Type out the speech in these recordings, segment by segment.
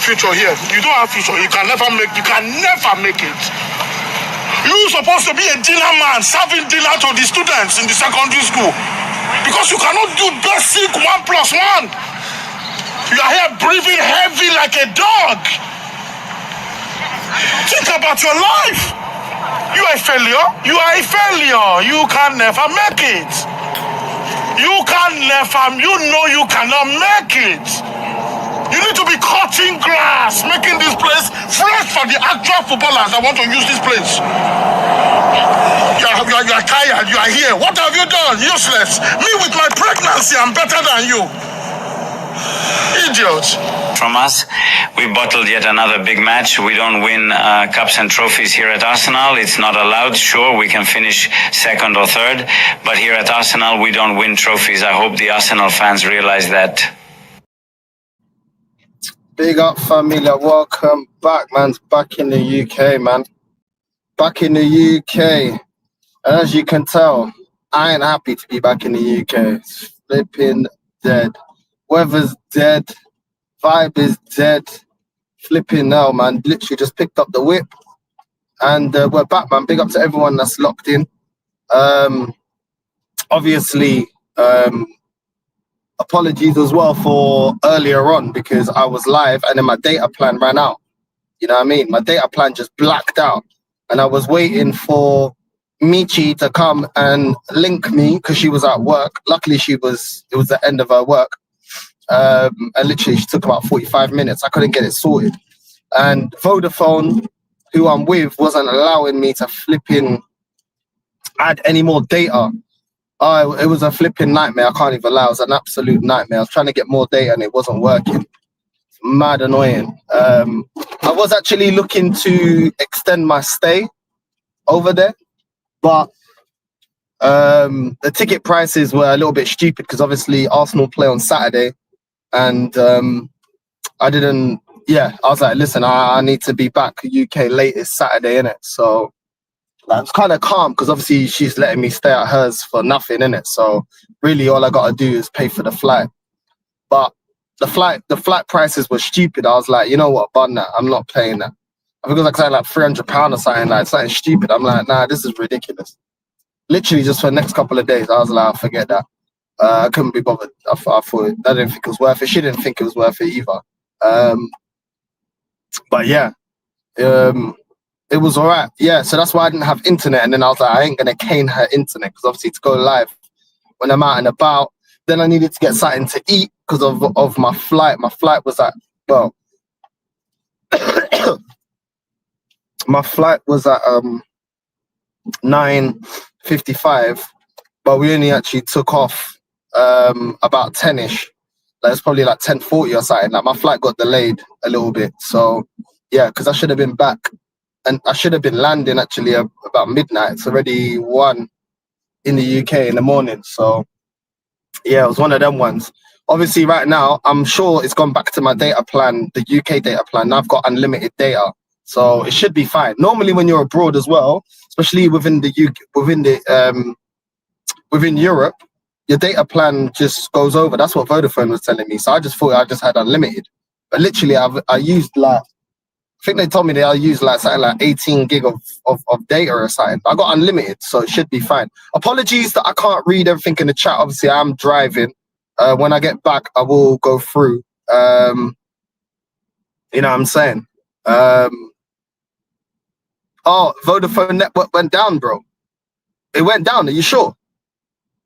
future here. You don't have future. You can never make it. You're supposed to be a dinner man, serving dinner to the students in the secondary school. Because you cannot do basic 1+1. You are here breathing heavy like a dog. Think about your life. You are a failure. You can never make it. You know you cannot make it. You need to be cutting grass, making this place fresh for the actual footballers that want to use this place. You are tired. You are here. What have you done? Useless. Me with my pregnancy, I'm better than you. Idiot. From us, we bottled yet another big match. We don't win cups and trophies here at Arsenal. It's not allowed. Sure, we can finish second or third, but here at Arsenal, we don't win trophies. I hope the Arsenal fans realize that. Big up, familia. Welcome back, man. Back in the UK, man. Back in the UK. And as you can tell, I ain't happy to be back in the UK. It's flipping dead. Weather's dead. Vibe is dead. Flipping now, man. Literally just picked up the whip. And we're back, man. Big up to everyone that's locked in. Obviously, apologies as well for earlier on because I was live and then my data plan ran out. You know what I mean? My data plan just blacked out. And I was waiting for Michi to come and link me because she was at work. Luckily, it was the end of her work. And literally, she took about 45 minutes. I couldn't get it sorted. And Vodafone, who I'm with, wasn't allowing me to flipping add any more data. Oh, it was a flipping nightmare. I can't even lie. It was an absolute nightmare. I was trying to get more data and it wasn't working. Mad annoying. I was actually looking to extend my stay over there, but the ticket prices were a little bit stupid because obviously Arsenal play on Saturday, and I was like, listen, I need to be back UK latest Saturday, innit? So I was kind of calm because obviously she's letting me stay at hers for nothing, innit? So really all I got to do is pay for the flight. But the flight prices were stupid. I was like, you know what, bun that. I'm not paying that. I think it was like £300 or something stupid. I'm like, nah, this is ridiculous. Literally just for the next couple of days, I was like, forget that. I couldn't be bothered. I didn't think it was worth it. She didn't think it was worth it either. But yeah, it was all right. Yeah, so that's why I didn't have internet. And then I was like, I ain't going to cane her internet because obviously to go live when I'm out and about. Then I needed to get something to eat because of my flight. My flight was at, my flight was at 9:55, but we only actually took off about 10ish. Like it's probably like 10:40 or something. Like my flight got delayed a little bit. So yeah, because I should have been back and I should have been landing actually about midnight. It's already 1 in the UK in the morning. So yeah, it was one of them ones. Obviously right now, I'm sure it's gone back to my data plan, the UK data plan. I've got unlimited data. So it should be fine. Normally when you're abroad as well, especially within the UK, within Europe, your data plan just goes over. That's what Vodafone was telling me. So I just thought I just had unlimited. But literally I used like, I think they told me that I used like something like 18 gig of data or something. I got unlimited, so it should be fine. Apologies that I can't read everything in the chat. Obviously I'm driving. When I get back, I will go through. You know what I'm saying? Oh, Vodafone network went down, bro. It went down. Are you sure?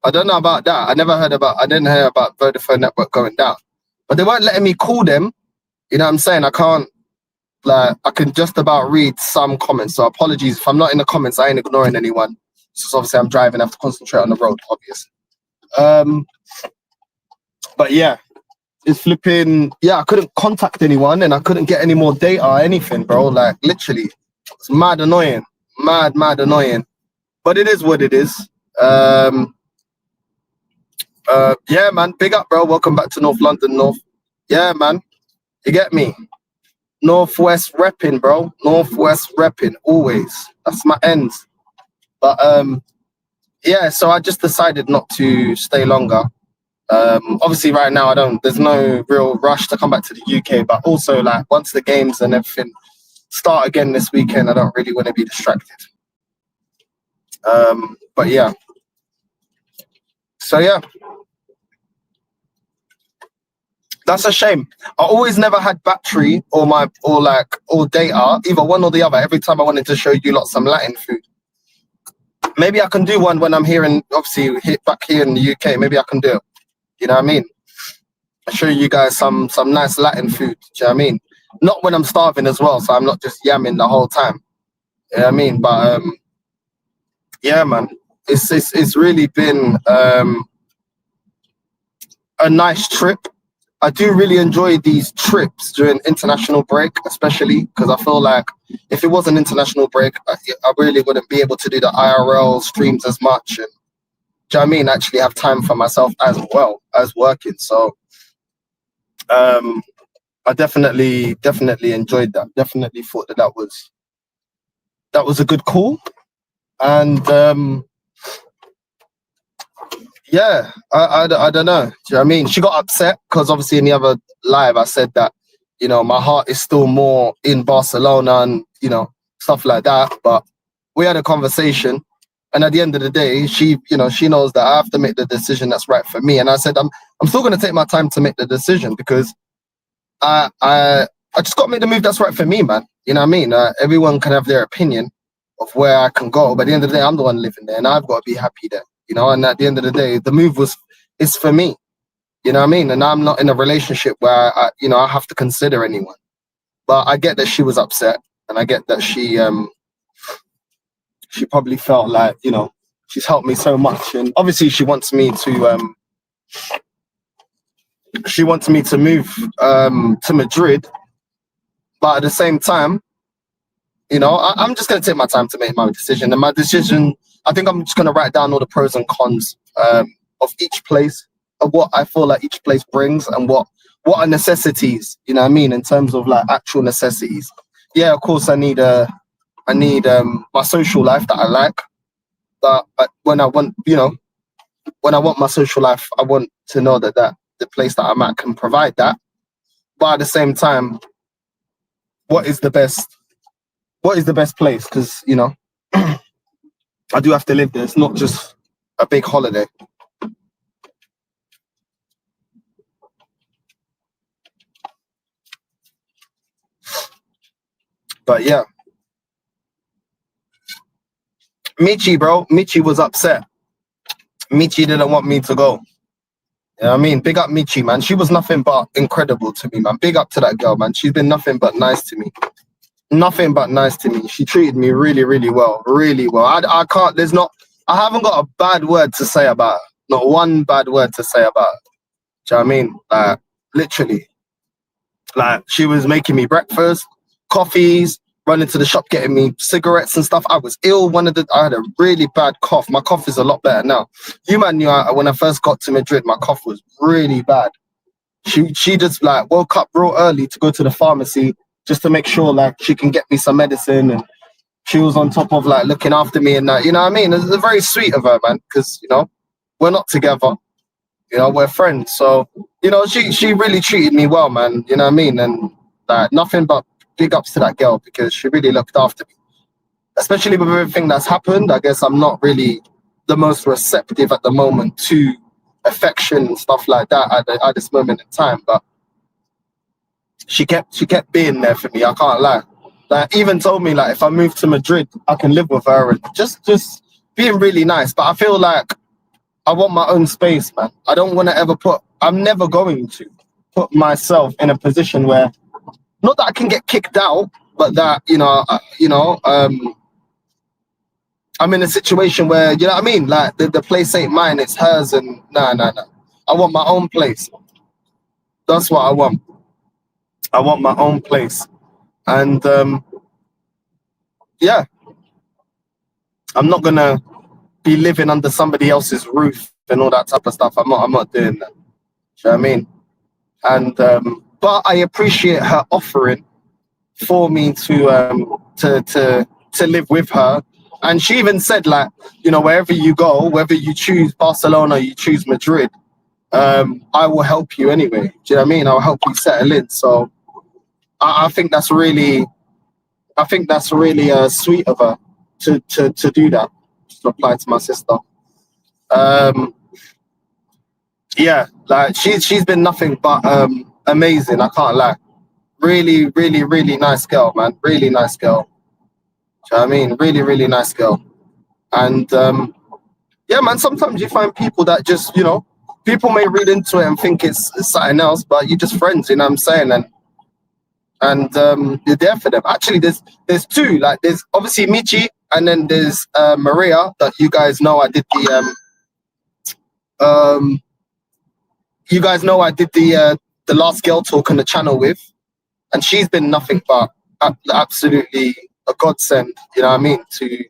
I don't know about that. I didn't hear about Vodafone network going down. But they weren't letting me call them. You know what I'm saying? I can just about read some comments. So apologies. If I'm not in the comments, I ain't ignoring anyone. So obviously I'm driving. I have to concentrate on the road, obviously. But yeah, it's flipping. Yeah, I couldn't contact anyone and I couldn't get any more data or anything, bro. Like literally. It's mad annoying. Mad annoying. But it is what it is. Yeah, man. Big up, bro. Welcome back to North London, North. Yeah, man. You get me? Northwest repping, bro. Northwest repping. Always. That's my ends. But yeah, so I just decided not to stay longer. Obviously right now there's no real rush to come back to the UK, but also like once the games and everything start again this weekend, I don't really want to be distracted. But yeah. So yeah. That's a shame. I always never had battery or data, either one or the other, every time I wanted to show you lot some Latin food. Maybe I can do one when I'm here back here in the UK. Maybe I can do it. You know what I mean? I'll show you guys some nice Latin food. Do you know what I mean? Not when I'm starving as well, so I'm not just yamming the whole time. You know what I mean? But yeah, man, it's really been a nice trip. I do really enjoy these trips during international break, especially because I feel like if it was an international break, I really wouldn't be able to do the IRL streams as much. And do you know what I mean? Actually have time for myself as well as working. So I definitely enjoyed that. Definitely thought that was a good call. And yeah, I don't know. Do you know what I mean? She got upset because obviously in the other live I said that, you know, my heart is still more in Barcelona and, you know, stuff like that. But we had a conversation, and at the end of the day, she knows that I have to make the decision that's right for me. And I said, I'm still going to take my time to make the decision because I just got to make the move that's right for me, man. You know what I mean? Everyone can have their opinion of where I can go, but at the end of the day, I'm the one living there, and I've got to be happy there. You know, and at the end of the day, the move is for me. You know what I mean? And I'm not in a relationship where I have to consider anyone. But I get that she was upset, and I get that she probably felt like, you know, she's helped me so much, and obviously she wants me to move to Madrid. But at the same time, you know, I'm just going to take my time to make my decision. And my decision, I think I'm just going to write down all the pros and cons of each place, of what I feel like each place brings, and what are necessities, you know what I mean, in terms of like actual necessities. Yeah, of course, I need my social life that I like. But when I want my social life, I want to know that the place that I'm at can provide that. But at the same time, what is the best place? Because, you know, I do have to live there. It's not just a big holiday. But yeah. Michi was upset. Michi didn't want me to go. You know what I mean? Big up Michi, man. She was nothing but incredible to me, man. Big up to that girl, man. She's been nothing but nice to me. Nothing but nice to me. She treated me really, really well. Really well. I haven't got a bad word to say about her. Not one bad word to say about her. Do you know what I mean? Like, literally. Like, she was making me breakfast, coffees, running to the shop, getting me cigarettes and stuff. I was ill. I had a really bad cough. My cough is a lot better now. You man knew when I first got to Madrid, my cough was really bad. She just like woke up real early to go to the pharmacy just to make sure like she can get me some medicine, and she was on top of like looking after me and that. You know what I mean? It's very sweet of her, man, because, you know, we're not together. You know, we're friends. So, you know, she really treated me well, man. You know what I mean? And like nothing but big ups to that girl, because she really looked after me. Especially with everything that's happened, I guess I'm not really the most receptive at the moment to affection and stuff like that at this moment in time. But she kept being there for me. I can't lie. Like, even told me like if I move to Madrid, I can live with her, and just being really nice. But I feel like I want my own space, man. I don't want to I'm never going to put myself in a position where, not that I can get kicked out, but that, I'm in a situation where, you know what I mean? Like, the place ain't mine, it's hers, and nah. I want my own place. That's what I want. I want my own place. And, yeah. I'm not going to be living under somebody else's roof and all that type of stuff. I'm not doing that. Do you know what I mean? And, but I appreciate her offering for me to live with her. And she even said, like, you know, wherever you go, whether you choose Barcelona or you choose Madrid, I will help you anyway. Do you know what I mean? I'll help you settle in. So I think that's really sweet of her to do that. Just reply to my sister. Yeah, like she's been nothing but amazing. I can't lie. Really, really, really nice girl, man. Really nice girl. Do you know what I mean? Really, really nice girl. And yeah, man, sometimes you find people that just, you know, people may read into it and think it's something else, but you're just friends, you know what I'm saying? And you're there for them. Actually, there's two. Like, there's obviously Michi, and then there's Maria that you guys know. I did the last girl talk on the channel with, and she's been nothing but absolutely a godsend. You know what I mean? To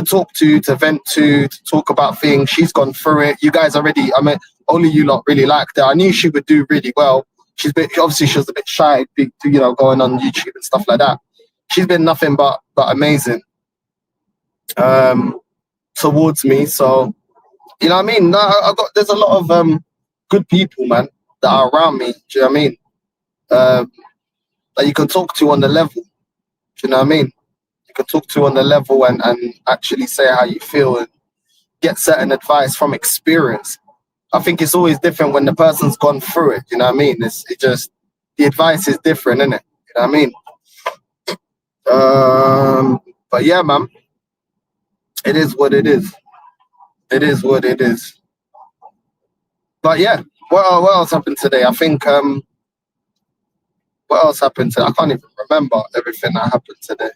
talk to vent to talk about things. She's gone through it. You guys already, I mean, only you lot really liked her. I knew she would do really well. She was a bit shy, you know, going on YouTube and stuff like that. She's been nothing but amazing towards me. So, you know what I mean? There's a lot of good people, man, that are around me. Do you know what I mean? That you can talk to on the level. Do you know what I mean? You can talk to on the level and actually say how you feel and get certain advice from experience. I think it's always different when the person's gone through it. You know what I mean? The advice is different, isn't it? You know what I mean? But yeah, man, it is what it is. It is what it is. But yeah, what else happened today? I think what else happened today? I can't even remember everything that happened today.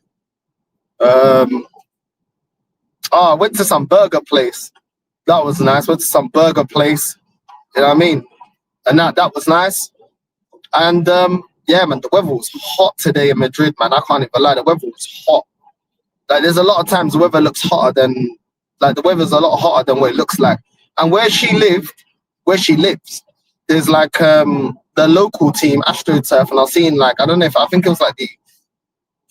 I went to some burger place. That was nice. Went to some burger place. You know what I mean? And that was nice. And yeah, man, the weather was hot today in Madrid, man. I can't even lie. The weather was hot. Like, there's a lot of times the weather looks hotter than, like, the weather's a lot hotter than what it looks like. And where she lives, there's like the local team, AstroTurf, and I was seeing, like, I think it was like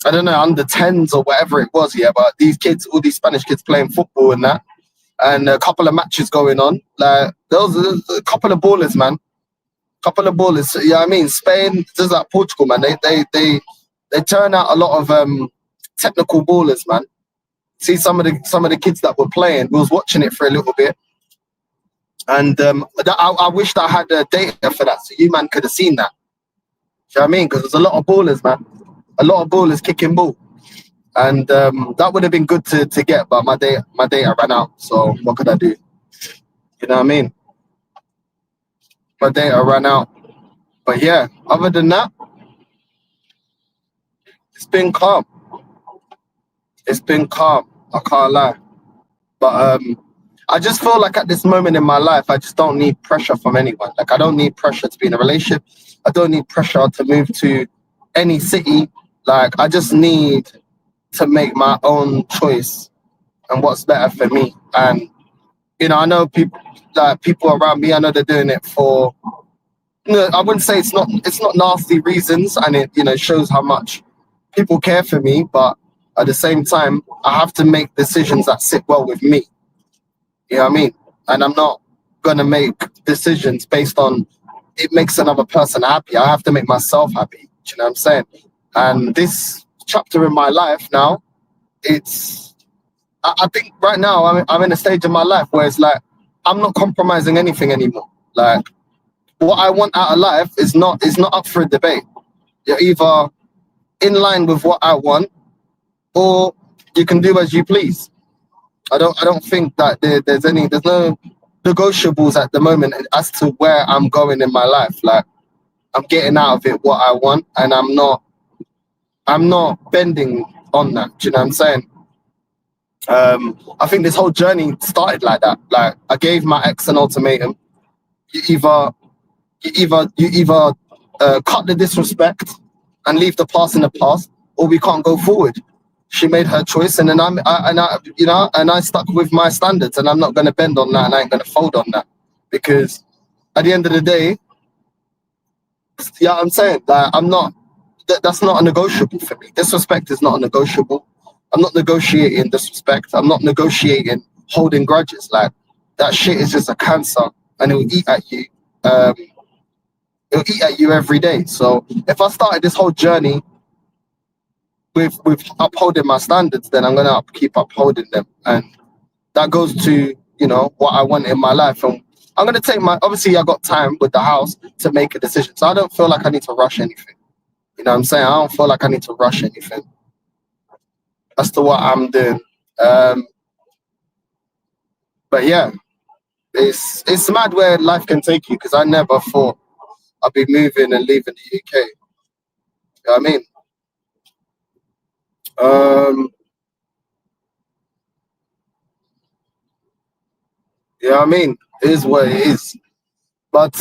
under 10s or whatever it was, yeah, but these kids, all these Spanish kids playing football and that, and a couple of matches going on. Like, there was a couple of ballers, man. Couple of ballers, you know what I mean? Spain, just like Portugal, man, they turn out a lot of technical ballers, man. See some of the kids that were playing, we was watching it for a little bit. And I wished I had data for that, so you, man, could have seen that. Do you know what I mean? Because there's a lot of ballers, man. A lot of ballers kicking ball. And that would have been good to get, but my data ran out. So what could I do? You know what I mean? My data ran out. But yeah, other than that, it's been calm. It's been calm. I can't lie. But I just feel like at this moment in my life, I just don't need pressure from anyone. Like, I don't need pressure to be in a relationship. I don't need pressure to move to any city. Like, I just need to make my own choice and what's better for me. And, you know, I know people around me, I know they're doing it for, you know, I wouldn't say it's not nasty reasons, and it, you know, shows how much people care for me, but at the same time, I have to make decisions that sit well with me. You know what I mean? And I'm not gonna make decisions based on it makes another person happy. I have to make myself happy. Do you know what I'm saying? And this chapter in my life now, I think right now I'm in a stage in my life where it's like I'm not compromising anything anymore. Like, what I want out of life is not up for a debate. You're either in line with what I want, or you can do as you please. I don't think that there's no negotiables at the moment as to where I'm going in my life. Like, I'm getting out of it what I want, and I'm not bending on that. Do you know what I'm saying? I think this whole journey started like that. Like, I gave my ex an ultimatum. You either cut the disrespect and leave the past in the past, or we can't go forward. She made her choice, and then I stuck with my standards, and I'm not going to bend on that, and I ain't going to fold on that, because at the end of the day, yeah, I'm saying that that's not a negotiable for me. Disrespect is not a negotiable. I'm not negotiating disrespect. I'm not negotiating holding grudges. Like, that shit is just a cancer, and it'll eat at you. It'll eat at you every day. So if I started this whole journey with upholding my standards, then I'm gonna keep upholding them, and that goes to, you know, what I want in my life. And I'm gonna take my, obviously I got time with the house to make a decision, so I don't feel like I need to rush anything. You know what I'm saying? I don't feel like I need to rush anything as to what I'm doing. But yeah, it's mad where life can take you, because I never thought I'd be moving and leaving the UK. You know what I mean? You know what I mean? It is what it is. But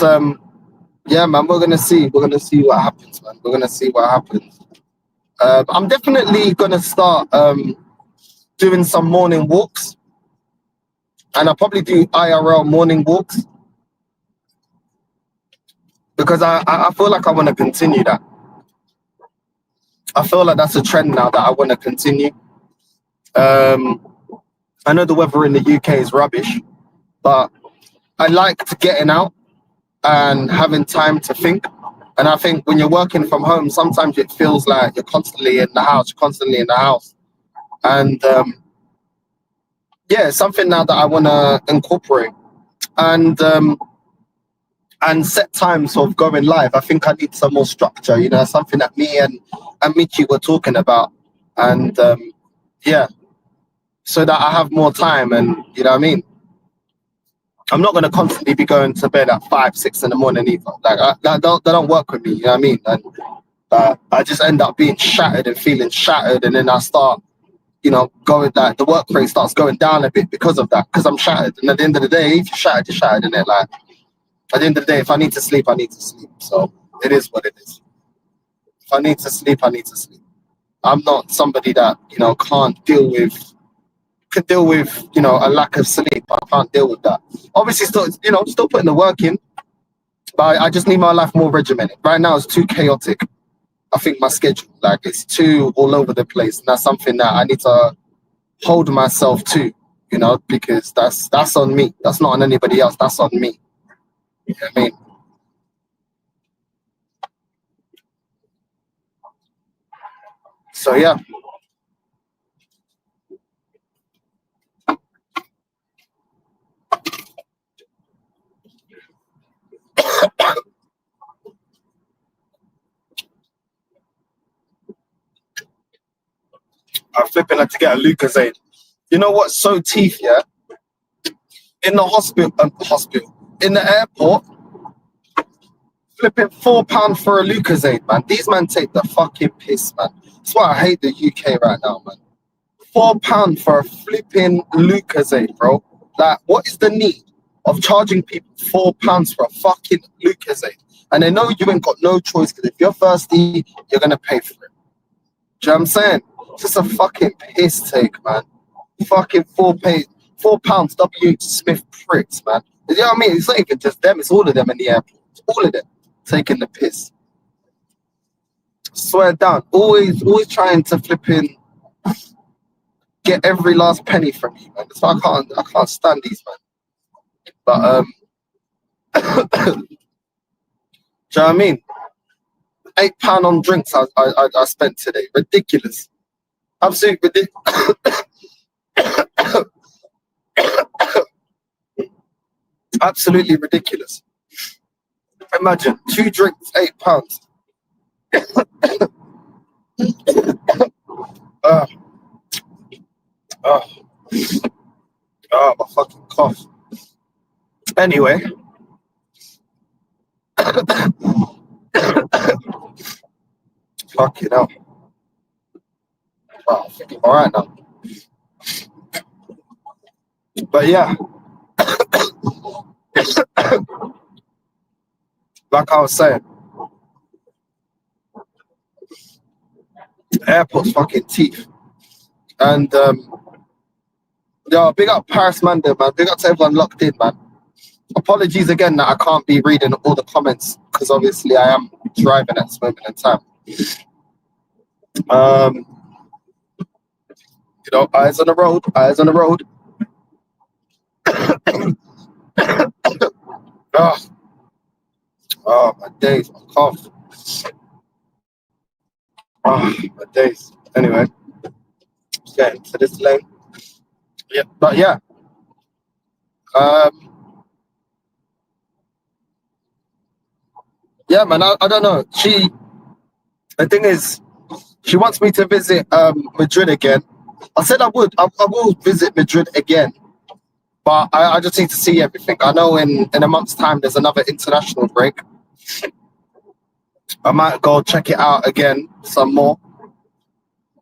yeah, man, we're gonna see. We're gonna see what happens, man. We're gonna see what happens. I'm definitely gonna start doing some morning walks, and I'll probably do IRL morning walks, because I feel like I want to continue that. I feel like that's a trend now that I want to continue. I know the weather in the UK is rubbish, but I like to getting out and having time to think. And I think when you're working from home, sometimes it feels like you're constantly in the house, And yeah, it's something now that I want to incorporate, and set times of going live. I think I need some more structure, you know, something that me and Michi were talking about. And yeah, so that I have more time, and you know what I mean? I'm not going to constantly be going to bed at 5, 6 in the morning either. Like that don't work with me, you know what I mean? And I just end up being shattered and feeling shattered, and then I start, you know, going, like the work rate starts going down a bit because of that, because I'm shattered. And at the end of the day, if you're shattered, you're shattered, innit? Like at the end of the day, if I need to sleep, I need to sleep. So it is what it is. If I need to sleep, I need to sleep. I'm not somebody that, you know, could deal with, you know, a lack of sleep. I can't deal with that. Obviously, still putting the work in, but I just need my life more regimented. Right now, it's too chaotic. I think my schedule, like, it's too all over the place, and that's something that I need to hold myself to, you know, because that's on me. That's not on anybody else. That's on me. You know what I mean? So yeah. I'm flipping had to get a Lucozade. You know what's so teeth, yeah? In the hospital, in the airport, flipping £4 for a Lucozade, man. These men take the fucking piss, man. That's why I hate the UK right now, man. £4 for a flipping Lucozade, bro. Like, what is the need of charging people £4 for a fucking Lucozade? And they know you ain't got no choice, because if you're thirsty, you're gonna pay for it. Do you know what I'm saying? It's just a fucking piss take, man. Fucking £4, WH Smith pricks, man. You know what I mean? It's not even just them, it's all of them in the airport. It's all of them taking the piss. Swear down. Always trying to flipping get every last penny from you, man. So I can't stand these, man. But do you know what I mean? £8 on drinks I spent today. Ridiculous. Absolutely ridiculous. Absolutely ridiculous. Imagine 2 drinks, £8. My fucking cough. Anyway. Fucking hell. Wow, I think I'm alright now. But yeah. Like I was saying, airport's fucking teeth. And yo, big up Paris Manda, man. Big up to everyone locked in, man. Apologies again that I can't be reading all the comments, because obviously I am driving at this moment in time. You know, eyes on the road, eyes on the road. Oh, my days, my cough. Oh, my days. Anyway, let's get into this lane. Yeah, but yeah. Yeah, man, I don't know. The thing is, she wants me to visit Madrid again. I said I would. I will visit Madrid again. But I just need to see everything. I know in a month's time there's another international break. I might go check it out again some more.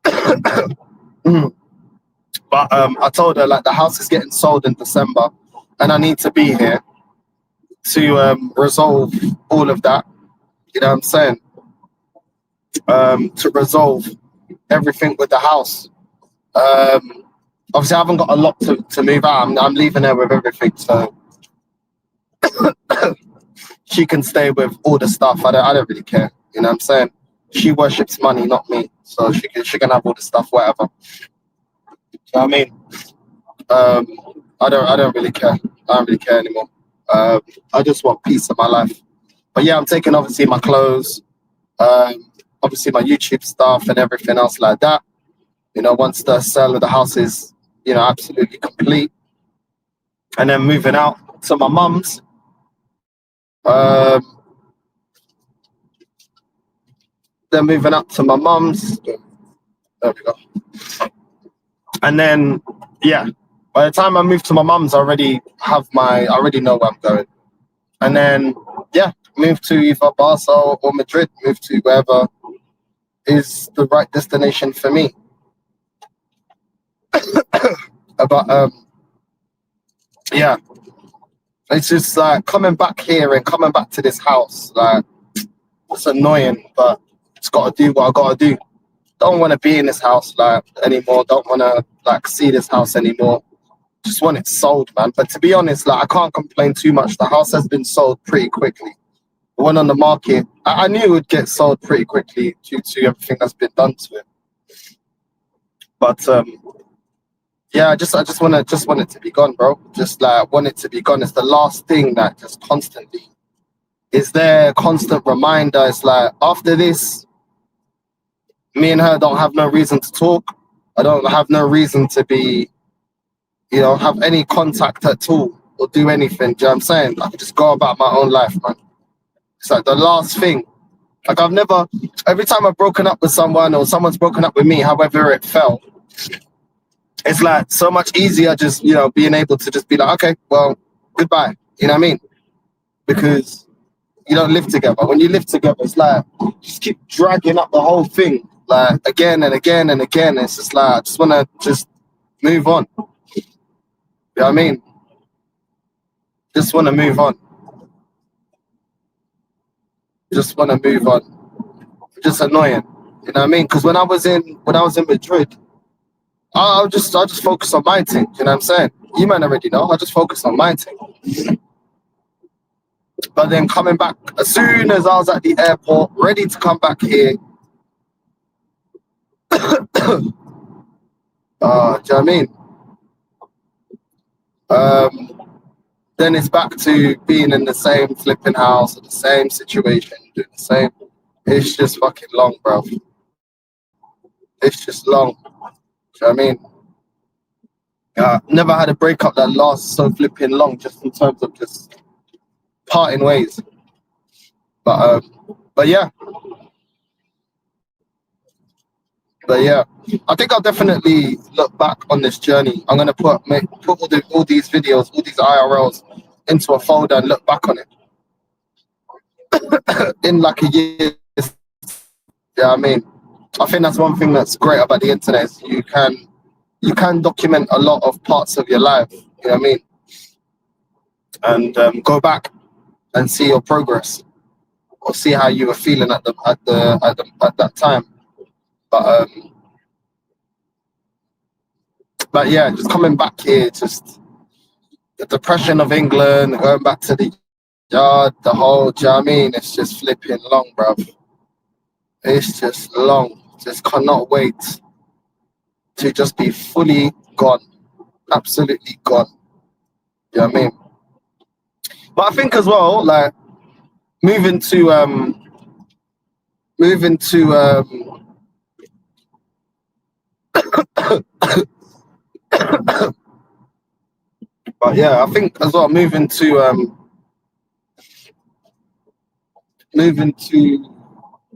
But I told her like the house is getting sold in December and I need to be here to resolve all of that. You know what I'm saying? To resolve everything with the house. Obviously I haven't got a lot to move out. I'm leaving her with everything, so she can stay with all the stuff. I don't really care. You know what I'm saying? She worships money, not me. So she can have all the stuff, whatever. You know what I mean? I don't really care. I don't really care anymore. I just want peace in my life. But yeah, I'm taking obviously my clothes, obviously my YouTube stuff and everything else like that. You know, once the sale of the house is, you know, absolutely complete. And then moving out to my mum's. Then moving up to my mum's. There we go. And then, yeah, by the time I move to my mum's, I already know where I'm going. And then, yeah, move to either Barca or Madrid, move to wherever is the right destination for me. But, yeah, it's just like coming back here and coming back to this house, like, it's annoying, but it's got to do what I got to do. Don't want to be in this house like anymore. Don't want to like see this house anymore. Just want it sold, man. But to be honest, like I can't complain too much. The house has been sold pretty quickly. The one on the market, I knew it would get sold pretty quickly due to everything that's been done to it. But yeah, I just want it to be gone, bro. Just like want it to be gone. It's the last thing that just constantly is there. Constant reminder. It's like after this, me and her don't have no reason to talk. I don't have no reason to be, you know, have any contact at all or do anything. Do you know what I'm saying? I could just go about my own life, man. It's like the last thing. Like every time I've broken up with someone or someone's broken up with me, however it felt, it's like so much easier just, you know, being able to just be like, okay, well, goodbye. You know what I mean? Because you don't live together. When you live together, it's like, just keep dragging up the whole thing. Like again and again and again. It's just like I just want to just move on. You know what I mean? Just want to move on. Just want to move on. Just annoying. You know what I mean? Because when I was in Madrid, I just focus on my thing. You know what I'm saying? You might already know. I just focus on my thing. But then coming back, as soon as I was at the airport, ready to come back here. Do you know what I mean? Then it's back to being in the same flipping house, or the same situation, doing the same. It's just fucking long, bro. It's just long. Do you know what I mean? Never had a breakup that lasts so flipping long, just in terms of just parting ways. But yeah. But yeah, I think I'll definitely look back on this journey. I'm gonna put all these videos, all these IRLs into a folder and look back on it in like a year. Yeah, I mean, I think that's one thing that's great about the internet is you can document a lot of parts of your life. You know what I mean? And go back and see your progress or see how you were feeling at that time. But yeah, just coming back here, just the depression of England, going back to the yard, the whole, do you know what I mean? It's just flipping long, bro. It's just long. Just cannot wait to just be fully gone, absolutely gone. You know what I mean? But I think as well, like moving to but yeah, I think as well moving to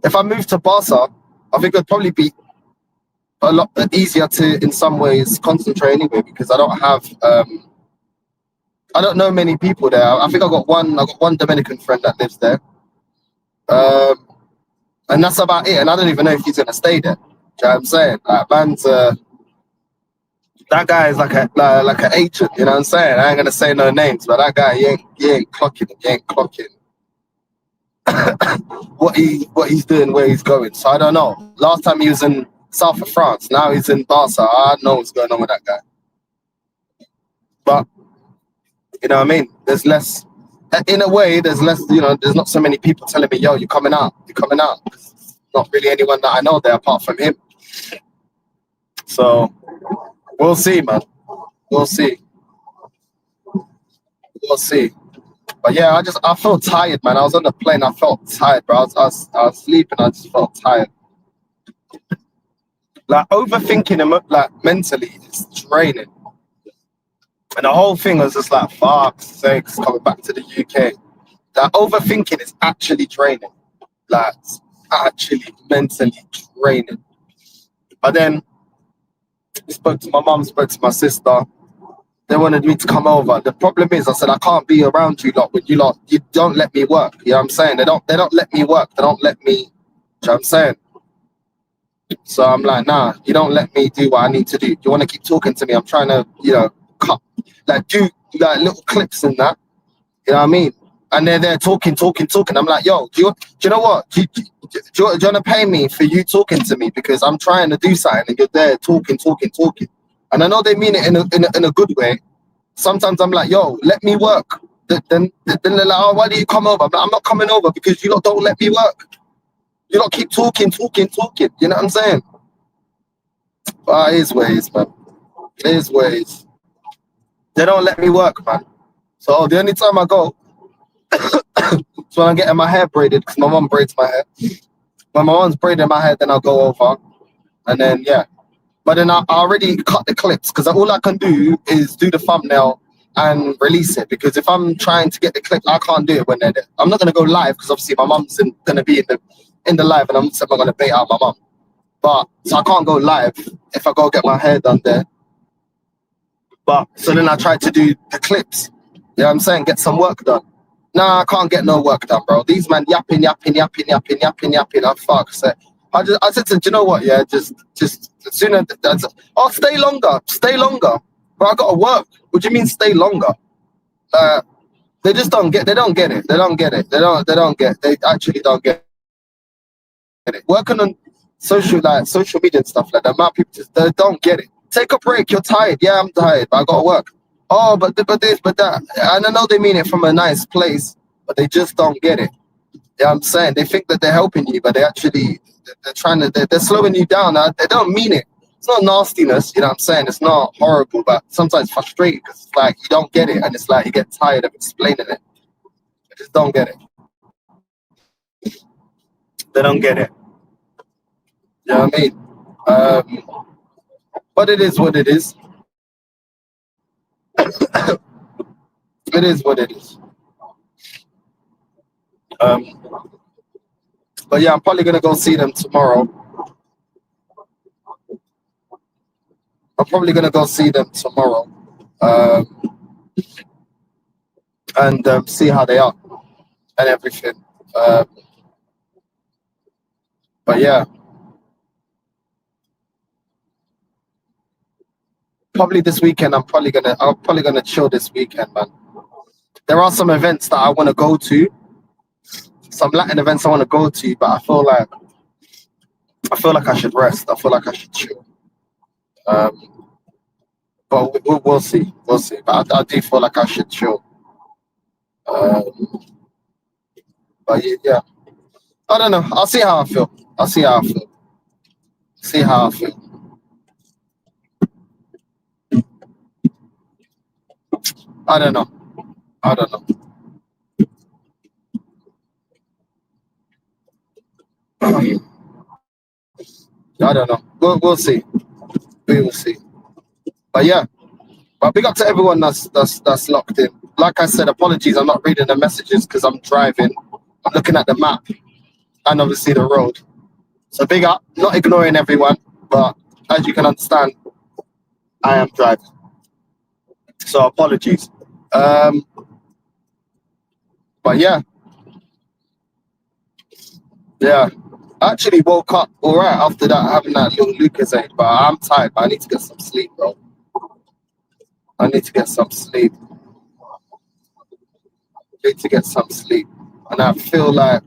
if I move to Barca, I think it'd probably be a lot easier to in some ways concentrate anyway, because I don't have I don't know many people there. I think I got one Dominican friend that lives there. And that's about it. And I don't even know if he's gonna stay there. Do you know what I'm saying? Like man's that guy is like an agent, you know what I'm saying? I ain't gonna say no names, but that guy he ain't clocking what he's doing, where he's going. So I don't know. Last time he was in south of France, now he's in Barca. I don't know what's going on with that guy. But you know what I mean? There's less, in a way, there's less, there's not so many people telling me, yo, you're coming out. There's not really anyone that I know there apart from him. So we'll see, man. We'll see. But yeah, I felt tired, man. I was on the plane. I felt tired, bro. I was sleeping. I just felt tired. Like overthinking, like mentally, it's draining. And the whole thing was just like, fuck's sakes, coming back to the UK. That overthinking is actually draining. Like, it's actually mentally draining. But then, I spoke to my mum, spoke to my sister. They wanted me to come over. The problem is, I said, I can't be around you lot when you don't let me work. You know what I'm saying? They don't let me work. They don't let me, you know what I'm saying? So I'm like, nah, you don't let me do what I need to do. You want to keep talking to me? I'm trying to, cut, do little clips and that. You know what I mean? And they're there talking. I'm like, yo, do you know what? Do you want to pay me for you talking to me? Because I'm trying to do something and you're there talking. And I know they mean it in a good way. Sometimes I'm like, yo, let me work. Then they're like, oh, why do you come over? I'm not coming over because you lot don't let me work. You lot keep talking. You know what I'm saying? But it is ways, man. It is ways. They don't let me work, man. So the only time I go is when I'm getting my hair braided, because my mum braids my hair. When my mum's braiding my hair, then I'll go over. And then, yeah. But then I already cut the clips, because all I can do is do the thumbnail and release it. Because if I'm trying to get the clip, I can't do it when they're there. I'm not going to go live, because obviously my mum's going to be in the live, and I'm not going to bait out my mum. But, so I can't go live if I go get my hair done there. But, so then I tried to do the clips. You know what I'm saying? Get some work done. Nah, I can't get no work done, bro. These man yapping. Oh, fuck. So I said to him, do you know what? Yeah, just sooner. Oh, stay longer. Bro, I gotta work. What do you mean stay longer? They just don't get. They don't get it. They actually don't get it. Working on social media and stuff like that. My people they don't get it. Take a break. You're tired. Yeah, I'm tired, but I gotta work. Oh, but this, but that. And I know they mean it from a nice place, but they just don't get it. You know what I'm saying? They think that they're helping you, but they're slowing you down. They don't mean it. It's not nastiness, you know what I'm saying? It's not horrible, but sometimes frustrating, because it's like you don't get it, and it's like you get tired of explaining it. You just don't get it. They don't get it. You know what I mean? But it is what it is. It is what it is. But yeah, I'm probably gonna go see them tomorrow. And see how they are and everything. But yeah, probably this weekend. I'm probably gonna chill this weekend, man. There are some events that I want to go to, some Latin events I want to go to, but I feel like I should rest. I feel like I should chill. But we'll see. But I do feel like I should chill. But yeah, I don't know. I'll see how I feel. I don't know. I don't know. We'll see. We will see. But yeah. But big up to everyone that's locked in. Like I said, apologies. I'm not reading the messages because I'm driving. I'm looking at the map and obviously the road. So big up. Not ignoring everyone, but as you can understand, I am driving. So apologies. But yeah. Yeah. I actually woke up all right after that, having that little Lucozade, but I'm tired. I need to get some sleep, bro. I need to get some sleep. And I feel like,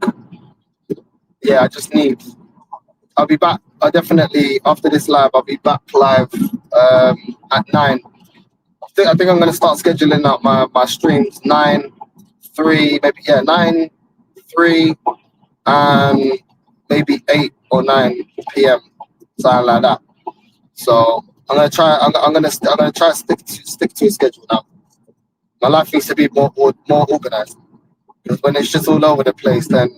yeah, I just need. I'll be back. I definitely, after this live, I'll be back live at 9. I think I'm going to start scheduling out my streams 9, 3, maybe, yeah, 9, 3, and maybe 8 or 9 p.m. something like that. So I'm gonna try. I'm gonna try to stick to a schedule now. My life needs to be more organized, because when it's just all over the place, then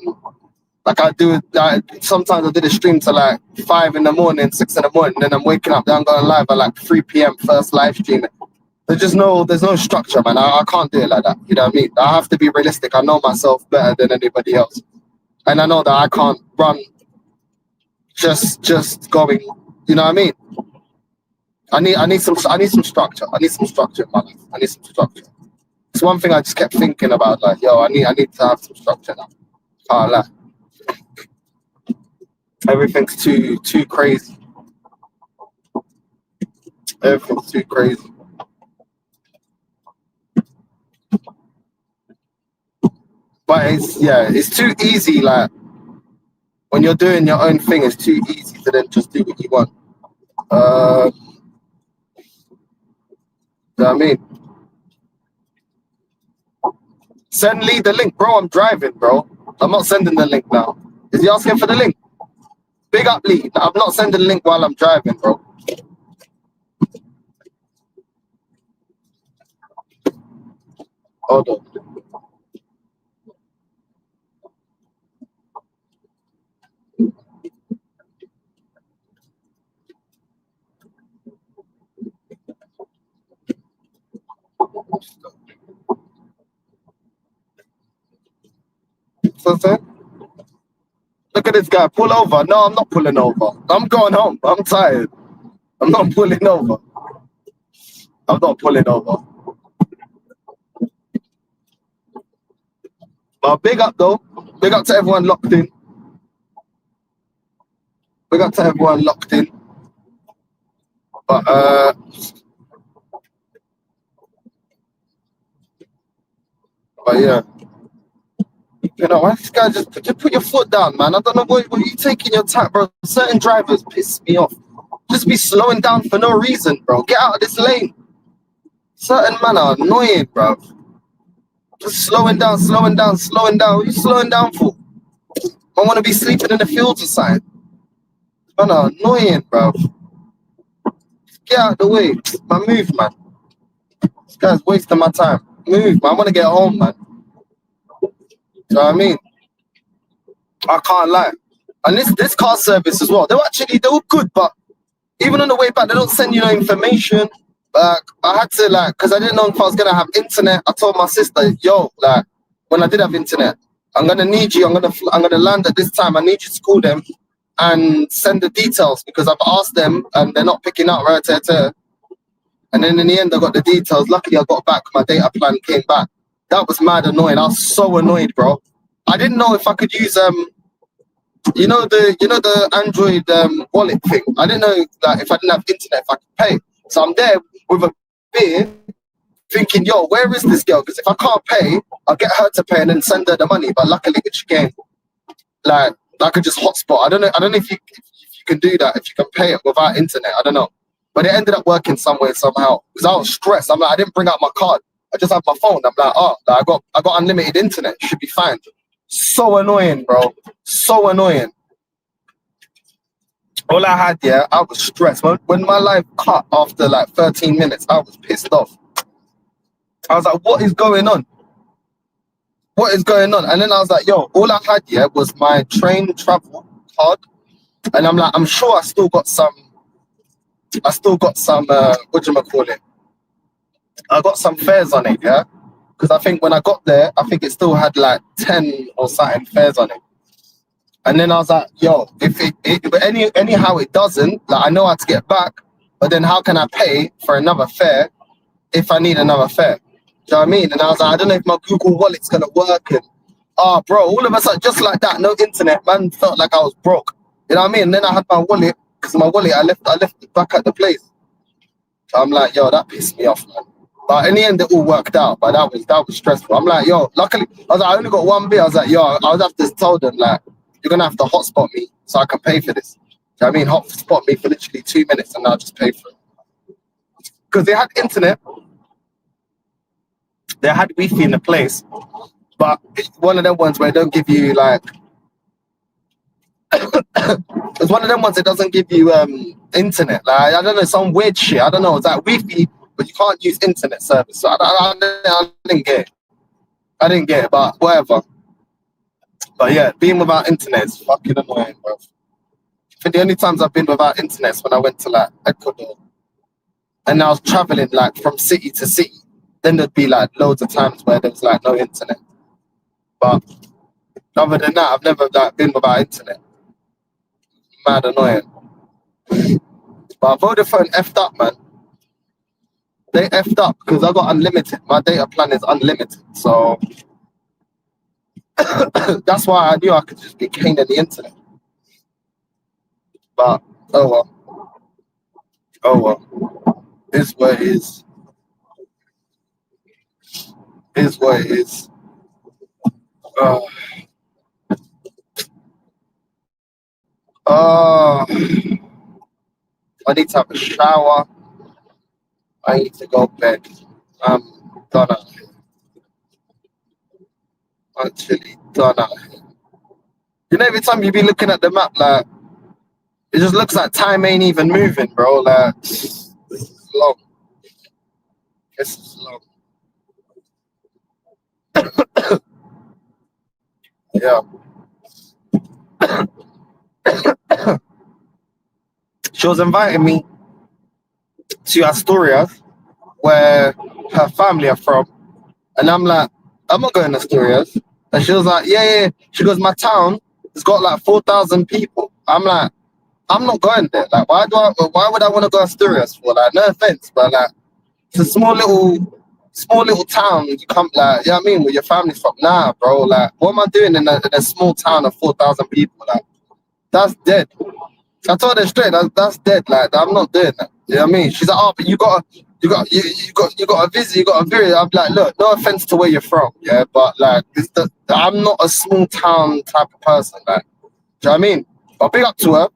like sometimes I did a stream to like 5 in the morning, 6 in the morning, then I'm waking up, then I'm going live at like 3 p.m. first live stream. There's no structure, man. I can't do it like that. You know what I mean? I have to be realistic. I know myself better than anybody else, and I know that I can't run just going. You know what I mean? I need some structure. I need some structure in my life. I need some structure. It's one thing I just kept thinking about, like, yo, I need to have some structure now. Can't lie. Everything's too crazy. Everything's too crazy. But it's too easy. Like when you're doing your own thing, it's too easy to then just do what you want. You know what I mean? Send Lee the link, bro. I'm driving, bro. I'm not sending the link now. Is he asking for the link? Big up, Lee. I'm not sending the link while I'm driving, bro. Hold on. So, look at this guy. Pull over. No, I'm not pulling over. I'm going home. I'm tired. I'm not pulling over. I'm not pulling over. But big up, though. Big up to everyone locked in. Big up to everyone locked in. But, yeah. You know, why this guy just put your foot down, man? I don't know what you taking your time, bro. Certain drivers piss me off. Just be slowing down for no reason, bro. Get out of this lane. Certain men are annoying, bro. Just slowing down. What are you slowing down for? I want to be sleeping in the fields or something. Man are annoying, bro. Get out of the way. Man, move, man. This guy's wasting my time. Move, man. I want to get home, man. You know what I mean? I can't lie. And this car service as well, they were good, but even on the way back, they don't send you no information. Like, I had to, like, because I didn't know if I was going to have internet. I told my sister, yo, like, when I did have internet, I'm going to need you. I'm going to land at this time. I need you to call them and send the details, because I've asked them and they're not picking up, right? And then in the end, I got the details. Luckily, I got back. My data plan came back. That was mad annoying. I was so annoyed, bro. I didn't know if I could use you know the Android wallet thing. I didn't know that if I didn't have internet, if I could pay. So I'm there with a beer, thinking, yo, where is this girl? Because if I can't pay, I'll get her to pay and then send her the money. But luckily, which again, like I could just hotspot. I don't know if you can do that, if you can pay it without internet. I don't know. But it ended up working some way somehow. Because I was stressed. I'm like, I didn't bring out my card. I just have my phone. I'm like, I got unlimited internet. Should be fine. So annoying, bro. So annoying. All I had, I was stressed. When my life cut after like 13 minutes, I was pissed off. I was like, what is going on? What is going on? And then I was like, yo, all I had, was my train travel hard. And I'm like, I'm sure I still got some, whatchamacallit? I got some fares on it, yeah? Because I think when I got there, I think it still had like 10 or something fares on it. And then I was like, yo, but anyhow it doesn't, like I know how to get back, but then how can I pay for another fare if I need another fare? Do you know what I mean? And I was like, I don't know if my Google Wallet's gonna work. And bro, all of a sudden, just like that, no internet, man, felt like I was broke. You know what I mean? And then I had my wallet, because my wallet, I left it back at the place. So I'm like, yo, that pissed me off, man. But in the end, it all worked out. But that was stressful. I'm like, yo, luckily, I was like, I only got one bit. I was like, yo, I would have to tell them, like, you're gonna have to hotspot me so I can pay for this. Do you know what I mean? Hotspot me for literally 2 minutes and I'll just pay for it. Because they had internet, they had Wi-Fi in the place, but it's one of them ones where it don't give you like. It's one of them ones that doesn't give you internet. Like I don't know, some weird shit. I don't know. It's like Wi-Fi, but you can't use internet service. So I didn't get it. I didn't get it, but whatever. But yeah, being without internet is fucking annoying, bro. I think the only times I've been without internet is when I went to like Ecuador, and I was traveling like from city to city. Then there'd be like loads of times where there was like no internet. But other than that, I've never like been without internet. Mad annoying. But Vodafone effed up, man. They effed up because I got unlimited. My data plan is unlimited, so that's why I knew I could just be caning the internet. But oh well. Is what it is. Is what it is. I need to have a shower. I need to go to bed. I'm done out here. Actually done out here. You know, every time you be looking at the map, like, it just looks like time ain't even moving, bro. Like, this is long. This is long. Yeah. She was inviting me to Asturias, where her family are from. And I'm like, I'm not going to Asturias. And she was like, yeah. She goes, my town has got like 4,000 people. I'm like, I'm not going there. Like, why would I want to go to Asturias for? Like, no offense, but like, it's a small little town. You come, like, you know what I mean, where your family's from. Nah, bro. Like, what am I doing in a small town of 4,000 people? Like, that's dead. I told her straight, that's dead. Like, I'm not doing that. You know what I mean? She's like, oh, but you got a visit, you got a visit. I'm like, look, no offense to where you're from, yeah, but like, I'm not a small town type of person. Like, do you know what I mean? But big up to her.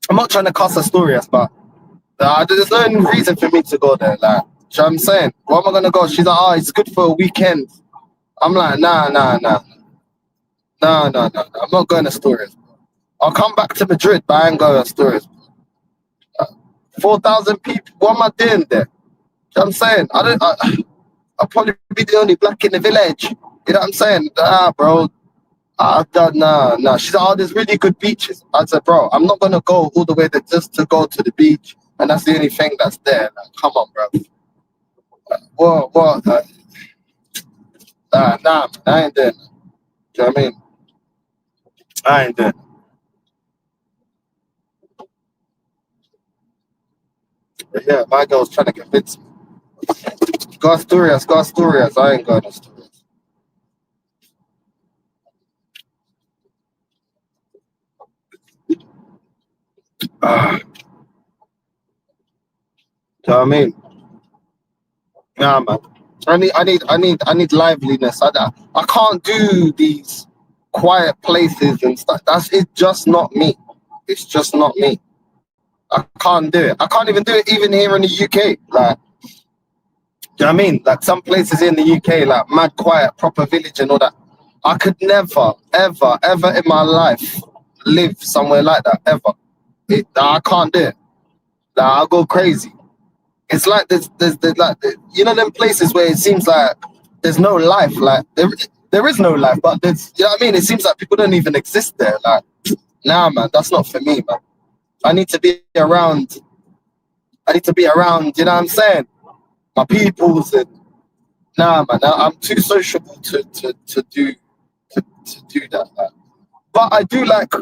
I'm not trying to cuss Asturias, but there's no reason for me to go there. Like, do you know what I'm saying? Where am I gonna go? She's like, oh, it's good for a weekend. I'm like, nah. I'm not going to Asturias. I'll come back to Madrid, but I ain't going to Asturias. 4,000 people. What am I doing there? You know what I'm saying? I'll probably be the only black in the village. You know what I'm saying? Bro. Nah. She's like, oh, there's really good beaches. I said, bro, I'm not going to go all the way there just to go to the beach. And that's the only thing that's there. Like, come on, bro. What? Nah, man, I ain't doing that. Do you know what I mean? I ain't doing that. But yeah, my girl's trying to convince me. Go Asturias. I ain't going to Asturias. Do you know what I mean? Nah, man. I need liveliness. I can't do these quiet places and stuff. It's just not me. It's just not me. I can't do it. I can't even do it even here in the UK. Like, do you know what I mean? Like some places in the UK, like mad quiet, proper village and all that. I could never, ever in my life live somewhere like that, ever. I can't do it. Like, I'll go crazy. It's like there's like, you know, them places where it seems like there's no life. Like there is no life, but there's, you know what I mean? It seems like people don't even exist there. Like, Nah, man, that's not for me, man. I need to be around. I need to be around. You know what I'm saying? My peoples and nah, man. I'm too sociable to do that. Man. But I do like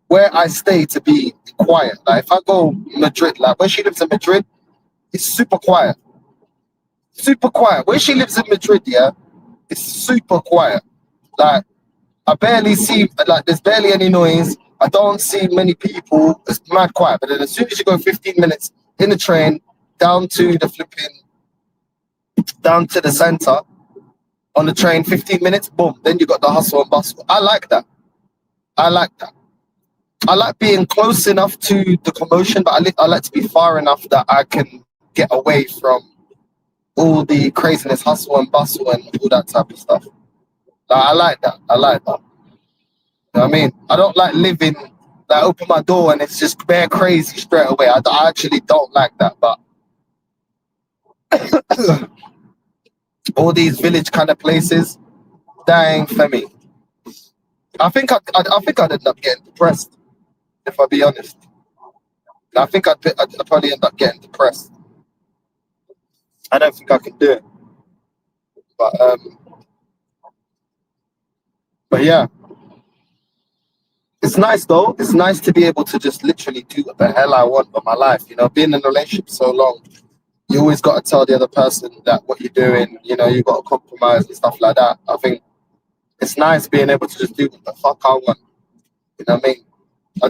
where I stay to be quiet. Like if I go Madrid, like where she lives in Madrid, it's super quiet. Super quiet. Where she lives in Madrid, yeah, it's super quiet. Like I barely see, like there's barely any noise. I don't see many people. It's mad quiet. But then as soon as you go 15 minutes in the train down to the center on the train, 15 minutes, boom, then you got the hustle and bustle. I like that. I like that. I like being close enough to the commotion, but I like to be far enough that I can get away from all the craziness, hustle and bustle and all that type of stuff. Like, I like that. I like that. You know what I mean? I don't like living, like open my door and it's just bare crazy straight away. I actually don't like that, but all these village kind of places, that ain't for me. I think I'd end up getting depressed, if I be honest. I think I'd probably end up getting depressed. I don't think I can do it. But yeah. It's nice though. It's nice to be able to just literally do what the hell I want with my life. You know, being in a relationship so long, you always got to tell the other person that what you're doing, you know, you got to compromise and stuff like that. I think it's nice being able to just do what the fuck I want. You know what I mean? I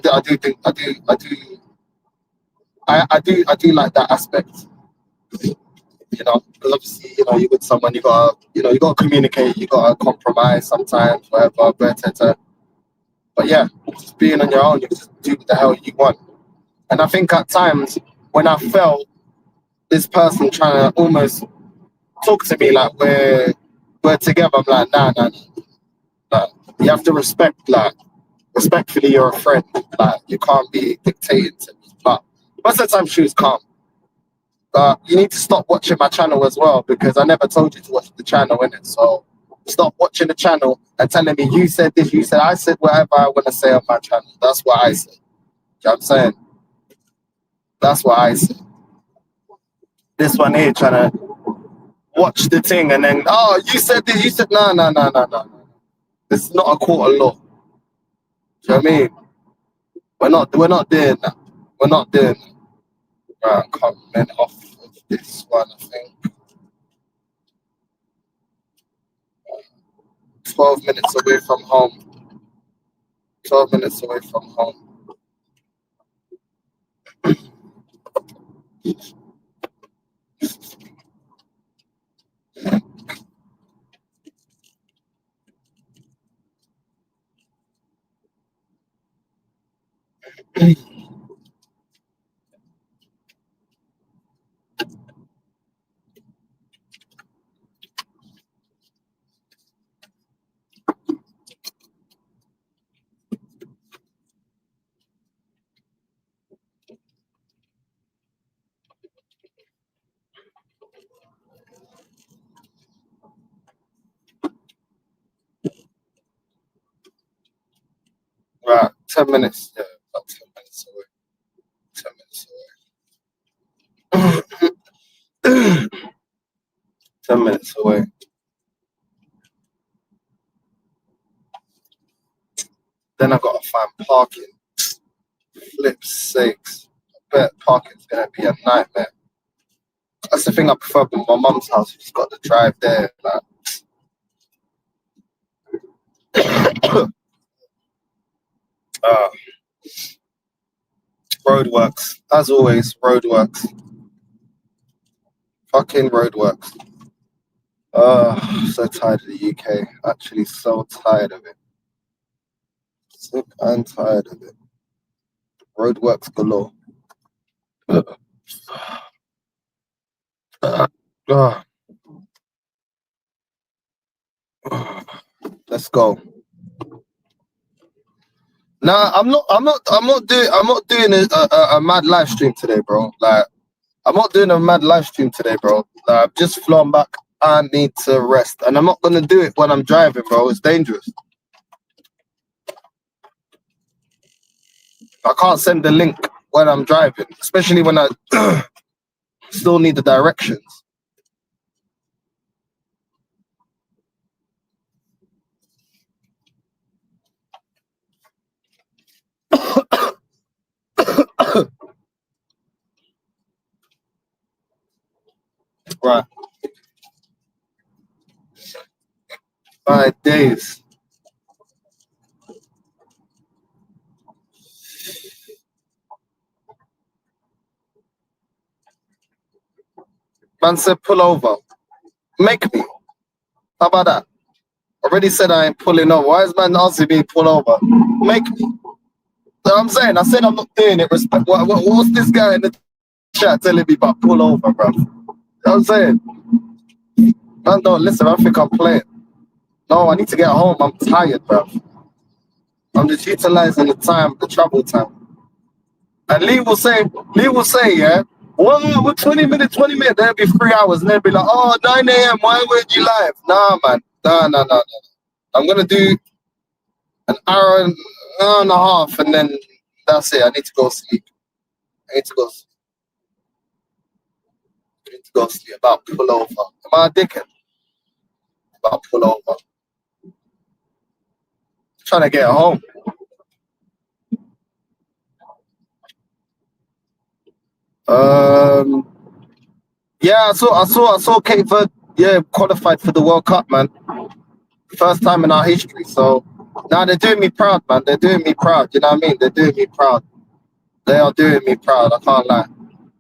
do like that aspect. You know, because obviously, you know, you're with someone, you gotta communicate, you gotta compromise sometimes, whatever, better. But yeah, just being on your own, you just do what the hell you want. And I think at times when I felt this person trying to almost talk to me like we're together, I'm like, nah. Like, you have to respectfully, you're a friend. Like, you can't be dictating to me. But most of the time she was calm. But you need to stop watching my channel as well, because I never told you to watch the channel, innit? So stop watching the channel and telling me you said this, I said whatever I want to say on my channel. That's what I said. You know what I'm saying? That's what I said. This one here trying to watch the thing and then, oh, you said this, you said no. This is not a court of law. Do you know what I mean? We're not doing that. We're not doing that. Right, I'm coming off of this one, I think. 12 minutes away from home. 12 minutes away from home. Right, 10 minutes. Yeah, about 10 minutes away. 10 minutes away. 10 minutes away. Then I gotta find parking. Flip's sakes. I bet parking's gonna be a nightmare. That's the thing I prefer about my mum's house. You just got to drive there. Like. Roadworks. As always, roadworks. Fucking roadworks. So tired of the UK. Actually, so tired of it. Sick and tired of it. Roadworks galore. Let's go. Nah, I'm not doing a mad live stream today, bro. Like, I'm not doing a mad live stream today, bro. Like, I've just flown back. I need to rest, and I'm not gonna do it when I'm driving, bro. It's dangerous. I can't send the link when I'm driving, especially when I still need the directions. Right. 5 days. Man said pull over. Make me. How about that? Already said I ain't pulling over. Why is man asking me to pull over? Make me. You know what I'm saying? I said I'm not doing it. Respect. What's this guy in the chat telling me about pull over, bro? You know what I'm saying? Man, don't listen. I think I'm playing. No, I need to get home. I'm tired, bro. I'm just utilizing the time, the travel time. And Lee will say, yeah, well, 20 minutes, there'll be 3 hours, and they'll be like, oh, 9 a.m., why weren't you live? Nah, man. No. I'm going to do an hour and a half, and then that's it. I need to go sleep. I need to go sleep. About pull over. Am I a dickhead? About pull over. Trying to get home. Yeah, I saw Cape Verde, yeah, qualified for the World Cup, man. First time in our history. So now they're doing me proud, man. They're doing me proud. You know what I mean? They're doing me proud. They are doing me proud. I can't lie.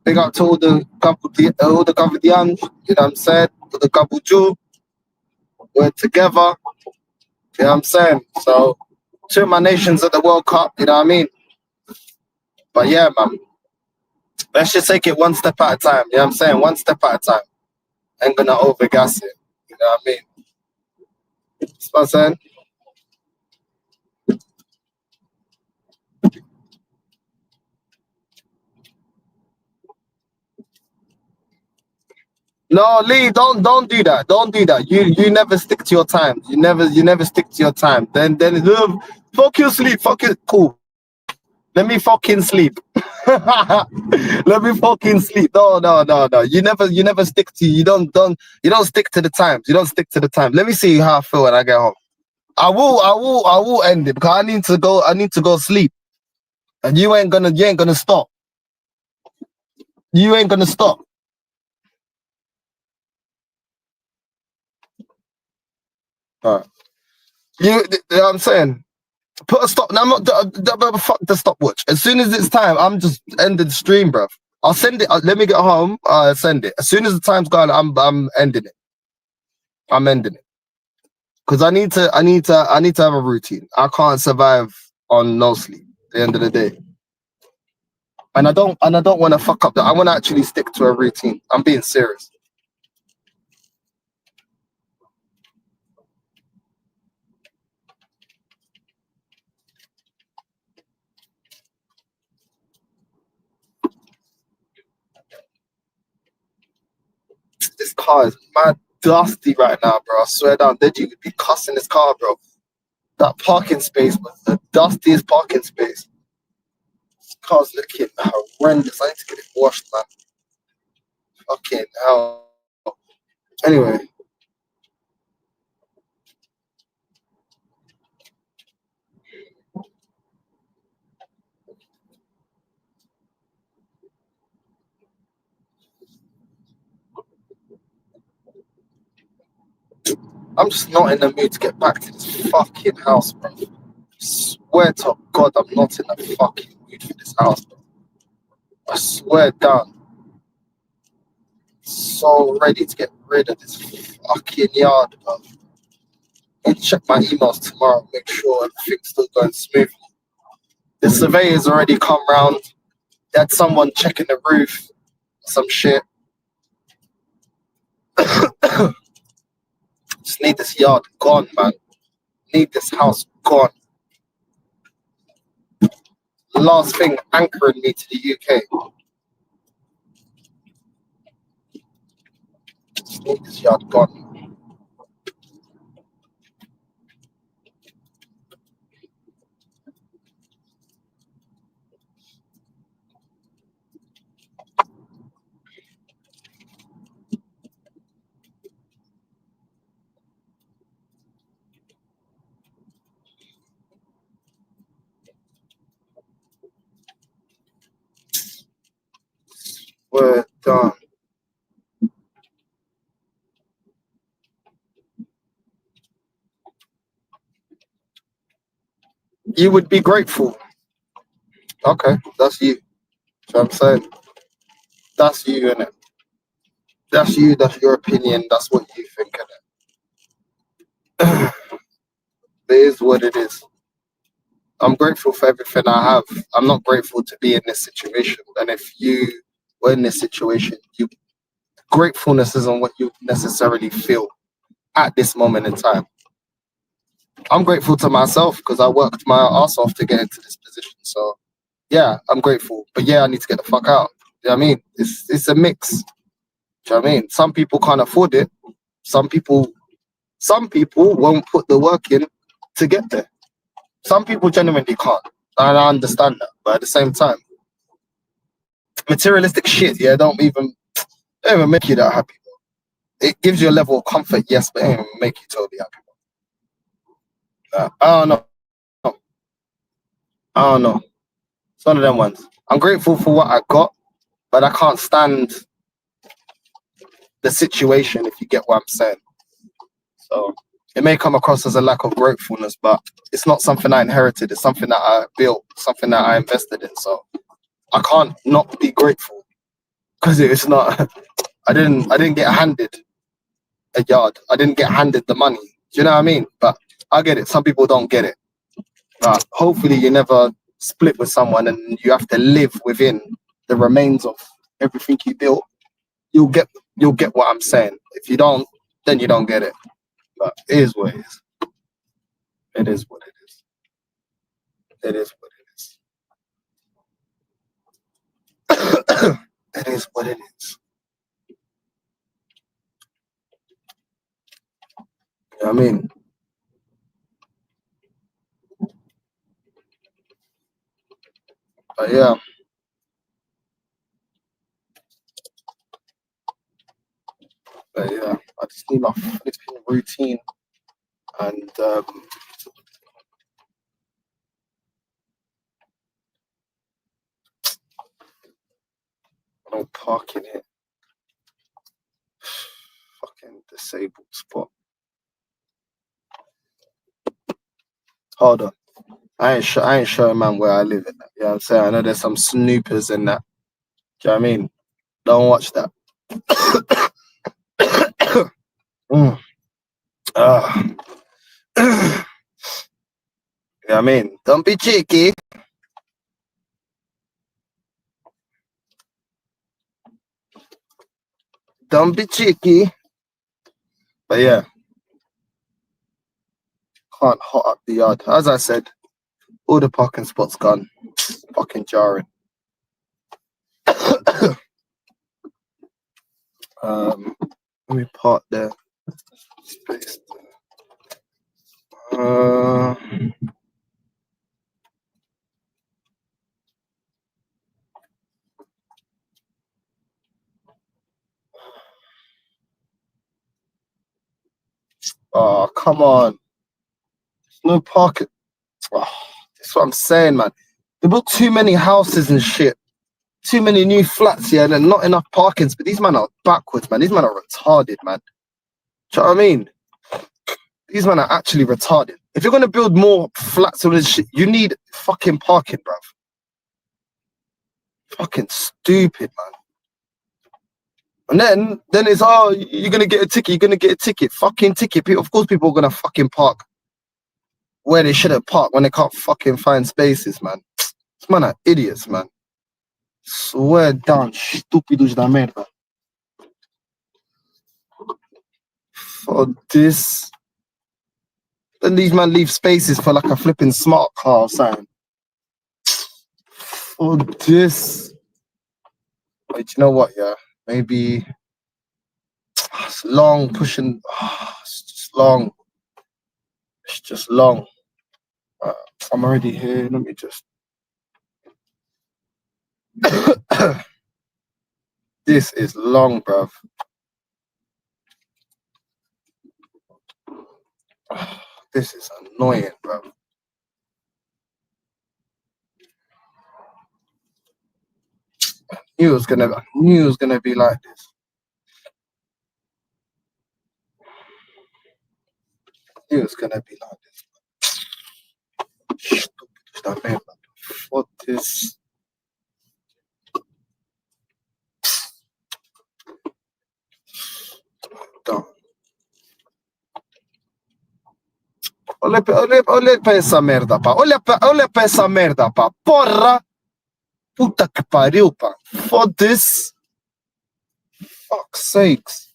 Big up to all the Gaboudians, you know what I'm saying? To the Gabuju. We're together. You know what I'm saying? So 2 of my nations at the World Cup, you know what I mean? But yeah, man. Let's just take it one step at a time. You know what I'm saying? One step at a time. Ain't gonna overgas it. You know what I mean? That's what I'm saying. No, Lee, don't do that. Don't do that. You never stick to your time. You never stick to your time. Then fuck you sleep. Fuck it. Cool. Let me fucking sleep. Let me fucking sleep. No. You never stick to you don't stick to the times. You don't stick to the time. Let me see how I feel when I get home. I will end it because I need to go sleep. And you ain't gonna stop. You ain't gonna stop. All right. You know what I'm saying? Put a stop. Now I'm not fuck the stopwatch. As soon as it's time, I'm just ending the stream, bruv. I'll send it. Let me get home. I'll send it. As soon as the time's gone, I'm ending it. I'm ending it. Cause I need to have a routine. I can't survive on no sleep at the end of the day. And I don't want to fuck up that. I want to actually stick to a routine. I'm being serious. This car is mad dusty right now, bro. I swear down, Deji would be cussing this car, bro. That parking space was the dustiest parking space. This car's looking horrendous. I need to get it washed, man. Fucking hell. Anyway. I'm just not in the mood to get back to this fucking house, bro. Swear to God, I'm not in the fucking mood for this house, bro. I swear down. So ready to get rid of this fucking yard, bro. I need to check my emails tomorrow, make sure everything's still going smoothly. The surveyor's already come round. They had someone checking the roof, some shit. Just need this yard gone, man. Need this house gone. Last thing anchoring me to the UK. Just need this yard gone. you would be grateful. Okay, that's you. So I'm saying that's you, innit? That's you. That's your opinion. That's what you think, innit? It is what it is. I'm grateful for everything I have. I'm not grateful to be in this situation. And if you were in this situation, you gratefulness isn't what you necessarily feel at this moment in time. I'm grateful to myself because I worked my ass off to get into this position. So yeah, I'm grateful. But yeah, I need to get the fuck out. You know what I mean? It's a mix. Do you know what I mean? Some people can't afford it. Some people won't put the work in to get there. Some people genuinely can't. And I understand that. But at the same time, materialistic shit, yeah, don't even make you that happy. It gives you a level of comfort, yes, but it don't even make you totally happy. I don't know. I don't know. It's one of them ones. I'm grateful for what I got, but I can't stand the situation, if you get what I'm saying. So it may come across as a lack of gratefulness, but it's not something I inherited. It's something that I built, something that I invested in. So I can't not be grateful because it's not. I didn't get handed a yard. I didn't get handed the money. Do you know what I mean? But I get it. Some people don't get it. But hopefully you never split with someone and you have to live within the remains of everything you built. You'll get what I'm saying. If you don't, then you don't get it. But it is what it is. It is what it is. It is what it is. It is what it is. You know what I mean? But yeah. But yeah, I just need my flipping routine and no parking here. Fucking disabled spot. Hold on. I ain't showing man where I live in that. You know what I'm saying? I know there's some snoopers in that. Do you know what I mean? Don't watch that. You know what I mean? Don't be cheeky. Don't be cheeky. But yeah. Can't hot up the yard. As I said, all the parking spots gone. Fucking jarring. Let me park there. Space there. Oh, come on. There's no parking. Oh, that's what I'm saying, man. They built too many houses and shit. Too many new flats here, and not enough parkings. But these men are backwards, man. These men are retarded, man. Do you know what I mean? These men are actually retarded. If you're gonna build more flats or this shit, you need fucking parking, bruv. Fucking stupid, man. And then it's you're gonna get a ticket. You're gonna get a ticket. Fucking ticket. Of course, people are gonna fucking park where they shouldn't park when they can't fucking find spaces, man. These men are idiots, man. Swear down, estúpidos da merda. For this, then these men leave spaces for like a flipping smart car or something. For this, wait, you know what? Yeah, maybe it's long pushing. It's just long. It's just long. I'm already here. Let me just. This is long, bruv. This is annoying, bruv. Knew it was gonna be like this. Knew it was gonna be like this. Stupid Sta merda. Foda-se. Então. Olha pra essa merda, pá. Olha pra essa merda, pá. Porra! Puta que pariu, pá. Foda-se. Fuck's sakes.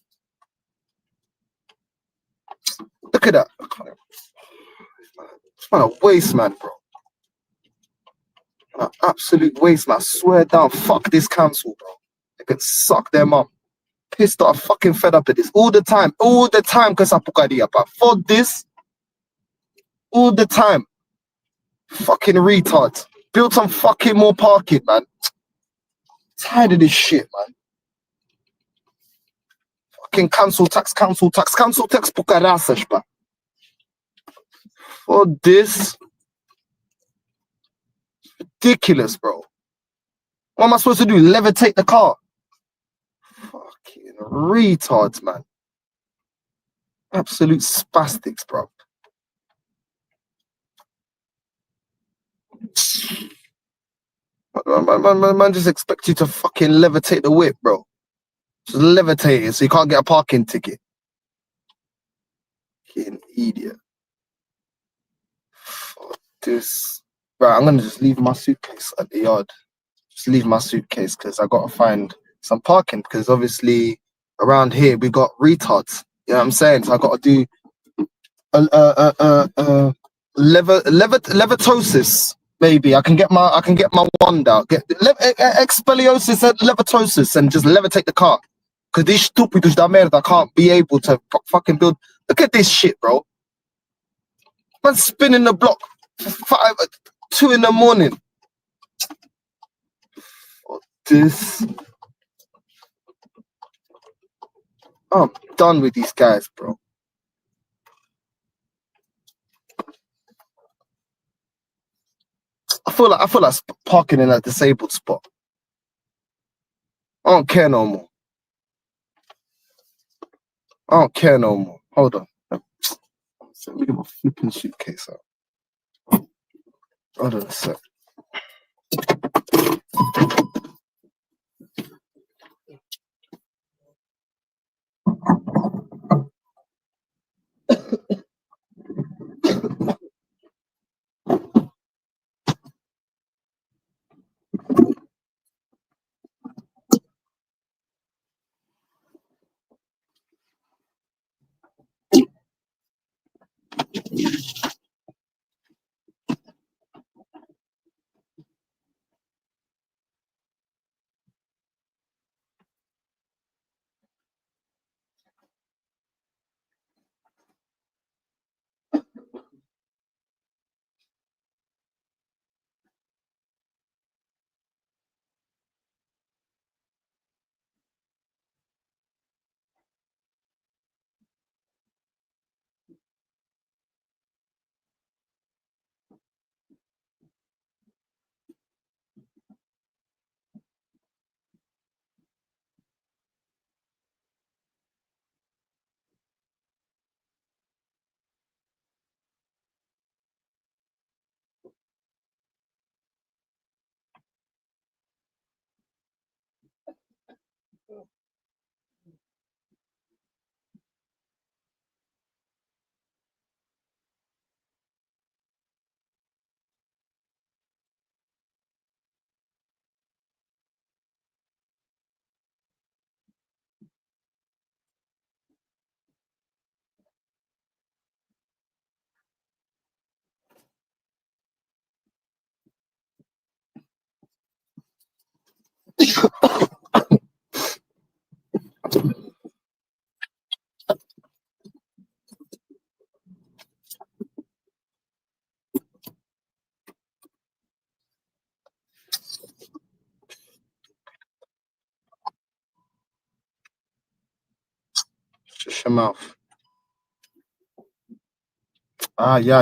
Look at that. It's a waste, man, bro. An absolute waste, man. I swear down. Fuck this council, bro. They can suck their mum. Pissed off, fucking fed up with this. All the time, cause I pukadia, but for this, all the time. Fucking retards. Build some fucking more parking, man. Tired of this shit, man. Fucking council tax, pukarasas, but for this, ridiculous, bro. What am I supposed to do? Levitate the car? Fucking retards, man. Absolute spastics, bro. Man just expect you to fucking levitate the whip, bro. Just levitate it so you can't get a parking ticket. Fucking idiot. Fuck this. Right, I'm gonna just leave my suitcase at the yard. Just leave my suitcase because I gotta find some parking because obviously around here we got retards. You know what I'm saying? So I gotta do levitosis. Maybe I can get my wand out. Get expeliosis and levitosis and just levitate the car. Cause these stupidos da merda can't be able to fucking build. Look at this shit, bro. Man spinning the block 2 in the morning. What this? I'm done with these guys, bro. I feel like parking in a disabled spot. I don't care no more. I don't care no more. Hold on. Let me get my flipping suitcase out. Hold on a sec. Shut your mouth. Ah, yeah.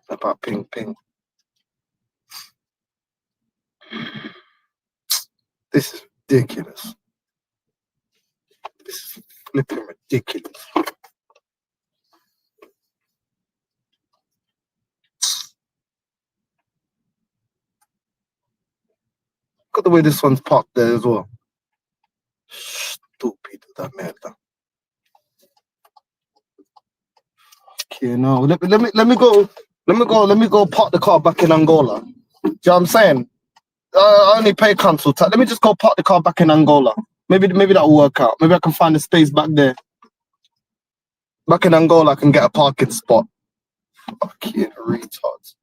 About ping. This is ridiculous. This is flipping ridiculous. Look at the way this one's parked there as well. Stupid that merda. Okay, no. Let me go park the car back in Angola. Do you know what I'm saying? I only pay council tax. Let me just go park the car back in Angola. Maybe that'll work out. Maybe I can find a space back there. Back in Angola, I can get a parking spot. Fucking retards.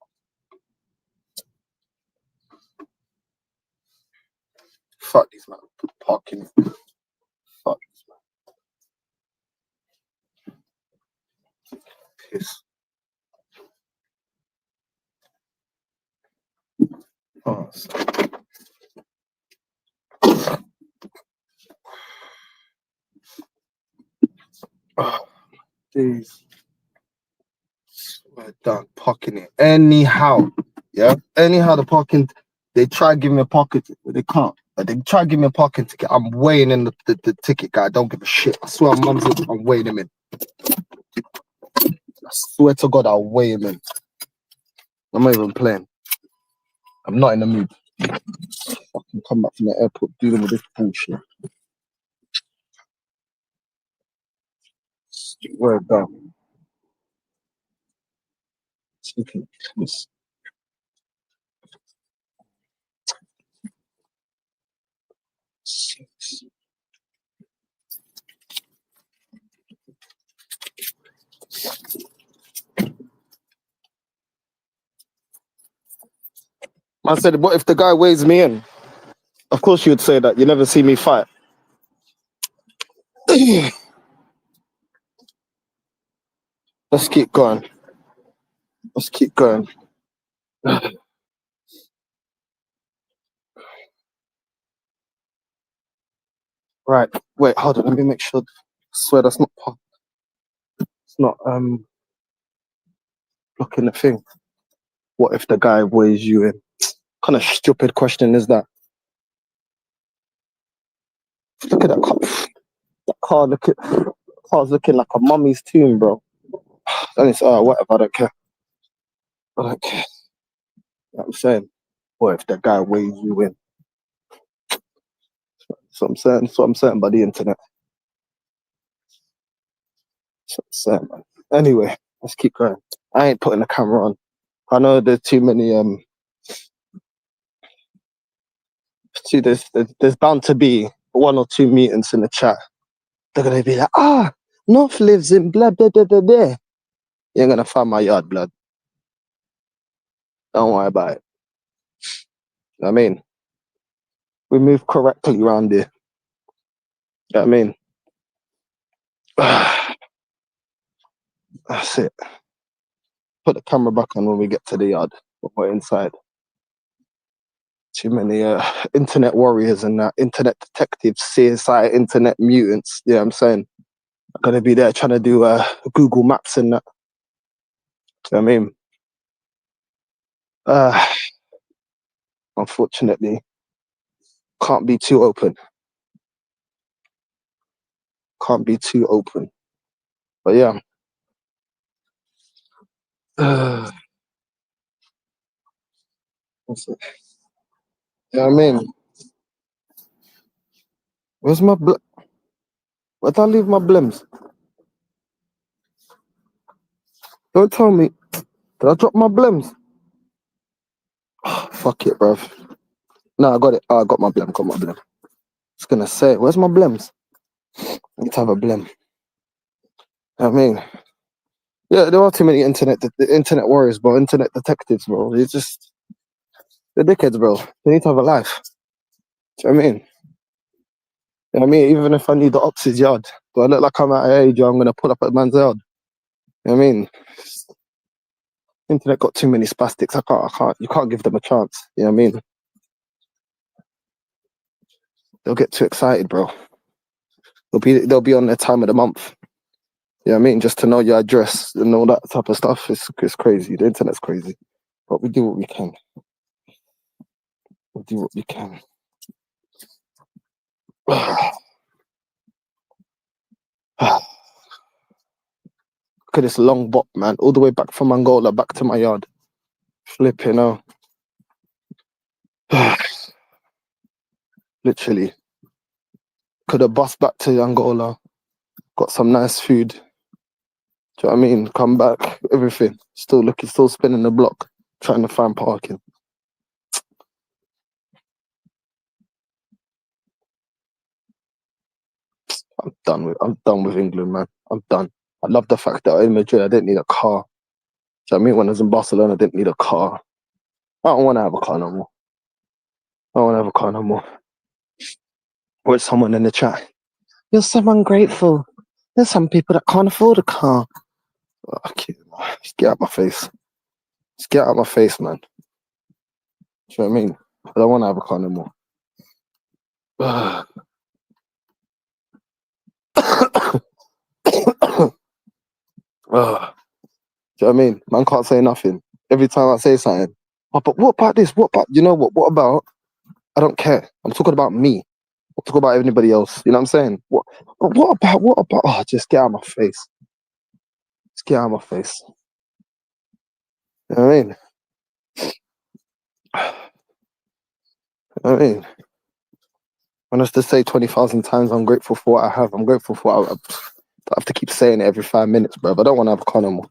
Fuck these man. Parking. Fuck these man. Piss. Oh, jeez. We're done parking it. Anyhow. Yeah? Anyhow, the parking, they try to give me a parking ticket, but they can't. But they try to give me a parking ticket. I'm weighing in the ticket guy. I don't give a shit. I swear I'm weighing him in. I swear to God, I'll weigh him in. I'm not even playing. I'm not in the mood. Fucking come back from the airport dealing with this bullshit. Where down. Piss. Six. I said, what if the guy weighs me in? Of course you would say that. You never see me fight. Let's keep going. Let's keep going. Right. Wait, hold on. Let me make sure. I swear that's not part. It's not blocking the thing. What if the guy weighs you in? What kind of stupid question is that? Look at that car. That car's looking like a mummy's tomb, bro. And it's whatever, I don't care. I don't care. You know what I'm saying? What if the guy weighs you in? That's what I'm saying. That's what I'm saying by the internet. That's what I'm saying, man. Anyway, let's keep going. I ain't putting the camera on. I know there's too many there's bound to be one or two mutants in the chat. They're gonna be like, North lives in blah blah blah blah blah. You ain't gonna find my yard, blood. Don't worry about it. You know what I mean? We move correctly around here. You know what I mean? That's it. Put the camera back on when we get to the yard. We're inside. Too many internet warriors and internet detectives, CSI, internet mutants. Yeah, I'm saying. I'm gonna be there trying to do Google Maps and that. You know what I mean? Unfortunately, can't be too open. Can't be too open. But yeah. What's it? You know what I mean? Where's my where'd I leave my blims? Don't tell me. Did I drop my blims? Fuck it, bruv. No, I got it. I got my blim. Got my blim. I was gonna say, where's my blims? I need to have a blim. You know what I mean? Yeah, there are too many internet warriors, bro. Internet detectives, bro. It's just they're dickheads, bro. They need to have a life. Do you know what I mean? You know what I mean? Even if I need the ox's yard, do I look like I'm at an age where I'm gonna pull up at man's yard? You know what I mean? Internet got too many spastics. I can't. You can't give them a chance. You know what I mean? They'll get too excited, bro. They'll be on their time of the month. You know what I mean? Just to know your address and all that type of stuff. It's crazy. The internet's crazy. But we do what we can. We do what we can. Look at this long bop, man. All the way back from Angola, back to my yard. Flipping out. Literally. Could have bust back to Angola, got some nice food. Do you know what I mean? Come back, everything. Still spinning the block, trying to find parking. I'm done with England, man. I'm done. I love the fact that in Madrid I didn't need a car. Do you know what I mean? When I was in Barcelona, I didn't need a car. I don't want to have a car no more. I don't want to have a car no more. With someone in the chat, you're so ungrateful. There's some people that can't afford a car. Okay, just get out my face. Just get out my face, man. Do you know what I mean? I don't want to have a car no more. Do you know what I mean? Man can't say nothing. Every time I say something, oh, but what about this? What about, you know what? What about? I don't care. I'm talking about me. I'm talking about anybody else. You know what I'm saying? What about? Oh, just get out of my face. Just get out of my face. You know what I mean? I mean, when I was to say 20,000 times, I'm grateful for what I have. I'm grateful for what I have to keep saying it every 5 minutes, bro. I don't want to have a car no more.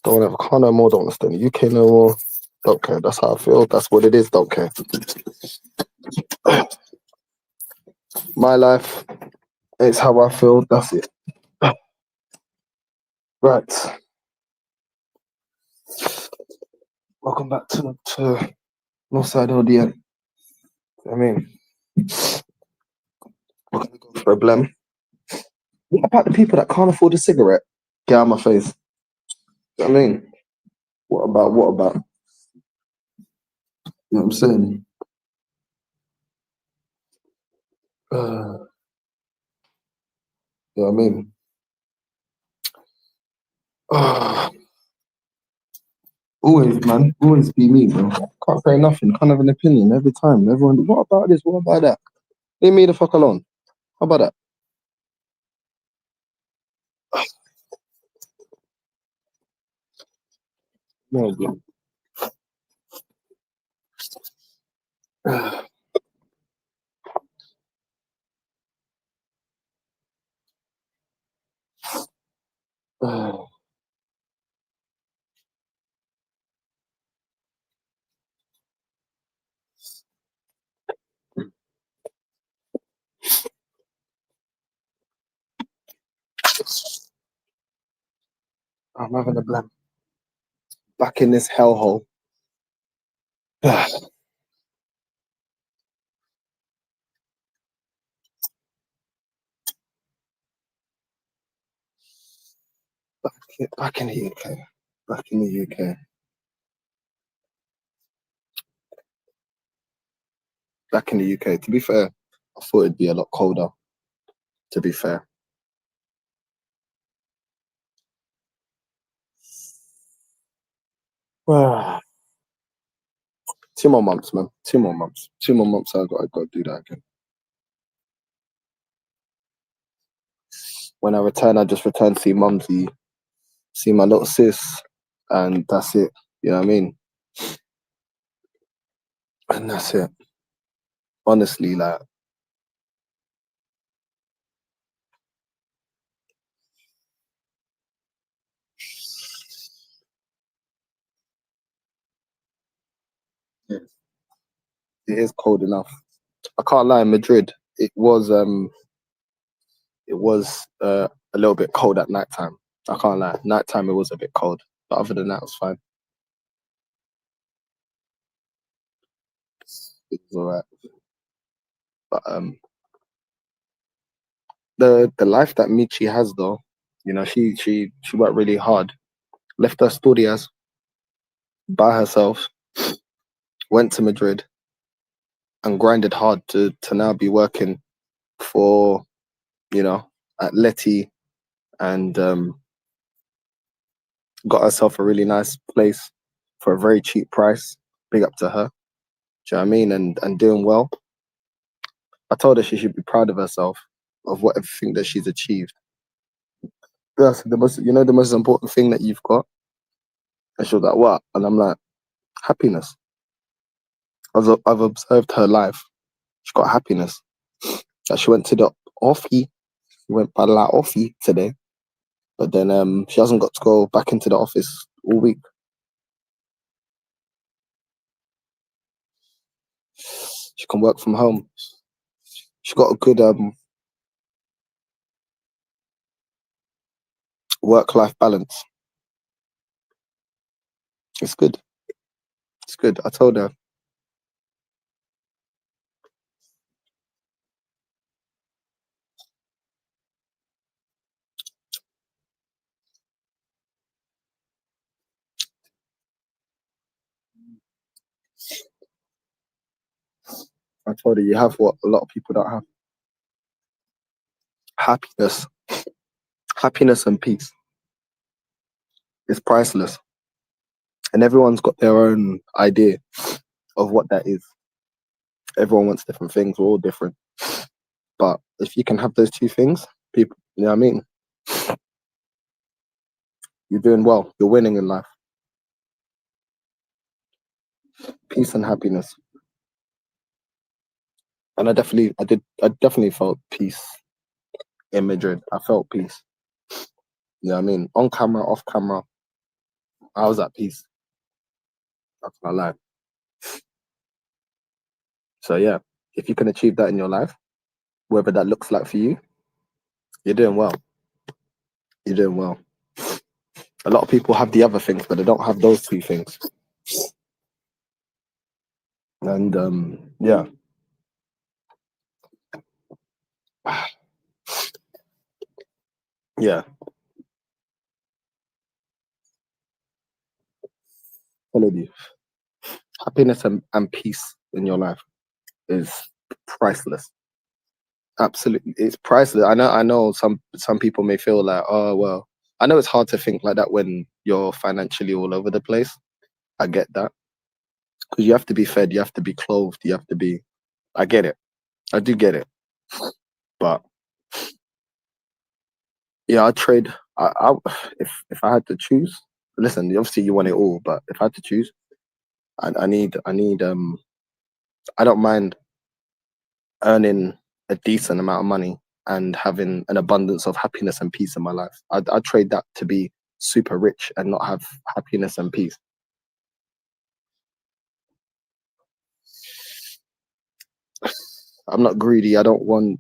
Don't want to have a car no more. Don't want to stay in the UK no more. Don't care. That's how I feel. That's what it is. Don't care. My life. It's how I feel. That's it. Right. Welcome back to Northside LDN. I mean, we're gonna go for a blem. What about the people that can't afford a cigarette? Get out of my face. I mean, what about? You know what I'm saying? You know what I mean? Always, man. Always be me, bro. Can't say nothing. Can't have an opinion every time. Everyone, what about this? What about that? Leave me the fuck alone. How about that? No, bro. I'm having a blem. Back in this hellhole. Back in the UK. Back in the UK. Back in the UK. To be fair, I thought it'd be a lot colder. To be fair. Wow. 2 more months, man. 2 more months. 2 more months. I got to do that again. When I return, I just return to see Mumsy, see my little sis, and that's it. You know what I mean? And that's it. Honestly, like, it is cold enough. I can't lie. In Madrid, it was a little bit cold at night time. I can't lie. Nighttime it was a bit cold, but other than that, it was fine. It was alright. But the life that Michi has though, you know, she worked really hard, left her studios by herself, went to Madrid, and grinded hard to now be working for, you know, at Letty, and got herself a really nice place for a very cheap price. Big up to her. Do you know what I mean? And doing well. I told her she should be proud of herself, of what everything that she's achieved. That's the most, you know, the most important thing that you've got. And she was like, what? And I'm like, happiness. I've observed her life. She got happiness. That she went to the offie. She went by la offie today, but then she hasn't got to go back into the office all week. She can work from home. She got a good work-life balance. It's good. It's good. I told her. I told her you have what a lot of people don't have. Happiness. Happiness and peace. It's priceless. And everyone's got their own idea of what that is. Everyone wants different things. We're all different. But if you can have those two things, people, you know what I mean? You're doing well. You're winning in life. Peace and happiness. And I definitely felt peace in Madrid. I felt peace. You know what I mean? On camera, off camera, I was at peace. That's my life. So yeah, if you can achieve that in your life, whatever that looks like for you, you're doing well. You're doing well. A lot of people have the other things, but they don't have those two things. And yeah. Yeah. Followed you. Happiness and peace in your life is priceless. Absolutely, it's priceless. I know some people may feel like, oh well, I know it's hard to think like that when you're financially all over the place. I get that. Because you have to be fed, you have to be clothed, you have to be, I get it. I do get it. But yeah, I trade. I if I had to choose, listen, obviously you want it all, but if I had to choose, I need I don't mind earning a decent amount of money and having an abundance of happiness and peace in my life. I'd trade that to be super rich and not have happiness and peace. I'm not greedy. I don't want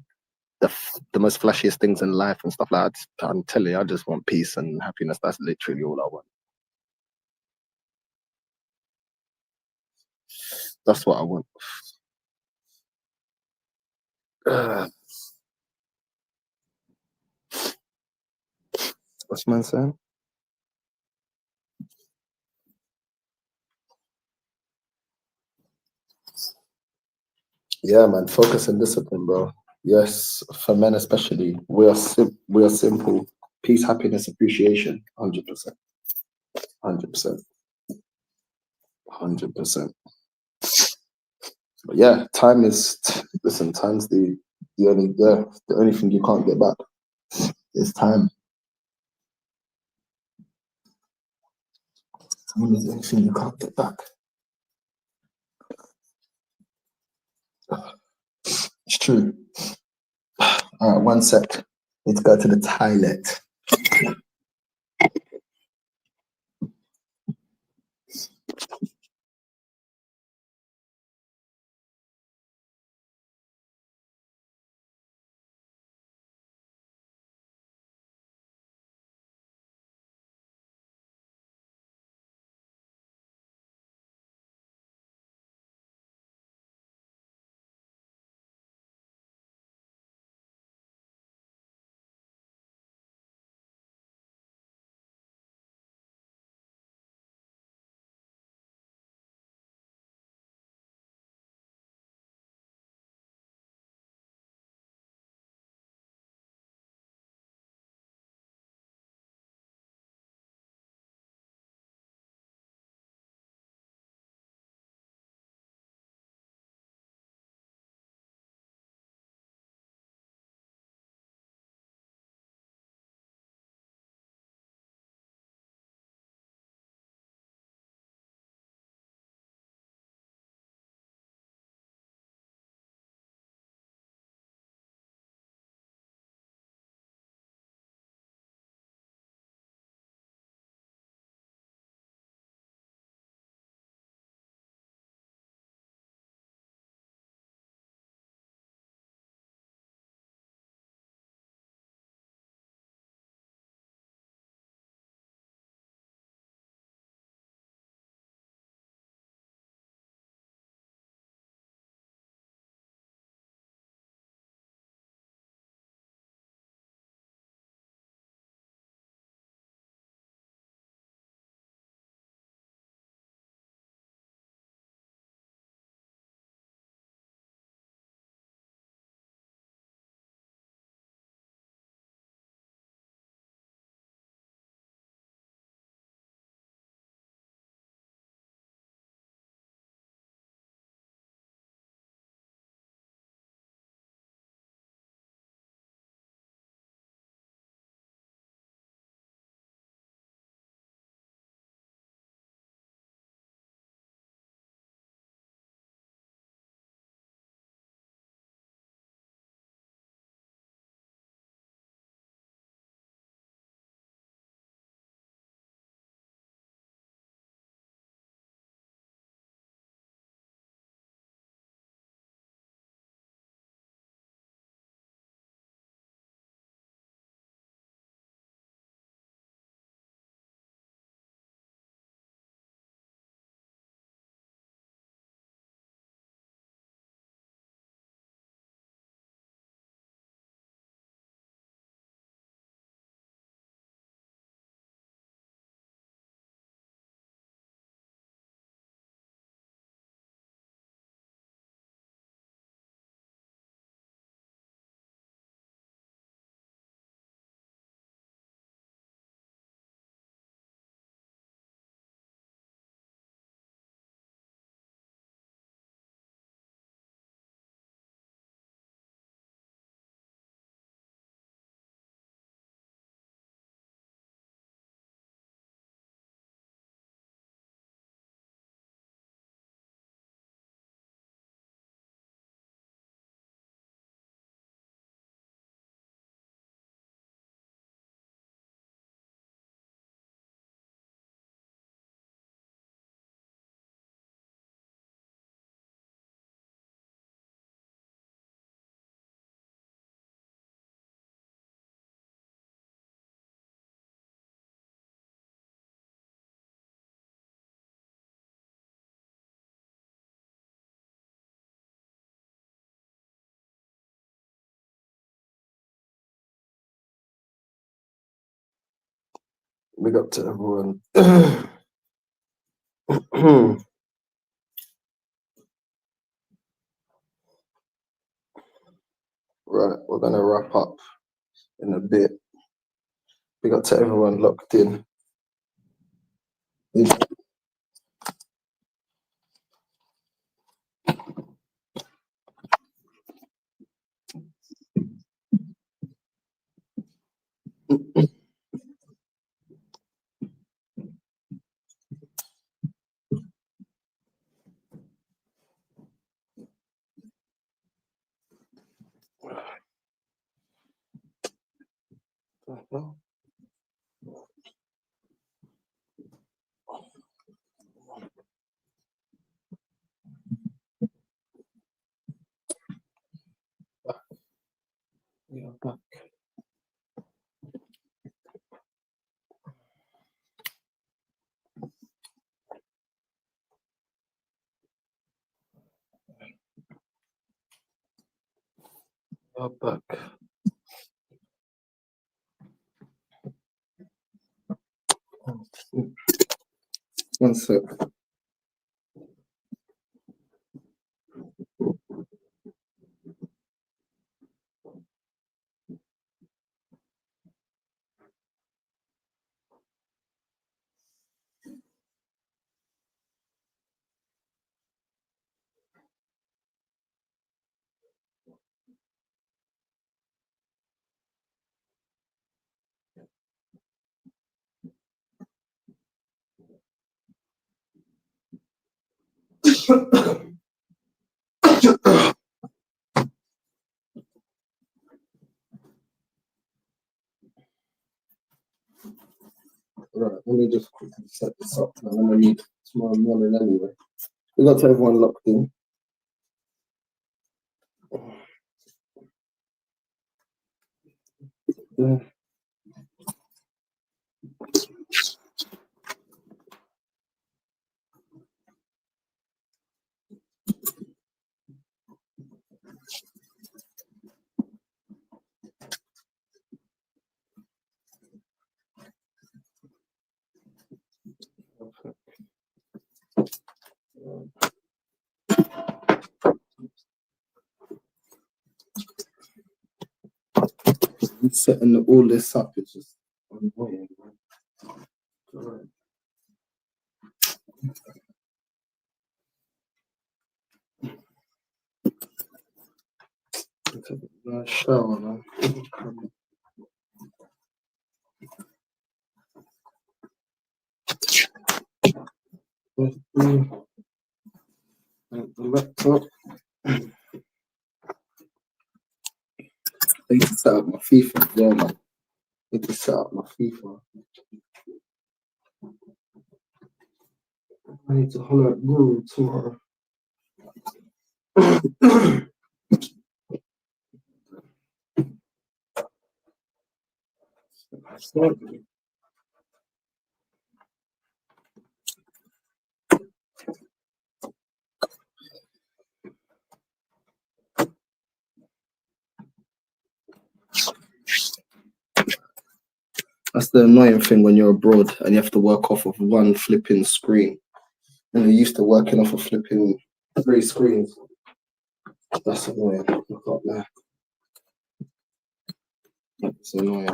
the most flashiest things in life and stuff like that. I'm telling you, I just want peace and happiness. That's literally all I want. That's what I want. What's man saying? Yeah, man. Focus and discipline, bro. Yes, for men especially, we are simple. Peace, happiness, appreciation. 100%. 100%. 100%. But yeah, time is listen. Time's the only thing you can't get back. It's time. Time is the only thing you can't get back. It's true. All right, one sec. Need to go to the toilet. Big up to everyone. Right, we're gonna wrap up in a bit. Big up to everyone locked in. We are back. We are back. One sec. Right, let me just quickly set this up. I'm gonna need tomorrow morning anyway. We got everyone locked in. Yeah. Setting all this up is just annoying, man. Right. Nice shower, man. The laptop. I need to set up my FIFA as well, man. I need to set up my FIFA. I need to holler at Guru tomorrow. That's the annoying thing when you're abroad and you have to work off of one flipping screen. And you're used to working off of flipping 3 screens. That's annoying. Look up there. That's annoying.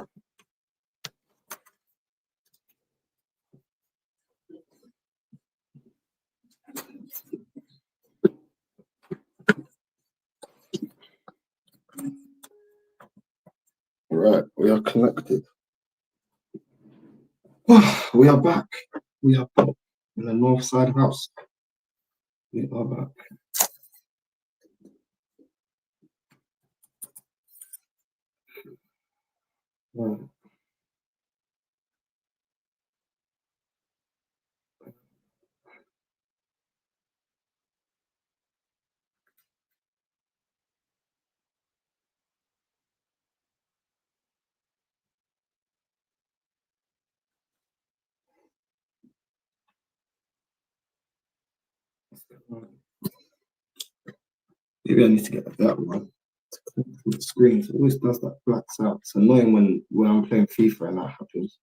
Right, we are connected. We are back. We are back in the north side house. We are back. Right. Maybe I need to get that one. The screen, it always does that, blacks out. It's annoying when I'm playing FIFA and that happens.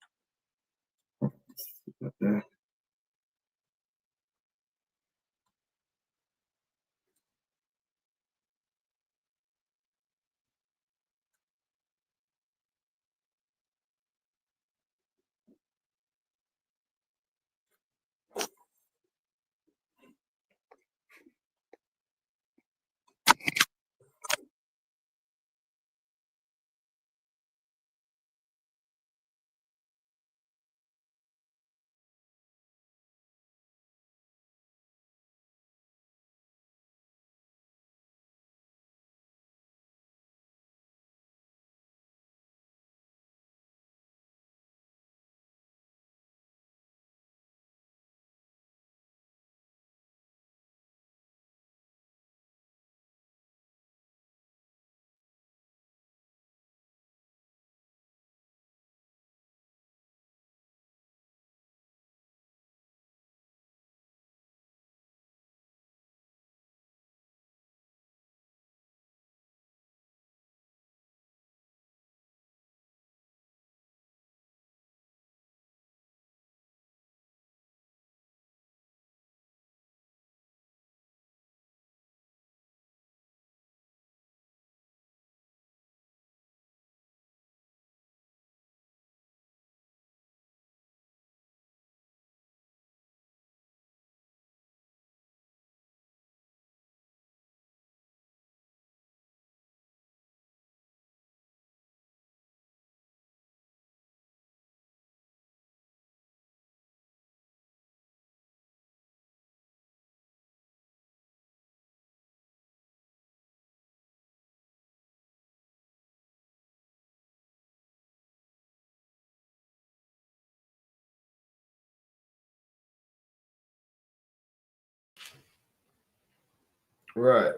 Right.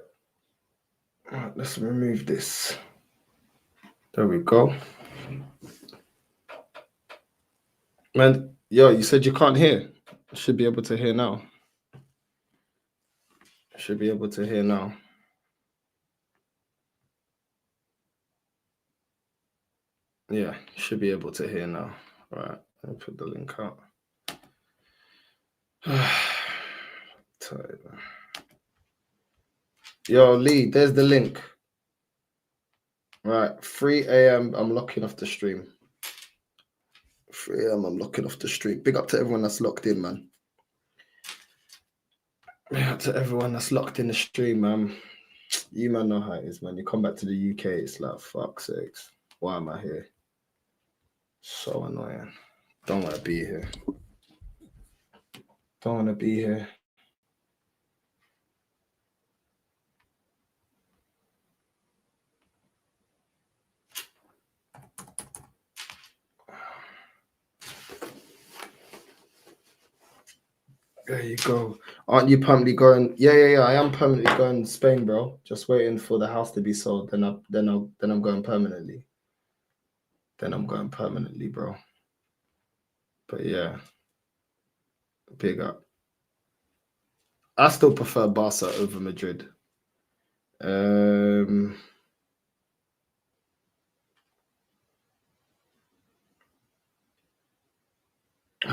Right, let's remove this. There we go. Man, yo, you said you can't hear. Should be able to hear now. Should be able to hear now. Yeah, should be able to hear now. Right, let me put the link out. Yo, Lee, there's the link. Right, 3 a.m. I'm locking off the stream. 3 a.m. I'm locking off the stream. Big up to everyone that's locked in, man. Big up to everyone that's locked in the stream, man. You man know how it is, man. You come back to the UK, it's like, fuck's sakes. Why am I here? So annoying. Don't want to be here. Don't want to be here. There you go. Aren't you permanently going? Yeah. I am permanently going to Spain, bro. Just waiting for the house to be sold. Then I'm going permanently. Then I'm going permanently, bro. But yeah, big up. I still prefer Barca over Madrid. Are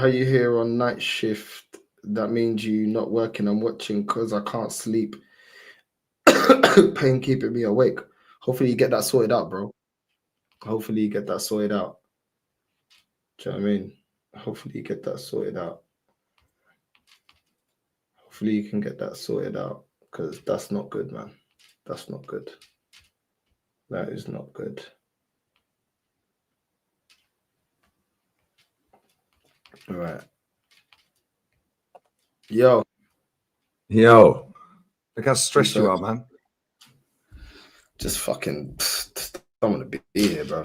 you here on night shift? That means you not working. I'm watching because I can't sleep. Pain keeping me awake. Hopefully you get that sorted out, bro. Hopefully you get that sorted out. Do you know what I mean? Hopefully you get that sorted out. Hopefully you can get that sorted out because that's not good, man. That's not good. That is not good. All right. Yo. Look how stressed you are, man. Just fucking don't want to be here, bro.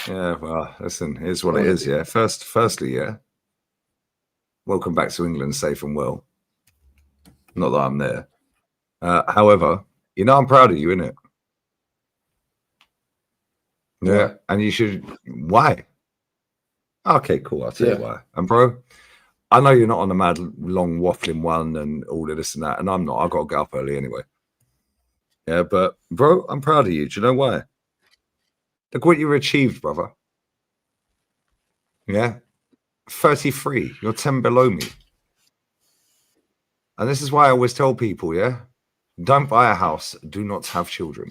Yeah, well, listen, here's what it is, yeah. Firstly, yeah. Welcome back to England, safe and well. Not that I'm there. However, you know I'm proud of you, innit? Yeah, and you should. Why? Okay, cool. I'll tell you why. And bro, I know you're not on a mad long waffling one and all of this and that, and I'm not. I got to get up early anyway. Yeah, but bro, I'm proud of you. Do you know why? Look what you achieved, brother. Yeah. 33. You're 10 below me. And this is why I always tell people, yeah, don't buy a house. Do not have children.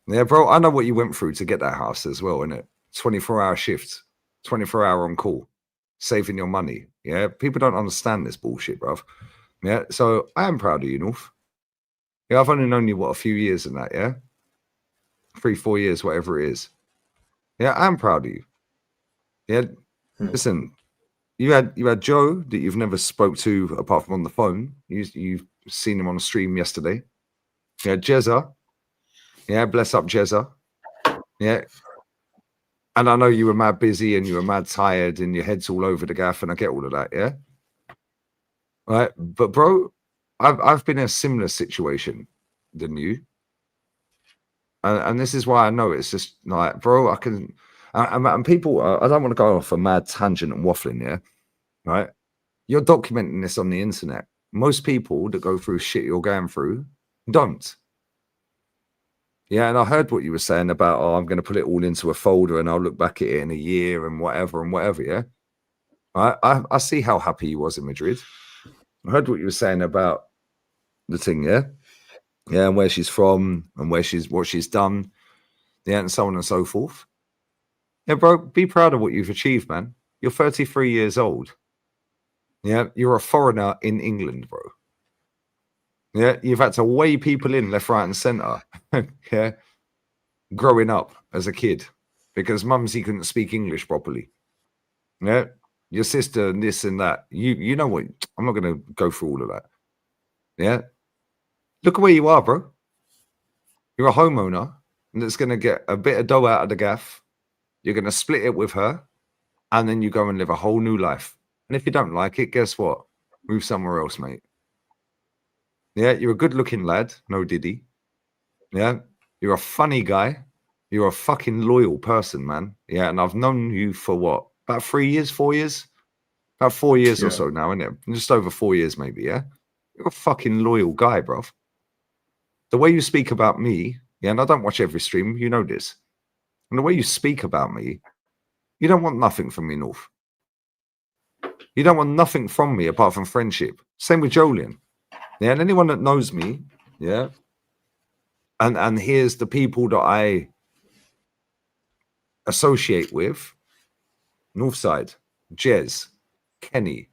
Yeah, bro, I know what you went through to get that house as well, innit? 24-hour shifts, 24-hour on call, saving your money. Yeah, people don't understand this bullshit, bruv. Yeah, so I am proud of you, North. Yeah, I've only known you, what, a few years in that, yeah? 3-4 years, whatever it is. Yeah, I'm proud of you. Yeah, listen, you had Joe that you've never spoke to apart from on the phone. You've seen him on the stream yesterday. You had Jezza. Yeah, bless up Jezza. Yeah. And I know you were mad busy and you were mad tired and your head's all over the gaff, and I get all of that, yeah? Right, but bro, I've been in a similar situation than you. And this is why I know it's just like, bro, I can... And people, I don't want to go off a mad tangent and waffling, yeah? Right? You're documenting this on the internet. Most people that go through shit you're going through don't. Yeah, and I heard what you were saying about, oh, I'm going to put it all into a folder and I'll look back at it in a year and whatever, yeah? I see how happy he was in Madrid. I heard what you were saying about the thing, yeah? Yeah, and where she's from and what she's done, yeah, and so on and so forth. Yeah, bro, be proud of what you've achieved, man. You're 33 years old. Yeah, you're a foreigner in England, bro. Yeah, you've had to weigh people in left, right, and centre. Yeah, growing up as a kid because mumsy couldn't speak English properly. Yeah, your sister and this and that. You know what? I'm not going to go through all of that. Yeah, look at where you are, bro. You're a homeowner that's going to get a bit of dough out of the gaff. You're going to split it with her, and then you go and live a whole new life. And if you don't like it, guess what? Move somewhere else, mate. Yeah, you're a good-looking lad. No diddy. Yeah, you're a funny guy. You're a fucking loyal person, man. Yeah, and I've known you for what? About 3 years, 4 years? About 4 years or so now, isn't it? Just over 4 years, maybe, yeah? You're a fucking loyal guy, bruv. The way you speak about me, yeah, and I don't watch every stream, you know this. And the way you speak about me, you don't want nothing from me, North. You don't want nothing from me apart from friendship. Same with Jolien. Yeah, and anyone that knows me, yeah, and here's the people that I associate with, Northside, Jez, Kenny,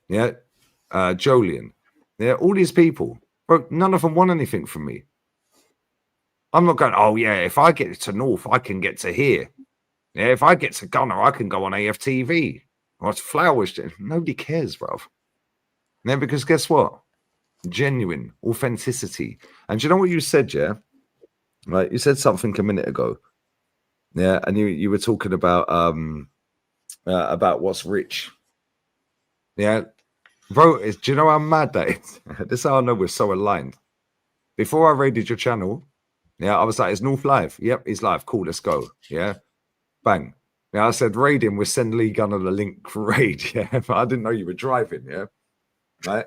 yeah, Jolien, yeah, all these people, bro, none of them want anything from me. I'm not going, oh yeah, if I get to North, I can get to here. Yeah, if I get to Gunner, I can go on AFTV. Or it's Flowers. Nobody cares, bruv. Yeah, because guess what? Genuine authenticity. And do you know what you said, yeah? Right, you said something a minute ago. Yeah, and you were talking about what's rich. Yeah, bro, do you know how mad that is? This is how I know we're so aligned. Before I raided your channel, yeah, I was like, is North live? Yep, he's live. Cool, let's go. Yeah, bang. Yeah, I said raid him. We'll send Lee Gunner the link for raid. Yeah, but I didn't know you were driving. Yeah, right,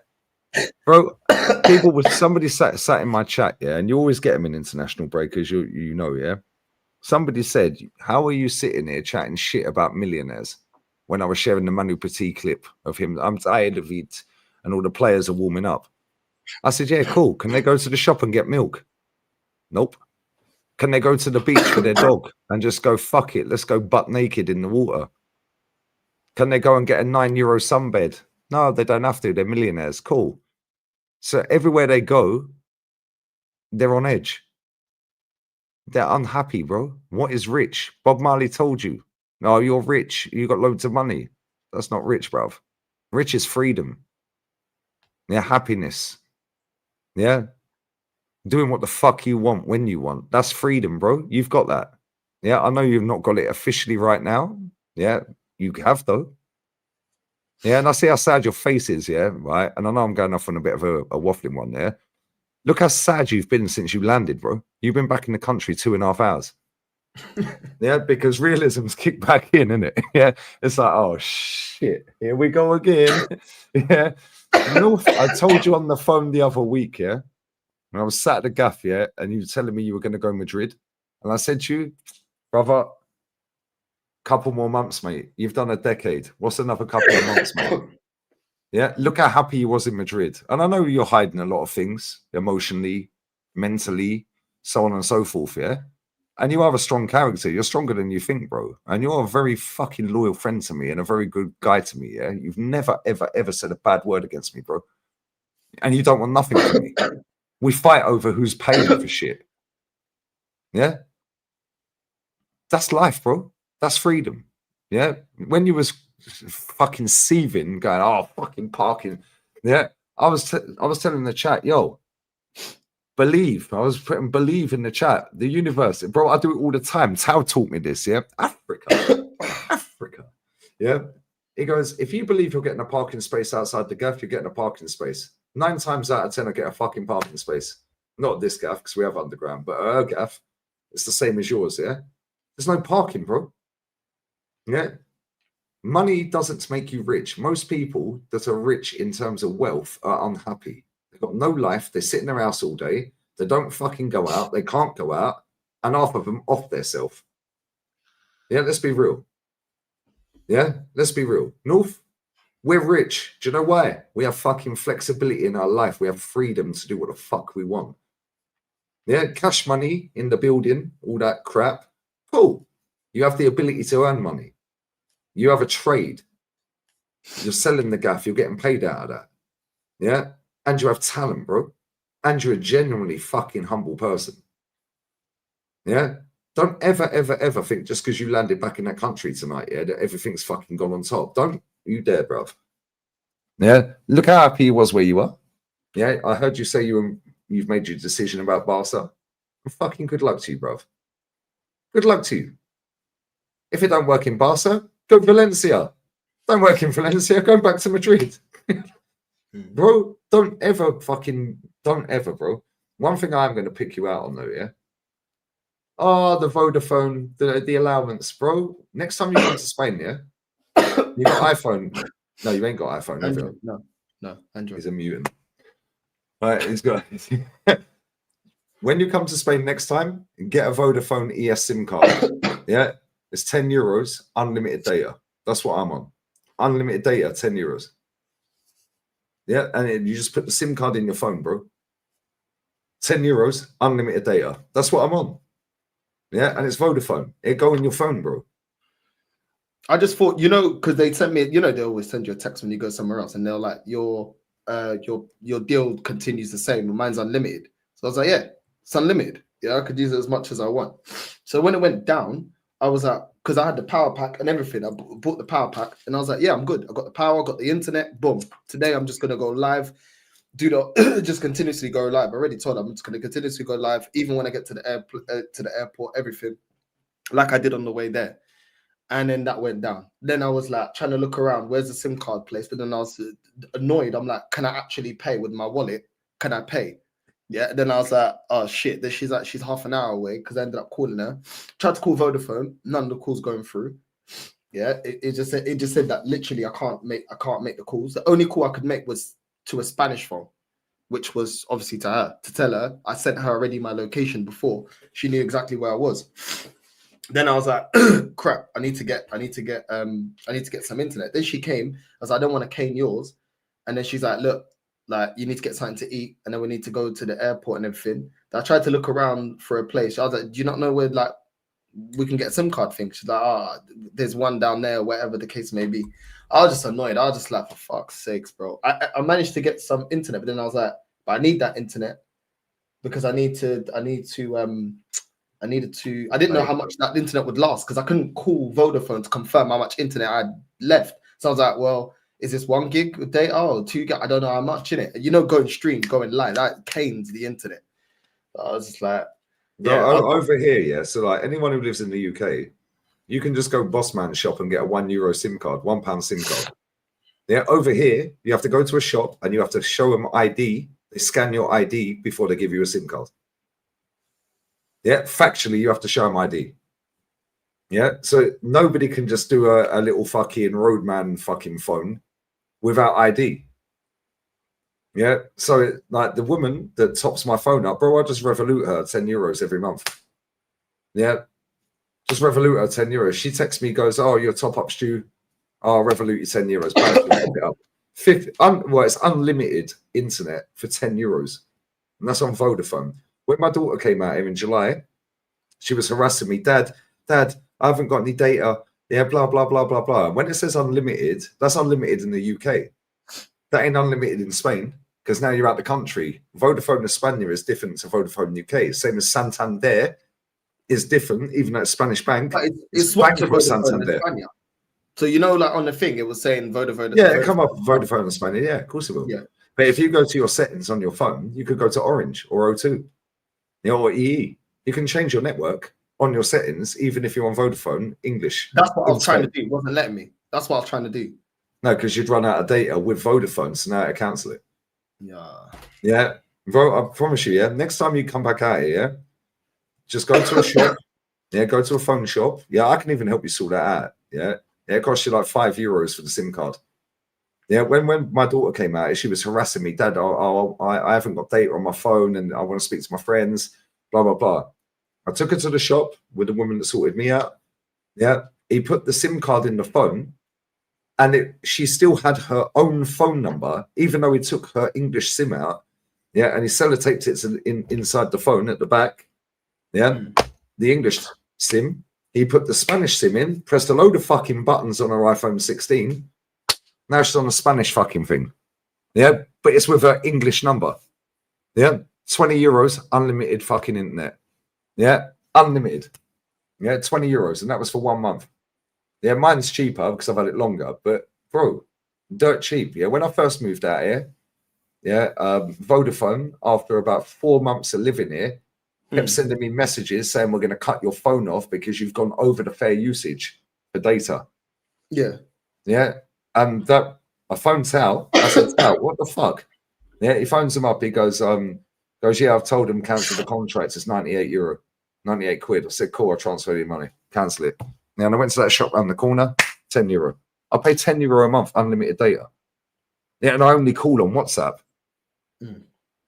bro. People with somebody sat in my chat. Yeah, and you always get them in international breakers. You know, yeah. Somebody said, "How are you sitting here chatting shit about millionaires?" When I was sharing the Manu Petit clip of him, I'm tired of it, and all the players are warming up. I said, "Yeah, cool. Can they go to the shop and get milk?" Nope. Can they go to the beach for their dog and just go, fuck it, let's go butt naked in the water? Can they go and get a €9 sunbed? No, they don't have to. They're millionaires. Cool. So everywhere they go, they're on edge. They're unhappy, bro. What is rich? Bob Marley told you. No, you're rich. You got loads of money. That's not rich, bruv. Rich is freedom. Yeah, happiness. Yeah. Doing what the fuck you want when you want. That's freedom, bro. You've got that. Yeah, I know you've not got it officially right now. Yeah, you have though. Yeah, and I see how sad your face is, yeah, right? And I know I'm going off on a bit of a waffling one there. Look how sad you've been since you landed, bro. You've been back in the country 2.5 hours. Yeah, because realism's kicked back in, isn't it? Yeah, it's like, oh shit, here we go again. Yeah, North, I told you on the phone the other week, yeah. And I was sat at the gaff, yeah, and you were telling me you were going to go to Madrid. And I said to you, brother, Couple more months, mate. You've done a decade. What's another couple of months, mate? Yeah, look how happy he was in Madrid. And I know you're hiding a lot of things emotionally, mentally, so on and so forth, yeah? And you have a strong character. You're stronger than you think, bro. And you're a very fucking loyal friend to me and a very good guy to me, yeah? You've never, ever, ever said a bad word against me, bro. And you don't want nothing from me. We fight over who's paying for shit. Yeah? That's life, bro. That's freedom. Yeah? When you was fucking seething, going, oh, fucking parking. Yeah? I was telling the chat, yo, believe. I was putting believe in the chat. The universe. Bro, I do it all the time. Tao taught me this, yeah? Africa. Africa. Yeah? He goes, if you believe you're getting a parking space outside the gaff, you're getting a parking space. 9 times out of 10, I get a fucking parking space. Not this gaff, because we have underground, but her gaff, it's the same as yours, yeah? There's no parking, bro. Yeah? Money doesn't make you rich. Most people that are rich in terms of wealth are unhappy. They've got no life. They sit in their house all day. They don't fucking go out. They can't go out. And half of them off their self. Yeah, let's be real. Yeah, let's be real. North, we're rich. Do you know why? We have fucking flexibility in our life. We have freedom to do what the fuck we want. Yeah, cash money in the building, all that crap. Cool. You have the ability to earn money. You have a trade. You're selling the gaff. You're getting paid out of that. Yeah? And you have talent, bro. And you're a genuinely fucking humble person. Yeah? Don't ever, ever, ever think just because you landed back in that country tonight, yeah, that everything's fucking gone on top. Don't you dare, bruv. Yeah? Look how happy you was where you are. Yeah? I heard you say you've made your decision about Barca. Fucking good luck to you, bruv. Good luck to you. If it don't work in Barca, go Valencia. Don't work in Valencia, go back to Madrid. Bro, don't ever, bro. One thing I'm going to pick you out on, though, yeah? Oh, the Vodafone, the allowance, bro. Next time you come to Spain, yeah? You got iPhone. No, you ain't got iPhone, have you? No, Android. He's a mutant. Right, he's got... When you come to Spain next time, get a Vodafone ES SIM card. Yeah? It's €10, unlimited data. That's what I'm on. Unlimited data, €10. Yeah, and you just put the SIM card in your phone, bro. €10, unlimited data. That's what I'm on. Yeah, and it's Vodafone. It go in your phone, bro. I just thought, because they send me, they always send you a text when you go somewhere else, and they're like, your deal continues the same. Mine's unlimited. So I was like, yeah, it's unlimited. Yeah, I could use it as much as I want. So when it went down, I was like, because I had the power pack and everything. I bought the power pack, and I was like, yeah, I'm good. I got the power, I got the internet. Boom. Today I'm just gonna go live. Just continuously go live. I already told them I'm just gonna continuously go live, even when I get to the airport, everything, like I did on the way there. And then that went down. Then I was like trying to look around, where's the SIM card place? But then I was annoyed. I'm like, can I actually pay with my wallet? Can I pay? Yeah. Then I was like, oh shit. Then she's half an hour away, because I ended up calling her. Tried to call Vodafone. None of the calls going through. Yeah. It just said that literally I can't make the calls. The only call I could make was to a Spanish phone, which was obviously to her, to tell her I sent her already my location before. She knew exactly where I was. Then I was like, crap, I need to get some internet. Then she came. I was like, I don't want to cane yours. And then she's like, look, like, you need to get something to eat, and then we need to go to the airport and everything. I tried to look around for a place. I was like, do you not know where, like, we can get a SIM card thing? She's like, there's one down there, whatever the case may be. I was just annoyed. I was just like, for fuck's sakes, bro. I managed to get some internet, but then I was like, but I need that internet because I didn't know how much that internet would last, because I couldn't call Vodafone to confirm how much internet I had left. So I was like, well, is this 1 gig a day? Oh, 2 gig? I don't know how much in it. Going live, that canes the internet. So I was just like, yeah. No, over here, yeah. So like anyone who lives in the UK, you can just go Bossman shop and get a €1 SIM card, £1 SIM card. Yeah, over here, you have to go to a shop and you have to show them ID. They scan your ID before they give you a SIM card. Yeah, factually, you have to show them ID. Yeah, so nobody can just do a little fucking roadman fucking phone without ID. Yeah, so like the woman that tops my phone up, bro, I just Revolut her €10 every month. Yeah, Just Revolut her €10. She texts me, goes, "Oh, your top up's due. Oh, Revolut you €10. Top it up. Well, it's unlimited internet for €10, and that's on Vodafone. When my daughter came out here in July, she was harassing me, Dad, I haven't got any data. Yeah, blah blah blah blah blah. When it says unlimited, that's unlimited in the UK. That ain't unlimited in Spain because now you're out the country. Vodafone España is different to Vodafone UK. Same as Santander is different, even though it's Spanish bank. But it's swapped to Bank for Vodafone Santander. España. So you know, like on the thing, it was saying Vodafone. Yeah, it come up Vodafone España. Yeah, of course it will. Yeah. But if you go to your settings on your phone, you could go to Orange or O2, or EE. You can change your network on your settings, even if you're on Vodafone English. That's what I was trying to Spain. do. It wasn't letting me. That's what I was trying to do. No, because you'd run out of data with Vodafone, so now I cancel it. Yeah. Yeah, bro, I promise you, yeah. Next time you come back out here, yeah, just go to a shop. Yeah, go to a phone shop. Yeah, I can even help you sort that out. Yeah, it costs you like €5 for the SIM card. Yeah, when my daughter came out, she was harassing me, Dad, I haven't got data on my phone and I want to speak to my friends, blah, blah, blah. I took her to the shop with the woman that sorted me out. Yeah, he put the SIM card in the phone and she still had her own phone number, even though he took her English SIM out. Yeah, and he sellotaped it inside the phone at the back. Yeah, the English SIM. He put the Spanish SIM in, pressed a load of fucking buttons on her iPhone 16. Now she's on a Spanish fucking thing. Yeah, but it's with her English number. Yeah, €20, unlimited fucking internet. Yeah, unlimited. Yeah, €20, and that was for 1 month. Yeah, mine's cheaper because I've had it longer, but bro, dirt cheap. Yeah, when I first moved out here, yeah, Vodafone, after about 4 months of living here, kept sending me messages saying we're going to cut your phone off because you've gone over the fair usage for data. Yeah. Yeah, and that my phone's out. I said, "Out, what the fuck?" Yeah, he phones him up. He goes, "Yeah, I've told him cancel the contract. It's €98, 98 quid." I said, "Cool, I'll transfer your money, cancel it." Now, and I went to that shop around the corner, €10. I pay €10 a month, unlimited data. Yeah, and I only call on WhatsApp.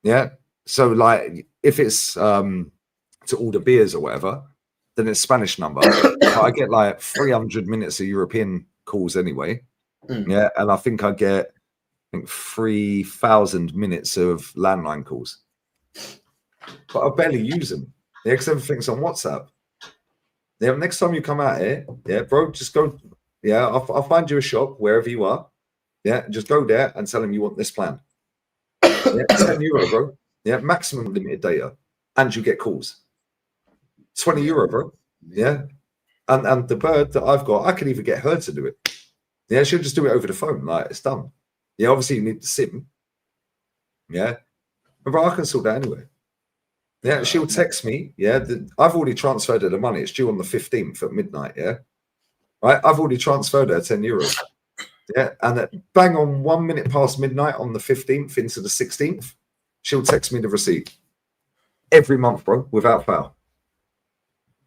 Yeah, so like if it's to order beers or whatever, then it's Spanish number. I get like 300 minutes of European calls anyway. Yeah, and I think I get 3,000 minutes of landline calls, but I barely use them. Yeah, because everything's on WhatsApp. Yeah, next time you come out here, yeah, bro, just go. Yeah, I'll find you a shop wherever you are. Yeah, just go there and tell them you want this plan. Yeah, €10, bro. Yeah, maximum limited data, and you get calls. €20, bro. Yeah, and the bird that I've got, I can even get her to do it. Yeah, she'll just do it over the phone. Like, it's done. Yeah, obviously you need the SIM. Yeah, but I can sort that anyway. Yeah, she'll text me. Yeah, I've already transferred her the money. It's due on the 15th at midnight. Yeah, right. I've already transferred her €10. Yeah, and bang on 1 minute past midnight on the 15th into the 16th, she'll text me the receipt every month, bro, without fail.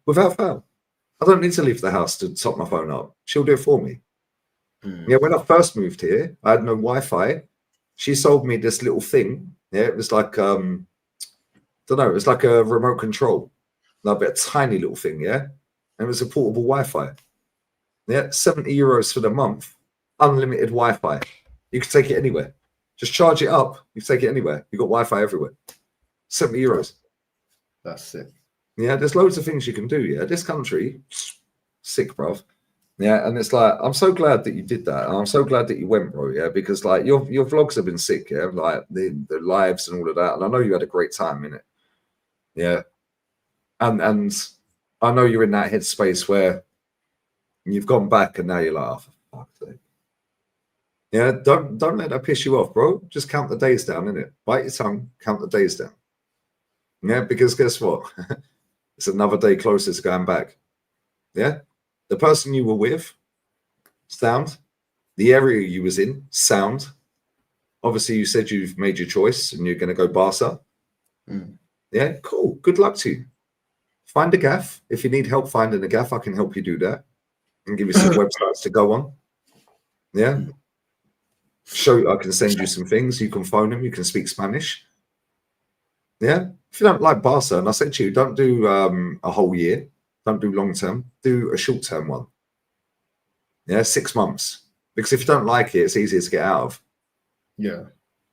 Without fail. I don't need to leave the house to top my phone up. She'll do it for me. Yeah, when I first moved here, I had no Wi-Fi. She sold me this little thing. Yeah, it was like don't know, it was like a remote control, like a tiny little thing. Yeah, and it was a portable Wi-Fi. Yeah, €70 for the month, unlimited Wi-Fi. You can take it anywhere. Just charge it up. You can take it anywhere. You got Wi-Fi everywhere. €70. That's it. Yeah, there's loads of things you can do. Yeah, this country, sick, bruv. Yeah, and it's like, I'm so glad that you did that. And I'm so glad that you went, bro. Yeah, because like your vlogs have been sick. Yeah, like the lives and all of that. And I know you had a great time in it. Yeah, and I know you're in that headspace where you've gone back and now you're like, oh, for fuck's sake. Yeah, don't let that piss you off, bro. Just count the days down, innit? Bite your tongue, count the days down. Yeah, because guess what? It's another day closer to going back. Yeah. The person you were with, sound. The area you was in, sound. Obviously, you said you've made your choice and you're going to go Barca. Yeah, cool. Good luck to you. Find a gaff. If you need help finding a gaff, I can help you do that and give you some websites to go on. Yeah. I can send you some things. You can phone them. You can speak Spanish. Yeah. If you don't like Barca, and I said to you, don't do a whole year. Don't do long term. Do a short term one. Yeah, 6 months. Because if you don't like it, it's easier to get out of. Yeah.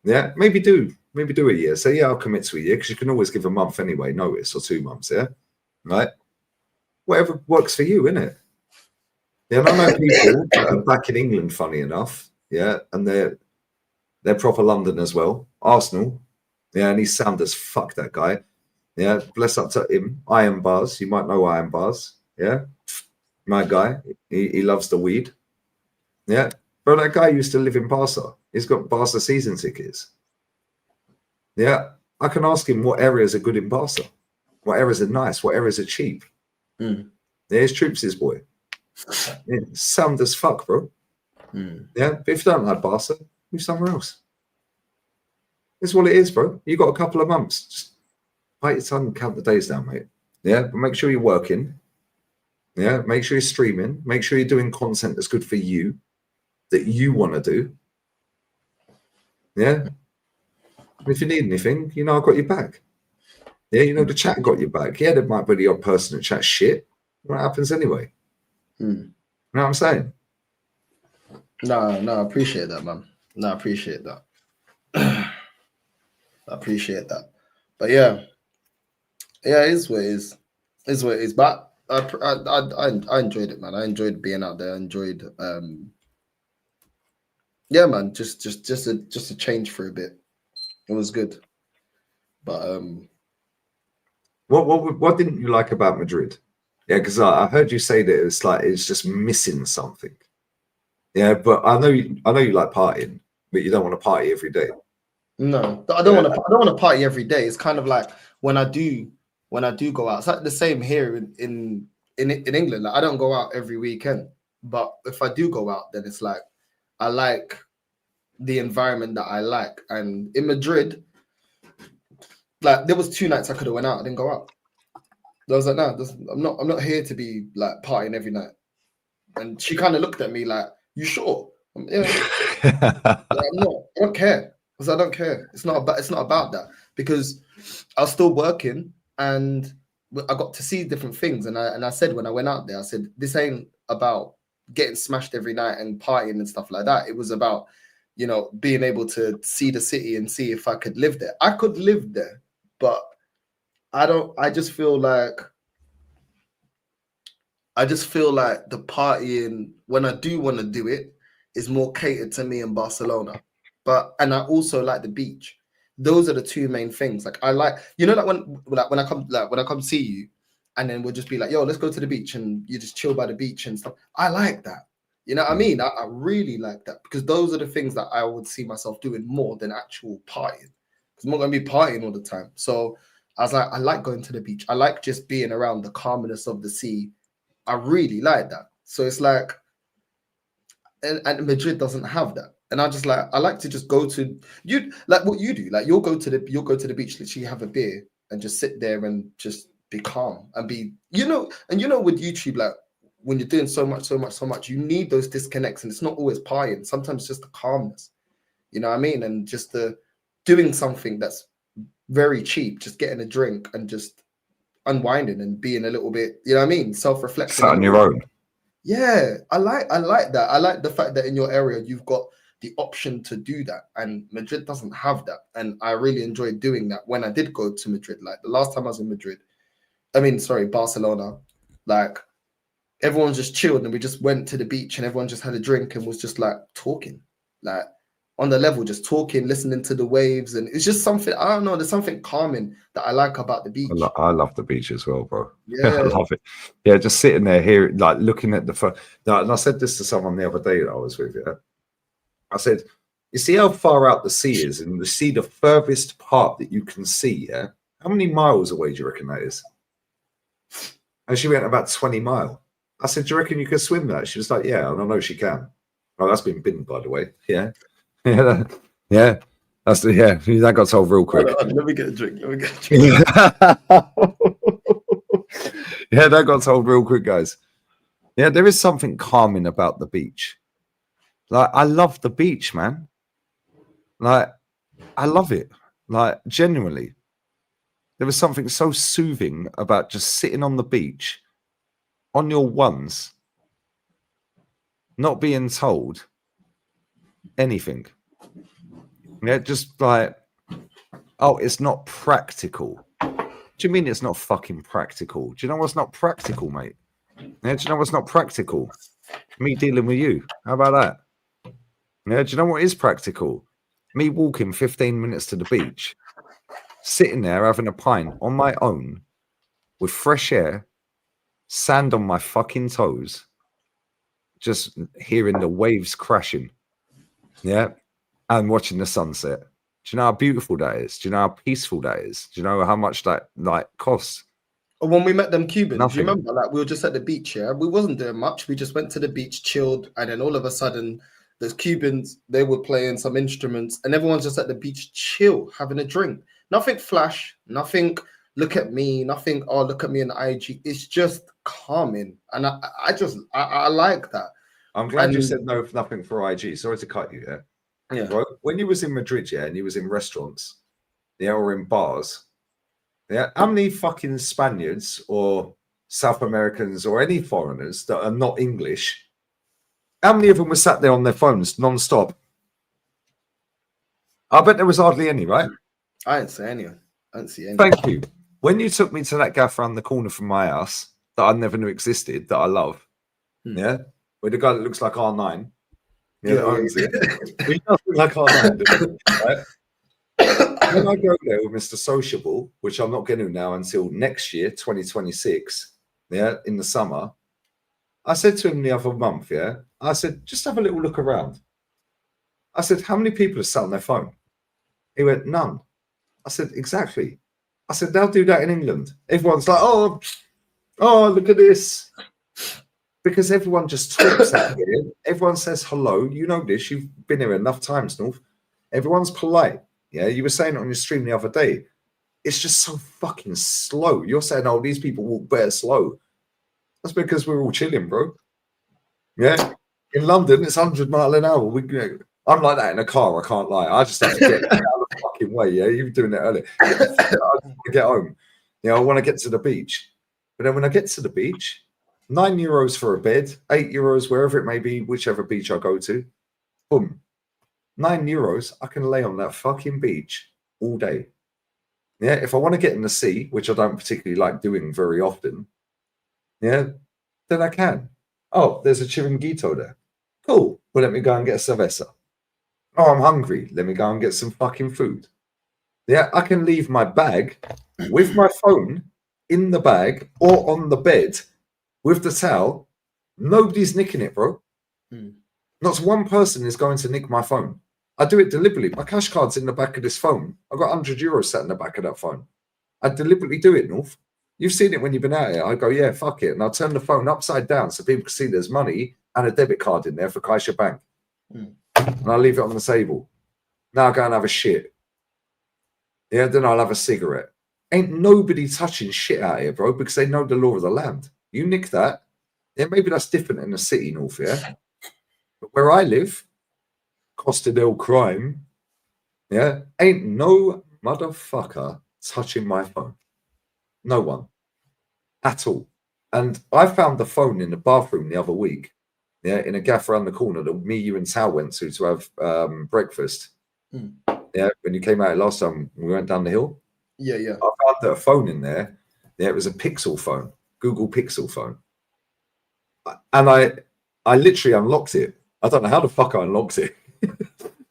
Yeah, maybe do a year. Say, yeah, I'll commit to a year, because you can always give a month anyway, notice, or 2 months. Yeah, right. Whatever works for you, innit? Yeah, and I know people that are back in England, funny enough. Yeah, and they're proper London as well. Arsenal. Yeah, and he's sound as fuck, that guy. Yeah, bless up to him. Iron Bars. You might know Iron Bars. Yeah, my guy. He loves the weed. Yeah, bro, that guy used to live in Barca. He's got Barca season tickets. Yeah, I can ask him what areas are good in Barca, what areas are nice, what areas are cheap. Yeah, he's Troops' boy. Yeah, sound as fuck, bro. Yeah, but if you don't like Barca, move somewhere else. It's what it is, bro. You got a couple of months. Just bite your tongue and count the days down, mate. Yeah, but make sure you're working. Yeah, make sure you're streaming. Make sure you're doing content that's good for you, that you want to do. Yeah. And if you need anything, you know I've got your back. Yeah, you know the chat got your back. Yeah, there might be the odd person that chats shit. What happens anyway? You know what I'm saying? No, I appreciate that, man. No, I appreciate that. I appreciate that. But yeah, it is what it is. It's what it is. But I enjoyed it, man. I enjoyed being out there. I enjoyed yeah, man, just a change for a bit. It was good. But what didn't you like about Madrid? Yeah, because I heard you say that it's like it's just missing something. Yeah, but I know you like partying, but you don't want to party every day. no, I don't want to party every day. It's kind of like when I do go out. It's like the same here in England. Like, I don't go out every weekend, but if I do go out, then it's like I like the environment that I like. And in Madrid, like there was 2 nights I could have went out. I didn't go out. I was like, no, I'm not here to be like partying every night. And she kind of looked at me like, you sure? Yeah, like, I'm not. I don't care. Because I don't care. It's not about that, because I was still working and I got to see different things. And I said when I went out there, I said, this ain't about getting smashed every night and partying and stuff like that. It was about, you know, being able to see the city and see if I could live there. I could live there, but I just feel like the partying, when I do want to do it, is more catered to me in Barcelona. And I also like the beach. Those are the 2 main things. Like I like, you know, like when I come see you, and then we'll just be like, yo, let's go to the beach, and you just chill by the beach and stuff. I like that. You know what I mean? I really like that, because those are the things that I would see myself doing more than actual partying. Because I'm not going to be partying all the time. So I was like, I like going to the beach. I like just being around the calmness of the sea. I really like that. So it's like, and Madrid doesn't have that. And I just like, I like to just go to you, like what you do. Like you'll go to the beach, literally have a beer and just sit there and just be calm and be, you know, with YouTube, like when you're doing so much, you need those disconnects, and it's not always partying. Sometimes it's just the calmness, you know what I mean? And just the doing something that's very cheap, just getting a drink and just unwinding and being a little bit, you know what I mean? Self-reflecting. On your own. Yeah, I like that. I like the fact that in your area you've got the option to do that, and Madrid doesn't have that. And I really enjoyed doing that when I did go to Madrid. Like the last time I was in Barcelona, like everyone just chilled and we just went to the beach and everyone just had a drink and was just like talking, like on the level, just talking, listening to the waves. And it's just something, I don't know, there's something calming that I like about the beach. I love the beach as well, bro. Yeah. I love it. Yeah, just sitting there here, like looking at and I said this to someone the other day that I was with. Yeah, I said, you see how far out the sea is, and you see the furthest part that you can see. Yeah, how many miles away do you reckon that is? And she went about 20 miles. I said, do you reckon you could swim that? She was like, yeah, and I know she can. Oh, that's been binned, by the way. Yeah. Yeah. That's that got told real quick. Let me get a drink. Yeah, that got told real quick, guys. Yeah, there is something calming about the beach. Like, I love the beach, man. Like, I love it. Like, genuinely. There was something so soothing about just sitting on the beach on your ones, not being told anything. Yeah, just like, oh, it's not practical. Do you mean it's not fucking practical? Do you know what's not practical, mate? Yeah, do you know what's not practical? Me dealing with you. How about that? Yeah, do you know what is practical? Me walking 15 minutes to the beach, sitting there having a pint on my own with fresh air, sand on my fucking toes, just hearing the waves crashing. Yeah. And watching the sunset. Do you know how beautiful that is? Do you know how peaceful that is? Do you know how much that like costs? When we met them Cubans, Nothing. you remember, like we were just at the beach, yeah? We wasn't doing much. We just went to the beach, chilled, and then all of a sudden, those Cubans, they were playing some instruments, and everyone's just at the beach, chill, having a drink. Nothing flash, nothing look at me, nothing, oh, look at me on IG. It's just calming. And I like that. I'm glad you said no, nothing for IG. Sorry to cut you there. Yeah. Right? When you was in Madrid, yeah, and you was in restaurants, yeah, or in bars, yeah, how many fucking Spaniards or South Americans or any foreigners that are not English, how many of them were sat there on their phones non-stop? I bet there was hardly any, right? I didn't say any. I didn't see any. Thank you. When you took me to that gaff around the corner from my house that I never knew existed, that I love, yeah, with the guy that looks like R9, yeah, that owns it. He does look like R9, right? When I go there with Mr. Sociable, which I'm not going to now until next year, 2026, yeah, in the summer, I said to him the other month, yeah, I said, just have a little look around. I said, how many people have sat on their phone? He went, none. I said, exactly. I said, they'll do that in England. Everyone's like, oh, look at this. Because everyone just talks out here. Everyone says hello. You know this. You've been here enough times, North. Everyone's polite. Yeah, you were saying it on your stream the other day. It's just so fucking slow. You're saying, oh, these people walk bare slow. That's because we're all chilling, bro. Yeah. In London, it's 100 miles an hour. I'm like that in a car, I can't lie. I just have to get out of the fucking way. Yeah, you were doing it earlier. I just want to get home. You know, I want to get to the beach. But then when I get to the beach, €9 for a bed, €8, wherever it may be, whichever beach I go to. Boom. €9, I can lay on that fucking beach all day. Yeah, if I want to get in the sea, which I don't particularly like doing very often, yeah, then I can. Oh, there's a chiringuito there. Cool. Well, let me go and get a cerveza. Oh, I'm hungry. Let me go and get some fucking food. Yeah, I can leave my bag with my phone in the bag or on the bed with the towel. Nobody's nicking it, bro. Not one person is going to nick my phone. I do it deliberately. My cash card's in the back of this phone. I've got €100 sat in the back of that phone. I deliberately do it, North. You've seen it when you've been out here. I go, yeah, fuck it. And I'll turn the phone upside down so people can see there's money and a debit card in there for Caixa Bank. And I'll leave it on the table. Now I'll go and have a shit. Yeah, then I'll have a cigarette. Ain't nobody touching shit out here, bro, because they know the law of the land. You nick that, yeah, maybe that's different in the city, North, yeah? But where I live, Costa del Crime, yeah, ain't no motherfucker touching my phone. No one. At all. And I found the phone in the bathroom the other week, yeah, in a gaff around the corner that me, you, and Tal went to have breakfast. Yeah, when you came out last time, we went down the hill. Yeah. I found that a phone in there. Yeah, it was a Pixel phone, Google Pixel phone. And I literally unlocked it. I don't know how the fuck I unlocked it.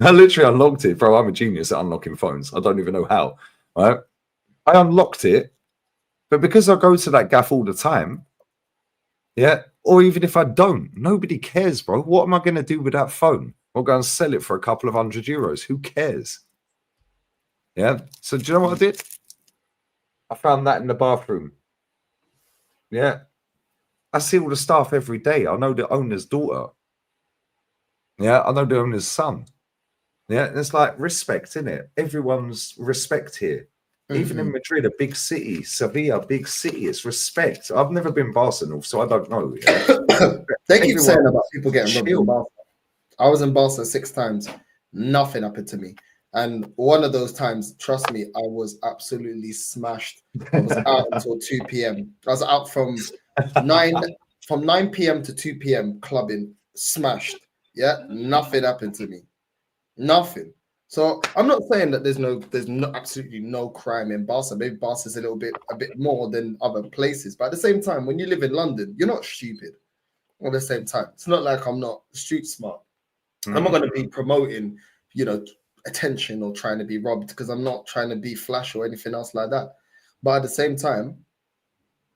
I literally unlocked it, bro. I'm a genius at unlocking phones. I don't even know how. Right? I unlocked it, but because I go to that gaff all the time, yeah, or even if I don't, nobody cares, bro. What am I going to do with that phone? I'll go and sell it for a couple of €100. Who cares? Yeah. So do you know what I did? I found that in the bathroom. Yeah. I see all the staff every day. I know the owner's daughter. Yeah. I know the owner's son. Yeah. And it's like respect, isn't it? Everyone's respect here. Even in Madrid, a big city, Sevilla, big city, it's respect. I've never been Barcelona, so I don't know. Yeah. They keep saying about people getting robbed in Barcelona. I was in Barcelona 6 times. Nothing happened to me. And one of those times, trust me, I was absolutely smashed. I was out until 2 p.m. I was out from 9 from 9 p.m. to 2 p.m. clubbing, smashed. Yeah, nothing happened to me. Nothing. So I'm not saying that there's no absolutely no crime in Barca. Maybe Barca is a bit more than other places. But at the same time, when you live in London, you're not stupid. At the same time, it's not like I'm not street smart. I'm not going to be promoting, attention or trying to be robbed, because I'm not trying to be flash or anything else like that. But at the same time,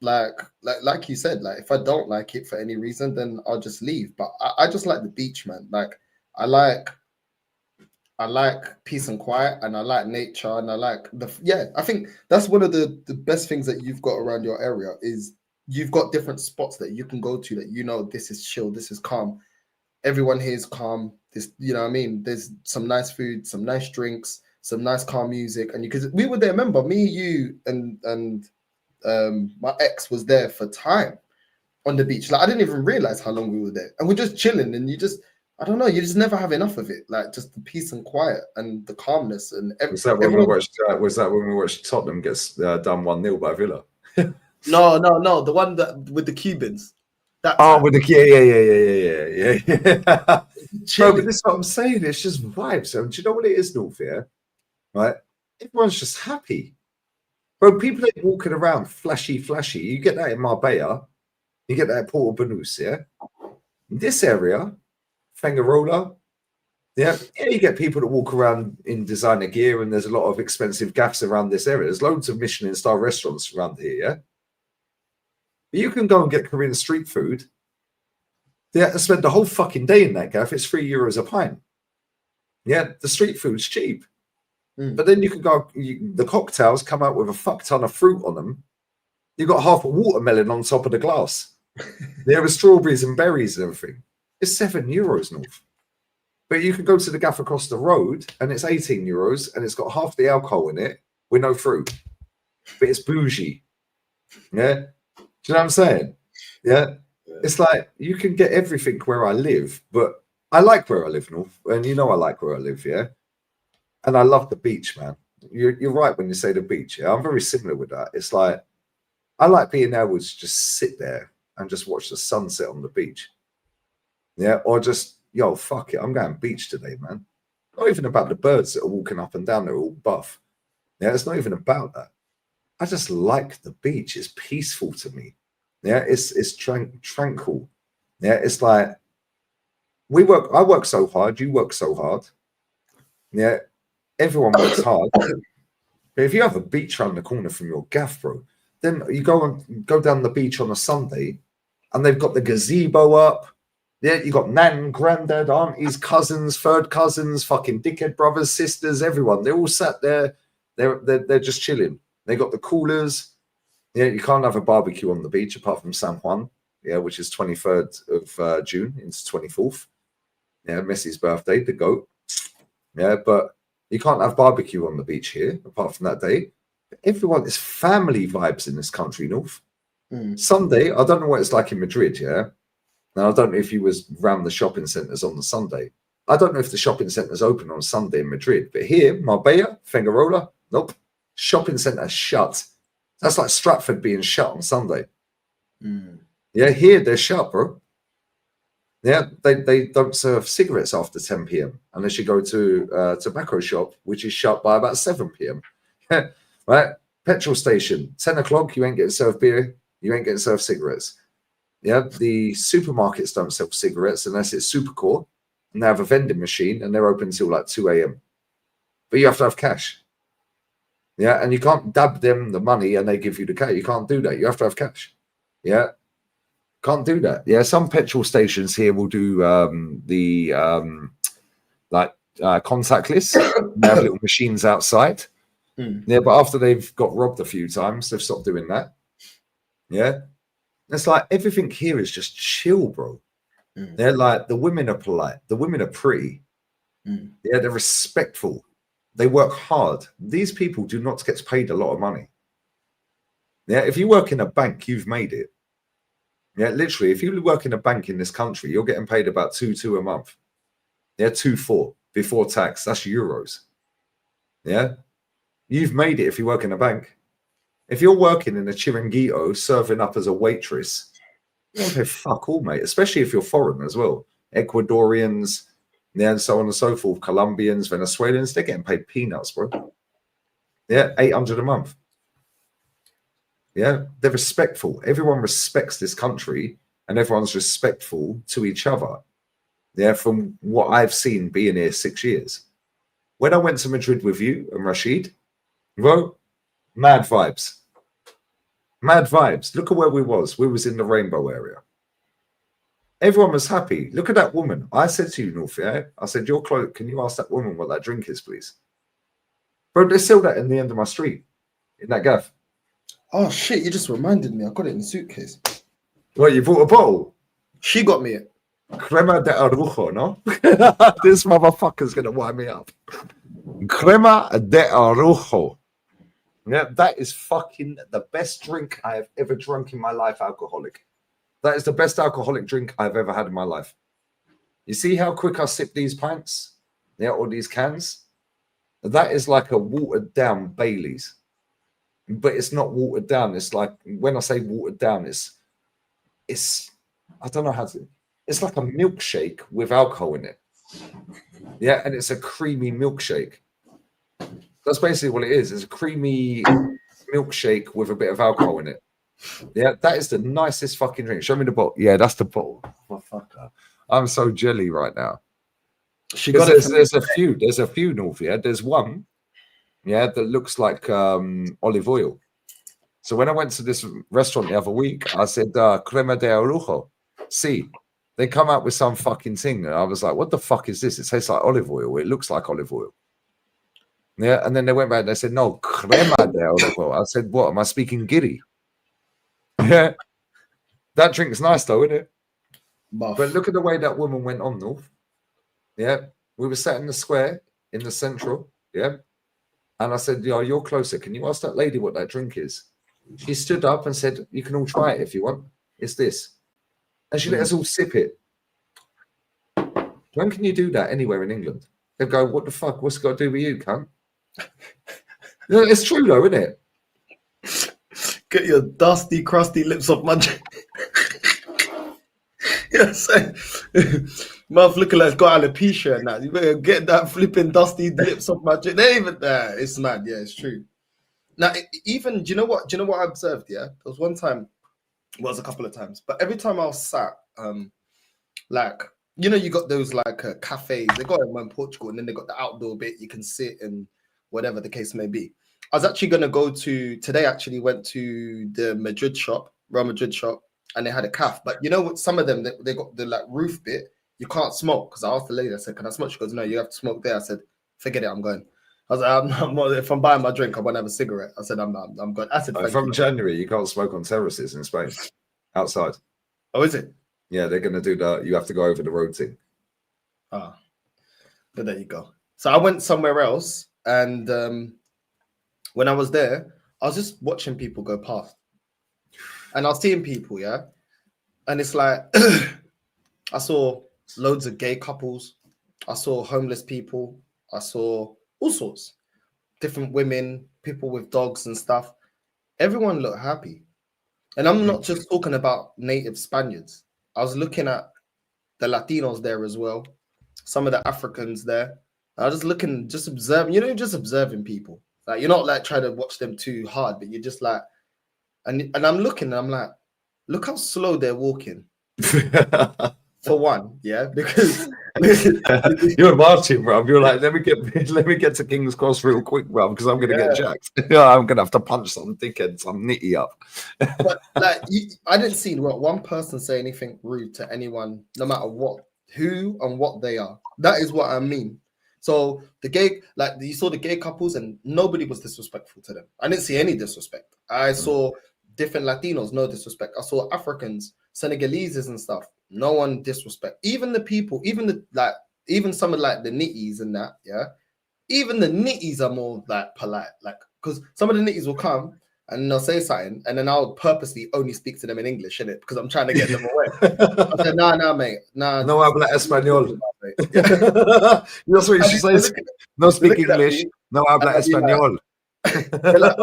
like you said, like if I don't like it for any reason, then I'll just leave. But I just like the beach, man. Like I like peace and quiet, and I like nature, and I like I think that's one of the best things that you've got around your area is you've got different spots that you can go to that this is chill, this is calm. Everyone here is calm. This, what I mean? There's some nice food, some nice drinks, some nice calm music, and because we were there, remember me, you, and my ex was there for time on the beach. Like I didn't even realize how long we were there, and we're just chilling, and I don't know, you just never have enough of it. Like just the peace and quiet and the calmness and was that when we watched Tottenham gets done 1-0 by Villa? No, the one that with the Cubans. With the yeah. Bro, but this is what I'm saying. It's just vibes. So, do you know what it is, North? Yeah, right. Everyone's just happy, bro. People are walking around flashy. You get that in Marbella. You get that at Porto Banús. Yeah, in this area, Fengarola. Yeah, you get people that walk around in designer gear, and there's a lot of expensive gaffs around this area. There's loads of Michelin-star restaurants around here. Yeah. You can go and get Korean street food. They have to spend the whole fucking day in that gaff. It's €3 a pint. Yeah, the street food's cheap. But then you can go, the cocktails come out with a fuck ton of fruit on them. You've got half a watermelon on top of the glass. There are strawberries and berries and everything. It's €7, North. But you can go to the gaff across the road and it's €18 and it's got half the alcohol in it with no fruit. But it's bougie. Yeah. Do you know what I'm saying? Yeah. It's like you can get everything where I live, but I like where I live, North. And I like where I live, yeah. And I love the beach, man. You're right when you say the beach. Yeah, I'm very similar with that. It's like I like being able to just sit there and just watch the sunset on the beach. Yeah, or just fuck it, I'm going beach today, man. Not even about the birds that are walking up and down, they're all buff. Yeah, it's not even about that. I just like the beach. It's peaceful to me. Yeah, it's tranquil. Yeah, it's like I work so hard, you work so hard. Yeah, everyone works hard. But if you have a beach around the corner from your gaff, bro, then you go down the beach on a Sunday and they've got the gazebo up. Yeah, you got nan, granddad, aunties, cousins, third cousins, fucking dickhead brothers, sisters, everyone. They're all sat there. They're just chilling. They got the coolers. Yeah, you can't have a barbecue on the beach apart from San Juan. Yeah, which is 23rd of June into 24th. Yeah, Messi's birthday, the GOAT. Yeah, but you can't have barbecue on the beach here apart from that day. Everyone is family vibes in this country, North. Sunday, I don't know what it's like in Madrid, yeah? And I don't know if you was around the shopping centres on the Sunday. I don't know if the shopping centre's open on Sunday in Madrid. But here, Marbella, Fengarola, nope. Shopping centre shut. That's like Stratford being shut on Sunday. Yeah, here they're shut, bro. Yeah, they don't serve cigarettes after 10 p.m. unless you go to a tobacco shop, which is shut by about 7 p.m. Right? Petrol station, 10 o'clock, you ain't getting served beer, you ain't getting served cigarettes. Yeah, the supermarkets don't sell cigarettes unless it's Supercore, and they have a vending machine, and they're open till like 2 a.m. But you have to have cash. Yeah, and you can't dab them the money and they give you the cash. You can't do that. You have to have cash. Yeah, can't do that. Yeah, some petrol stations here will do contactless. They have little machines outside. Yeah, but after they've got robbed a few times, they've stopped doing that. Yeah, it's like everything here is just chill, bro. They're like, the women are polite, the women are pretty. Yeah, they're respectful. They work hard. These people do not get paid a lot of money. Yeah, if you work in a bank, you've made it. Yeah, literally, if you work in a bank in this country, you're getting paid about 2 a month. Yeah, 2.4 before tax. That's euros. Yeah, you've made it if you work in a bank. If you're working in a chiringuito serving up as a waitress, You don't pay fuck all, mate, especially if you're foreign as well. Ecuadorians, yeah, and so on and so forth. Colombians, Venezuelans, they're getting paid peanuts, bro. Yeah, 800 a month. Yeah, they're respectful. Everyone respects this country and everyone's respectful to each other. Yeah, from what I've seen being here 6 years. When I went to Madrid with you and Rashid, bro, mad vibes. Mad vibes. Look at where we was. We was in the rainbow area. Everyone was happy. Look at that woman. I said to you, North, yeah? I said, you're close. Can you ask that woman what that drink is, please? Bro, they sell that in the end of my street, in that gaff. Oh shit! You just reminded me. I got it in the suitcase. What, you bought a bottle? She got me it. Crema de Arujo, no? This motherfucker's going to wind me up. Crema de Arujo. Yeah, that is fucking the best drink I have ever drunk in my life, alcoholic. That is the best alcoholic drink I've ever had in my life. You see how quick I sip these pints? Yeah, or these cans? That is like a watered down Baileys. But it's not watered down. It's like, when I say watered down, it's I don't know how to, it's like a milkshake with alcohol in it. Yeah, and it's a creamy milkshake. That's basically what it is. It's a creamy milkshake with a bit of alcohol in it. Yeah, that is the nicest fucking drink. Show me the bottle. Yeah, that's the bottle. Motherfucker. I'm so jelly right now. She got it. There's a few, North. Yeah, there's one. Yeah, that looks like olive oil. So when I went to this restaurant the other week, I said, crema de orujo. See, they come out with some fucking thing. And I was like, what the fuck is this? It tastes like olive oil. It looks like olive oil. Yeah, and then they went back and they said, no, crema de orujo. I said, what, am I speaking giddy? Yeah. That drink's nice though, isn't it? Buff. But look at the way that woman went on, North. Yeah. We were sat in the square in the central. Yeah. And I said, yo, you're closer. Can you ask that lady what that drink is? She stood up and said, you can all try it if you want. It's this. And she let us all sip it. When can you do that anywhere in England? They go, what the fuck? What's it got to do with you, cunt? No, it's true though, isn't it? Get your dusty, crusty lips off my drink. Yes, mouth looking like it's got alopecia and that. You better get that flipping dusty lips off my drink. They ain't even there. It's mad. Yeah, it's true. Now, even do you know what I observed? Yeah, there was one time, well, it was a couple of times, but every time I was sat, like you got those like cafes. They got them in Portugal, and then they got the outdoor bit. You can sit and whatever the case may be. I was actually going to go to today. Actually, went to the Madrid shop, Real Madrid shop. And they had a calf, but you know what? Some of them they got the like roof bit. You can't smoke because I asked the lady. I said, "Can I smoke?" She goes, "No, you have to smoke there." I said, "Forget it, I'm going." I was like, I'm not, if I'm buying my drink, I won't have a cigarette. I said, "I'm good." I said, from January, you can't smoke on terraces in Spain, outside. Oh, is it? Yeah, they're gonna do that. You have to go over the road thing. Ah, but there you go. So I went somewhere else, and when I was there, I was just watching people go past. And I was seeing people, yeah, and it's like I saw loads of gay couples, I saw homeless people, I saw all sorts, different women, people with dogs and stuff. Everyone looked happy, and I'm not just talking about native Spaniards. I was looking at the Latinos there as well, some of the Africans there. I was just looking, just observing, just observing people. Like you're not like trying to watch them too hard, but you're just like. And I'm looking, and I'm like, look how slow they're walking. For one, yeah, because you're marching, bro. You're like, let me get to King's Cross real quick, bro, because I'm gonna get jacked. Yeah, I'm gonna have to punch some dickhead, some nitty up. But like, I didn't see one person say anything rude to anyone, no matter what, who and what they are. That is what I mean. So the gay, like you saw the gay couples, and nobody was disrespectful to them. I didn't see any disrespect. I saw different Latinos, no disrespect. I saw Africans, Senegaleses and stuff. No one disrespect. Even the people, even some of like the nitties and that, yeah. Even the nitties are more like polite, like because some of the nitties will come and they'll say something, and then I'll purposely only speak to them in English, innit? Because I'm trying to get them away. I said, nah, mate, nah. No habla español. That's what she says. No speak English. No habla español. They're like,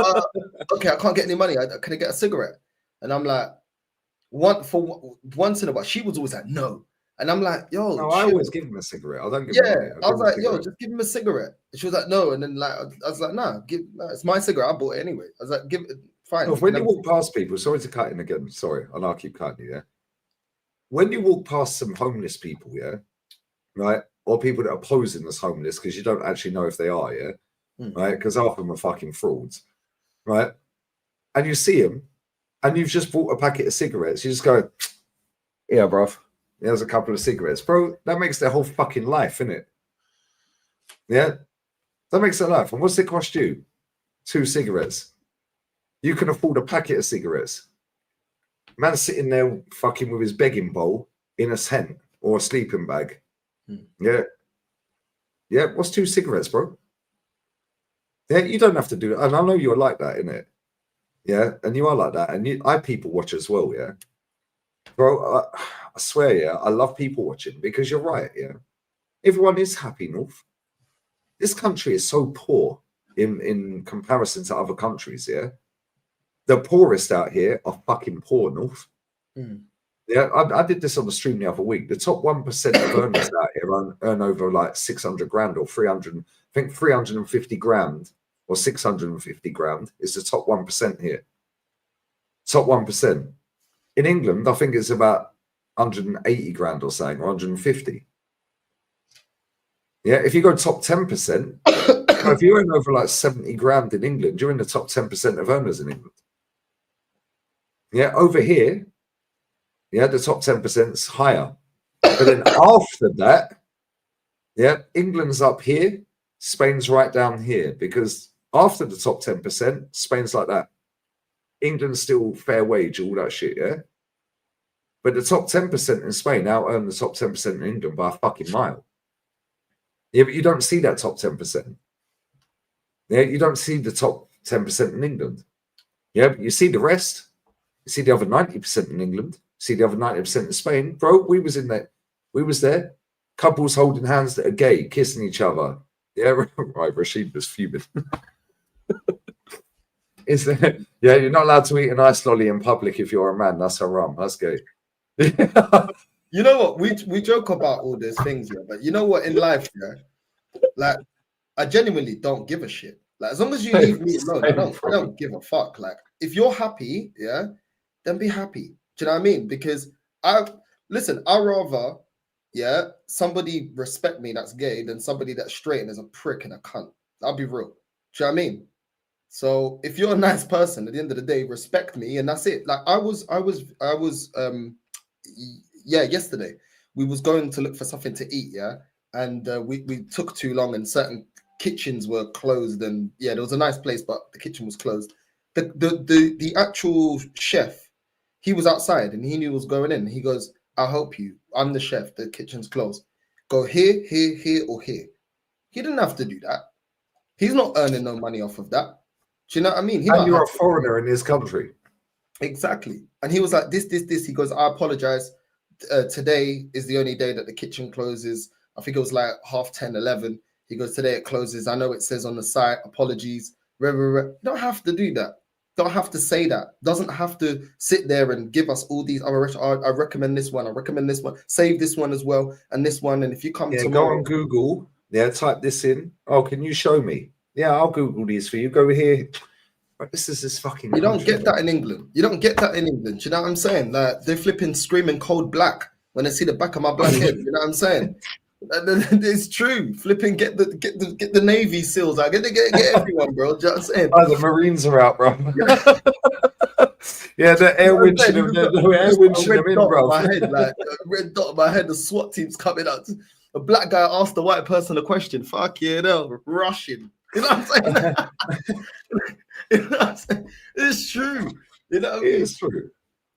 okay, I can't get any money. Can I get a cigarette? And I'm like, once in a while, she was always like, no. And I'm like, yo, No, I chill. always give him a cigarette. I don't give him Yeah, money. I was like, yo, just give him a cigarette. And she was like, no. And then like, I was like, nah, it's my cigarette. I bought it anyway. I was like, give it, fine. When you walk past people, sorry to cut in again. Sorry, I know I keep cutting you. Yeah. When you walk past some homeless people, yeah, right, or people that are posing as homeless because you don't actually know if they are, yeah, right, because half of them are fucking frauds, right, and you see them, and you've just bought a packet of cigarettes, you just go, yeah, bruv, there's a couple of cigarettes, bro. That makes their whole fucking life, innit? Yeah, that makes their life. And what's it cost you? 2 cigarettes. You can afford a packet of cigarettes. Man's sitting there fucking with his begging bowl in a tent or a sleeping bag. Yeah. Yeah, what's 2 cigarettes, bro? Yeah, you don't have to do it. And I know you're like that, innit? Yeah, and you are like that. And I people watch as well, yeah? Bro, I swear, yeah, I love people watching because you're right, yeah? Everyone is happy, North. This country is so poor in comparison to other countries, yeah? The poorest out here are fucking poor, North. Yeah, I did this on the stream the other week. The top 1% of earners out here earn over like 600 grand or 300, I think 350 grand or 650 grand is the top 1% here. Top 1%. In England, I think it's about 180 grand or something, or 150. Yeah, if you go top 10%, if you earn over like 70 grand in England, you're in the top 10% of earners in England. Yeah, over here, yeah, the top 10% is higher. But then after that, yeah, England's up here, Spain's right down here, because after the top 10%, Spain's like that. England's still fair wage, all that shit, yeah? But the top 10% in Spain now earn the top 10% in England by a fucking mile. Yeah, but you don't see that top 10%. Yeah, you don't see the top 10% in England. Yeah, but you see the rest. You see the other 90% in England. See the other 90% in Spain. Bro, we was in there. We was there. Couples holding hands that are gay, kissing each other. Yeah, right, Rashid was fuming. Is there? Yeah, you're not allowed to eat an ice lolly in public if you're a man. That's haram. That's gay. You know what? We joke about all these things, yeah, but you know what? In life, yeah, like I genuinely don't give a shit. Like as long as you leave me alone, I don't give a fuck. Like if you're happy, yeah, then be happy. Do you know what I mean? Because I'd rather, yeah, somebody respect me that's gay than somebody that's straight and is a prick and a cunt. I'll be real. Do you know what I mean? So if you're a nice person, at the end of the day, respect me, and that's it. Like I was yesterday we was going to look for something to eat, yeah, and we took too long, and certain kitchens were closed, and yeah, there was a nice place, but the kitchen was closed. The actual chef, he was outside, and he knew he was going in. He goes, "I'll help you. I'm the chef. The kitchen's closed. Go here, here, here, or here." He didn't have to do that. He's not earning no money off of that. Do you know what I mean? And you're a foreigner in this country. Exactly. And he was like, this. He goes, "I apologize. Today is the only day that the kitchen closes. I think it was like 10:30, 11. He goes, today it closes. I know it says on the site, apologies. You don't have to do that. Don't have to say that. Doesn't have to sit there and give us all these other. I recommend this one. I recommend this one. Save this one as well. And this one. And if you come tomorrow, go on Google. Yeah, type this in. Oh, can you show me? Yeah, I'll Google these for you. Go here. But this is this fucking. You don't get that in England. You don't get that in England. You know what I'm saying? Like they're flipping, screaming cold black when they see the back of my black head. You know what I'm saying? It's true. Flipping, get the Navy SEALs out. Get everyone, bro. Do you know what I'm saying? Oh, the Marines are out, bro. Yeah, the air winching them. The air winching them in, bro. My head, like a red dot on my head. The SWAT team's coming out. A black guy asked the white person a question. Fuck yeah, no, Russian. You know what I'm saying? You know what I'm saying? It's true. You know what I mean? It's true.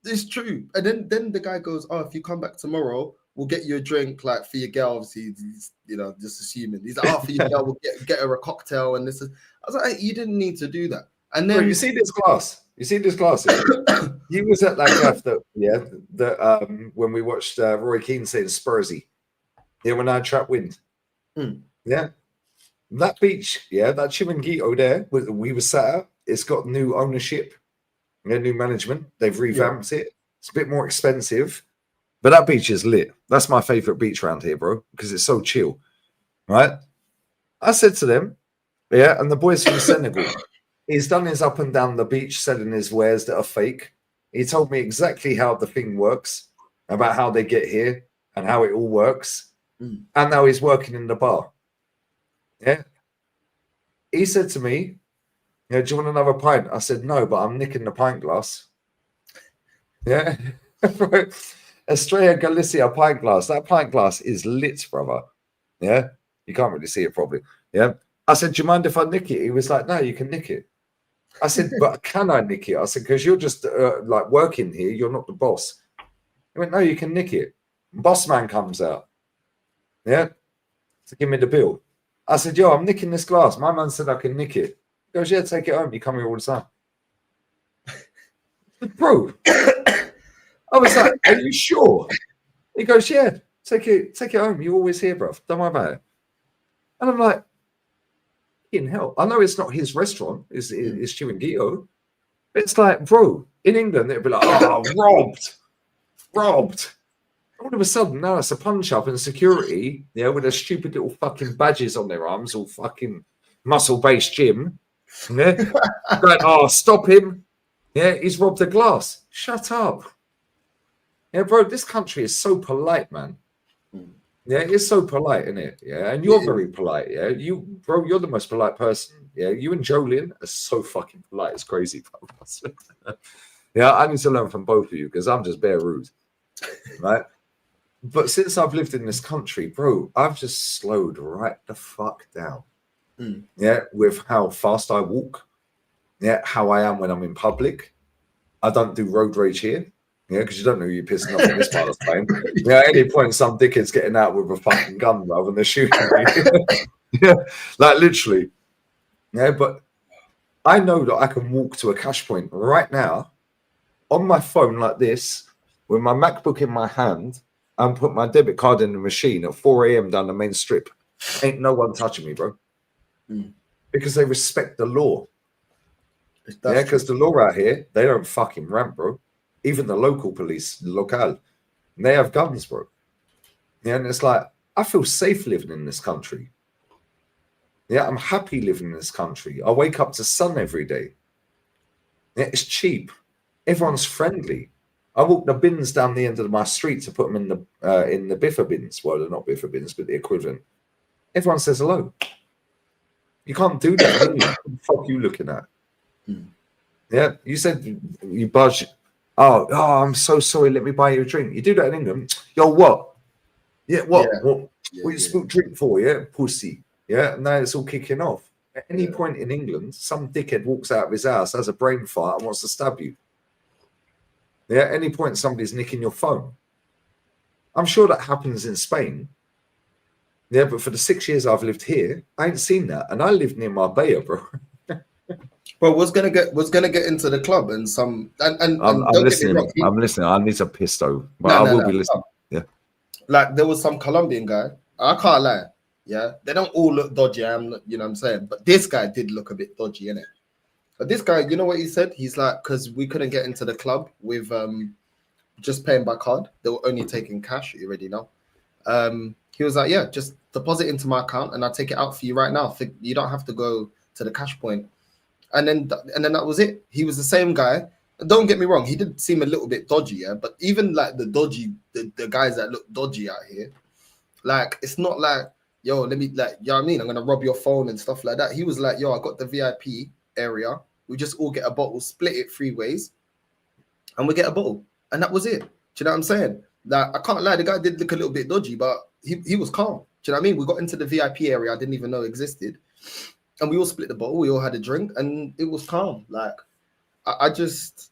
It's true. And then the guy goes, "Oh, if you come back tomorrow, we'll get you a drink, like for your girl." Obviously, he's, you know, just assuming. He's like, "Oh, for your girl, we'll get her a cocktail." And this is, I was like, hey, you didn't need to do that. And then bro, you see this glass. You see this glass. He was at that gaff that when we watched Roy Keane saying Spursy. Yeah, when I had trap wind. Yeah. That beach, yeah, that Chiringuito there, we were sat at, it's got new ownership, new management. They've revamped it. It's a bit more expensive, but that beach is lit. That's my favorite beach around here, bro, because it's so chill, right? I said to them, yeah, and the boys from Senegal, he's done his up and down the beach selling his wares that are fake. He told me exactly how the thing works, about how they get here and how it all works. And now he's working in the bar. Yeah. He said to me, do you want another pint? I said, no, but I'm nicking the pint glass. Yeah. Estrella Galicia pint glass. That pint glass is lit, brother. Yeah. You can't really see it probably. Yeah. I said, do you mind if I nick it? He was like, no, you can nick it. I said, but can I nick it? I said, because you're just like working here. You're not the boss. He went, no, you can nick it. Boss man comes out. Yeah. To give me the bill. I said, yo, I'm nicking this glass. My man said I can nick it. He goes, yeah, take it home. You come here all the time. Bro, I was like, are you sure? He goes, yeah, take it home. You're always here, bro. Don't worry about it. And I'm like, in hell. I know it's not his restaurant, it's Chiringuito. But it's like, bro, in England, they'd be like, oh, robbed. All of a sudden, now it's a punch up and security, with their stupid little fucking badges on their arms, all fucking muscle-based gym. Yeah, like, oh, stop him. Yeah, he's robbed a glass. Shut up. Yeah, bro, this country is so polite, man. Yeah, it's so polite, isn't it? Yeah, and you're very polite. Yeah, bro, you're the most polite person. Yeah, you and Jolien are so fucking polite. It's crazy, bro. Yeah, I need to learn from both of you because I'm just bare rude, right? But since I've lived in this country, bro, I've just slowed right the fuck down. Yeah, with how fast I walk. Yeah, how I am when I'm in public. I don't do road rage here. Yeah, because you don't know who you're pissing off in this part of Spain. Yeah, at any point, some dickhead's getting out with a fucking gun rather than they're shooting me. Yeah, like literally. Yeah, but I know that I can walk to a cash point right now on my phone like this with my MacBook in my hand and put my debit card in the machine at 4 a.m. down the main strip. Ain't no one touching me, bro. Because they respect the law. Yeah, because the law out here, they don't fucking ramp, bro. Even the local police, local, they have guns, bro. Yeah, and it's like, I feel safe living in this country. Yeah, I'm happy living in this country. I wake up to sun every day. Yeah, it's cheap. Everyone's friendly. I walk the bins down the end of my street to put them in the biffa bins. Well, they're not biffa bins, but the equivalent. Everyone says hello. You can't do that. What the fuck are you looking at? Yeah, you said you budge. Oh, I'm so sorry. Let me buy you a drink. You do that in England. Yo, what? Yeah, what? Yeah. What you spilt drink for? Yeah, pussy. Yeah, and now it's all kicking off. At any point in England, some dickhead walks out of his house, has a brain fart, and wants to stab you. Yeah, at any point, somebody's nicking your phone. I'm sure that happens in Spain. Yeah, but for the 6 years I've lived here, I ain't seen that, and I live near Marbella, bro. Bro, was gonna get into the club and I'm listening. I'm listening. I need to piss though, but I will be listening. Yeah, like there was some Colombian guy. I can't lie. Yeah, they don't all look dodgy. You know what I'm saying, but this guy did look a bit dodgy, innit? But this guy, you know what he said? He's like, because we couldn't get into the club with just paying by card. They were only taking cash. You already know. He was like, yeah, just deposit into my account and I'll take it out for you right now. You don't have to go to the cash point. And then that was it. He was the same guy. Don't get me wrong, he did seem a little bit dodgy, yeah. But even like the guys that look dodgy out here, like it's not like, yo, let me like, you know what I mean? I'm gonna rob your phone and stuff like that. He was like, yo, I got the VIP area. We just all get a bottle, split it 3 ways, and we get a bottle. And that was it. Do you know what I'm saying? Like I can't lie, the guy did look a little bit dodgy, but he was calm. Do you know what I mean? We got into the VIP area I didn't even know existed. And we all split the bottle. We all had a drink, and it was calm. Like, I just,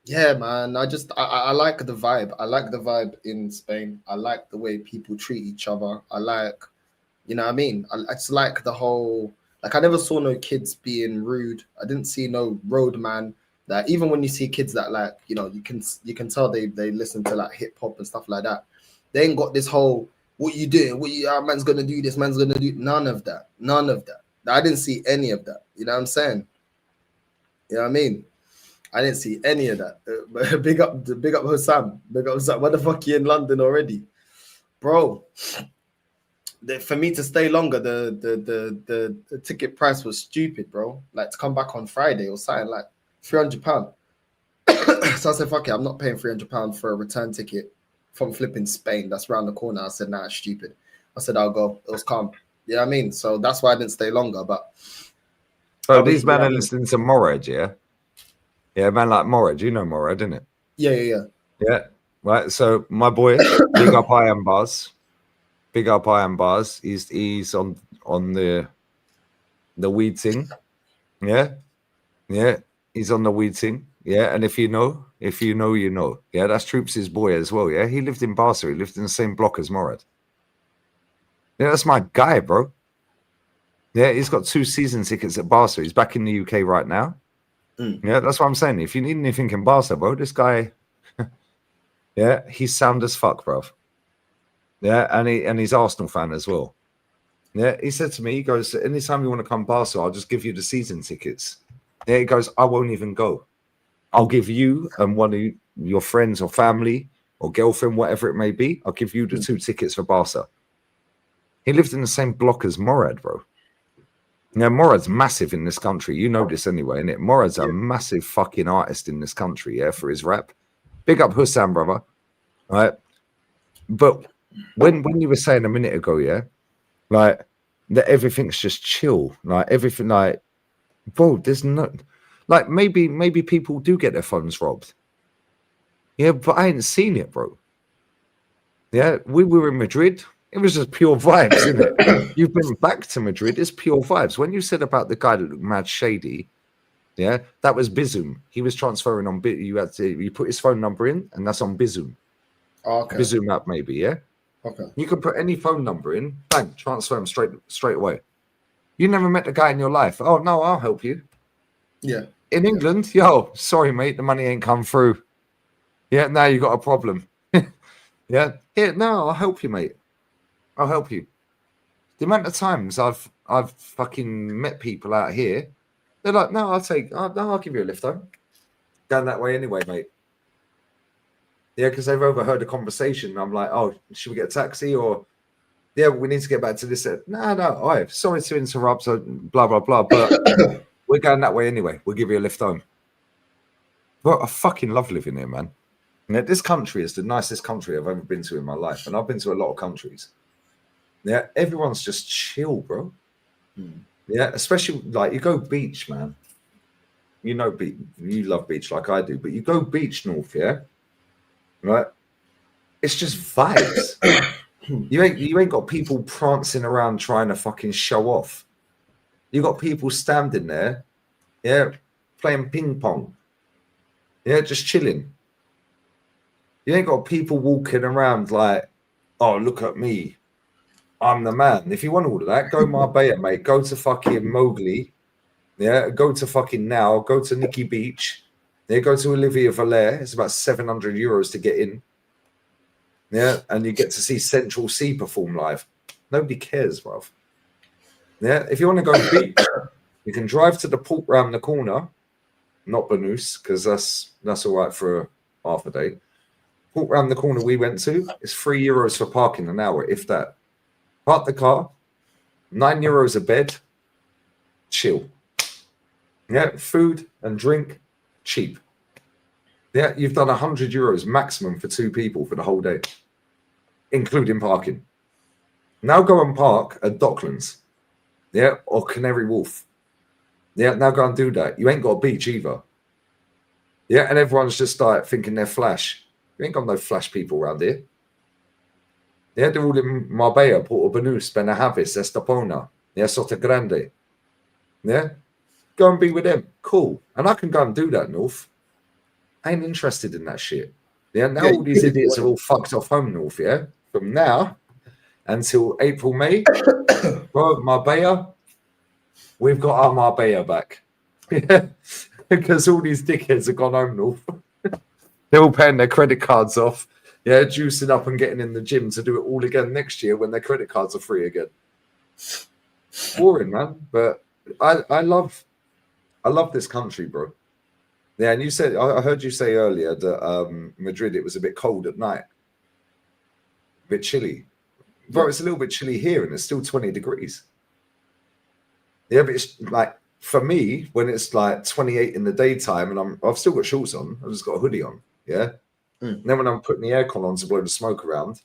yeah, man. I like the vibe. I like the vibe in Spain. I like the way people treat each other. I like, you know what I mean? I just like the whole, like, I never saw no kids being rude. I didn't see no roadman. That even when you see kids that like, you know, you can tell they listen to like hip hop and stuff like that. They ain't got this whole, what you doing? Man's gonna do this, man's gonna do none of that. I didn't see any of that. You know what I'm saying? You know what I mean? I didn't see any of that. But big up Hussam. Big up Hussam. What the fuck, you in London already, bro? For me to stay longer, the ticket price was stupid, bro. Like to come back on Friday or something like £300. So I said, fuck it, I'm not paying £300 for a return ticket from flipping Spain. That's around the corner. I said, nah, it's stupid. I said, I'll go. It was calm. You know what I mean? So that's why I didn't stay longer. But these men are listening to Morad, yeah? Yeah, a man like Morad. You know Morad, didn't it? Yeah. Yeah, right. So my boy, big up I Am Bars. Big up I Am Bars. He's on the weed thing. Yeah. He's on the weed thing. Yeah, and if you know, you know. Yeah, that's Troops' boy as well. Yeah, he lived in Barca. He lived in the same block as Morad. Yeah, that's my guy, bro. Yeah, he's got 2 season tickets at Barca. He's back in the UK right now. Yeah, that's what I'm saying. If you need anything in Barca, bro, this guy, yeah, he's sound as fuck, bro. Yeah, and he's Arsenal fan as well. Yeah, he said to me, he goes, anytime you want to come Barca, I'll just give you the season tickets. Yeah, he goes, I won't even go. I'll give you and one of your friends or family or girlfriend, whatever it may be, I'll give you the 2 tickets for Barca. He lived in the same block as Morad, bro. Now, Morad's massive in this country. You know this anyway, innit? Morad's a massive fucking artist in this country, yeah, for his rap. Big up Hussam, brother. Right? But when you were saying a minute ago, yeah, like, that everything's just chill. Like, everything, like, bro, there's no... Like, maybe people do get their phones robbed. Yeah, but I ain't seen it, bro. Yeah, we were in Madrid. It was just pure vibes, isn't it? You've been back to Madrid. It's pure vibes. When you said about the guy that looked mad shady, yeah, that was Bizum. He was transferring on Bit. You put his phone number in, and that's on Bizum. Oh, okay. Bizum app, maybe, yeah. Okay. You can put any phone number in, bang, transfer him straight away. You never met the guy in your life. Oh no, I'll help you. Yeah. In England, yo, sorry, mate, the money ain't come through. Yeah, now you got a problem. Yeah, here, no, I'll help you, mate. I'll help you. The amount of times I've fucking met people out here, they're like, no, I'll give you a lift home. Down that way anyway, mate. Yeah, because they've overheard a conversation. I'm like, oh, should we get a taxi? Or, yeah, we need to get back to this. No, all right, sorry to interrupt, so blah, blah, blah, but we're going that way anyway. We'll give you a lift home. But I fucking love living here, man. Yeah, this country is the nicest country I've ever been to in my life. And I've been to a lot of countries. Yeah, everyone's just chill, bro. Yeah, especially like you go beach, man. You know, you love beach like I do, but you go beach north, yeah, right? It's just vibes. You ain't got people prancing around trying to fucking show off. You got people standing there, yeah, playing ping pong, yeah, just chilling. You ain't got people walking around like, oh, look at me. I'm the man. If you want all of that, go Marbella, mate. Go to fucking Mowgli. Yeah, go to fucking Now. Go to Nikki Beach. Yeah, go to Olivia Valère. It's about €700 to get in. Yeah, and you get to see Central C perform live. Nobody cares, bruv. Yeah, if you want to go beach, you can drive to the port round the corner. Not Banús, because that's all right for half a day. Port round the corner we went to, it's €3 for parking an hour, if that. Park the car, €9 a bed, chill. Yeah, food and drink, cheap. Yeah, you've done €100 maximum for 2 people for the whole day, including parking. Now go and park at Docklands, yeah, or Canary Wharf. Yeah, now go and do that. You ain't got a beach either. Yeah, and everyone's just like thinking they're flash. You ain't got no flash people around here. Yeah, they're all in Marbella, Porto Banús, Benahavis, Estepona, yeah, Sotogrande. Yeah, go and be with them. Cool. And I can go and do that, North. I ain't interested in that shit. Yeah, now all these idiots are all fucked off home, North, yeah? From now until April, May, bro, Marbella, we've got our Marbella back. Yeah, because all these dickheads have gone home, North. They're all paying their credit cards off. Yeah, juicing up and getting in the gym to do it all again next year when their credit cards are free again. Boring, man. But I love this country, bro. Yeah, and you said I heard you say earlier that Madrid it was a bit cold at night, a bit chilly. Bro, it's a little bit chilly here, and it's still 20 degrees. Yeah, but it's like for me when it's like 28 in the daytime, and I've still got shorts on. I've just got a hoodie on. Yeah. And then when I'm putting the aircon on to blow the smoke around,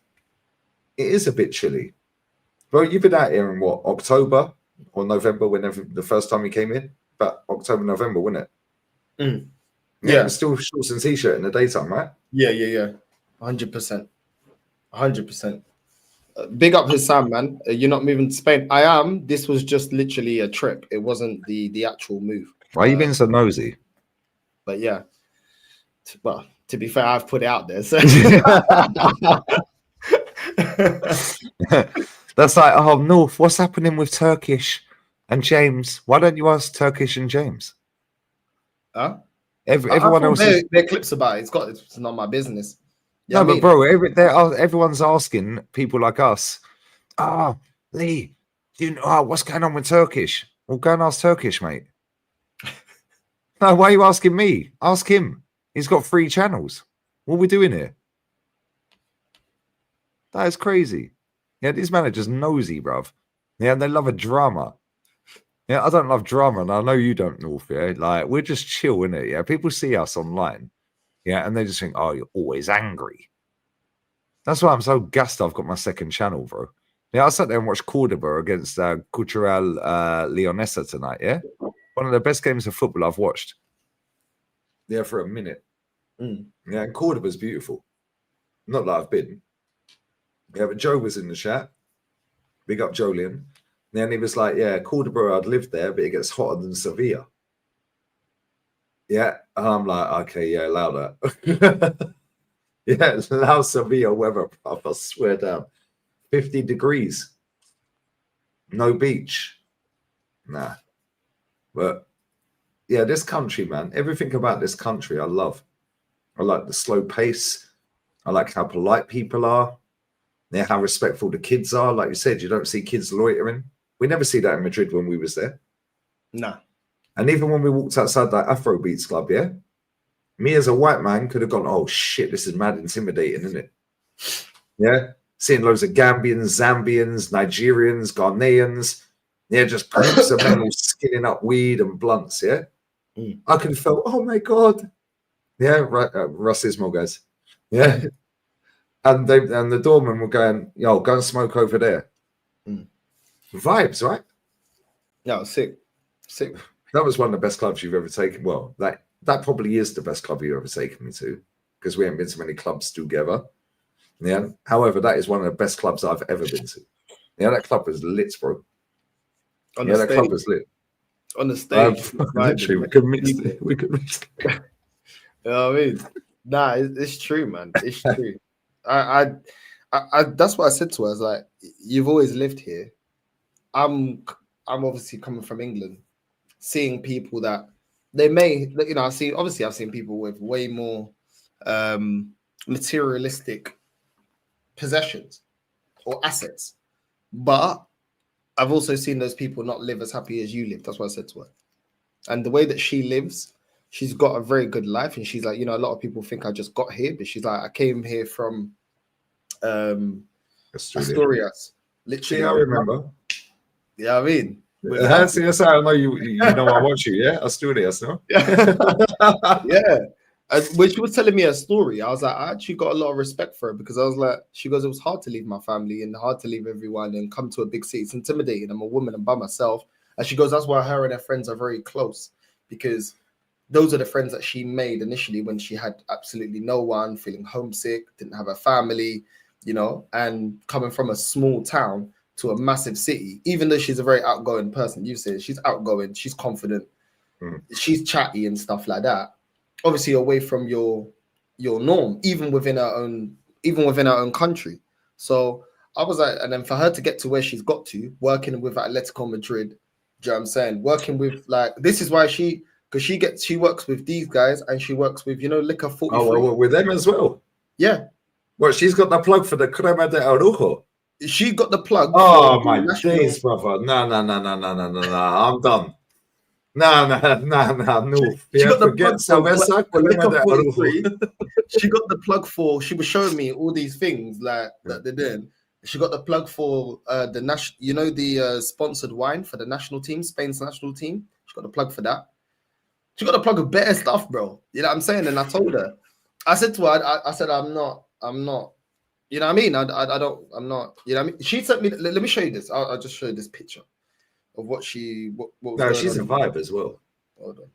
it is a bit chilly. Bro, you've been out here in what, October or November? Whenever the first time you came in, but October, November, wasn't it? Yeah, it's still shorts and t-shirt in the daytime, right? Yeah. 100%. 100%. Big up Hassan, man. You're not moving to Spain. I am. This was just literally a trip. It wasn't the actual move. Why are you being so nosy? But yeah. Well, to be fair, I've put it out there. So. That's like, oh, North, what's happening with Turkish and James? Why don't you ask Turkish and James? Huh? Everyone else their clips about it. It's not my business. No, but bro, everyone's asking people like us, Lee, do you know what's going on with Turkish? Well, go and ask Turkish, mate. No, why are you asking me? Ask him. He's got 3 channels. What are we doing here? That is crazy. Yeah, these managers nosy, bruv. Yeah, and they love a drama. Yeah, I don't love drama, and I know you don't, North. Yeah, like we're just chill, innit? Yeah, people see us online. Yeah, and they just think, oh, you're always angry. That's why I'm so gassed I've got my second channel, bro. Yeah, I sat there and watched Cordoba against Cultural Leonesa tonight, yeah? One of the best games of football I've watched. Yeah, for a minute. Yeah, and Cordoba's beautiful. Not that I've been. Yeah, but Joe was in the chat. Big up Jolien. Then he was like, yeah, Cordoba, I'd lived there, but it gets hotter than Sevilla. Yeah, and I'm like, okay, yeah, allow that. Yeah, allow Sevilla weather, bruv, I swear down. 50 degrees. No beach. Nah. But yeah, this country, man, everything about this country I love. I like the slow pace. I like how polite people are. Yeah, how respectful the kids are. Like you said, you don't see kids loitering. We never see that in Madrid when we was there. No. And even when we walked outside that Afro Beats club, yeah, me as a white man could have gone, oh shit, this is mad intimidating, isn't it? Yeah, seeing loads of Gambians, Zambians, Nigerians, Ghanaians, yeah, just groups of men all skinning up weed and blunts, yeah. I could have felt, oh my god, yeah, right, racismo, guys, yeah. And the doorman were going, yo, go and smoke over there. Vibes, right? No, sick. That was one of the best clubs you've ever taken. Well, that probably is the best club you've ever taken me to, because we haven't been to many clubs together. Yeah. However, that is one of the best clubs I've ever been to. Yeah, that club was lit, bro. That club was lit. On the stage. Literally, we could mix it. We could mix it. You know what I mean? Nah, it's true, man. It's true. I that's what I said to her. I was like, you've always lived here. I'm obviously coming from England, seeing people that they may, you know, I've seen people with way more materialistic possessions or assets, but I've also seen those people not live as happy as you live. That's what I said to her. And the way that she lives, she's got a very good life. And she's like, you know, a lot of people think I just got here, but she's like, I came here from Asturias. Literally, I remember. Yeah, I mean, yes, I know you know I watch you, yeah? Asturias, no? Yeah. And when she was telling me her story, I was like, I actually got a lot of respect for her, because I was like, she goes, it was hard to leave my family and hard to leave everyone and come to a big city. It's intimidating. I'm a woman and by myself. And she goes, that's why her and her friends are very close, because those are the friends that she made initially when she had absolutely no one, feeling homesick, didn't have a family, you know, and coming from a small town to a massive city, even though she's a very outgoing person. You say she's outgoing, she's confident, she's chatty and stuff like that. Obviously away from your norm, even within her own country. So I was like, and then for her to get to where she's got to, working with Atletico Madrid, do you know what I'm saying? Working with, like, this is why she works with these guys, and she works with, you know, Liquor 43. Oh, well, with them as well. Yeah. Well, she's got the plug for the Crema de Orujo. She got the plug. Oh my days, brother! No! I'm done. No, North. She Yeah, got the forget plug for Salvesa, Liquor Crema de 43. Arujo. She got the plug for. She was showing me all these things like that they're doing. She got the plug for the national. You know the sponsored wine for the national team, Spain's national team. She got the plug for that. She got the plug of better stuff, bro. You know what I'm saying? And I told her, I said to her, I said, I'm not. You know what I mean? I'm not. You know what I mean? She sent me. Let me show you this. I'll just show you this picture of what was No, going she's a on. vibe as well. Hold on.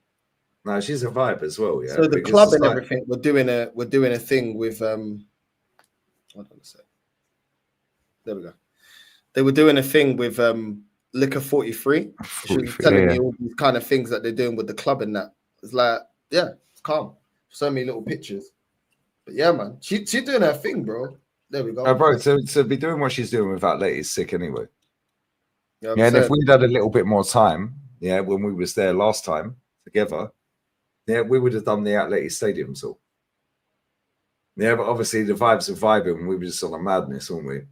No, she's a vibe as well. Yeah. So the because club it's and like- everything, we're doing a thing with hold on a sec. There we go. They were doing a thing with Liquor 43. She was telling me all these kind of things that they're doing with the club and that. It's like, yeah, it's calm. So many little pictures. But yeah, man, she's doing her thing, bro. There we go. Oh, bro, to be doing what she's doing with that lady is sick anyway. You know what Yeah, I'm and if saying? we'd had a little bit more time, yeah, when we was there last time together, yeah, we would have done the Athletic Stadium tour. Yeah, but obviously the vibes are vibing. We were just on a madness, weren't we?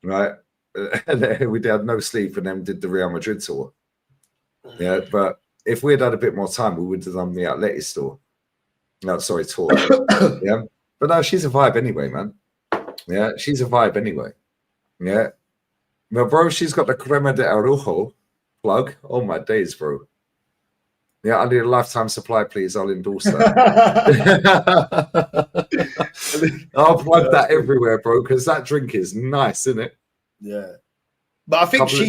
Right? And we had no sleep and then did the Real Madrid tour. Yeah, but if we had had a bit more time, we would have done the Athletic tour. No, sorry, tour. Yeah, but no, she's a vibe anyway, man. Yeah, she's a vibe anyway. Yeah. Well, bro, she's got the Crema de Arujo plug. Oh, my days, bro. Yeah, I need a lifetime supply, please. I'll endorse that. I'll plug that everywhere, bro, because that drink is nice, isn't it? Yeah. But I think Couple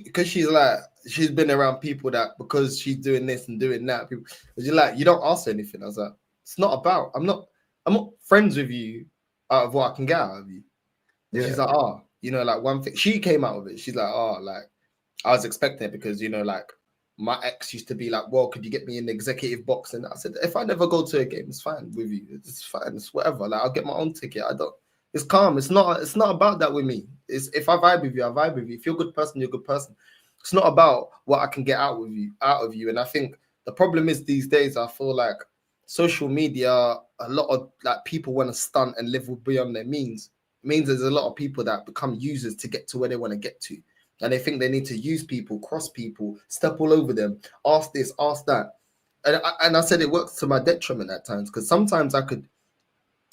because she's like, she's been around people that because she's doing this and doing that, people, you're like, you don't ask her anything. I was like, it's not about, I'm not friends with you out of what I can get out of you. Yeah. She's like, oh, you know, like one thing, she came out of it. She's like, oh, like, I was expecting it because, you know, like, my ex used to be like, well, could you get me in the executive box? And I said, if I never go to a game, it's fine with you. It's fine. It's whatever. Like, I'll get my own ticket. It's calm. It's not about that with me. It's if I vibe with you, I vibe with you. If you're a good person, you're a good person. It's not about what I can get out of you. And I think the problem is these days, I feel like social media, a lot of like people want to stunt and live beyond their means. It means there's a lot of people that become users to get to where they want to get to. And they think they need to use people, cross people, step all over them, ask this, ask that. And I said it works to my detriment at times because sometimes I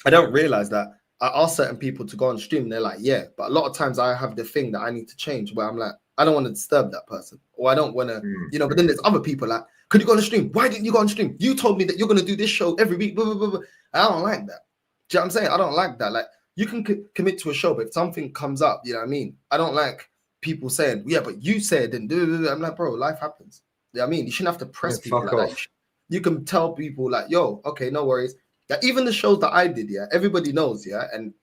don't realize that I ask certain people to go on stream and they're like, yeah, but a lot of times I have the thing that I need to change where I'm like, I don't want to disturb that person or I don't want to, you know, but then there's other people like, could you go on stream? Why didn't you go on stream? You told me that you're going to do this show every week. Blah, blah, blah, blah. I don't like that. Do you know what I'm saying? I don't like that. Like you can commit to a show, but if something comes up, you know what I mean? I don't like people saying, yeah, but you said and do. I'm like, bro, life happens. You know what I mean? You shouldn't have to press people like that. You can tell people like, yo, okay, no worries. Yeah, even the shows that I did, yeah, everybody knows, yeah. And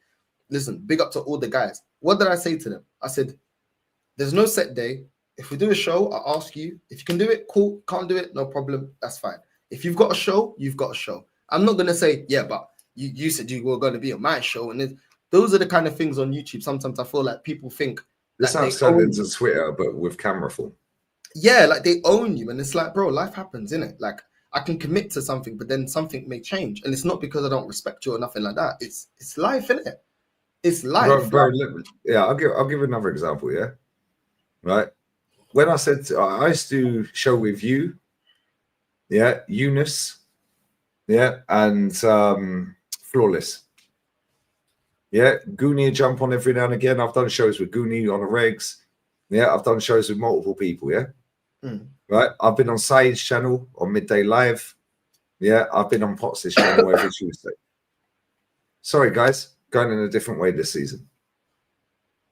listen, big up to all the guys. What did I say to them? I said, there's no set day. If we do a show, I'll ask you. If you can do it, cool. Can't do it, no problem. That's fine. If you've got a show, you've got a show. I'm not gonna say, yeah, but you said you were gonna be on my show. And those are the kind of things on YouTube. Sometimes I feel like people think this sounds turned into Twitter, but with camera form. Yeah, like they own you, and it's like, bro, life happens, innit? Like I can commit to something, but then something may change, and it's not because I don't respect you or nothing like that. It's life, innit? It's life. Bro, yeah, I'll give another example. Yeah, right. When I said I used to show with you, yeah, Eunice, yeah, and Flawless. Yeah, Goonie jump on every now and again. I've done shows with Goonie on the regs. Yeah, I've done shows with multiple people. Yeah, right. I've been on Saeed's channel on Midday Live. Yeah, I've been on Potts' channel every Tuesday. Sorry, guys, going in a different way this season.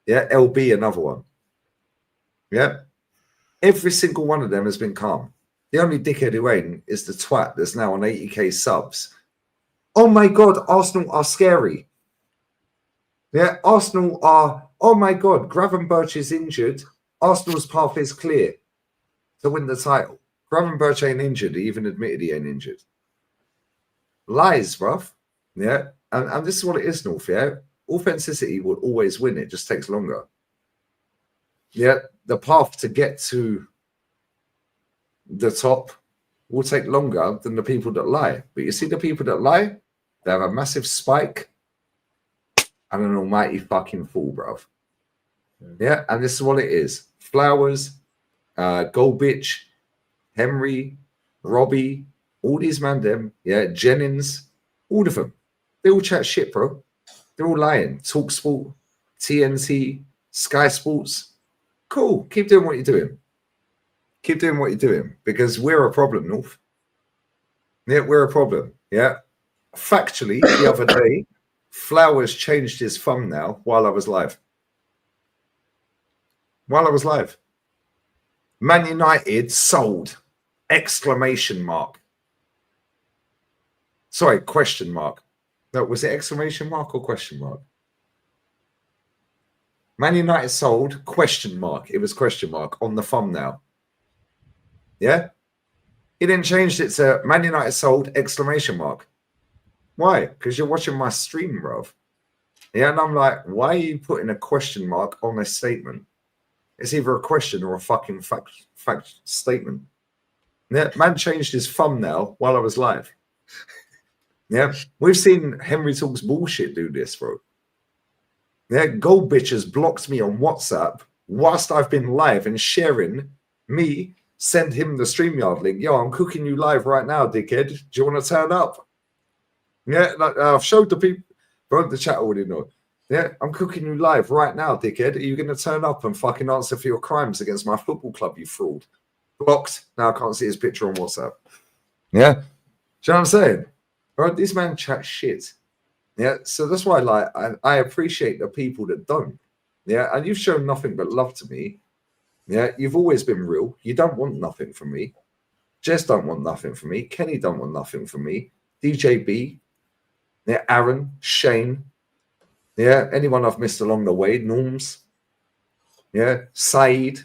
Yeah, LB, another one. Yeah, every single one of them has been calm. The only dickhead who ain't is the twat that's now on 80k subs. Oh my God, Arsenal are scary. Yeah, Arsenal are, oh my God, Gravenberch is injured. Arsenal's path is clear to win the title. Gravenberch ain't injured. He even admitted he ain't injured. Lies, bruv. Yeah, and this is what it is, North, yeah? Authenticity will always win. It just takes longer. Yeah, the path to get to the top will take longer than the people that lie. But you see the people that lie, they have a massive spike and an almighty fucking fall, bruv. Yeah, and this is what it is. Flowers, Gold Bitch, Henry, Robbie, all these man them, yeah, Jennings, all of them. They all chat shit, bro. They're all lying. TalkSport, TNT, Sky Sports. Cool. Keep doing what you're doing. Keep doing what you're doing because we're a problem, North. Yeah, we're a problem. Yeah. Factually, the other day, Flowers changed his thumbnail while I was live. While I was live. Man United sold! Exclamation mark. Sorry, question mark. No, was it exclamation mark or question mark? Man United sold, question mark. It was question mark on the thumbnail. Yeah? He then changed it to Man United sold, exclamation mark. Why? Because you're watching my stream, bro. Yeah, and I'm like, why are you putting a question mark on a statement? It's either a question or a fucking fact statement. Yeah, man changed his thumbnail while I was live. Yeah, we've seen Henry Talks bullshit do this, bro. Yeah, Gold Bitches blocked me on WhatsApp whilst I've been live and sharing me, send him the StreamYard link. Yo, I'm cooking you live right now, dickhead. Do you want to turn up? Yeah, like, I've showed the people, bro, the chat already know. Yeah, I'm cooking you live right now, dickhead. Are you going to turn up and fucking answer for your crimes against my football club, you fraud? Blocked. Now I can't see his picture on WhatsApp. Yeah. Do you know what I'm saying? Bro, this man chat shit. Yeah, so that's why, like, I appreciate the people that don't. Yeah, and you've shown nothing but love to me. Yeah, you've always been real. You don't want nothing from me. Jess don't want nothing from me. Kenny don't want nothing from me. DJB. Yeah, Aaron, Shane. Yeah, anyone I've missed along the way. Norms. Yeah, Saeed.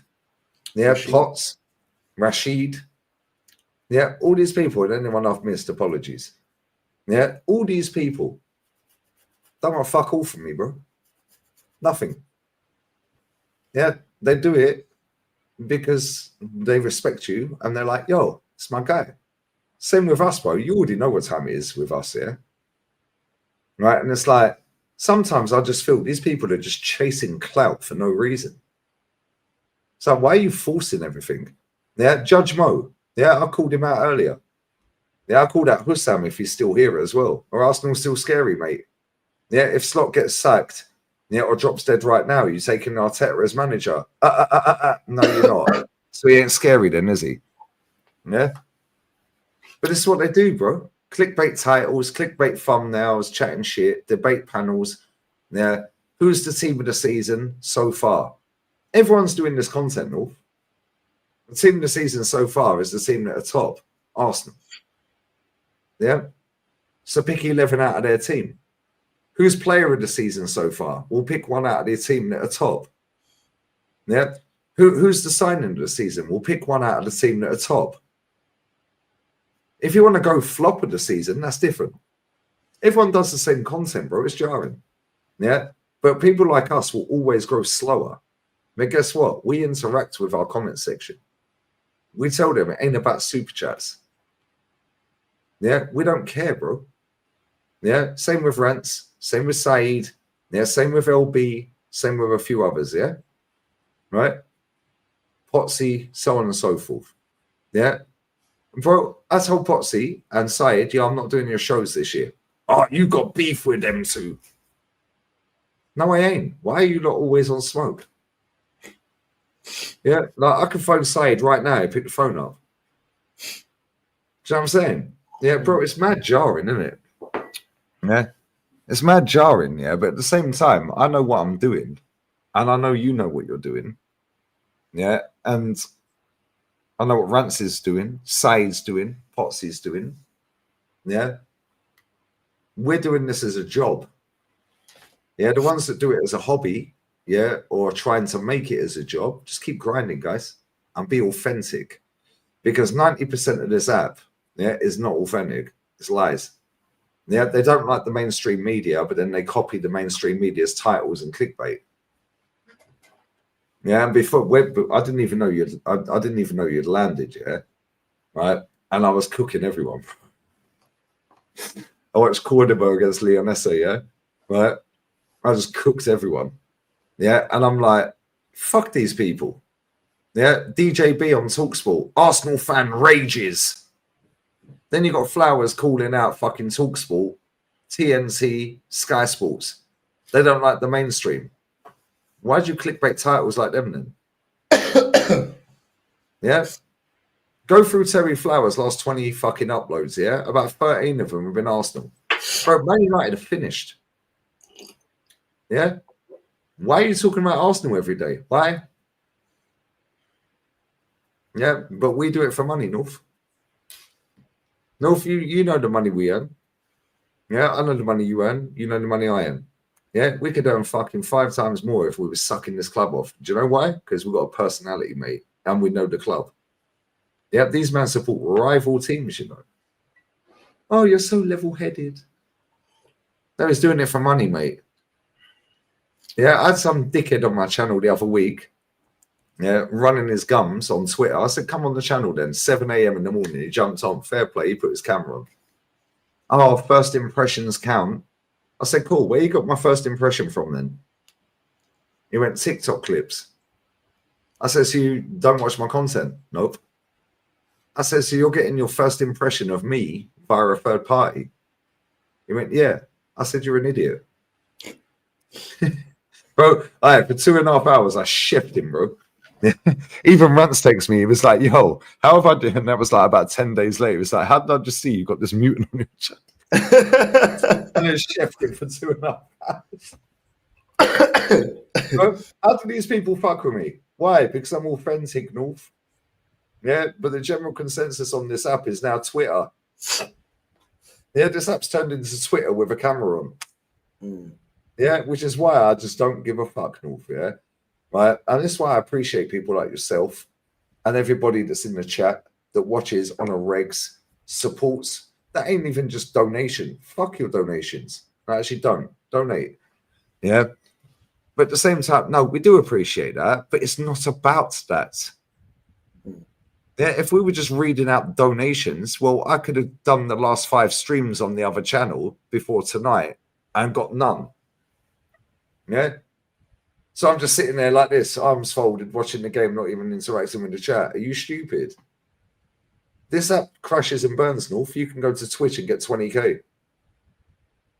Yeah, Rashid. Potts. Rashid. Yeah, all these people and anyone I've missed, apologies. Yeah, all these people don't want fuck all from me, bro. Nothing. Yeah, they do it because they respect you and they're like, yo, it's my guy. Same with us, bro. You already know what time it is with us, yeah? Right? And it's like, sometimes I just feel these people are just chasing clout for no reason. So why are you forcing everything? Yeah, Judge Mo. Yeah, I called him out earlier. Yeah, I called out Hussam if he's still here as well. Or Arsenal's still scary, mate. Yeah, if Slot gets sacked, yeah, or drops dead right now, you taking Arteta as manager. No, you're not. So he ain't scary then, is he? Yeah. But this is what they do, bro. Clickbait titles, clickbait thumbnails, chatting shit, debate panels. Yeah. Who's the team of the season so far? Everyone's doing this content, North. The team of the season so far is the team that are top, Arsenal. Yeah. So pick 11 out of their team. Who's player of the season so far? We'll pick one out of their team that are top. Yeah. Who's the signing of the season? We'll pick one out of the team that are top. If you want to go flop of the season, that's different. Everyone does the same content, bro. It's jarring. Yeah. But people like us will always grow slower. But guess what? We interact with our comment section. We tell them it ain't about super chats. Yeah. We don't care, bro. Yeah. Same with Rants. Same with Saeed. Yeah. Same with LB. Same with a few others. Yeah. Right. Potsy, so on and so forth. Yeah. Bro, I told Potsy and Saeed, yeah, I'm not doing your shows this year. Oh, you got beef with them too. No, I ain't. Why are you not always on smoke? Yeah, like I can phone Saeed right now, pick the phone up. Do you know what I'm saying? Yeah, bro, it's mad jarring, isn't it? Yeah. It's mad jarring, yeah, but at the same time, I know what I'm doing. And I know you know what you're doing. Yeah, and I know what Rance is doing, Saeed's doing, Potsy's doing. Yeah. We're doing this as a job. Yeah, the ones that do it as a hobby, yeah, or trying to make it as a job, just keep grinding, guys, and be authentic. Because 90% of this app, yeah, is not authentic. It's lies. Yeah, they don't like the mainstream media, but then they copy the mainstream media's titles and clickbait. Yeah, and before I didn't even know you'd I didn't even know you'd landed, yeah. Right. And I was cooking everyone. I watched Cordoba against Leonessa, yeah. Right. I just cooked everyone. Yeah. And I'm like, fuck these people. Yeah, DJB on TalkSport. Arsenal fan rages. Then you got Flowers calling out fucking TalkSport, TNT, Sky Sports. They don't like the mainstream. Why'd you clickbait titles like them then? Yeah. Go through Terry Flowers' last 20 fucking uploads, yeah? About 13 of them have been Arsenal. Bro, Man United have finished. Yeah? Why are you talking about Arsenal every day? Why? Yeah, but we do it for money, North. North, you know the money we earn. Yeah, I know the money you earn. You know the money I earn. Yeah, we could earn fucking 5 times more if we were sucking this club off. Do you know why? Because we've got a personality, mate, and we know the club. Yeah, these men support rival teams, you know. Oh, you're so level-headed. No, he's doing it for money, mate. Yeah, I had some dickhead on my channel the other week, yeah, running his gums on Twitter. I said, come on the channel then, 7 a.m. in the morning. He jumped on, fair play, he put his camera on. Oh, first impressions count. I said, cool, where you got my first impression from then? He went, TikTok clips. I said, so you don't watch my content? Nope. I said, so you're getting your first impression of me via a third party? He went, yeah. I said, you're an idiot. Bro, for 2.5 hours, I shipped him, bro. Even Rance texts me. He was like, yo, how have I done? And that was like about 10 days later. He was like, how did I just see you got this mutant on your chat? And I shipped him for 2.5 hours. Bro, how do these people fuck with me? Why? Because I'm authentic, North. Yeah, but the general consensus on this app is now Twitter. Yeah, this app's turned into Twitter with a camera on. Yeah, which is why I just don't give a fuck, North, yeah? Right? And this is why I appreciate people like yourself and everybody that's in the chat that watches on a regs, supports. That ain't even just donation. Fuck your donations. I actually don't. Donate. Yeah? But at the same time, no, we do appreciate that, but it's not about that. Yeah, if we were just reading out donations, well, I could have done the last 5 streams on the other channel before tonight and got none. Yeah? So I'm just sitting there like this, arms folded, watching the game, not even interacting with the chat. Are you stupid? This app crashes and burns, North. You can go to Twitch and get 20k,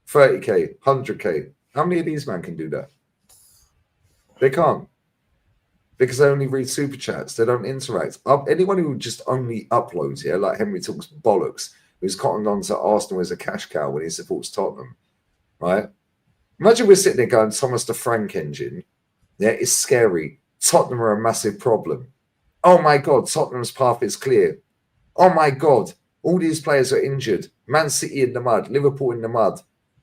30k, 100k. How many of these men can do that? They can't. Because they only read super chats. They don't interact. Anyone who just only uploads, yeah, like Henry talks bollocks, who's cottoned on to Arsenal as a cash cow when he supports Tottenham, right? Imagine we're sitting there going, Thomas the Frank engine. Yeah, it's scary. Tottenham are a massive problem. Oh my God, Tottenham's path is clear. Oh my God, all these players are injured. Man City in the mud, Liverpool in the mud.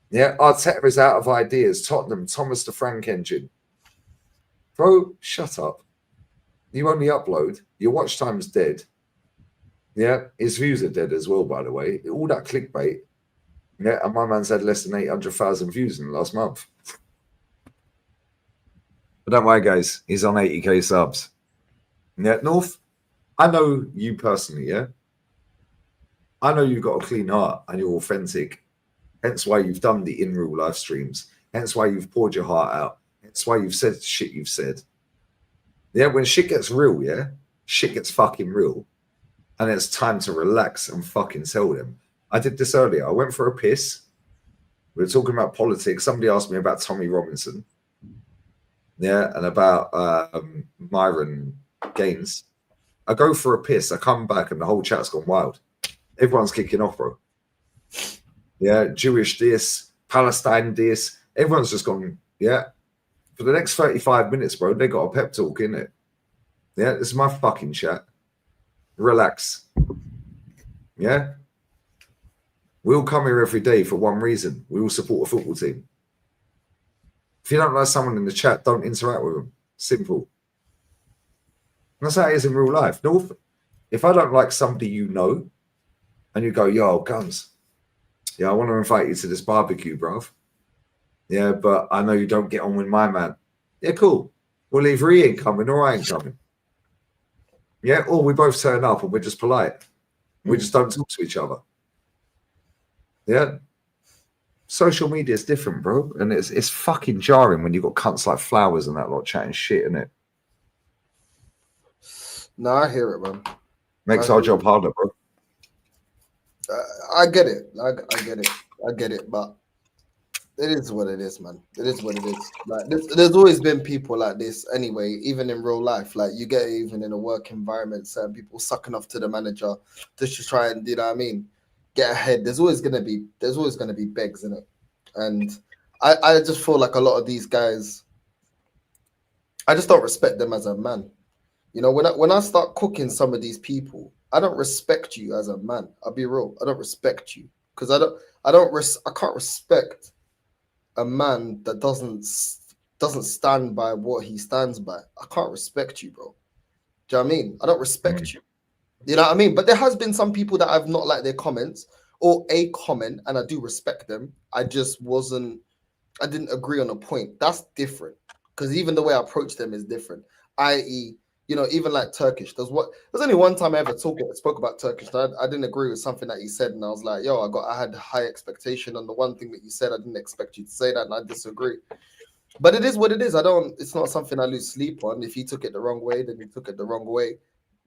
Yeah, Arteta is out of ideas. Tottenham, Thomas the Frank engine. Bro, shut up. You only upload. Your watch time's dead. Yeah, his views are dead as well, by the way. All that clickbait. Yeah, and my man's had less than 800,000 views in the last month. But don't worry, guys. He's on 80k subs. Yeah, North, I know you personally, yeah? I know you've got a clean heart and you're authentic. Hence why you've done the in real live streams. Hence why you've poured your heart out. Hence why you've said shit you've said. Yeah, when shit gets real, yeah? Shit gets fucking real. And it's time to relax and fucking tell them. I did this earlier. I went for a piss. We were talking about politics. Somebody asked me about Tommy Robinson. Yeah, and about Myron Gaines. I go for a piss. I come back and the whole chat's gone wild. Everyone's kicking off, bro. Yeah, Jewish this, Palestine this. Everyone's just gone, yeah. For the next 35 minutes, bro, they got a pep talk, innit? Yeah, this is my fucking chat. Relax. Yeah? We all come here every day for one reason. We all support a football team. If you don't like someone in the chat, don't interact with them. Simple. And that's how it is in real life. North, if I don't like somebody you know, and you go, yo, Guns, yeah, I want to invite you to this barbecue, bruv. Yeah, but I know you don't get on with my man. Yeah, cool. Well, either he ain't coming or I ain't coming. Yeah, or we both turn up and we're just polite. We just don't talk to each other. Yeah. Social media is different, bro. And it's fucking jarring when you've got cunts like Flowers and that lot chatting shit, innit? No, I hear it, man. Makes our job harder, bro. I get it. I get it. I get it. But it is what it is, man. It is what it is. Like there's always been people like this anyway, even in real life. Like you get it even in a work environment, certain people sucking off to the manager to just try and, you know what I mean, get ahead. There's always gonna be begs in it. And I just feel like a lot of these guys, I just don't respect them as a man. You know, when I start cooking some of these people, I don't respect you as a man. I'll be real. I don't respect you because I can't respect a man that doesn't stand by what he stands by. I can't respect you, bro. Do you know what I mean? I don't respect you. You know what I mean? But there has been some people that I've not liked their comments or a comment, and I do respect them. I didn't agree on a point. That's different. Because even the way I approach them is different. I.e., you know, even like Turkish. There's only one time I ever spoke about Turkish. I didn't agree with something that he said, and I was like, yo, I had high expectation on the one thing that you said. I didn't expect you to say that, and I disagree. But it is what it is. It's not something I lose sleep on. If he took it the wrong way, then he took it the wrong way.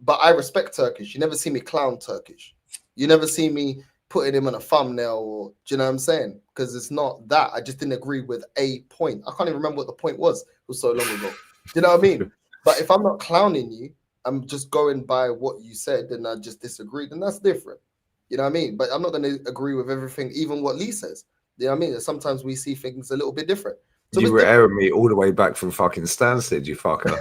But I respect Turkish. You never see me clown Turkish. You never see me putting him on a thumbnail, or do you know what I'm saying? Because it's not that. I just didn't agree with a point. I can't even remember what the point was. It was so long ago. Do you know what I mean? But if I'm not clowning you, I'm just going by what you said, and I just disagreed, and that's different. You know what I mean? But I'm not going to agree with everything, even what Lee says. You know what I mean? Sometimes we see things a little bit different. So you were airing me all the way back from fucking Stansted, you fucker.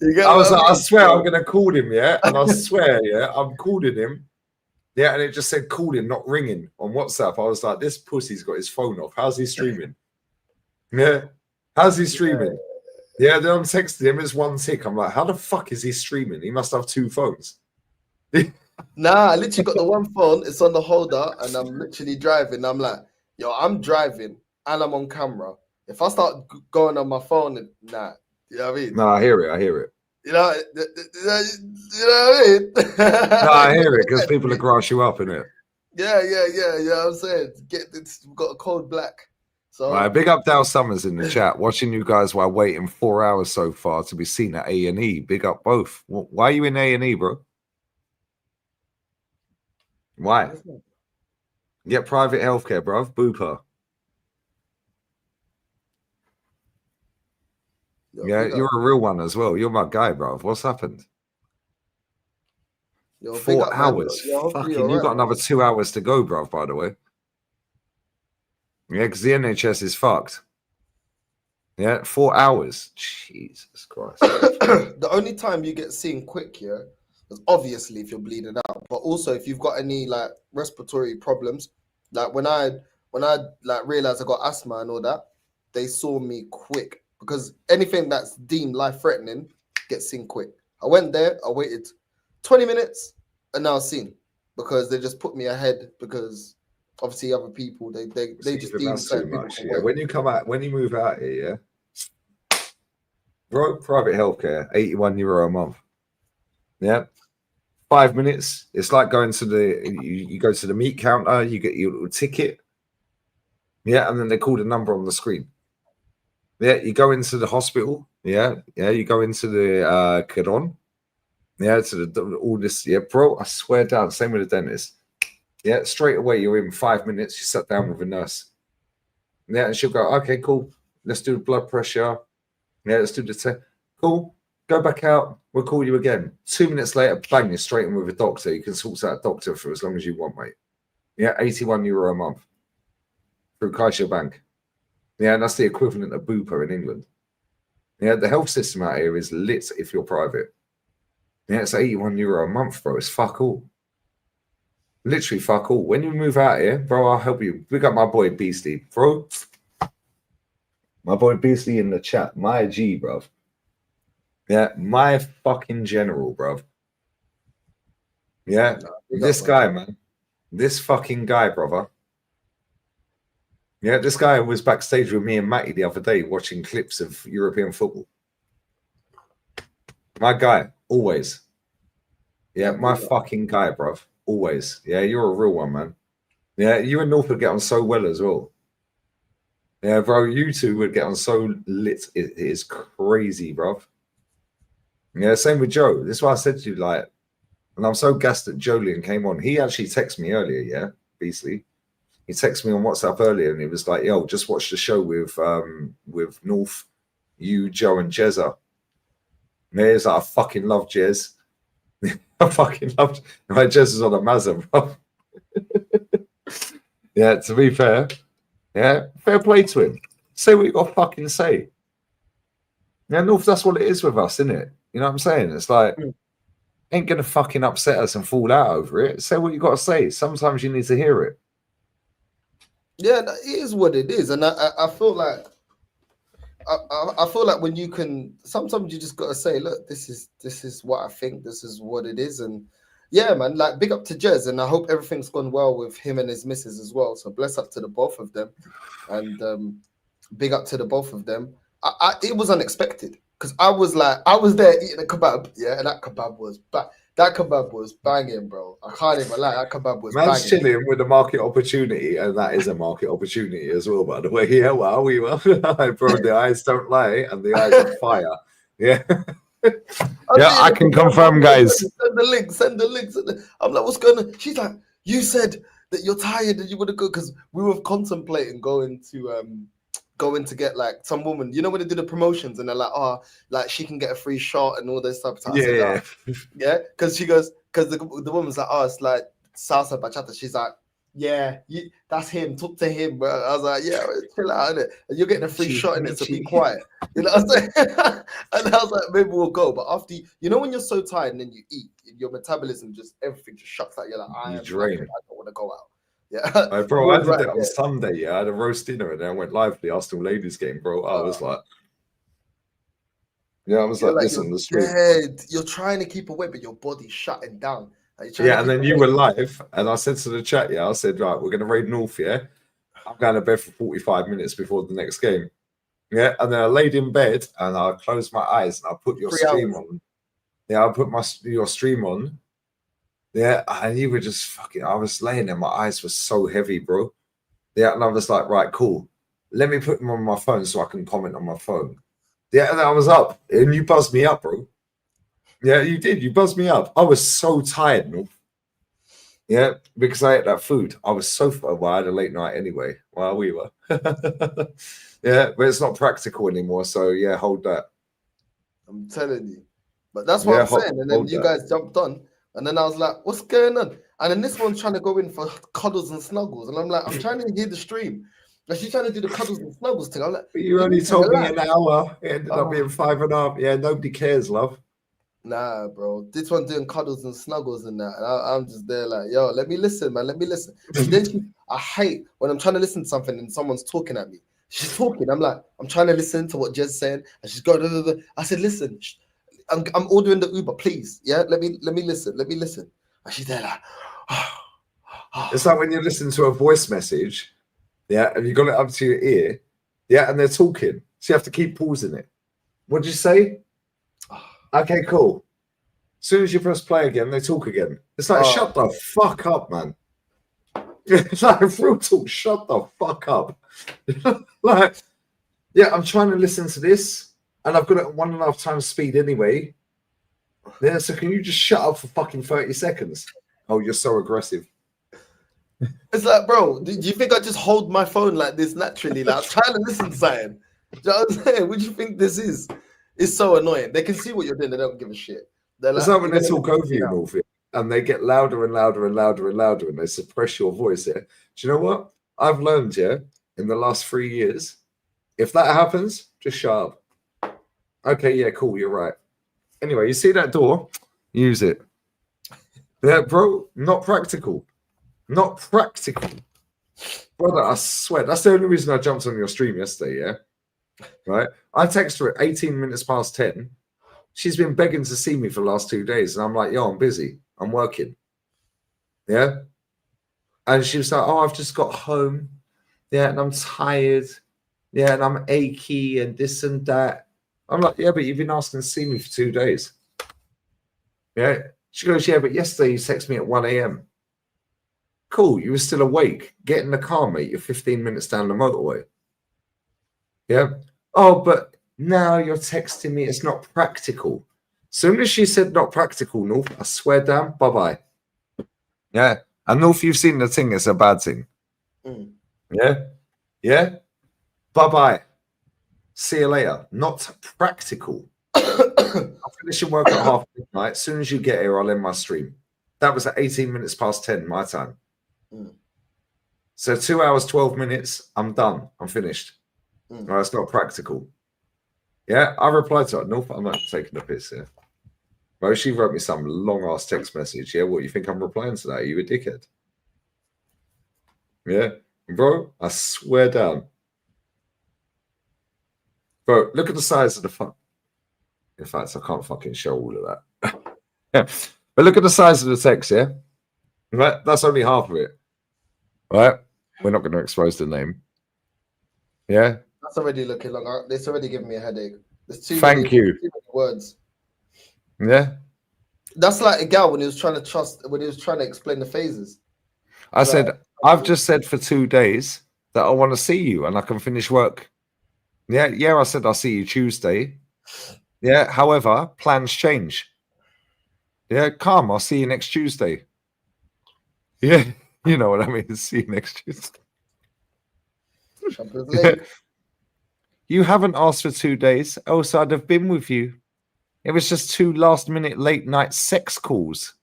I swear I'm going to call him, yeah? And I swear, yeah, I'm calling him. Yeah, and it just said call him, not ringing on WhatsApp. I was like, this pussy's got his phone off. How's he streaming? Yeah. How's he streaming? Yeah, then I'm texting him. It's one tick. I'm like, how the fuck is he streaming? He must have two phones. Nah, I literally got the one phone. It's on the holder, and I'm literally driving. I'm like, yo, I'm driving, and I'm on camera. If I start going on my phone, nah, you know what I mean? No, I hear it. You know what I mean? No, I hear it because people will grass you up, innit? Yeah. You know what I'm saying? We've got a cold black. So right, big up Dale Summers in the chat, watching you guys while waiting 4 hours so far to be seen at A&E. Big up both. Why are you in A&E, bro? Why? Get private healthcare, bro. Booper. Yeah, you're a real one as well. You're my guy, bro. What's happened? 4 hours. Fucking, you got another 2 hours to go, bro, by the way. Yeah, because the NHS is fucked. Yeah, 4 hours. Jesus Christ. The only time you get seen quick here is obviously if you're bleeding out, but also if you've got any like respiratory problems. Like when I like realized I got asthma and all that, they saw me quick because anything that's deemed life-threatening gets seen quick. I went there, I waited 20 minutes, and now seen because they just put me ahead because obviously other people they just deem certain people. Yeah. When you move out here, yeah, bro, private healthcare, €81 a month. Yeah, 5 minutes. It's like going to you go to the meat counter, you get your little ticket. Yeah, and then they call the number on the screen. Yeah, you go into the hospital. Yeah, you go into the Cadon. Yeah, to all this. Yeah, bro, I swear down. Same with the dentist. Yeah, straight away you're in 5 minutes. You sat down with a nurse. Yeah, and she'll go, okay, cool. Let's do blood pressure. Yeah, let's do the test. Cool. Go back out. We'll call you again. 2 minutes later, bang, you're straight in with a doctor. You can sort out a doctor for as long as you want, mate. Yeah, €81 a month through CaixaBank. Yeah, and that's the equivalent of Bupa in England. Yeah, the health system out here is lit if you're private. Yeah, it's €81 a month, bro. It's fuck all. Literally fuck all. When you move out here, bro, I'll help you. We got my boy Beastie, bro. My boy Beastie in the chat. My G, bro. Yeah, my fucking general, bro. Yeah, this guy, man. This fucking guy, brother. Yeah, this guy was backstage with me and Matty the other day watching clips of European football. My guy, always. Yeah, my fucking guy, bruv. Always. Yeah, you're a real one, man. Yeah, you and North would get on so well as well. Yeah, bro, you two would get on so lit. It is crazy, bruv. Yeah, same with Joe. This is why I said to you, like, and I'm so gassed that Jolien came on. He actually texted me earlier, yeah, Beasley. He texted me on WhatsApp earlier and he was like, yo, just watch the show with North, you, Joe, and Jezza. And he's like, I fucking love Jez. I fucking love my Jez is on a Mazda, bro. Yeah, to be fair, yeah, fair play to him. Say what you got to fucking say. Yeah, North, that's what it is with us, isn't it? You know what I'm saying? It's like, ain't gonna fucking upset us and fall out over it. Say what you got to say. Sometimes you need to hear it. Yeah, it is what it is, and I feel like I feel like when you can, sometimes you just gotta say, look, this is what I think, this is what it is, and yeah, man, like big up to Jez, and I hope everything's gone well with him and his missus as well. So bless up to the both of them, and big up to the both of them. It was unexpected because I was there eating a kebab, yeah, and that kebab was banging, bro. I can't even lie, that kebab was Man's banging. chilling with a market opportunity, and that is a market opportunity as well, by the way. Yeah, well, we were. Bro, the eyes don't lie, and the eyes are fire. Yeah. Yeah, I can confirm, guys. Send the links. I'm like, what's going on? She's like, you said that you're tired and you want to go because we were contemplating going to get like some woman, you know, when they do the promotions and they're like, oh, like she can get a free shot and all this stuff. So Yeah, yeah, because she goes, because the woman's like, oh, it's like salsa bachata. She's like, yeah, that's him. Talk to him. But I was like, yeah, chill out, innit? And you're getting a free shot in it, so be quiet. You know what I'm saying? And I was like, maybe we'll go. But after, you know, when you're so tired and then you eat, your metabolism just, everything just shuts out. You're like, I don't want to go out. Yeah. bro, I did that on Sunday. Yeah, I had a roast dinner and then I went live for the Arsenal ladies game, bro. I was like, yeah, I was like, listen, the street. You're trying to keep away, but your body's shutting down. Yeah, and then you were live, and I said to the chat, yeah, I said, right, we're going to raid North, yeah? I'm going to bed for 45 minutes before the next game. Yeah, and then I laid in bed, and I closed my eyes, and I put your stream on. Yeah, I put your stream on. Yeah, and you were just fucking, I was laying there, my eyes were so heavy, bro. Yeah, and I was like, right, cool. Let me put them on my phone so I can comment on my phone. Yeah, and I was up, and you buzzed me up, bro. Yeah, you did. You buzzed me up. I was so tired, no? Yeah, because I ate that food. I was so well, I had a late night anyway while we were. Yeah, but it's not practical anymore. So yeah, hold that. I'm telling you. But that's what I'm saying. And then you guys jumped on, and then I was like, what's going on? And then this one's trying to go in for cuddles and snuggles. And I'm like, I'm trying to hear the stream. And she's trying to do the cuddles and snuggles thing. I'm like, but you only told me an hour. It ended up being 5.5. Yeah, nobody cares, love. Nah, bro. This one doing cuddles and snuggles and that. And I'm just there like, yo, let me listen, man. Let me listen. And then I hate when I'm trying to listen to something and someone's talking at me. She's talking. I'm like, I'm trying to listen to what Jez's saying. And she's going, I said, listen, I'm ordering the Uber, please. Yeah, let me listen. Let me listen. And she's there like, It's like when you listen to a voice message, yeah, and you got it up to your ear, yeah, and they're talking. So you have to keep pausing it. What'd you say? Okay, cool. As soon as you press play again, they talk again. It's like, shut the fuck up, man. It's like, real talk, shut the fuck up. Like, yeah, I'm trying to listen to this, and I've got it at 1.5 times speed anyway. Yeah, so can you just shut up for fucking 30 seconds? Oh, you're so aggressive. It's like, bro, do you think I just hold my phone like this naturally? Like, I'm trying to listen to something. Do you know what I'm saying? What do you think this is? It's so annoying. They can see what you're doing. They don't give a shit. It's like when they talk over you, Morpheus, and they get louder and louder and louder and louder, and they suppress your voice. Yeah. Do you know what? I've learned, yeah, in the last 3 years, if that happens, just shut up. Okay, yeah, cool, you're right. Anyway, you see that door? Use it. Yeah, bro, not practical. Not practical. Brother, I swear, that's the only reason I jumped on your stream yesterday, yeah? Right? I text her at 18 minutes past 10. She's been begging to see me for the last 2 days. And I'm like, yo, I'm busy. I'm working. Yeah? And she was like, oh, I've just got home. Yeah, and I'm tired. Yeah, and I'm achy and this and that. I'm like, yeah, but you've been asking to see me for 2 days. Yeah? She goes, yeah, but yesterday you texted me at 1 a.m. Cool, you were still awake. Get in the car, mate. You're 15 minutes down the motorway. Yeah. Oh, but now you're texting me. It's not practical. Soon as she said not practical, North, I swear down, bye-bye. Yeah. And North, you've seen the thing, it's a bad thing. Mm. Yeah? Yeah? Bye-bye. See you later. Not practical. I'm finishing work at half midnight. As soon as you get here, I'll end my stream. That was at 18 minutes past 10, my time. Mm. So 2 hours, 12 minutes, I'm done. I'm finished. Mm. No, it's not practical. Yeah, I replied to her. No, I'm not taking the piss here. Bro, she wrote me some long-ass text message. Yeah, what, you think I'm replying to that? Are you a dickhead? Yeah, bro, I swear down. Bro, look at the size of the fuck. In fact, I can't fucking show all of that. Yeah. But look at the size of the text, yeah? Right? That's only half of it. Right? We're not going to expose the name. Yeah? That's already looking like it's already giving me a headache. There's too Thank you. too many words. Yeah? That's like a gal when he was trying to explain the phases. I said, I've just said for 2 days that I want to see you and I can finish work. Yeah, I said I'll see you Tuesday. Yeah, however, plans change. Yeah, calm, I'll see you next Tuesday. Yeah, you know what I mean. See you next Tuesday. You haven't asked for 2 days, else I'd have been with you. It was just 2 last-minute late-night sex calls.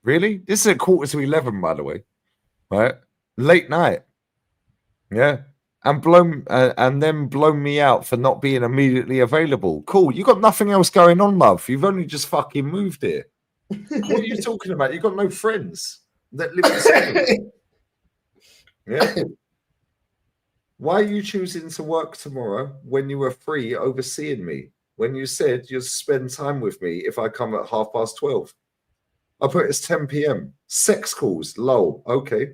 Really? This is at 11:15, by the way. Right? Late night. Yeah. And then blown me out for not being immediately available. Cool. You got nothing else going on, love. You've only just fucking moved here. What are you talking about? You got no friends that live in the city. Yeah. Why are you choosing to work tomorrow when you were free overseeing me? When you said you'd spend time with me if I come at 12:30. I put it's 10 p.m. Sex calls, lol. Okay.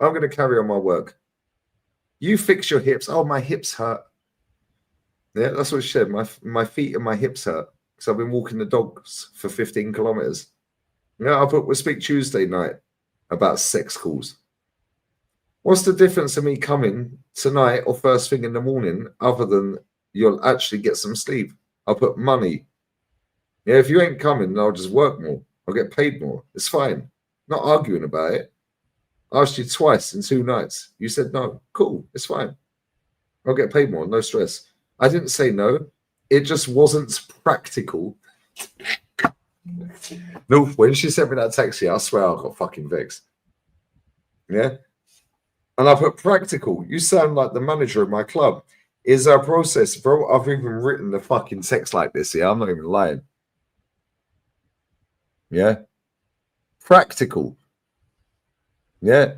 I'm going to carry on my work. You fix your hips. Oh, my hips hurt. Yeah, that's what she said. My feet and my hips hurt because I've been walking the dogs for 15 kilometers. Yeah, I put we'll speak Tuesday night about sex calls. What's the difference of me coming tonight or first thing in the morning other than you'll actually get some sleep? I'll put money. Yeah, if you ain't coming, I'll just work more. I'll get paid more. It's fine. Not arguing about it. I asked you twice in 2 nights. You said no. Cool. It's fine. I'll get paid more. No stress. I didn't say no. It just wasn't practical. No, when she sent me that text here, I swear I got fucking vexed. Yeah? And I put practical. You sound like the manager of my club. Is our process, bro? I've even written the fucking text like this here. I'm not even lying. Yeah? Practical. Yeah.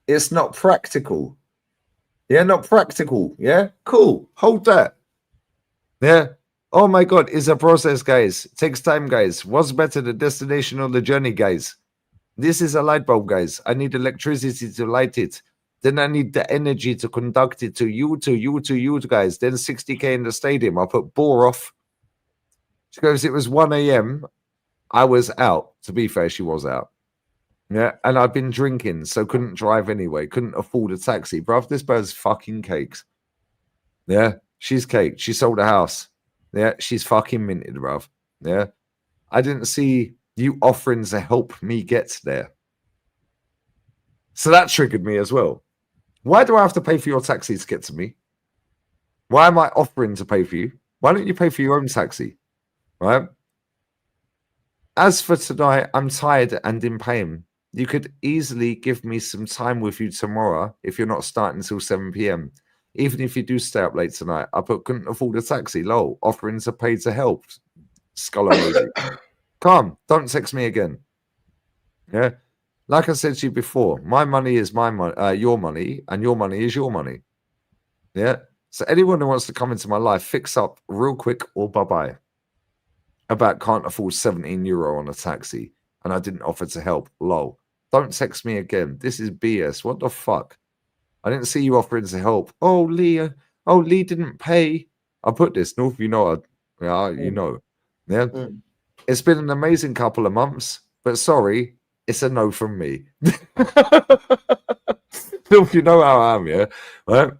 It's not practical. Yeah, not practical. Yeah, cool. Hold that. Yeah. Oh my God, it's a process, guys. It takes time, guys. What's better, the destination or the journey, guys? This is a light bulb, guys. I need electricity to light it. Then I need the energy to conduct it to you, guys. Then 60K in the stadium. I put bore off. She goes, it was 1 a.m. I was out. To be fair, she was out. Yeah, and I'd been drinking, so couldn't drive anyway. Couldn't afford a taxi. Bruv, this bird's fucking cakes. Yeah, she's caked. She sold a house. Yeah, she's fucking minted, bruv. Yeah. I didn't see you offering to help me get there. So that triggered me as well. Why do I have to pay for your taxi to get to me? Why am I offering to pay for you? Why don't you pay for your own taxi? Right? As for tonight, I'm tired and in pain. You could easily give me some time with you tomorrow if you're not starting until 7 p.m. Even if you do stay up late tonight. I put couldn't afford a taxi. Lol. Offering to pay to help. Skull emoji. Calm. Don't text me again. Yeah. Like I said to you before, my money is my money, your money, and your money is your money. Yeah. So anyone who wants to come into my life, fix up real quick or bye-bye. About can't afford 17 euro on a taxi and I didn't offer to help. Lol. Don't text me again. This is BS. What the fuck? I didn't see you offering to help. Oh, Lee. Oh, Lee didn't pay. I put this. North, you know. Yeah, you know. Yeah. It's been an amazing couple of months, but sorry, it's a no from me. North, you know how I am, yeah? Right?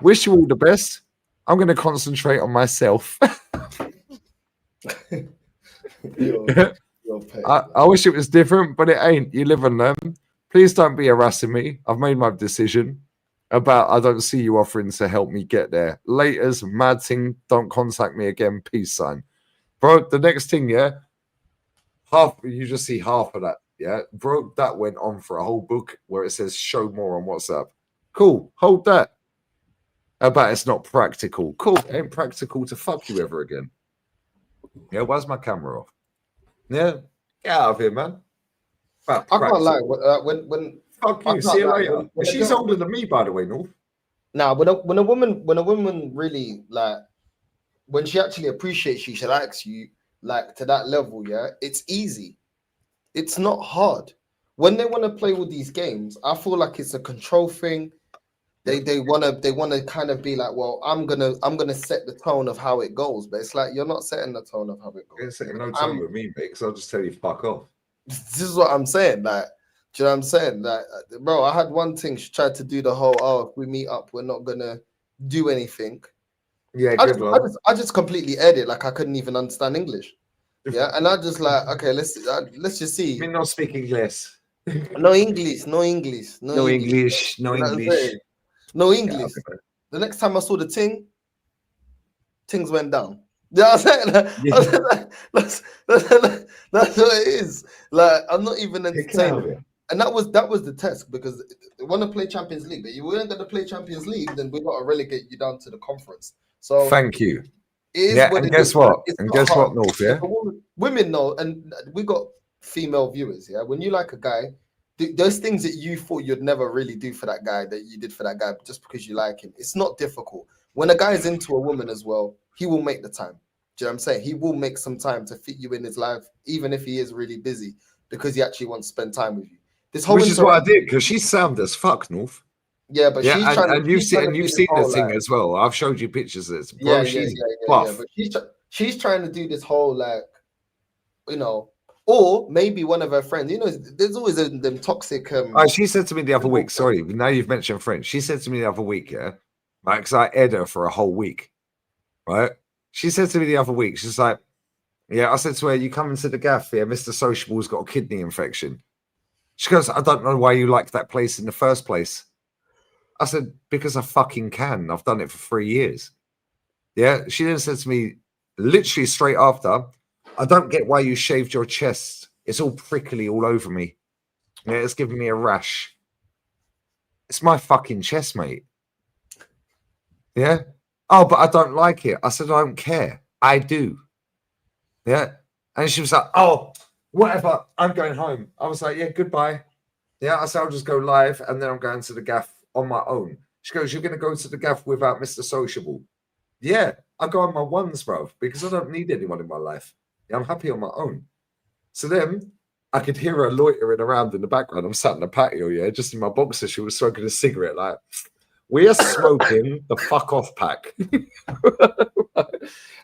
Wish you all the best. I'm going to concentrate on myself. You're paid, I wish it was different, but it ain't. You live on them. Please don't be harassing me. I've made my decision about I don't see you offering to help me get there. Laters, mad thing, don't contact me again. Peace sign. Bro, the next thing, yeah, you just see half of that. Yeah, bro, that went on for a whole book where it says show more on WhatsApp. Cool, hold that. About it's not practical. Cool, it ain't practical to fuck you ever again. Yeah, where's my camera off? Yeah, get out of here, man. I can't lie. When fuck you, see you later. She's older than me, by the way, North. Now, when a woman really like, when she actually appreciates you, she likes you like to that level, yeah, it's easy. It's not hard. When they want to play all these games, I feel like it's a control thing. They want to kind of be like, well, I'm gonna set the tone of how it goes, but it's like you're not setting the tone of how it goes. You're setting no tone with me, mate, because I'll just tell you fuck off. This is what I'm saying. Like, do you know what I'm saying? Like, bro, I had one thing. She tried to do the whole, oh, if we meet up, we're not gonna do anything. Yeah, I just completely aired it. Like I couldn't even understand English. Yeah, and I just like, okay, let's just see. Me not speak English. No English. No English. The next time I saw the things went down. You know what I'm saying? That's what it is. Like I'm not even entertaining. And that was the test because they want to play Champions League, but you weren't going to play Champions League, then we got to relegate you down to the conference. So thank you. And guess what? And guess what, North? Yeah, women know, and we got female viewers. Yeah, when you like a guy, those things that you thought you'd never really do for that guy that you did for that guy just because you like him, it's not difficult. When a guy is into a woman as well, he will make the time. Do you know what I'm saying? He will make some time to fit you in his life, even if he is really busy, because he actually wants to spend time with you. Which is what I did, because she's sound as fuck, North. Yeah, but she's trying to. And you've seen the thing as well. I've showed you pictures of this. Bro, she's buff. But she's trying to do this whole like, you know, or maybe one of her friends. You know, there's always them toxic. She said to me the other week. Sorry, now you've mentioned friends. She said to me the other week, yeah, right, because I aired her for a whole week, right? She said to me the other week, she's like, yeah, I said to her, you come into the gaff, yeah, Mr. Sociable's got a kidney infection. She goes, I don't know why you like that place in the first place. I said, because I fucking can. I've done it for 3 years. Yeah. She then said to me, literally straight after, I don't get why you shaved your chest. It's all prickly all over me. Yeah, it's giving me a rash. It's my fucking chest, mate. Yeah. Oh, but I don't like it. I said, I don't care. I do. Yeah. And she was like, oh, whatever. I'm going home. I was like, yeah, goodbye. Yeah. I said, I'll just go live and then I'm going to the gaff on my own. She goes, you're going to go to the gaff without Mr. Sociable? Yeah. I go on my ones, bro, because I don't need anyone in my life. Yeah, I'm happy on my own. So then I could hear her loitering around in the background. I'm sat in the patio, yeah, just in my boxer. She was smoking a cigarette like, we are smoking the fuck off pack.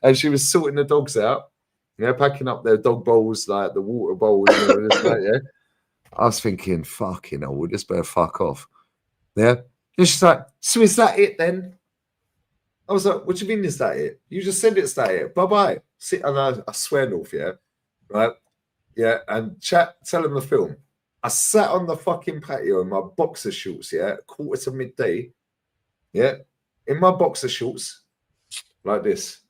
And she was sorting the dogs out, yeah, packing up their dog bowls, like the water bowls. And this, like, yeah. I was thinking, fucking hell, we just better fuck off. Yeah. And she's like, so is that it then? I was like, what do you mean is that it? You just said it's that it. Bye-bye. And I swear, North, yeah, right? Yeah, and tell him the film. I sat on the fucking patio in my boxer shorts, yeah, 1:45, yeah, in my boxer shorts, like this.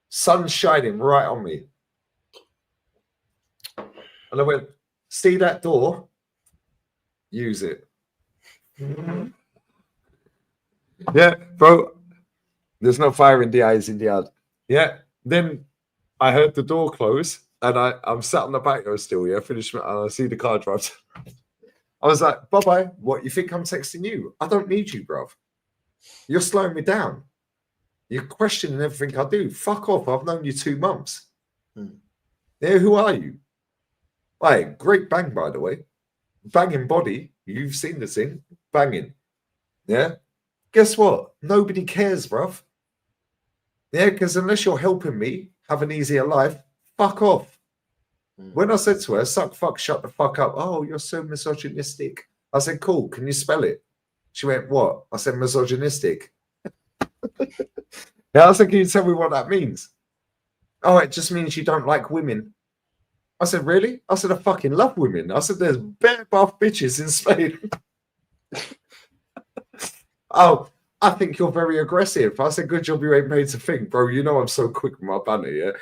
Sun shining right on me. And I went, see that door? Use it. Yeah, bro. There's no fire in the eyes in the yard. Yeah. Then I heard the door close and I'm sat on the patio still, yeah, finished, and I see the car drive. I was like, bye-bye. What, you think I'm texting you? I don't need you, bruv. You're slowing me down. You're questioning everything I do. Fuck off. I've known you 2 months. Yeah, who are you? Hey, great bang, by the way. Banging body. You've seen the thing. Banging. Yeah? Guess what? Nobody cares, bruv. Yeah, because unless you're helping me have an easier life, fuck off. When I said to her, suck, fuck, shut the fuck up. Oh, you're so misogynistic. I said, cool. Can you spell it? She went, what? I said, misogynistic. Yeah, I said, can you tell me what that means? Oh, it just means you don't like women. I said, really? I said, I fucking love women. I said, there's bare buff bitches in Spain. Oh, I think you're very aggressive. I said, good job you ain't made to think, bro. You know I'm so quick with my banner, yeah?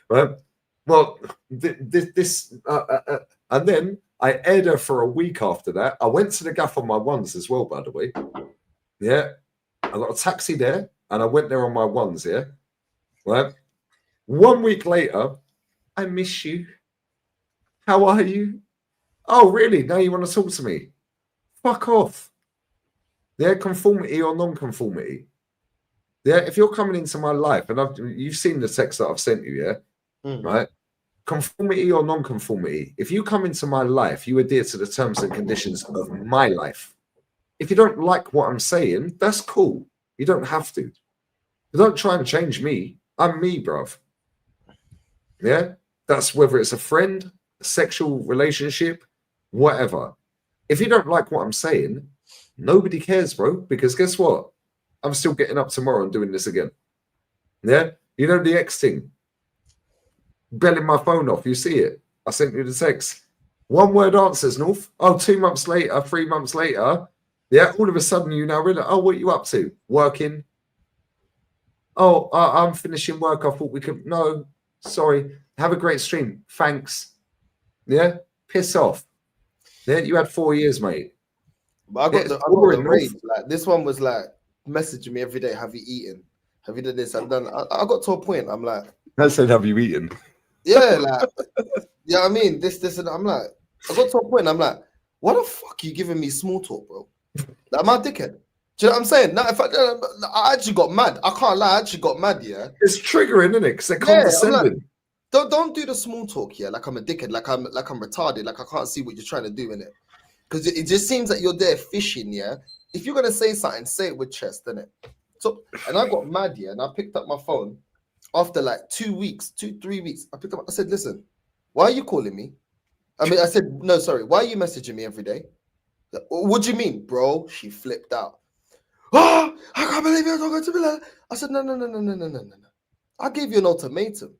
Right? Well, and then I aired her for a week after that. I went to the gaff on my ones as well, by the way. Yeah. I got a taxi there, and I went there on my ones, yeah? Right? 1 week later, I miss you. How are you? Oh, really? Now you want to talk to me? Fuck off. Yeah, conformity or non-conformity. Yeah, if you're coming into my life, and you've seen the text that I've sent you, yeah? Right? Conformity or non-conformity. If you come into my life, you adhere to the terms and conditions of my life. If you don't like what I'm saying, that's cool. You don't have to. You don't try and change me. I'm me, bruv. Yeah? That's whether it's a friend, a sexual relationship, whatever. If you don't like what I'm saying, nobody cares, bro. Because guess what? I'm still getting up tomorrow and doing this again. Yeah? You know the X thing? Belling my phone off. You see it? I sent you the text. One word answers, North. Oh, 2 months later, 3 months later. Yeah, all of a sudden you now realize, oh, what are you up to? Working. Oh, I'm finishing work. I thought we could. No, sorry. Have a great stream. Thanks. Yeah, piss off. Yeah, you had 4 years, mate. But I got the rage. Like this one was like messaging me every day. Have you eaten? Have you done this? I've done. I got to a point. I'm like, I said, have you eaten? Yeah, like, yeah. I mean, this, and I'm like, I got to a point. I'm like, what the fuck are you giving me small talk, bro? Like, am I a dickhead? Do you know what I'm saying? Now, if I actually got mad. I can't lie. I actually got mad. Yeah, it's triggering, isn't it? Because they're condescending. Like, don't do the small talk here. Like I'm a dickhead. Like I'm retarded. Like I can't see what you're trying to do in it. Because it just seems that you're there fishing. Yeah. If you're gonna say something, say it with chest, innit? So, and I got mad. Yeah, and I picked up my phone after like 2 weeks, 2-3 weeks. I picked up. I said, listen, why are you calling me? I mean, I said, no, sorry. Why are you messaging me every day? What do you mean, bro? She flipped out. Oh, I can't believe you're talking to me like that. I said, no. I gave you an ultimatum.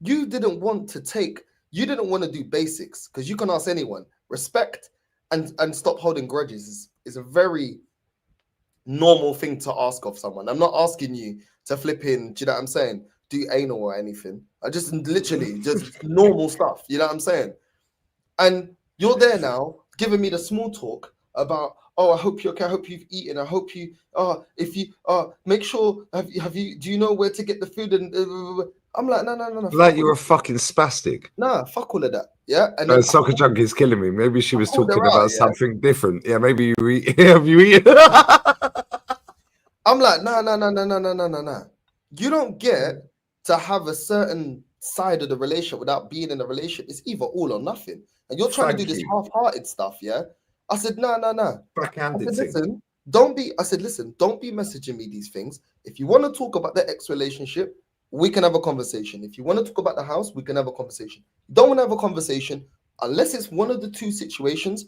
You didn't want to do basics because you can ask anyone. Respect and stop holding grudges is a very normal thing to ask of someone. I'm not asking you to flip in, do you know what I'm saying? Do anal or anything. I just literally just normal stuff, you know what I'm saying? And you're there now giving me the small talk about, oh, I hope you're okay, I hope you've eaten, I hope you if you make sure have you do you know where to get the food? And I'm like, no. Like you're a fucking spastic. Nah, fuck all of that. Yeah. And then Soccer Junkie is killing me. Maybe she was talking about something different. Yeah, maybe you eat. Have you eaten? I'm like, no. You don't get to have a certain side of the relationship without being in a relationship. It's either all or nothing. And you're trying to do this half-hearted stuff, yeah? I said, no. Backhanded I said, listen, don't be messaging me these things. If you want to talk about the ex relationship, we can have a conversation. If you want to talk about the house, we can have a conversation. Don't want to have a conversation unless it's one of the two situations.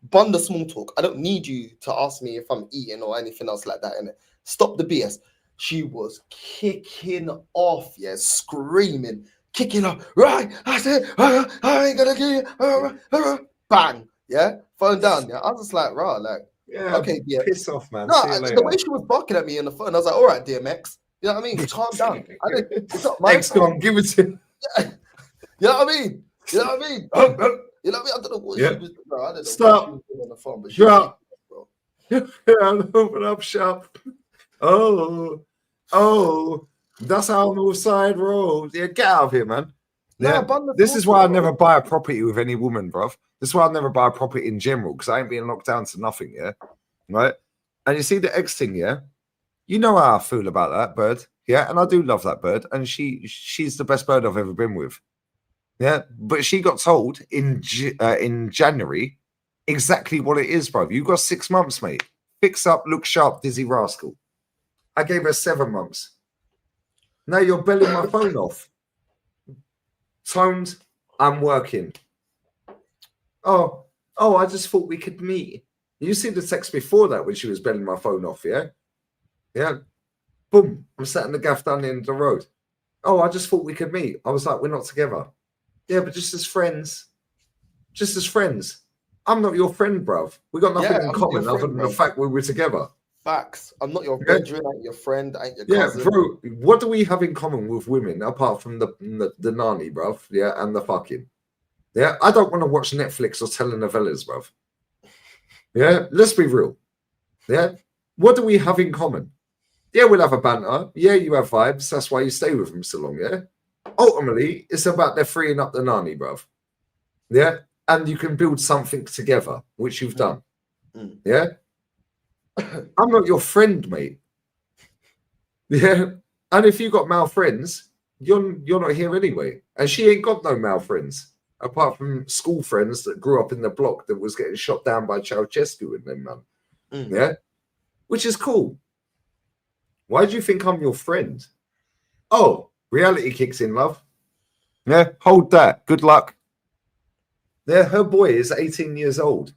Bun the small talk. I don't need you to ask me if I'm eating or anything else like that, innit? Stop the BS. She was kicking off, yeah, screaming, kicking off. Right, I said, I ain't gonna give you. Bang, yeah, phone down. Yeah, I was just like, rah, like, yeah, okay, yeah, piss off, man. No, the way she was barking at me on the phone, I was like, all right, DMX. You know what I mean? Calm down. It's not my fault. Give it to. Yeah. You know what I mean? You know what I mean? You know what I mean? I don't know what she was, bro. I don't know. Stop. What she was on the phone, but drop, bro. Open up shop. Oh, that's how Northside rolls. Yeah, get out of here, man. Yeah, this is why I never buy a property with any woman, bruv. This is why I never buy a property in general, because I ain't being locked down to nothing, yeah? Right? And you see the X thing, yeah? You know how I feel about that bird, yeah? And I do love that bird, and she's the best bird I've ever been with. Yeah, but she got told in January exactly what it is, bro. You got 6 months, mate. Fix up, look sharp, dizzy rascal. I gave her 7 months. Now you're belling my phone off. Toned, I'm working. Oh, I just thought we could meet. You see the text before that when she was belling my phone off, yeah? Yeah. Boom. I'm sat in the gaff down the end of the road. Oh, I just thought we could meet. I was like, we're not together. Yeah, but just as friends. Just as friends. I'm not your friend, bruv. We got nothing Yeah, in I'm not common your other friend, than the bruv. fact we were together. Facts. I'm not your Yeah. brethren, I ain't your friend, I ain't your Yeah, cousin. bro. What do we have in common with women apart from the nanny, bruv? Yeah, and the fucking. Yeah, I don't want to watch Netflix or telenovelas, bruv. Yeah, let's be real. Yeah, what do we have in common? Yeah, we'll have a banter. Yeah, you have vibes. That's why you stay with them so long. Yeah. Ultimately, it's about they're freeing up the nanny, bruv. Yeah, and you can build something together, which you've done. Yeah. I'm not your friend, mate. Yeah. And if you got male friends, you're not here anyway. And she ain't got no male friends, apart from school friends that grew up in the block that was getting shot down by Ceausescu and them, man. Yeah. Which is cool. Why do you think I'm your friend? Oh, reality kicks in, love. Yeah, hold that. Good luck. Yeah, her boy is 18 years old.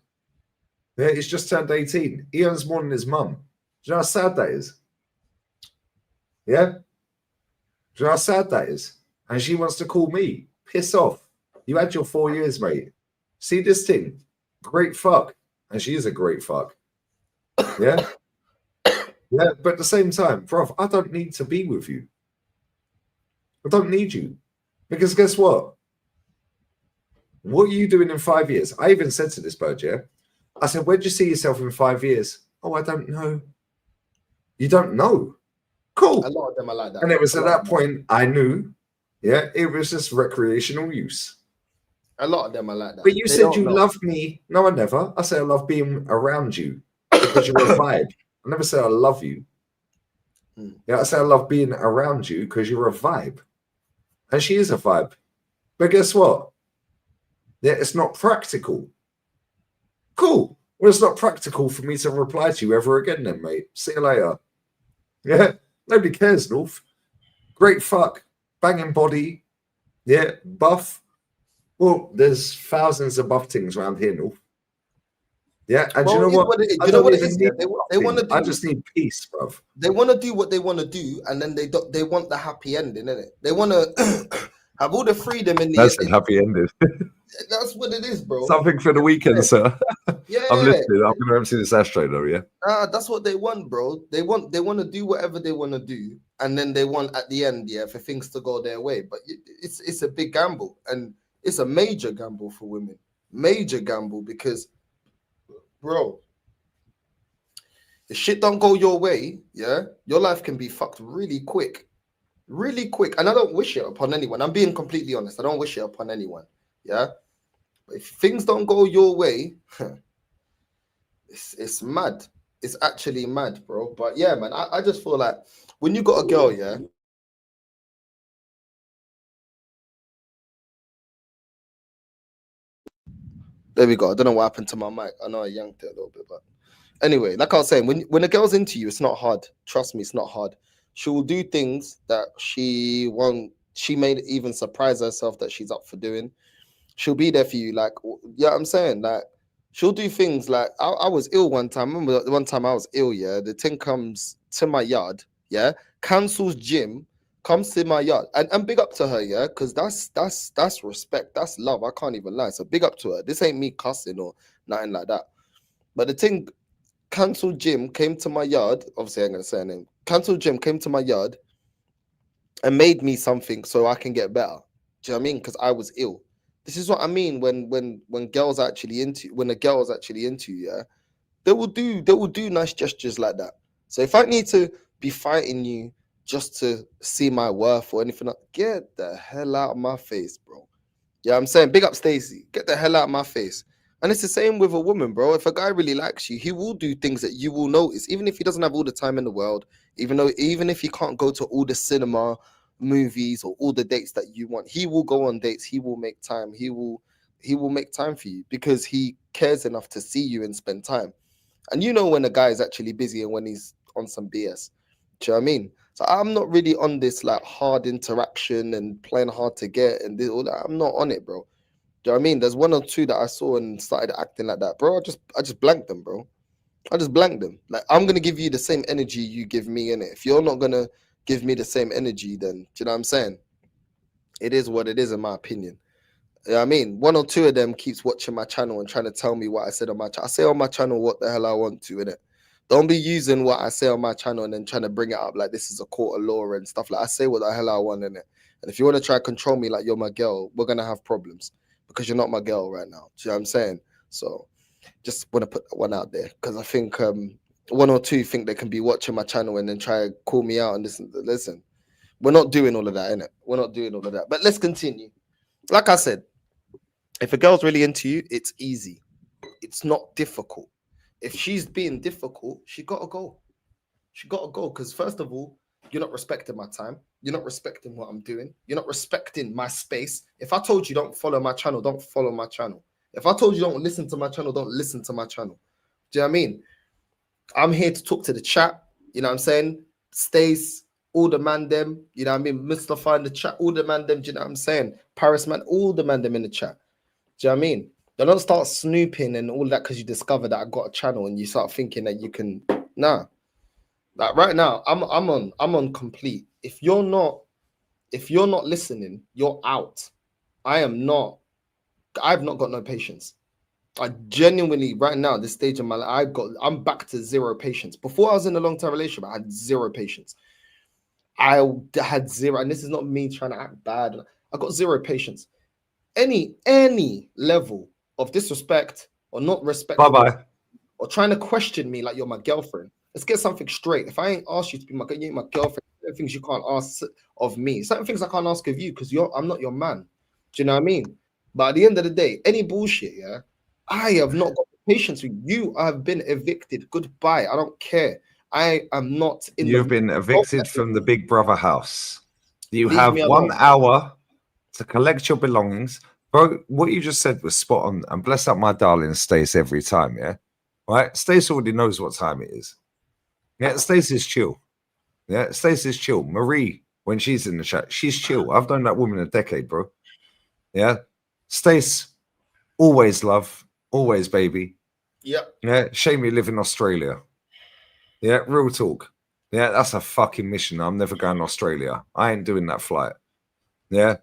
Yeah, he's just turned 18. He earns more than his mum. Do you know how sad that is? Yeah? Do you know how sad that is? And she wants to call me. Piss off. You had your 4 years, mate. See this thing? Great fuck. And she is a great fuck. Yeah? Yeah, but at the same time, bruv, I don't need to be with you. I don't need you. Because guess what? What are you doing in 5 years? I even said to this bird, yeah? I said, where do you see yourself in 5 years? Oh, I don't know. You don't know? Cool. A lot of them are like that. And it was at that point I knew, yeah, it was just recreational use. A lot of them are like that. But you They said don't you know. love me. No, I never. I said I love being around you because you're a vibe. I never said I love you. Yeah, I said I love being around you because you're a vibe. And she is a vibe. But guess what? Yeah, it's not practical. Cool. Well, it's not practical for me to reply to you ever again then, mate. See you later. Yeah, nobody cares, North. Great fuck. Banging body. Yeah, buff. Well, there's thousands of buff things around here, North. Yeah, and Well, you know it's what? what it is. I You know don't what it even is, need yeah? They want to buffing. I do. just need peace, bruv. They want to do what they want to do, and then they want the happy ending, innit? They want to have all the freedom in the. That's a happy ending. That's what it is, bro. Something for the weekend, sir. Yeah, I'm listening. I'm going to empty this ashtray, though, yeah? that's what they want, bro. They want to do whatever they want to do, and then they want at the end, yeah, for things to go their way. But it's a big gamble, and it's a major gamble for women. Major gamble because, bro, if shit don't go your way, yeah, your life can be fucked really quick. Really quick. And I don't wish it upon anyone. I'm being completely honest. I don't wish it upon anyone. Yeah. But if things don't go your way, it's mad. It's actually mad, bro. But yeah, man, I just feel like when you got a girl, yeah. There we go. I don't know what happened to my mic. I know I yanked it a little bit, but anyway, like I was saying, when a girl's into you, it's not hard. Trust me, it's not hard. She will do things that she won't. She may even surprise herself that she's up for doing. She'll be there for you, like, yeah, I'm saying, like, she'll do things like I was ill one time. I remember one time I was ill, yeah. The thing comes to my yard, yeah, cancels gym, comes to my yard, and big up to her, yeah, because that's respect, that's love. I can't even lie. So big up to her. This ain't me cussing or nothing like that. But the thing, cancelled gym came to my yard. Obviously, I ain't gonna say her name. Cancelled gym came to my yard and made me something so I can get better. Do you know what I mean? Because I was ill. This is what I mean when girls are actually into, when a girl is actually into you, yeah, they will do nice gestures like that. So if I need to be fighting you just to see my worth or anything, get the hell out of my face, bro. Yeah, I'm saying big up Stacey. Get the hell out of my face. And it's the same with a woman, bro. If a guy really likes you, he will do things that you will notice, even if he doesn't have all the time in the world, even if he can't go to all the cinema, movies, or all the dates that you want. He will go on dates. He will make time. He will make time for you because he cares enough to see you and spend time. And you know when a guy is actually busy and when he's on some BS. Do you know what I mean? So I'm not really on this like hard interaction and playing hard to get and all that. I'm not on it, bro. Do you know what I mean? There's one or two that I saw and started acting like that, bro. I just blanked them, bro. I just blanked them. Like, I'm gonna give you the same energy you give me in it. If you're not gonna give me the same energy, then do you know what I'm saying? It is what it is, in my opinion. You know what I mean? One or two of them keeps watching my channel and trying to tell me what I said on my channel. I say on my channel what the hell I want to, innit? Don't be using what I say on my channel and then trying to bring it up like this is a court of law and stuff. Like, I say what the hell I want, innit? And if you want to try to control me like you're my girl, we're gonna have problems because you're not my girl right now. Do you know what I'm saying? So just want to put that one out there because I think one or two think they can be watching my channel and then try to call me out and listen. We're not doing all of that, innit? We're not doing all of that. But let's continue. Like I said, if a girl's really into you, it's easy. It's not difficult. If she's being difficult, she gotta go. She gotta go. Because first of all, you're not respecting my time. You're not respecting what I'm doing. You're not respecting my space. If I told you don't follow my channel, don't follow my channel. If I told you don't listen to my channel, don't listen to my channel. Do you know what I mean? I'm here to talk to the chat. You know what I'm saying? Stace, all the man them. You know what I mean? Mustafa in the chat, all the man them. Do you know what I'm saying? Paris man, all the man them in the chat. Do you know what I mean? Don't start snooping and all that because you discover that I got a channel and you start thinking that you can. Nah. Like right now, I'm on complete. If you're not listening, you're out. I've not got no patience. I genuinely right now, this stage of my life, I'm back to zero patience. Before I was in a long-term relationship, I had zero patience. I had zero, and this is not me trying to act bad. I got zero patience. Any level of disrespect or not respect or trying to question me like you're my girlfriend. Let's get something straight. If I ain't asked you to be my girlfriend, certain things you can't ask of me. Certain things I can't ask of you because I'm not your man. Do you know what I mean? But at the end of the day, any bullshit, yeah, I have not got patience with you. I've been evicted. Goodbye. I don't care. I am not in. You've been evicted from the Big Brother house. You Leave have me 1 alone. hour to collect your belongings. Bro, what you just said was spot on. And bless up my darling Stace every time, yeah? Right? Stace already knows what time it is. Yeah, Stace is chill. Yeah, Stace is chill. Marie, when she's in the chat, she's chill. I've known that woman a decade, bro. Yeah. Stace, always love, always baby. Yep. Yeah, shame you live in Australia. Yeah, real talk. Yeah, that's a fucking mission. I'm never going to Australia. I ain't doing that flight. Yeah.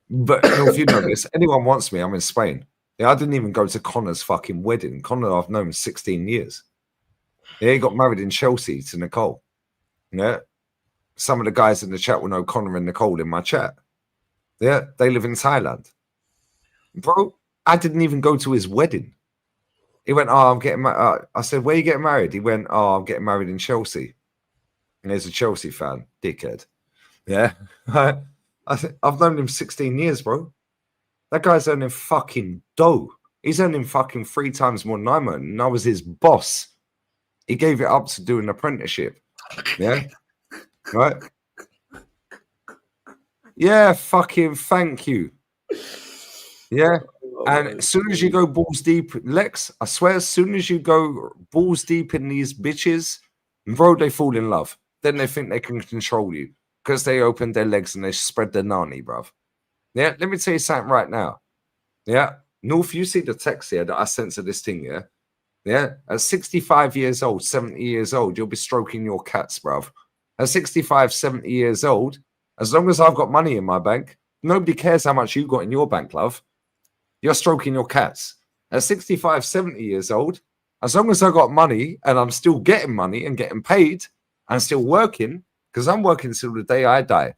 But if you know this, anyone wants me, I'm in Spain. Yeah, I didn't even go to Connor's fucking wedding. Connor, I've known 16 years. Yeah, he got married in Chelsea to Nicole. Yeah. Some of the guys in the chat will know Connor and Nicole in my chat. Yeah, they live in Thailand. Bro, I didn't even go to his wedding. He went, oh, I'm getting married. I said, where are you getting married? He went, oh, I'm getting married in Chelsea. And he's a Chelsea fan, dickhead. Yeah. I've known him 16 years, bro. That guy's earning fucking dough. He's earning fucking 3 times more than I'm earning. And I was his boss. He gave it up to do an apprenticeship. Yeah. Right? Yeah, fucking thank you. Yeah. And as soon as you go balls deep, Lex, I swear, as soon as you go balls deep in these bitches, bro, they fall in love. Then they think they can control you because they open their legs and they spread their nani, bruv. Yeah, let me tell you something right now. Yeah, North, you see the text here that I sent to this thing, yeah? Yeah, at 65 years old, 70 years old, you'll be stroking your cats, bruv. At 65, 70 years old, as long as I've got money in my bank, nobody cares how much you got in your bank, love. You're stroking your cats. At 65, 70 years old, as long as I got money and I'm still getting money and getting paid and still working, because I'm working till the day I die.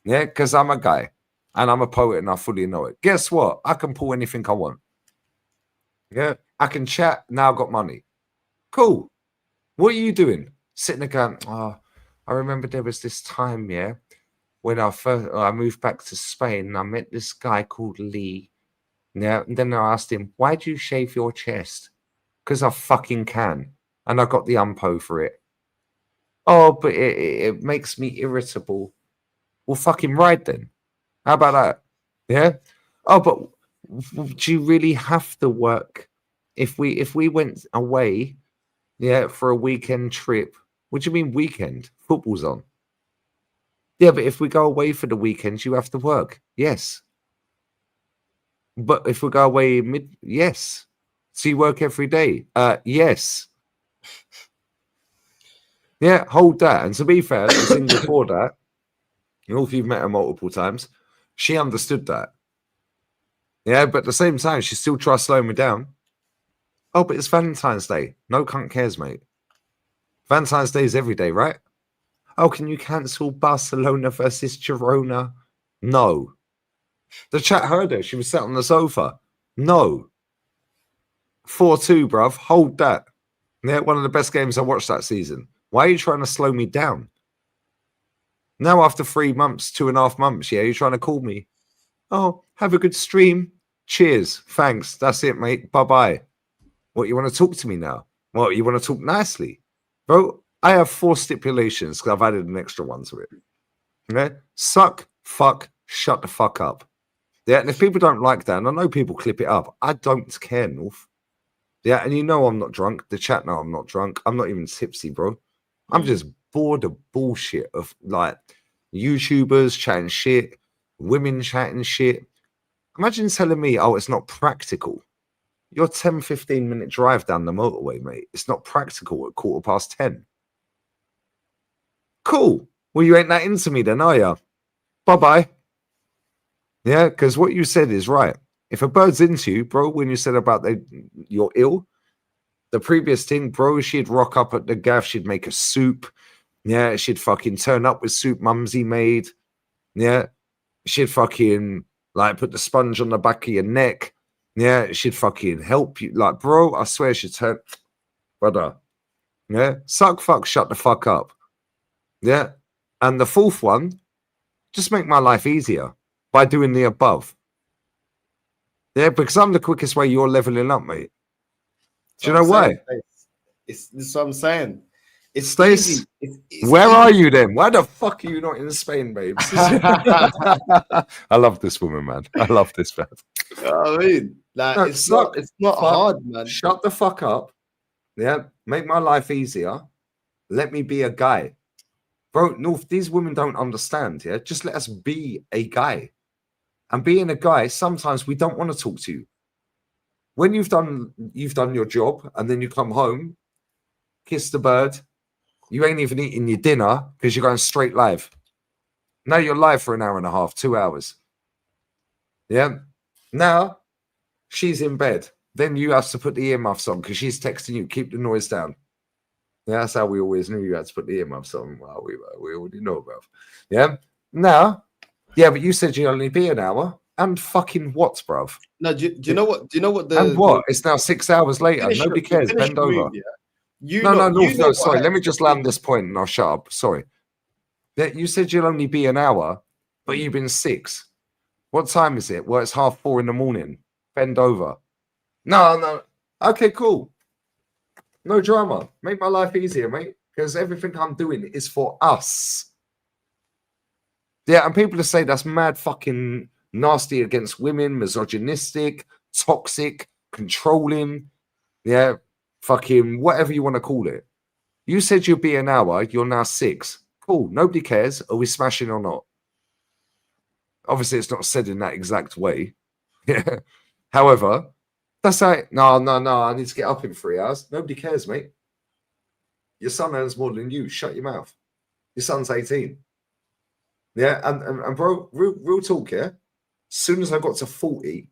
Yeah, because I'm a guy and I'm a poet and I fully know it. Guess what? I can pull anything I want. Yeah, I can chat. Now I've got money. Cool. What are you doing? Sitting there going, oh, I remember there was this time, yeah, when I moved back to Spain and I met this guy called Lee. Yeah, and then I asked him, why do you shave your chest? Because I fucking can. And I got the umpo for it. Oh, but it makes me irritable. Well, fucking ride then. How about that? Yeah? Oh, but do you really have to work? If we went away, yeah, for a weekend trip, what do you mean weekend? Football's on. Yeah, but if we go away for the weekends, you have to work. Yes. But if we go away yes. So you work every day? Yes. Yeah, hold that. And to be fair, the thing before that, you know, if you've met her multiple times, she understood that. Yeah, but at the same time, she still tries to slow me down. Oh, but it's Valentine's Day. No cunt cares, mate. Valentine's Day is every day, right? Oh, can you cancel Barcelona versus Girona? No. The chat heard her. She was sat on the sofa. No. 4-2, bruv. Hold that. Yeah, one of the best games I watched that season. Why are you trying to slow me down? Now, after 3 months, 2.5 months, yeah, you're trying to call me. Oh, have a good stream. Cheers. Thanks. That's it, mate. Bye-bye. What, you want to talk to me now? What, you want to talk nicely? Bro, I have 4 stipulations because I've added an extra one to it. Okay? Suck, fuck, shut the fuck up. Yeah, and if people don't like that, and I know people clip it up, I don't care, North. Yeah, and you know I'm not drunk. The chat know I'm not drunk. I'm not even tipsy, bro. I'm just bored of bullshit of like YouTubers chatting shit, women chatting shit. Imagine telling me, oh, it's not practical. You're 10, 15-minute drive down the motorway, mate. It's not practical at 10:15. Cool. Well, you ain't that into me then, are you? Bye-bye. Yeah, because what you said is right. If a bird's into you, bro, when you said about you're ill, the previous thing, bro, she'd rock up at the gaff, she'd make a soup. Yeah, she'd fucking turn up with soup mumsy made. Yeah, she'd fucking like put the sponge on the back of your neck. Yeah, she'd fucking help you. Like, bro, I swear she'd turn, brother. Yeah, suck, fuck, shut the fuck up. Yeah, and the 4th one, just make my life easier by doing the above. Yeah, because I'm the quickest way you're leveling up, mate. Do you know why? This is what I'm saying. It's Stace, easy. It's where easy. are you then? Why the fuck are you not in Spain, babes? I love this woman, man. I love this man. You know what I mean, like No, it's not fuck, hard, man. Shut the fuck up. Yeah, make my life easier. Let me be a guy. Bro, North, these women don't understand, yeah? Just let us be a guy. And being a guy, sometimes we don't want to talk to you. When you've done your job and then you come home, kiss the bird, you ain't even eating your dinner because you're going straight live. Now you're live for an hour and a half, 2 hours. Yeah. Now she's in bed. Then you have to put the earmuffs on because she's texting you, keep the noise down. Yeah, that's how we always knew you had to put the earmuffs on. Well, we already know about. Yeah. Now, yeah, but you said you'd only be an hour. And fucking what, bruv? No, do you know what? Do you know what the? And what? It's now 6 hours later. Nobody cares. Bend over. No, sorry. Let me just land this point and I'll shut up. Sorry. You said you'll only be an hour, but you've been 6. What time is it? Well, it's 4:30 in the morning. Bend over. No. Okay, cool. No drama. Make my life easier, mate. Because everything I'm doing is for us. Yeah, and people just say that's mad fucking nasty against women, misogynistic, toxic, controlling. Yeah, fucking whatever you want to call it. You said you'd be an hour. You're now 6. Cool. Nobody cares. Are we smashing or not? Obviously, it's not said in that exact way. Yeah. However, that's like, no, I need to get up in 3 hours. Nobody cares, mate. Your son earns more than you. Shut your mouth. Your son's 18. Yeah, and bro, real talk, yeah? As soon as I got to 40,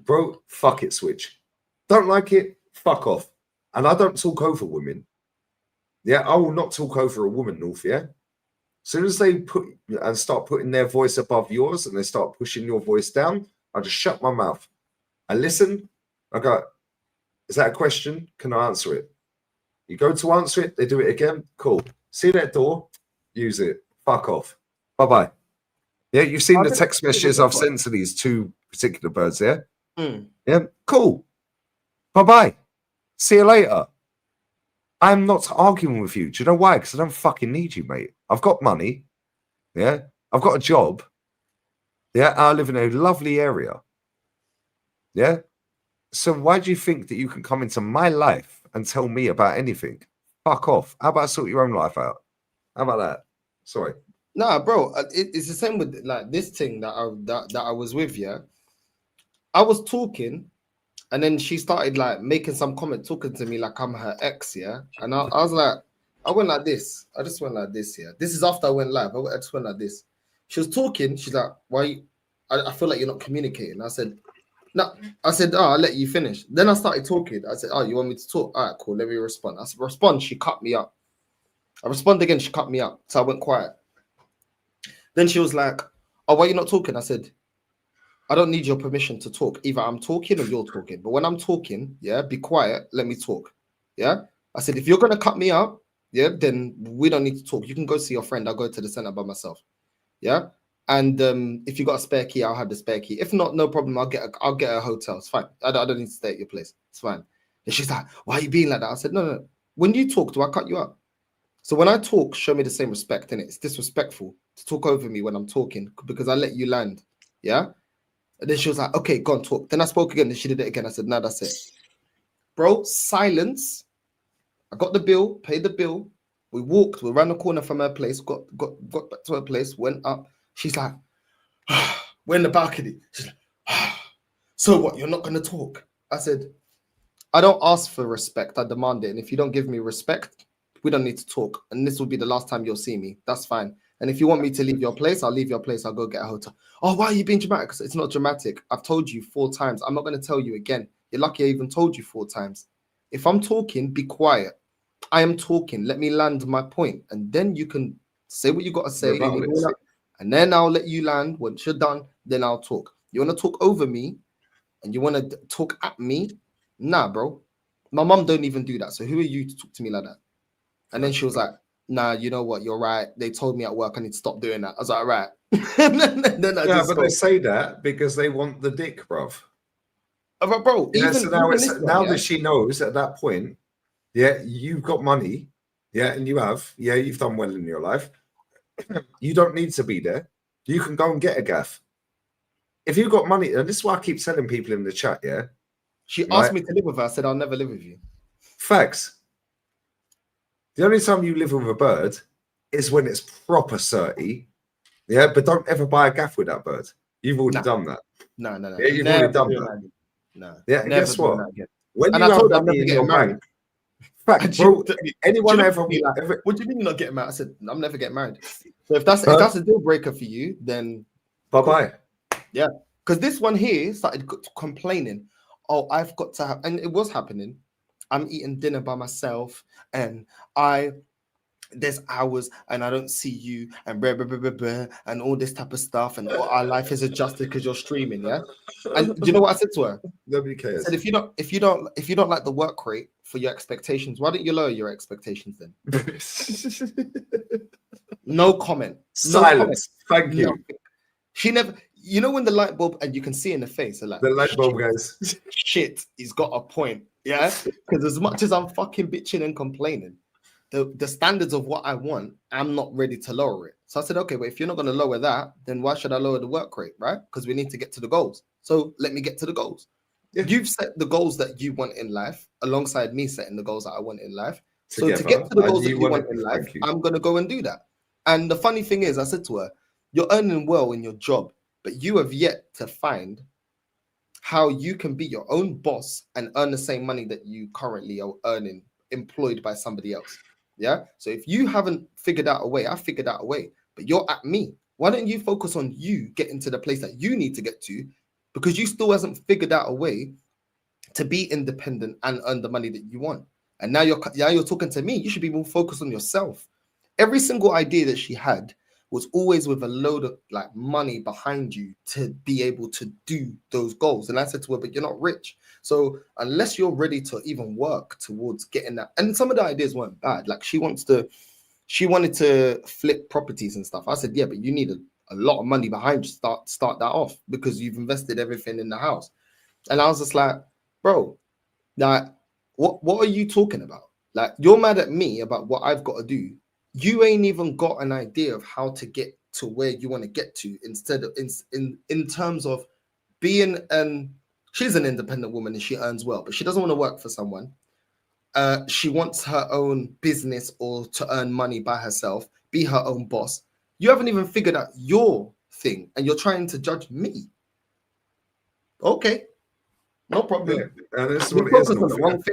bro, fuck it, switch. Don't like it, fuck off. And I don't talk over women. Yeah, I will not talk over a woman, North, yeah? As soon as they start putting their voice above yours and they start pushing your voice down, I just shut my mouth. I listen. I go, is that a question? Can I answer it? You go to answer it, they do it again. Cool. See that door? Use it. Fuck off. Bye-bye. Yeah, you've seen the text messages I've sent to these 2 particular birds, yeah? Yeah, cool. Bye-bye. See you later. I'm not arguing with you. Do you know why? Because I don't fucking need you, mate. I've got money. Yeah. I've got a job. Yeah. I live in a lovely area. Yeah. So why do you think that you can come into my life and tell me about anything? Fuck off. How about sort your own life out? How about that? Sorry. Nah, bro. It's the same with like this thing that I was with. Yeah. I was talking. And then she started like making some comment, talking to me like I'm her ex, yeah. And I was like, I went like this. I just went like this here. This is after I went live. I just went like this. She was talking. She's like, why? I feel like you're not communicating. I said, no. I said, oh, I'll let you finish. Then I started talking. I said, oh, you want me to talk? All right, cool. Let me respond. I said, respond. She cut me up. I responded again. She cut me up. So I went quiet. Then she was like, oh, why are you not talking? I said, I don't need your permission to talk. Either I'm talking or you're talking. But when I'm talking, yeah, be quiet. Let me talk. Yeah. I said, if you're going to cut me up, yeah, then we don't need to talk. You can go see your friend. I'll go to the center by myself. Yeah. And if you got a spare key, I'll have the spare key. If not, no problem. I'll get a hotel. It's fine. I don't need to stay at your place. It's fine. And she's like, why are you being like that? I said, no. When you talk, do I cut you up? So when I talk, show me the same respect. And it's disrespectful to talk over me when I'm talking because I let you land. Yeah. And then she was like, okay, go on, talk. Then I spoke again and she did it again. I said, no, that's it. Bro, silence. I got the bill, paid the bill. We walked, we ran the corner from her place, got back to her place, went up. She's like, we're in the balcony. She's like, so what? You're not going to talk? I said, I don't ask for respect. I demand it. And if you don't give me respect, we don't need to talk. And this will be the last time you'll see me. That's fine. And if you want me to leave your place, I'll leave your place. I'll go get a hotel. Oh, why are you being dramatic? Because it's not dramatic. I've told you 4 times. I'm not going to tell you again. You're lucky I even told you 4 times. If I'm talking, be quiet. I am talking. Let me land my point. And then you can say what you got to say. And then I'll let you land. Once you're done, then I'll talk. You want to talk over me and you want to talk at me? Nah, bro. My mom don't even do that. So who are you to talk to me like that? And then she was like, nah, you know what? You're right. They told me at work I need to stop doing that. I was like, all right. then I yeah, but they say that because they want the dick, bruv. But bro, yeah, so now that she knows at that point, yeah, you've got money, yeah, and you've done well in your life. You don't need to be there. You can go and get a gaff. If you've got money, and this is why I keep telling people in the chat, yeah. She asked me to live with her. I said, I'll never live with you. Facts. The only time you live with a bird is when it's proper 30. Yeah, but don't ever buy a gaff with that bird. You've already done that. No. Yeah, you've already done that. No. Yeah, and guess what? When and you I have told her money in your married. bank, fact, bro, anyone ever, what do you mean you're not getting married? I said, I'm never getting married. So if that's a deal breaker for you, then bye-bye. Yeah. Because this one here started complaining. Oh, I've got to have, and it was happening. I'm eating dinner by myself, and there's hours, and I don't see you, and blah, blah, blah, blah, blah, and all this type of stuff, and our life is adjusted because you're streaming, yeah. And do you know what I said to her? Nobody cares. I said, if you don't like the work rate for your expectations, why don't you lower your expectations then? No comment. Silence. Thank you. Nothing. She never. You know when the light bulb, and you can see in the face, like the light bulb goes. Shit, he's got a point, yeah. Because as much as I'm fucking bitching and complaining, the standards of what I want, I'm not ready to lower it. So I said, okay, but if you're not going to lower that, then why should I lower the work rate, right? Because we need to get to the goals. So let me get to the goals. Yeah. You've set the goals that you want in life alongside me setting the goals that I want in life. Together. So to get to the goals that you want in life, I'm going to go and do that. And the funny thing is, I said to her, you're earning well in your job, but you have yet to find how you can be your own boss and earn the same money that you currently are earning employed by somebody else. Yeah. So if you haven't figured out a way, I figured out a way, but you're at me. Why don't you focus on you getting to the place that you need to get to? Because you still hasn't figured out a way to be independent and earn the money that you want. And now you're talking to me. You should be more focused on yourself. Every single idea that she had was always with a load of like money behind you to be able to do those goals. And I said to her, but you're not rich. So unless you're ready to even work towards getting that, and some of the ideas weren't bad. Like she wanted to flip properties and stuff. I said, yeah, but you need a lot of money behind you to start that off because you've invested everything in the house. And I was just like, bro, like, what are you talking about? Like, you're mad at me about what I've got to do. You ain't even got an idea of how to get to where you want to get to instead of in terms of being she's an independent woman and she earns well, but she doesn't want to work for someone. She wants her own business or to earn money by herself, be her own boss. You haven't even figured out your thing and you're trying to judge me. Okay. No problem. Yeah. And this is what it is, North,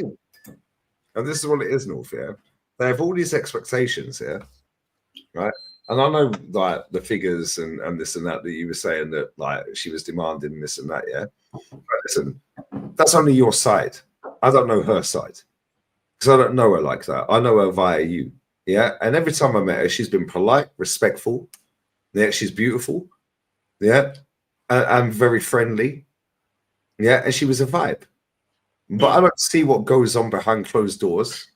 and this is what it is, North, yeah. they have all these expectations, yeah, right? And I know like the figures and this and that you were saying that like she was demanding this and that, yeah. But listen, that's only your side. I don't know her side because I don't know her like that. I know her via you, yeah. And every time I met her, she's been polite, respectful. Yeah, she's beautiful, yeah, and very friendly, yeah. And she was a vibe. But I don't see what goes on behind closed doors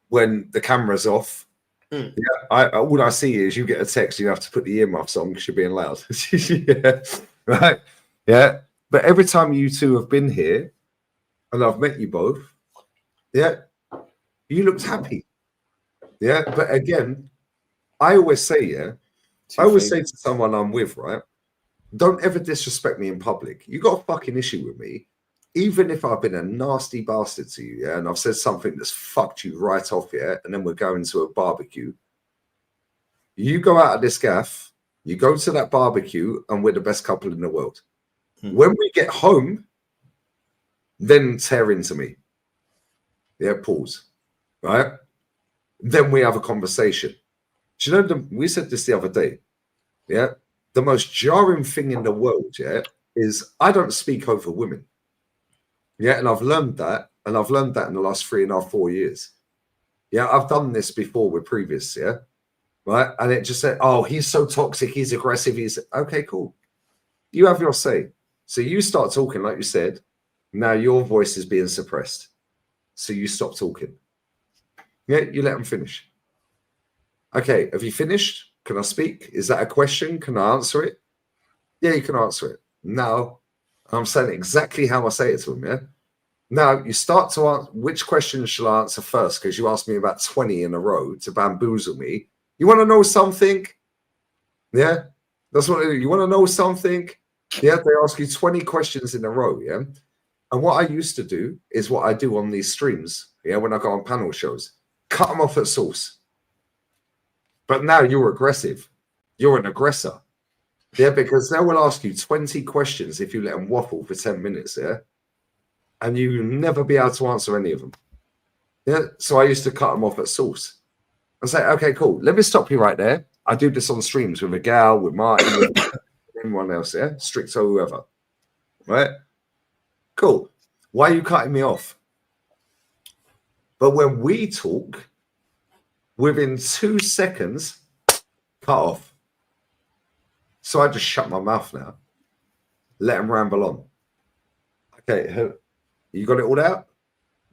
when the camera's off. Yeah, all I see is you get a text, you have to put the earmuffs on because you're being loud. Yeah, right. Yeah. But every time you two have been here and I've met you both, yeah, you looked happy. Yeah. But again, I always say, yeah, I always say to someone I'm with, right, don't ever disrespect me in public. You got a fucking issue with me. Even if I've been a nasty bastard to you, yeah, and I've said something that's fucked you right off, yeah, and then we're going to a barbecue, you go out of this gaff, you go to that barbecue, and we're the best couple in the world. When we get home, then tear into me. Yeah, pause. Right? Then we have a conversation. Do you know, we said this the other day, yeah, the most jarring thing in the world, yeah, is I don't speak over women. Yeah, and I've learned that, and I've learned that in the last 3.5, 4 years. Yeah, I've done this before with previous, yeah, right? And it just said, oh, he's so toxic, he's aggressive, he's okay, cool. You have your say. So you start talking, like you said, now your voice is being suppressed. So you stop talking. Yeah, you let them finish. Okay, have you finished? Can I speak? Is that a question? Can I answer it? Yeah, you can answer it. Now, I'm saying exactly how I say it to them, yeah? Now, you start to answer, which question shall I answer first? Because you asked me about 20 in a row to bamboozle me. You want to know something? Yeah? That's what you want to know something? Yeah, they ask you 20 questions in a row, yeah? And what I used to do is what I do on these streams, yeah, when I go on panel shows. Cut them off at source. But now you're aggressive. You're an aggressor. Yeah, because they will ask you 20 questions if you let them waffle for 10 minutes, yeah? And you will never be able to answer any of them. Yeah, so I used to cut them off at source and say, okay, cool, let me stop you right there. I do this on streams with a gal, with Martin, with anyone else, yeah? Stricto, whoever, right? Cool. Why are you cutting me off? But when we talk, within 2 seconds, cut off. So I just shut my mouth now. Let them ramble on. Okay, you got it all out?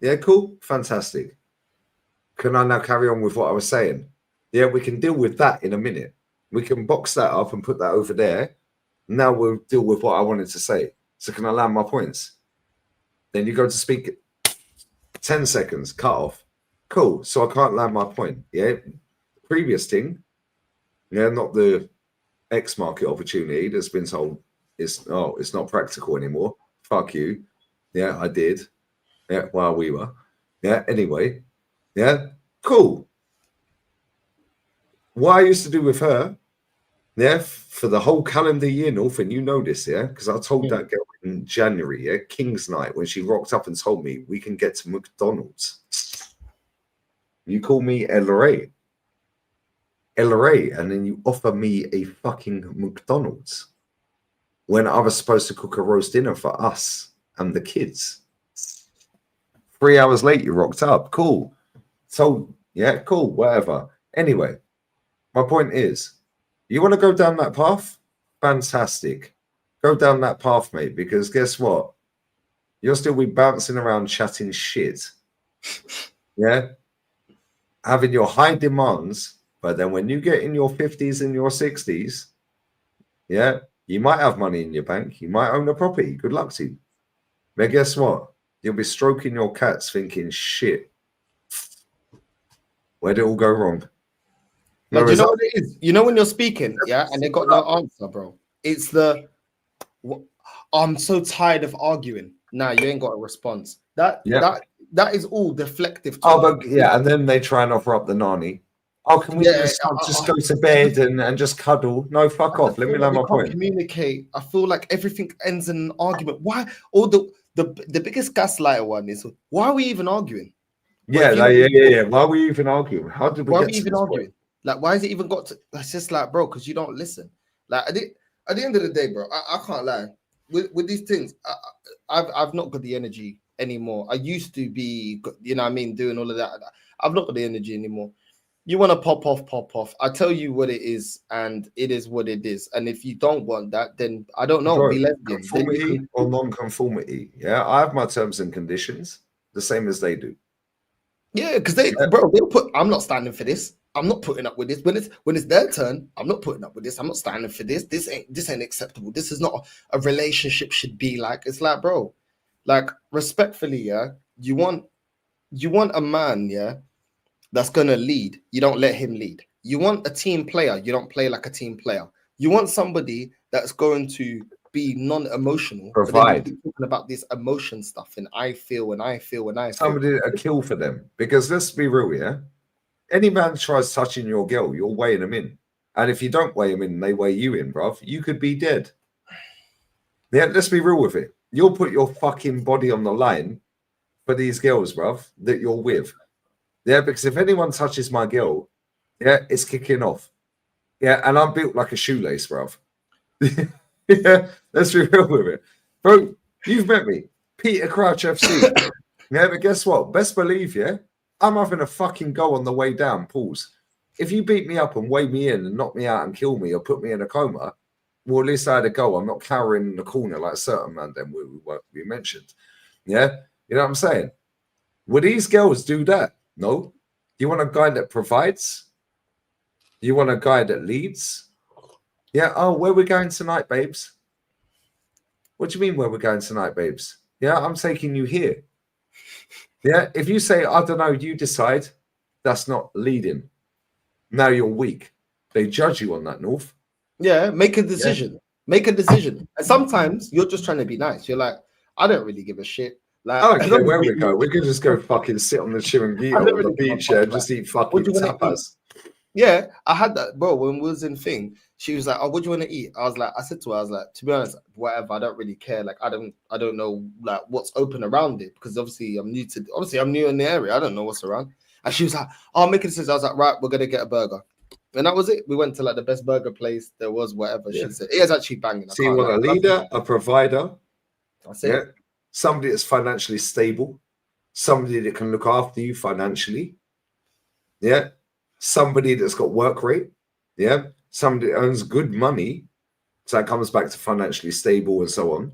Yeah, cool. Fantastic. Can I now carry on with what I was saying? Yeah, we can deal with that in a minute. We can box that up and put that over there. Now we'll deal with what I wanted to say. So can I land my points? Then you go to speak 10 seconds, cut off. Cool. So I can't land my point. Yeah. Previous thing. Yeah, not the X market opportunity that's been told it's not practical anymore. Fuck you. Yeah, I did. Yeah, while we were. Yeah, anyway. Yeah, cool. What I used to do with her, yeah, for the whole calendar year, North, and you know this, yeah, because I told that girl in January, yeah, King's Night, when she rocked up and told me we can get to McDonald's. You call me El Rey. El Rey, and then you offer me a fucking McDonald's when I was supposed to cook a roast dinner for us and the kids. 3 hours late, you rocked up. Cool. So, yeah, cool, whatever. Anyway, my point is, you want to go down that path? Fantastic. Go down that path, mate, because guess what? You'll still be bouncing around chatting shit. Yeah? Having your high demands. But then when you get in your 50s and your 60s, yeah, you might have money in your bank. You might own a property. Good luck to you. But guess what? You'll be stroking your cats thinking, shit, where'd it all go wrong? But you know what it is? You know when you're speaking, yeah, and they got no answer, bro. It's I'm so tired of arguing. Nah, you ain't got a response. That is all deflective. Oh, but yeah, and then they try and offer up the nanny. Oh, can we just go to bed and just cuddle? No, fuck off. Let me land my point. Communicate. I feel like everything ends in an argument. Why? Or the biggest gaslighter one is, why are we even arguing? Yeah, if you- yeah. Why were you even arguing? How did we Why are get we to even this arguing? point? Like, why has it even got to? That's just like, bro, because you don't listen. Like, at the end of the day, bro, I can't lie. With these things, I've not got the energy anymore. I used to be, you know what I mean, doing all of that. I've not got the energy anymore. You want to pop off. I tell you what it is, and it is what it is. And if you don't want that, then I don't know, Bro, be lesbian. Then you conformity can- or non-conformity? Yeah, I have my terms and conditions, the same as they do. Yeah, because they'll put. I'm not standing for this. I'm not putting up with this. When it's their turn, I'm not putting up with this. I'm not standing for this. This ain't acceptable. This is not a relationship should be like. It's like, bro, like respectfully, yeah. You want a man, yeah, that's gonna lead. You don't let him lead. You want a team player. You don't play like a team player. You want somebody that's going to be non-emotional. But then you Provide. keep talking about this emotion stuff, and I feel, and I feel, and I feel. Somebody a kill for them. Because let's be real, yeah. Any man tries touching your girl, you're weighing them in. And if you don't weigh them in, they weigh you in, bruv. You could be dead. Yeah, let's be real with it. You'll put your fucking body on the line for these girls, bruv, that you're with. Yeah, because if anyone touches my girl, yeah, it's kicking off. Yeah, and I'm built like a shoelace, bruv. Yeah, let's be real with it. Bro, you've met me. Peter Crouch FC. Yeah, but guess what? Best believe, yeah, I'm having a fucking go on the way down. Pause. If you beat me up and weigh me in and knock me out and kill me or put me in a coma, well, at least I had a go. I'm not cowering in the corner like certain man then we mentioned. Yeah, you know what I'm saying? Would these girls do that? No. You want a guy that provides? You want a guy that leads? Yeah. Oh, where we going tonight, babes? What do you mean where we're going tonight, babes? Yeah, I'm taking you here. Yeah. If you say, I don't know, you decide, that's not leading. Now you're weak. They judge you on that, North. Yeah, make a decision. Yeah. Make a decision. And sometimes you're just trying to be nice. You're like, I don't really give a shit. Like, I don't care where we go. We can just go fucking sit on the Chiringuito on the beach and just eat fucking tapas. Yeah, I had that, bro. When we was in thing, she was like, "Oh, what do you want to eat?" I said to her, I was like, to be honest, whatever. I don't really care. Like, I don't know like what's open around it because obviously I'm new in the area. I don't know what's around. And she was like, "Oh, I'm making decisions." I was like, "Right, we're gonna get a burger." And that was it. We went to like the best burger place there was, whatever. Yeah. She said it is actually banging. So you want a leader, a provider, that's it. Yeah. Somebody that's financially stable, somebody that can look after you financially. Yeah. Somebody that's got work rate. Yeah. Somebody that earns good money. So that comes back to financially stable and so on.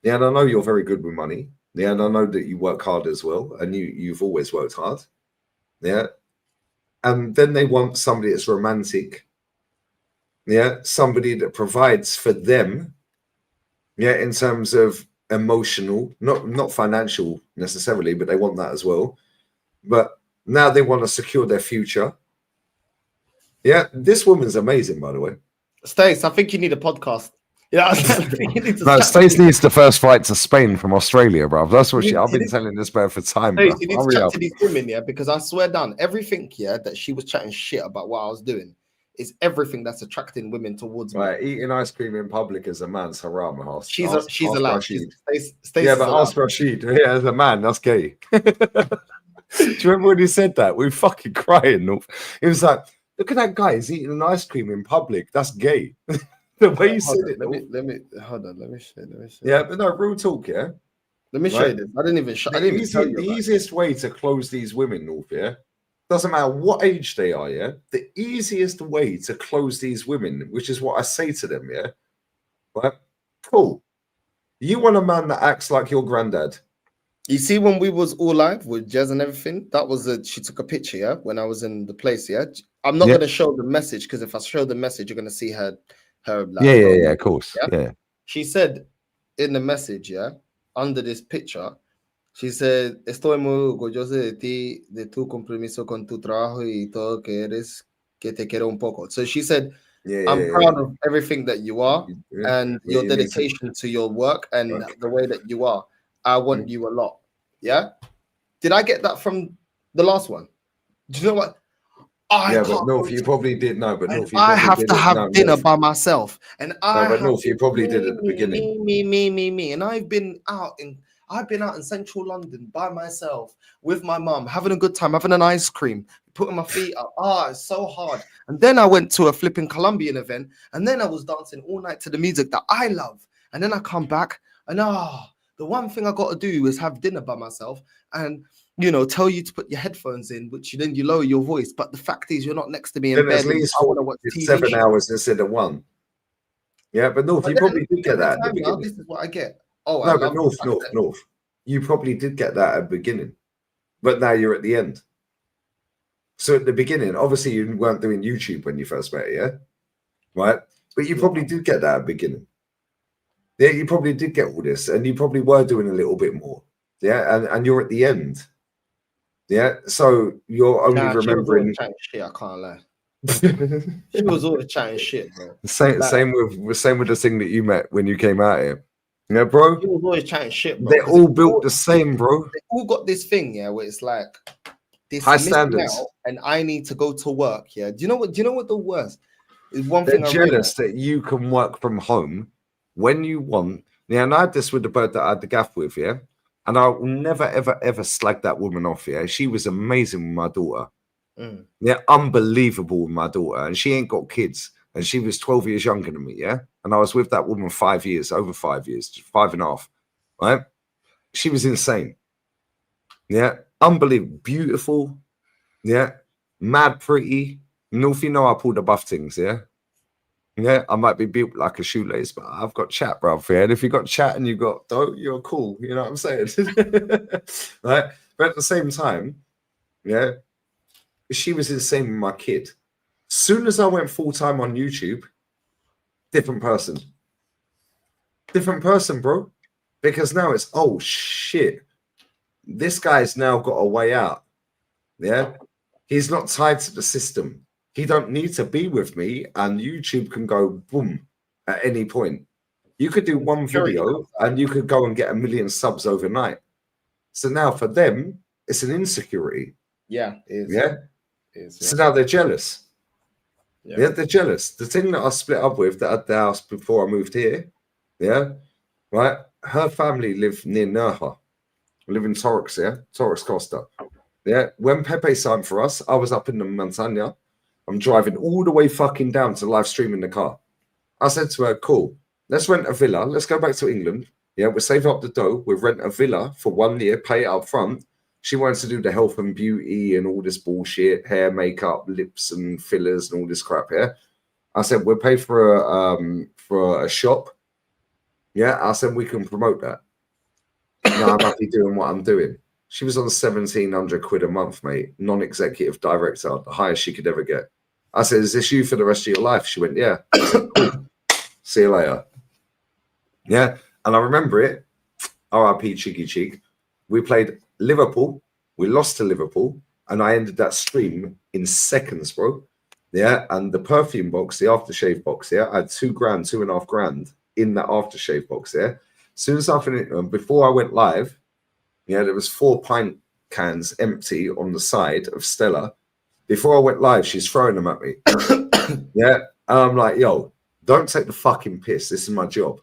Yeah. And I know you're very good with money. Yeah. And I know that you work hard as well. And you've always worked hard. Yeah. And then they want somebody that's romantic. Yeah. Somebody that provides for them. Yeah. In terms of emotional, not financial necessarily, but they want that as well. But now they want to secure their future. Yeah. This woman's amazing, by the way. Stace, I think you need a podcast. Yeah, no, Stace needs the first flight to Spain from Australia, bro. That's what I've been telling this man for time. Stace, you need to chat to these women, yeah, because I swear down, everything, yeah, that she was chatting shit about what I was doing is everything that's attracting women towards me. Right, eating ice cream in public as a man's haram. She's allowed. Stace yeah, but ask Rashid. Yeah, as a man, that's gay. Do you remember when he said that? We were fucking crying. He was like, "Look at that guy. He's eating an ice cream in public. That's gay." The way you said it. Let me hold on. Let me show. Yeah, but no, real talk. Yeah. Let me show you this. I didn't even. The easiest way to close these women, North. Yeah. Doesn't matter what age they are. Yeah. The easiest way to close these women, which is what I say to them. Yeah. Right. Cool. You want a man that acts like your granddad. You see, when we was all live with Jez and everything, that was she took a picture. Yeah. When I was in the place. Yeah. I'm not gonna show the message because if I show the message, you're gonna see her. Like, yeah, of course. Yeah. She said in the message, yeah, under this picture, she said, "Estoy muy orgulloso de ti, de tu compromiso con tu trabajo y todo que eres, que te quiero un poco." So she said, I'm proud of everything that you are and your dedication to your work and the way that you are. I want you a lot. Yeah. Did I get that from the last one? Do you know what? But North, you probably did know. But North, I have to have dinner by myself, and but North, you probably did at the beginning. Me, and I've been out I've been out in central London by myself with my mum, having a good time, having an ice cream, putting my feet up. It's so hard. And then I went to a flipping Colombian event, and then I was dancing all night to the music that I love. And then I come back, and the one thing I got to do is have dinner by myself and, you know, tell you to put your headphones in, which then you lower your voice. But the fact is, you're not next to me in Then bed. at least I want to watch TV 7 show. hours instead of 1. Yeah, but North, But you then probably did get that at the every time now, beginning. this is what I get. Oh, No, I but love North. You probably did get that at the beginning, but now you're at the end. So at the beginning, obviously you weren't doing YouTube when you first met, yeah? Right? But you probably did get that at the beginning. Yeah, you probably did get all this, and you probably were doing a little bit more. Yeah, and you're at the end. Yeah, so you're only remembering. She was always chatting shit, I can't lie. She was always chatting shit, bro. Same with the thing that you met when you came out here. Yeah, bro. She was always chatting shit, bro. They're all built the same, bro. They all got this thing, yeah, where it's like this high missing standards, out and I need to go to work. Yeah. Do you know what the worst is? One they're thing I jealous realized. that you can work from home when you want. Yeah, and I had this with the bird that I had the gaff with, yeah. And I'll never, ever, ever slag that woman off. Yeah, she was amazing with my daughter. Yeah, unbelievable with my daughter, and she ain't got kids, and she was 12 years younger than me. Yeah, and I was with that woman 5 years, over 5 years, 5.5. Right? She was insane. Yeah, unbelievable, beautiful. Yeah, mad pretty. North, you know I pulled the buff things. Yeah. Yeah, I might be built like a shoelace, but I've got chat, bro. Yeah, and if you got chat and you got dough, you're cool. You know what I'm saying? Right? But at the same time, yeah, she was insane with my kid. Soon as I went full time on YouTube, different person, bro. Because now it's, oh shit, this guy's now got a way out. Yeah, he's not tied to the system. He don't need to be with me, and YouTube can go boom at any point. You could do one video and you could go and get 1 million subs overnight. So now for them, it's an insecurity. Yeah, it is. Yeah. It is, So now they're jealous. Yeah, they're jealous. The thing that I split up with that at the house before I moved here, yeah, right? Her family live near Nerja. I live in Torrix, yeah, Torrix Costa. Yeah, when Pepe signed for us, I was up in the Montaña. I'm driving all the way fucking down to live stream in the car. I said to her, cool, let's rent a villa. Let's go back to England. Yeah, we'll save up the dough. We'll rent a villa for 1 year, pay it up front. She wanted to do the health and beauty and all this bullshit, hair, makeup, lips and fillers and all this crap here. I said, we'll pay for a shop. Yeah, I said, we can promote that. Now I'm happy doing what I'm doing. She was on 1,700 quid a month, mate. Non-executive director, the highest she could ever get. I said, is this you for the rest of your life? She went, yeah. I said, cool. See you later. Yeah. And I remember it. RIP Cheeky Cheek. We played Liverpool. We lost to Liverpool. And I ended that stream in seconds, bro. Yeah. And the perfume box, the aftershave box, yeah, I had $2,500 in that aftershave box, yeah. As soon as I finished, before I went live, yeah, there was 4 pint cans empty on the side of Stella. Before I went live, she's throwing them at me. Yeah. And I'm like, yo, don't take the fucking piss. This is my job.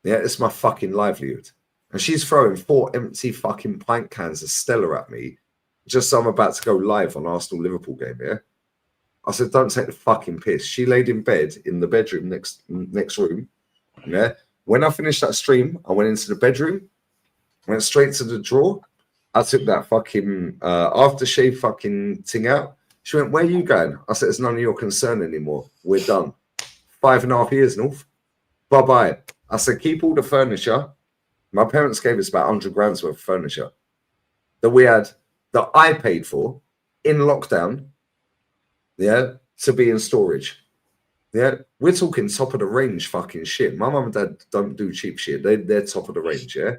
Yeah, it's my fucking livelihood. And she's throwing 4 empty fucking pint cans of Stella at me just so I'm about to go live on Arsenal-Liverpool game, yeah? I said, don't take the fucking piss. She laid in bed in the bedroom next room, yeah? When I finished that stream, I went into the bedroom, went straight to the drawer. I took that fucking aftershave fucking thing out. She went, where are you going? I said, it's none of your concern anymore. We're done. 5.5 years, North. Bye-bye. I said, keep all the furniture. My parents gave us about 100 grand's worth of furniture that I paid for in lockdown, yeah, to be in storage. Yeah, we're talking top of the range fucking shit. My mum and dad don't do cheap shit. They're top of the range, yeah?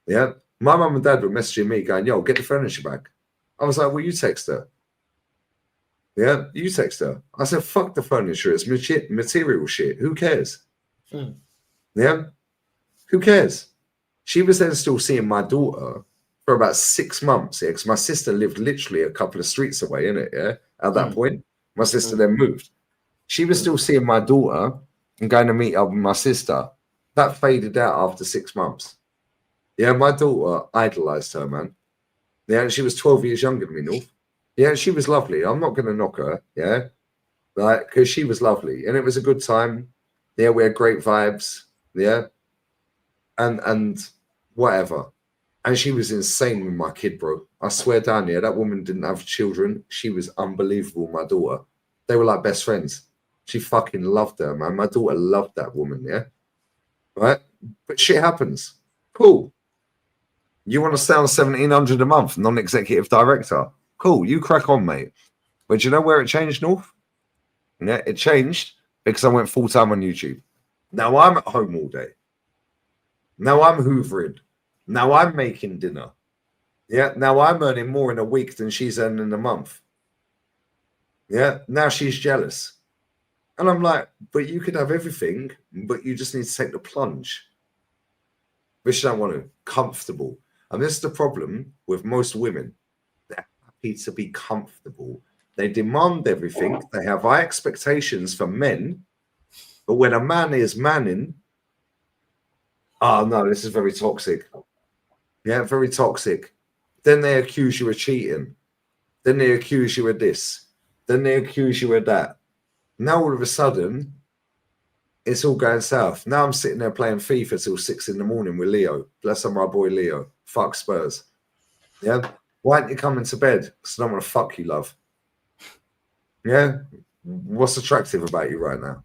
Yeah. My mum and dad were messaging me going, yo, get the furniture back. I was like, well, you text her. Yeah, you text her. I said, fuck the furniture. It's material shit. Who cares? Yeah? Who cares? She was then still seeing my daughter for about 6 months, yeah, because my sister lived literally a couple of streets away, innit, yeah? At that point, my sister then moved. She was still seeing my daughter and going to meet up with my sister. That faded out after 6 months. Yeah, my daughter idolized her, man. Yeah, and she was 12 years younger than me, North. Yeah, she was lovely. I'm not going to knock her, yeah, like, because she was lovely. And it was a good time. Yeah, we had great vibes. Yeah. And whatever. And she was insane with my kid, bro. I swear down, yeah, that woman didn't have children. She was unbelievable, my daughter. They were like best friends. She fucking loved her, man. My daughter loved that woman, yeah? Right? But shit happens. Cool. You want to stay on 1,700 a month, non-executive director? Cool, you crack on, mate. But do you know where it changed, North? Yeah, it changed because I went full-time on YouTube. Now I'm at home all day. Now I'm hoovering. Now I'm making dinner. Yeah, now I'm earning more in a week than she's earning in a month. Yeah, now she's jealous. And I'm like, but you could have everything, but you just need to take the plunge. But she don't want to. Comfortable. And this is the problem with most women. They're happy to be comfortable. They demand everything. They have high expectations for men. But when a man is manning, oh no, this is very toxic. Yeah, very toxic. Then they accuse you of cheating. Then they accuse you of this. Then they accuse you of that. Now all of a sudden, it's all going south. Now I'm sitting there playing FIFA till 6 in the morning with Leo. Bless him, my boy Leo. Fuck Spurs. Yeah. Why aren't you coming to bed? Because I don't want to fuck you, love. Yeah. What's attractive about you right now?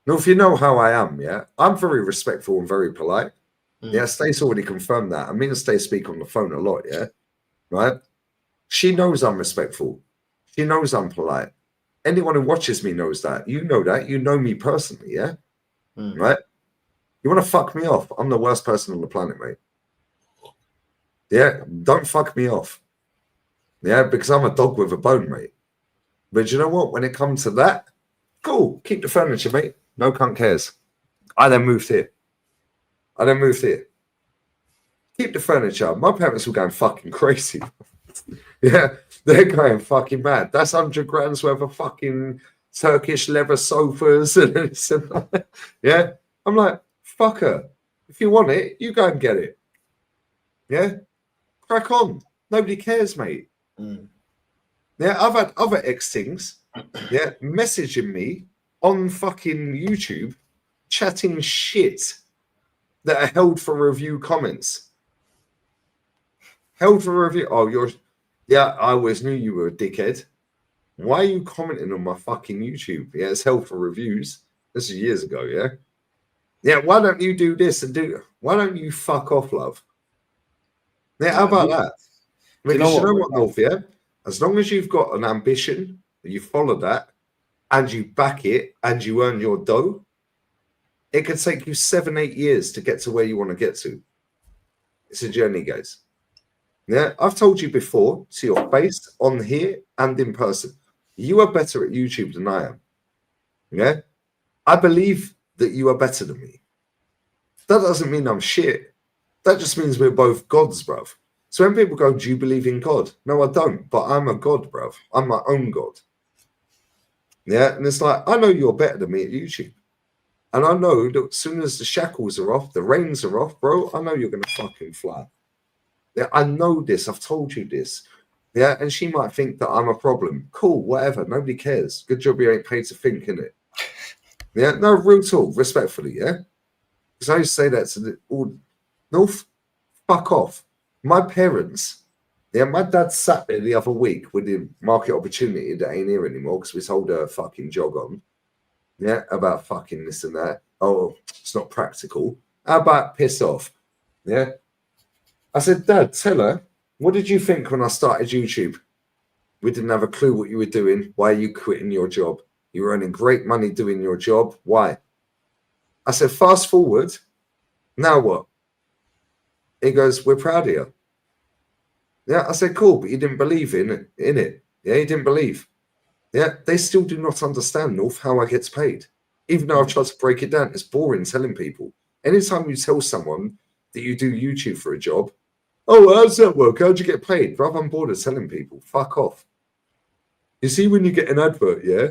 Now, if you know how I am, yeah, I'm very respectful and very polite. Yeah, Stace already confirmed that. I mean, Stace speak on the phone a lot, yeah? Right? She knows I'm respectful. She knows I'm polite. Anyone who watches me knows that. You know that. You know me personally, yeah? Right? You want to fuck me off? I'm the worst person on the planet, mate. Yeah? Don't fuck me off. Yeah? Because I'm a dog with a bone, mate. But you know what? When it comes to that, cool. Keep the furniture, mate. No cunt cares. I then moved here. Keep the furniture. My parents were going fucking crazy. Yeah, they're going fucking mad. That's 100 grand's worth of fucking Turkish leather sofas and this and that. Yeah, I'm like, fuck her. If you want it, you go and get it. Yeah, crack on. Nobody cares, mate. Yeah, I've had other ex-tings, yeah, messaging me on fucking YouTube, chatting shit that are held for review comments. Held for review. Oh, yeah, I always knew you were a dickhead. Why are you commenting on my fucking YouTube? Yeah, it's held for reviews. This is years ago, yeah? Yeah, why don't you do this and why don't you fuck off, love? Yeah, how about that? Because you know what, North, yeah? As long as you've got an ambition, you follow that, and you back it, and you earn your dough, it could take you 7-8 years to get to where you want to get to. It's a journey, guys. Yeah, I've told you before, to your face, on here, and in person. You are better at YouTube than I am. Yeah? I believe that you are better than me. That doesn't mean I'm shit. That just means we're both gods, bruv. So when people go, do you believe in God? No, I don't, but I'm a god, bruv. I'm my own god. Yeah, and it's like, I know you're better than me at YouTube. And I know that as soon as the shackles are off, the reins are off, bro, I know you're going to fucking fly. Yeah, I know this. I've told you this. Yeah, and she might think that I'm a problem. Cool, whatever. Nobody cares. Good job you ain't paid to think, innit? Yeah, no, real talk, respectfully, yeah? Because I used to say that to all, no, fuck off. My parents, yeah, my dad sat there the other week with the market opportunity that ain't here anymore because we sold a fucking jog on. Yeah, about fucking this and that. Oh, it's not practical. How about piss off? Yeah. I said, Dad, tell her, what did you think when I started YouTube? We didn't have a clue what you were doing. Why are you quitting your job? You were earning great money doing your job. Why? I said, fast forward. Now what? He goes, we're proud of you. Yeah, I said, cool, but you didn't believe in it. Yeah, you didn't believe. Yeah, they still do not understand, North, how I get paid. Even though I've tried to break it down, it's boring telling people. Anytime you tell someone that you do YouTube for a job, oh, well, how does that work? How'd you get paid? Bruv, I'm bored of telling people. Fuck off. You see when you get an advert, yeah?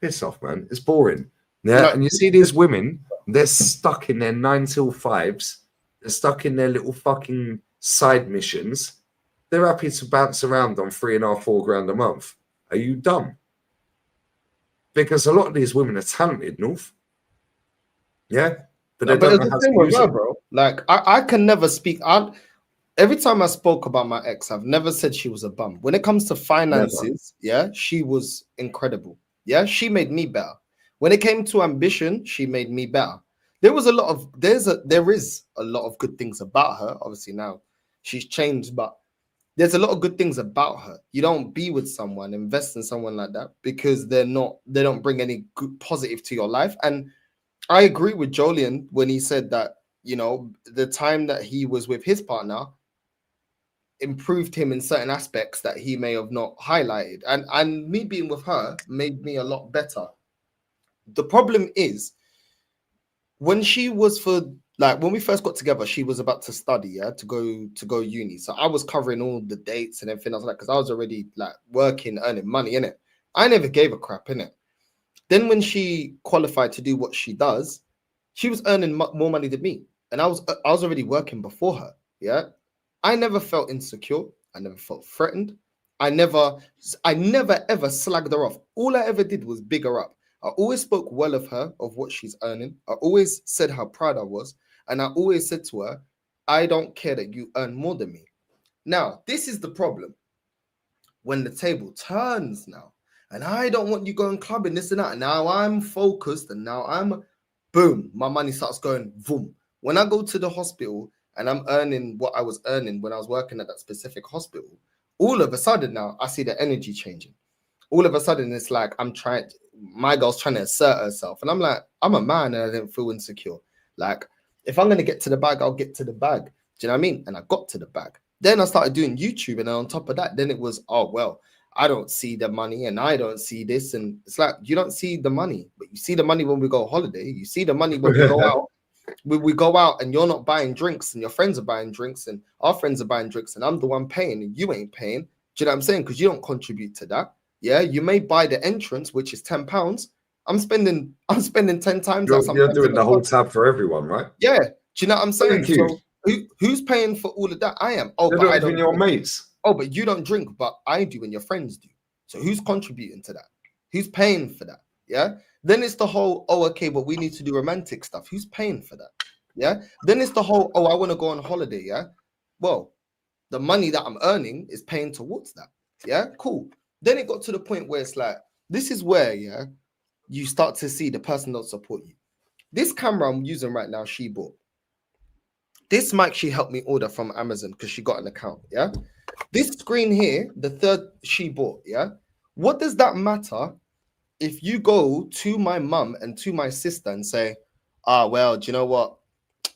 Piss off, man. It's boring. Yeah, and you see these women, They're stuck in their 9 till 5s. They're stuck in their little fucking side missions. They're happy to bounce around on 3.5, 4 grand a month. Are you dumb? Because a lot of these women are talented, North. Yeah, but they But don't it's know how the same to with use her, it. bro. Like I can never speak. Every time I spoke about my ex, I've never said she was a bum. When it comes to finances, yeah, she was incredible. Yeah, she made me better. When it came to ambition, she made me better. There is a lot of good things about her. Obviously now she's changed, but there's a lot of good things about her. You don't be with someone, invest in someone like that because they don't bring any good positive to your life. And I agree with Jolien when he said that, you know, the time that he was with his partner improved him in certain aspects that he may have not highlighted. And me being with her made me a lot better. The problem is when when we first got together, she was about to study, to go uni. So I was covering all the dates and everything else like because I was already like working, earning money in it. I never gave a crap in it. Then when she qualified to do what she does, she was earning more money than me, and I was already working before her. Yeah, I never felt insecure. I never felt threatened. I never ever slagged her off. All I ever did was big her up. I always spoke well of her, of what she's earning. I always said how proud I was, and I always said to her, "I don't care that you earn more than me." Now, this is the problem. When the table turns now, and I don't want you going clubbing, this and that. And now I'm focused, and now boom, my money starts going boom. When I go to the hospital and I'm earning what I was earning when I was working at that specific hospital, all of a sudden now I see the energy changing. All of a sudden it's like my girl's trying to assert herself. And I'm like, I'm a man and I didn't feel insecure. Like, if I'm going to get to the bag, I'll get to the bag. Do you know what I mean? And I got to the bag. Then I started doing YouTube. And then on top of that, then it was, oh, well, I don't see the money and I don't see this. And it's like, you don't see the money, but you see the money when we go on holiday. You see the money when we go out. We go out and you're not buying drinks and your friends are buying drinks and our friends are buying drinks and I'm the one paying and you ain't paying. Do you know what I'm saying? Because you don't contribute to that. Yeah, you may buy the entrance, which is £10. I'm spending 10 times that. You're doing the whole tab for everyone, right? Yeah. Do you know what I'm saying? Thank you. So who's paying for all of that? I am. Oh, They're but not I don't even your drink. mates. Oh, but you don't drink, but I do and your friends do. So who's contributing to that? Who's paying for that? Yeah. Then it's the whole, oh, okay, but we need to do romantic stuff. Who's paying for that? Yeah. Then it's the whole, oh, I want to go on holiday. Yeah. Well, the money that I'm earning is paying towards that. Yeah. Cool. Then it got to the point where it's like, this is where, yeah, you start to see the person don't support you. This camera I'm using right now, she bought. This mic she helped me order from Amazon because she got an account, yeah? This screen here, the third she bought, yeah? What does that matter if you go to my mum and to my sister and say, well, do you know what?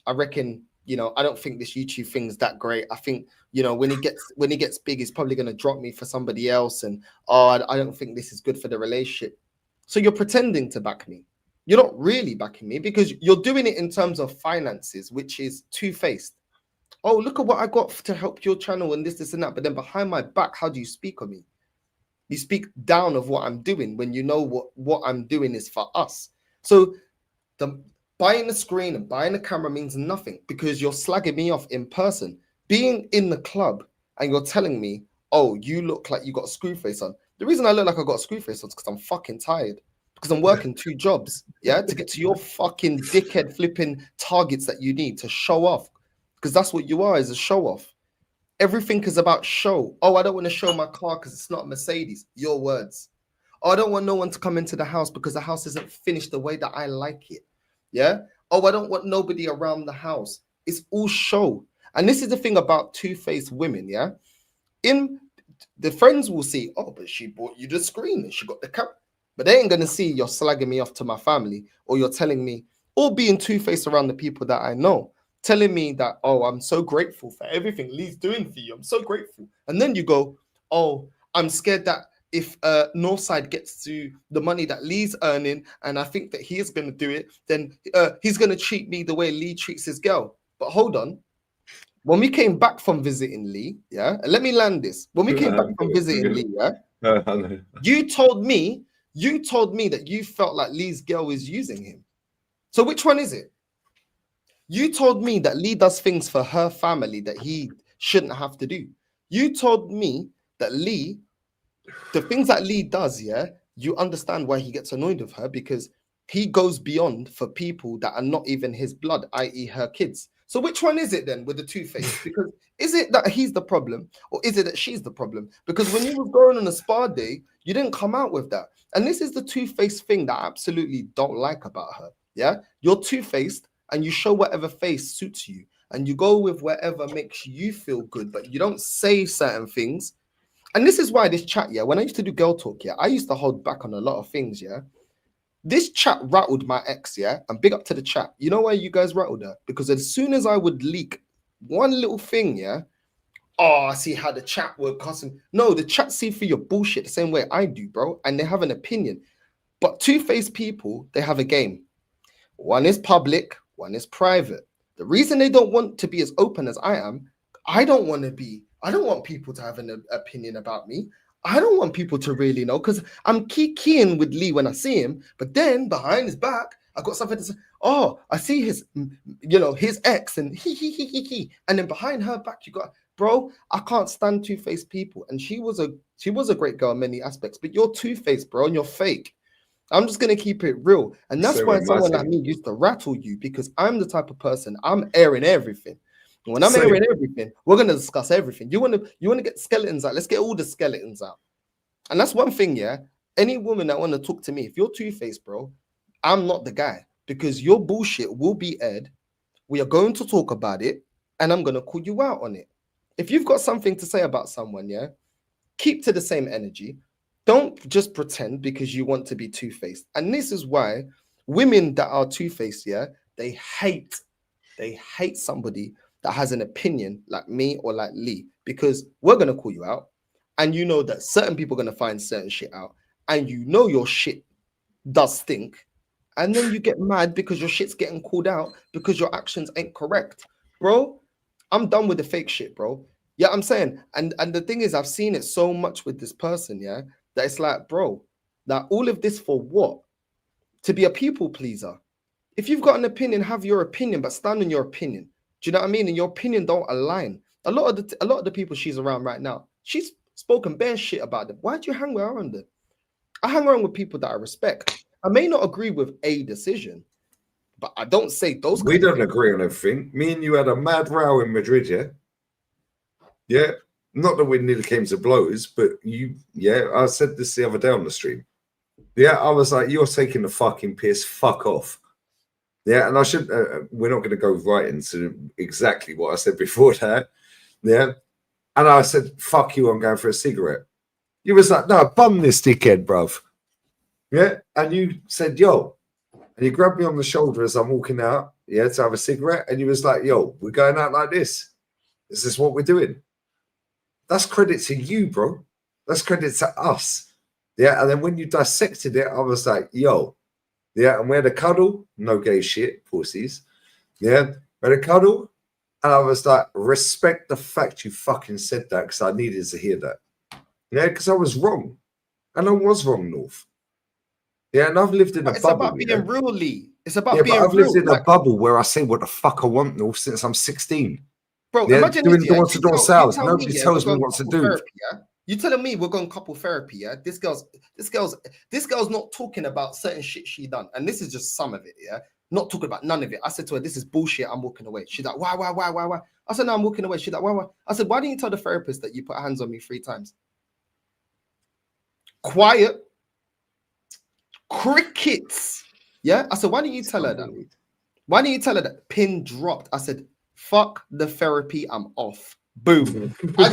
I reckon, you know, I don't think this YouTube thing's that great. I think, you know, when he gets big, he's probably going to drop me for somebody else. And, I don't think this is good for the relationship. So you're pretending to back me. You're not really backing me because you're doing it in terms of finances, which is two-faced. Oh, look at what I got to help your channel and this and that. But then behind my back, how do you speak of me? You speak down of what I'm doing when you know what I'm doing is for us. So the buying the screen and buying the camera means nothing because you're slagging me off in person. Being in the club and you're telling me, oh, you look like you got a screw face on. The reason I look like I got a screw face on is because I'm fucking tired. Because I'm working 2 jobs, yeah, to get to your fucking dickhead flipping targets that you need to show off. Because that's what you are, is a show off. Everything is about show. Oh, I don't want to show my car because it's not a Mercedes. Your words. Oh, I don't want no one to come into the house because the house isn't finished the way that I like it. Yeah. Oh, I don't want nobody around the house. It's all show. And this is the thing about two-faced women, yeah? In the friends will see, oh, but she bought you the screen and she got the camera. But they ain't going to see you're slagging me off to my family or you're telling me, or being two-faced around the people that I know, telling me that, oh, I'm so grateful for everything Lee's doing for you. I'm so grateful. And then you go, oh, I'm scared that if Northside gets to the money that Lee's earning and I think that he is going to do it, then he's going to treat me the way Lee treats his girl. But hold on. When we came back from visiting Lee, yeah, and let me land this. When we came back from visiting Lee, yeah, you told me that you felt like Lee's girl is using him. So which one is it? You told me that Lee does things for her family that he shouldn't have to do. You told me that Lee, the things that Lee does, yeah, you understand why he gets annoyed with her, because he goes beyond for people that are not even his blood, i.e. her kids. So which one is it then with the two-face? Because is it that he's the problem, or is it that she's the problem? Because when you were going on a spa day, you didn't come out with that. And this is the two-faced thing that I absolutely don't like about her. Yeah, you're two-faced and you show whatever face suits you, and you go with whatever makes you feel good, but you don't say certain things. And this is why this chat, yeah, when I used to do girl talk, yeah, I used to hold back on a lot of things, yeah. This chat rattled my ex, yeah, and big up to the chat. You know why you guys rattled her? Because as soon as I would leak one little thing, yeah, oh, I see how the chat would cussing. No, the chat see through your bullshit the same way I do, bro, and they have an opinion. But two-faced people, they have a game. One is public, one is private. The reason they don't want to be as open as I am, I don't want people to have an opinion about me. I don't want people to really know, because I'm keying with Lee when I see him, but then behind his back, I got something to say. Oh, I see his, his ex, and he. And then behind her back, you got, bro, I can't stand two-faced people. And she was a great girl in many aspects, but you're two-faced, bro, and you're fake. I'm just gonna keep it real. And that's why someone like me used to rattle you, because I'm the type of person, I'm airing everything. When I'm airing everything, we're gonna discuss everything. You wanna get skeletons out? Let's get all the skeletons out. And that's one thing, yeah. Any woman that wanna talk to me, if you're two-faced, bro, I'm not the guy, because your bullshit will be aired. We are going to talk about it, and I'm gonna call you out on it. If you've got something to say about someone, yeah, keep to the same energy. Don't just pretend because you want to be two-faced. And this is why women that are two-faced, yeah, they hate somebody that has an opinion like me or like Lee, because we're going to call you out, and you know that certain people are going to find certain shit out, and you know your shit does stink, and then you get mad because your shit's getting called out because your actions ain't correct. Bro, I'm done with the fake shit, bro. Yeah, I'm saying, and the thing is, I've seen it so much with this person, yeah, that it's like, bro, that all of this for what? To be a people pleaser. If you've got an opinion, have your opinion, but stand on your opinion. Do you know what I mean? And your opinion don't align. A lot of the people she's around right now, she's spoken bare shit about them. Why do you hang around them? I hang around with people that I respect. I may not agree with a decision, but I don't say those. We don't agree on everything. Me and you had a mad row in Madrid, yeah? Yeah. Not that we nearly came to blows, but I said this the other day on the stream. Yeah, I was like, you're taking the fucking piss, fuck off. Yeah, and I should, we're not going to go right into exactly what I said before that. Yeah. And I said, fuck you, I'm going for a cigarette. You was like, no, bum this dickhead, bruv. Yeah. And you said, yo. And you grabbed me on the shoulder as I'm walking out, yeah, to have a cigarette. And you was like, yo, we're going out like this. Is this what we're doing? That's credit to you, bro. That's credit to us. Yeah. And then when you dissected it, I was like, yo. Yeah. And we had a cuddle. No gay shit, pussies. Yeah. We had a cuddle. And I was like, respect the fact you fucking said that, because I needed to hear that. Yeah. Because I was wrong. And I was wrong, North. Yeah. And I've lived in a bubble. It's about being real, Lee. It's about being real. I've lived in a bubble where I say what the fuck I want, North, since I'm 16. Bro, yeah, imagine doing this, yeah? door-to-door sales. Nobody tells me what to do. Therapy, yeah? You telling me we're going couple therapy, yeah? This girl's not talking about certain shit she done, and this is just some of it, yeah. Not talking about none of it. I said to her, "This is bullshit. I'm walking away." She's like, "Why? I said, "No, I'm walking away." She's like, "Why?" I said, "Why didn't you tell the therapist that you put hands on me 3 times?" Quiet. Crickets. Yeah. I said, "Why didn't you tell her that? Why didn't you tell her that?" Pin dropped. I said, "Fuck the therapy. I'm off." Boom. I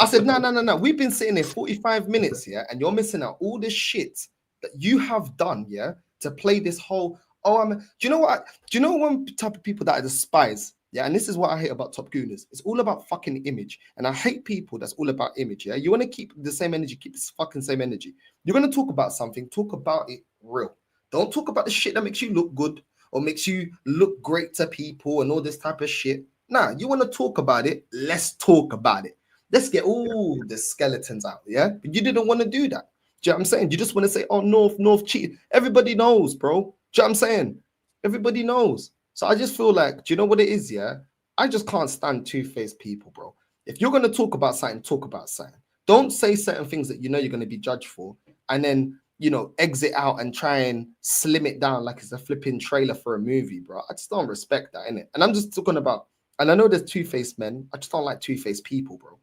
said, no. We've been sitting here 45 minutes, yeah, and you're missing out all this shit that you have done, yeah, to play this whole. Do you know what? Do you know one type of people that I despise? Yeah, and this is what I hate about Top Gooners. It's all about fucking image, and I hate people that's all about image. Yeah, you want to keep the same energy, keep this fucking same energy. You're gonna talk about something, talk about it real. Don't talk about the shit that makes you look good or makes you look great to people and all this type of shit. Nah, you want to talk about it? Let's talk about it. Let's get all the skeletons out, yeah? But you didn't want to do that. Do you know what I'm saying? You just want to say, oh, North cheated. Everybody knows, bro. Do you know what I'm saying? Everybody knows. So I just feel like, do you know what it is? Yeah, I just can't stand two-faced people, bro. If you're gonna talk about something, talk about something. Don't say certain things that you know you're gonna be judged for, and then exit out and try and slim it down like it's a flipping trailer for a movie, bro. I just don't respect that, innit? And I'm just talking about, and I know there's two-faced men. I just don't like two-faced people, bro.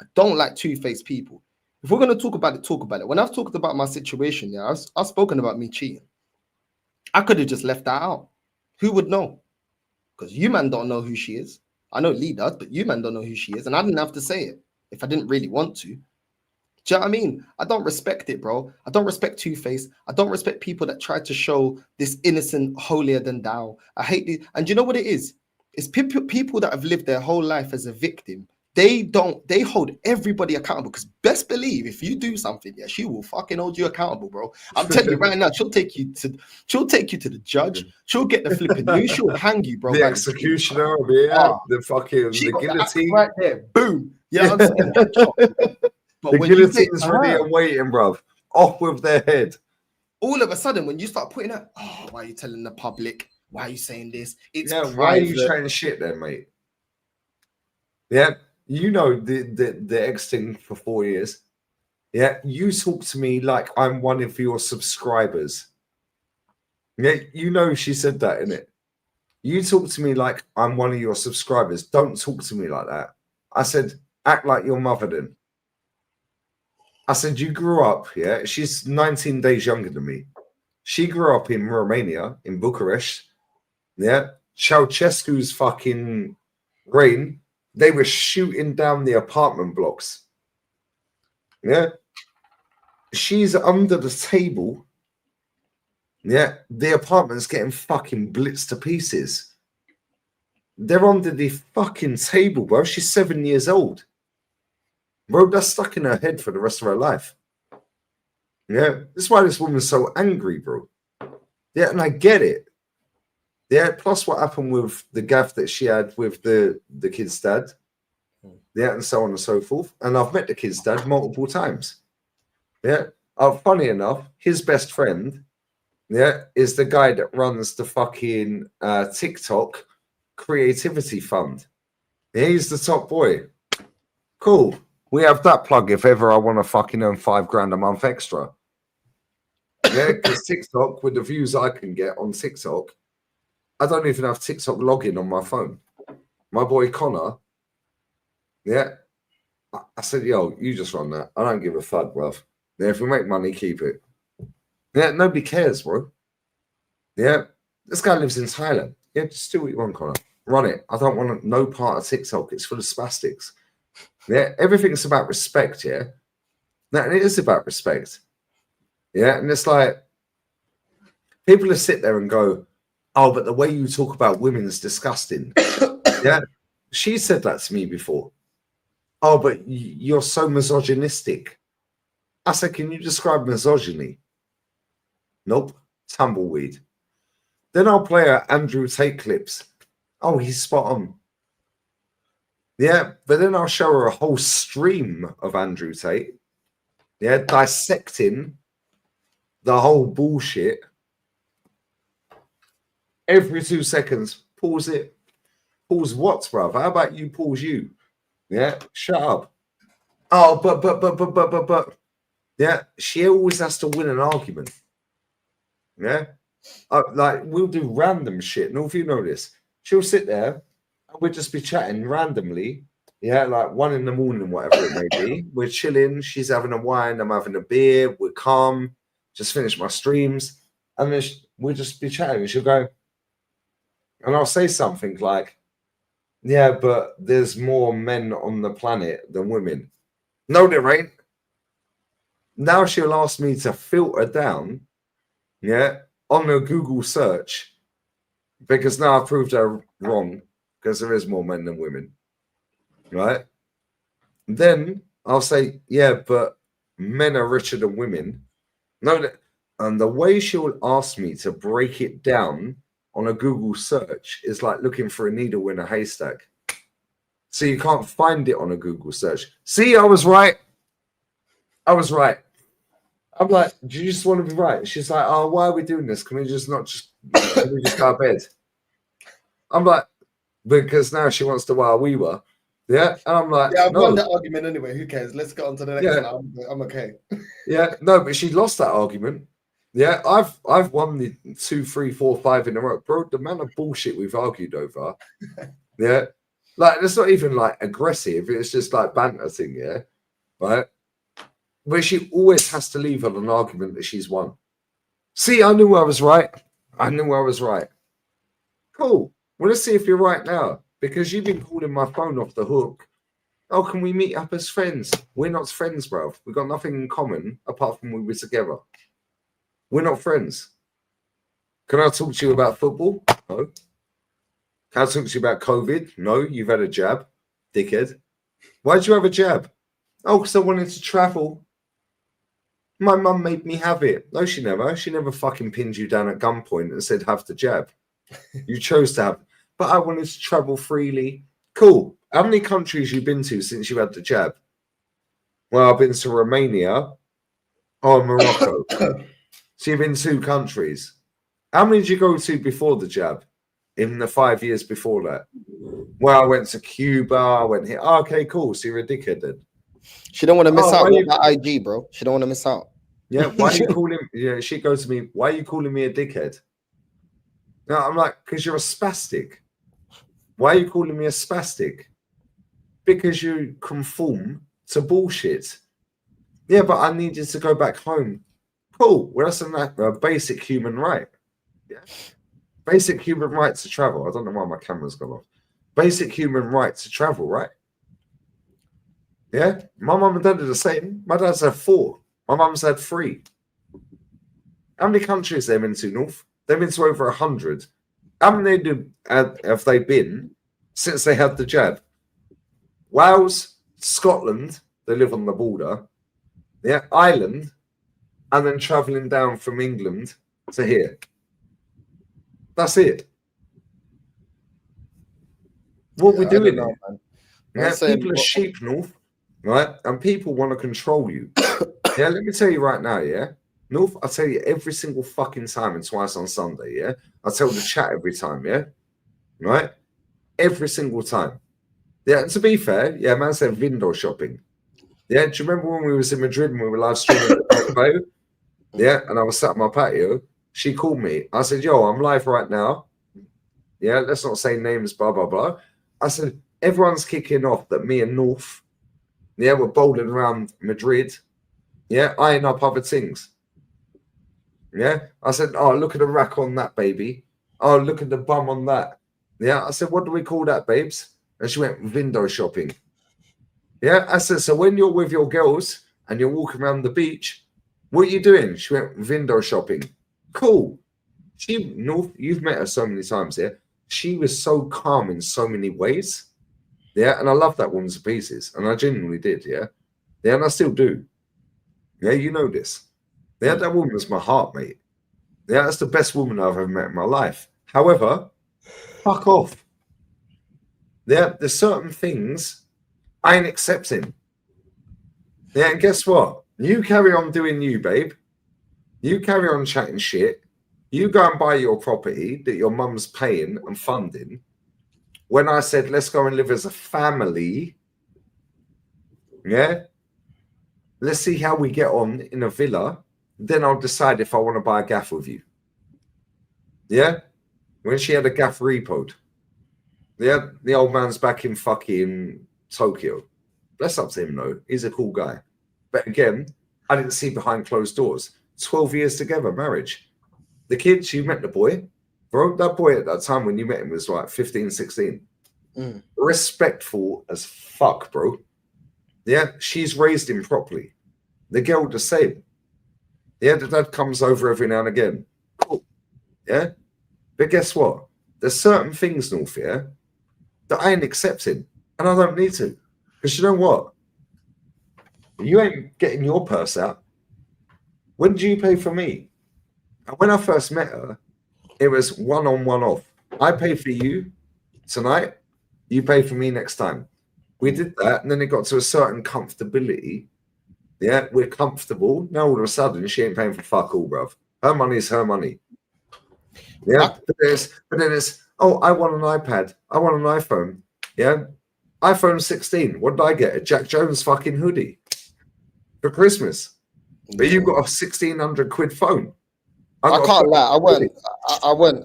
I don't like two-faced people. If we're gonna talk about it, talk about it. When I've talked about my situation, yeah, I've spoken about me cheating. I could have just left that out. Who would know? Because you man don't know who she is. I know Lee does, but you man don't know who she is. And I didn't have to say it if I didn't really want to. Do you know what I mean? I don't respect it, bro. I don't respect Two-Face. I don't respect people that try to show this innocent holier than thou. I hate this. And do you know what it is? It's people that have lived their whole life as a victim. They hold everybody accountable, because best believe if you do something, yeah, she will fucking hold you accountable, bro. I'm telling you right now, she'll take you to the judge. She'll get the flipping news. She'll hang you, bro. The executioner, the fucking the guillotine right there. Boom. Yeah, I'm saying. But the guillotine's ready and waiting, bruv. Off with their head. All of a sudden, when you start putting out, oh, why are you telling the public? Why are you saying this? It's why are you trying shit then, mate? Yeah. You know the ex thing for 4 years. Yeah, you talk to me like I'm one of your subscribers. Yeah, you know she said that, innit? You talk to me like I'm one of your subscribers. Don't talk to me like that. I said, act like your mother then. I said, you grew up, yeah? She's 19 days younger than me. She grew up in Romania, in Bucharest. Yeah, Ceausescu's fucking reign. They were shooting down the apartment blocks. Yeah. She's under the table. Yeah. The apartment's getting fucking blitzed to pieces. They're under the fucking table, bro. She's 7 years old. Bro, that's stuck in her head for the rest of her life. Yeah. That's why this woman's so angry, bro. Yeah, and I get it. Yeah, plus what happened with the gaff that she had with the kid's dad. Yeah, and so on and so forth. And I've met the kid's dad multiple times. Yeah. Funny enough, his best friend, yeah, is the guy that runs the fucking TikTok creativity fund. Yeah, he's the top boy. Cool. We have that plug if ever I want to fucking earn $5,000 a month extra. Yeah, because TikTok, with the views I can get on TikTok, I don't even have TikTok login on my phone. My boy Connor, yeah, I said, yo, you just run that. I don't give a fuck, bruv. Yeah, if we make money, keep it. Yeah, nobody cares, bro. Yeah, this guy lives in Thailand. Yeah, just do what you want, Connor. Run it. I don't want no part of TikTok. It's full of spastics. Yeah, everything's about respect, yeah? And it is about respect. Yeah, and it's like, people will sit there and go, oh, but the way you talk about women is disgusting. Yeah, she said that to me before. Oh, but you're so misogynistic. I said, can you describe misogyny? Nope, tumbleweed. Then I'll play her Andrew Tate clips. Oh, he's spot on. Yeah, but then I'll show her a whole stream of Andrew Tate. Yeah, dissecting the whole bullshit. Every 2 seconds, pause it. Pause what, bruv? How about you pause you? Yeah, shut up. Oh, but. Yeah, she always has to win an argument. Yeah, like we'll do random shit. And if you know this, she'll sit there and we'll just be chatting randomly. Yeah, like 1 a.m, whatever it may be. We're chilling. She's having a wine. I'm having a beer. We're calm. Just finished my streams. And then we'll just be chatting. And she'll go, and I'll say something like, yeah, but there's more men on the planet than women. No, there ain't. Now she'll ask me to filter down, yeah, on a Google search, because now I've proved her wrong, because there is more men than women, right? Then I'll say, yeah, but men are richer than women. No, and the way she'll ask me to break it down on a Google search is like looking for a needle in a haystack. So you can't find it on a Google search. See, I was right. I was right. I'm like, do you just want to be right? She's like, oh, why are we doing this? Can we just not just Can we just go to bed? I'm like, because now she wants to while we were. Yeah. And I'm like, Yeah, I've no. won that argument anyway. Who cares? Let's get on to the next Yeah. one. I'm okay. Yeah, no, but she lost that argument. Yeah, I've won the 2, 3, 4, 5 in a row, bro. The amount of bullshit we've argued over, yeah, like it's not even like aggressive. It's just like banter thing, yeah, right? Where she always has to leave on an argument that she's won. See, I knew I was right. I knew I was right. Cool. Well, let's see if you're right now because you've been calling my phone off the hook. Oh, can we meet up as friends? We're not friends, bro. We've got nothing in common apart from we were together. We're not friends. Can I talk to you about football? No. Can I talk to you about COVID? No. You've had a jab, dickhead. Why did you have a jab? Oh, because I wanted to travel. My mum made me have it. No, she never. She never fucking pinned you down at gunpoint and said, have the jab. You chose to have. But I wanted to travel freely. Cool. How many countries you been to since you had the jab? Well, I've been to Romania or Morocco. So you've been 2 countries. How many did you go to before the jab? In the 5 years before that? Well, I went to Cuba. I went here. Oh, okay, cool. So you're a dickhead then. She don't want to miss out why on that IG, bro. She don't want to miss out. Yeah, why are you calling? Yeah, she goes to me. Why are you calling me a dickhead? No, I'm like, because you're a spastic. Why are you calling me a spastic? Because you conform to bullshit. Yeah, but I need you to go back home. Cool. Well, that's a basic human right. Yeah. Basic human right to travel. I don't know why my camera's gone off. Basic human right to travel, right? Yeah. My mum and dad are the same. My dad's had 4. My mum's had 3. How many countries they've been to, North? They've been to over 100. How many have they been since they had the jab? Wales, Scotland, they live on the border. Yeah, Ireland, and then travelling down from England to here. That's it. What we're doing know, here. man. Yeah, people are sheep, North, right? And people want to control you. Yeah, let me tell you right now, yeah? North, I tell you every single fucking time and twice on Sunday, yeah? I tell the chat every time, yeah? Right? Every single time. Yeah, and to be fair, yeah, man said window shopping. Yeah, do you remember when we was in Madrid and we were live streaming at the patio? Yeah, and I was sat on my patio. She called me. I said, yo, I'm live right now. Yeah, let's not say names, blah, blah, blah. I said, everyone's kicking off that me and North, yeah, we're bowling around Madrid. Yeah, eyeing up other things. Yeah, I said, oh, look at the rack on that, baby. Oh, look at the bum on that. Yeah, I said, what do we call that, babes? And she went, window shopping. Yeah, I said, so when you're with your girls and you're walking around the beach, what are you doing? She went, window shopping. Cool. North, you've met her so many times, yeah? She was so calm in so many ways. Yeah, and I love that woman to pieces. And I genuinely did, yeah? Yeah, and I still do. Yeah, you know this. Yeah, that woman was my heart, mate. Yeah, that's the best woman I've ever met in my life. However, fuck off. Yeah, there's certain things I ain't accepting. Yeah, and guess what? You carry on doing you, babe. You carry on chatting shit. You go and buy your property that your mum's paying and funding. When I said, let's go and live as a family, yeah, let's see how we get on in a villa. Then I'll decide if I want to buy a gaff with you. Yeah? When she had a gaff repoed. Yeah, the old man's back in fucking Tokyo. Bless up to him, though. He's a cool guy. But again, I didn't see behind closed doors. 12 years together, marriage. The kids, you met the boy. Bro, that boy at that time when you met him was like 15, 16. Respectful as fuck, bro. Yeah, she's raised him properly. The girl the same. Yeah, the dad comes over every now and again. Cool. Yeah? But guess what? There's certain things, North, yeah, that I ain't accepting. And I don't need to. Because you know what? You ain't getting your purse out. When did you pay for me? And when I first met her, it was one on, one off. I pay for you tonight. You pay for me next time. We did that. And then it got to a certain comfortability. Yeah, we're comfortable. Now all of a sudden, she ain't paying for fuck all, bruv. Her money is her money. Yeah, but then it's oh, I want an iPad, I want an iPhone. Yeah, iPhone 16. What did I get? A Jack Jones fucking hoodie for Christmas. But you've got a 1,600 quid phone. I can't lie. I weren't.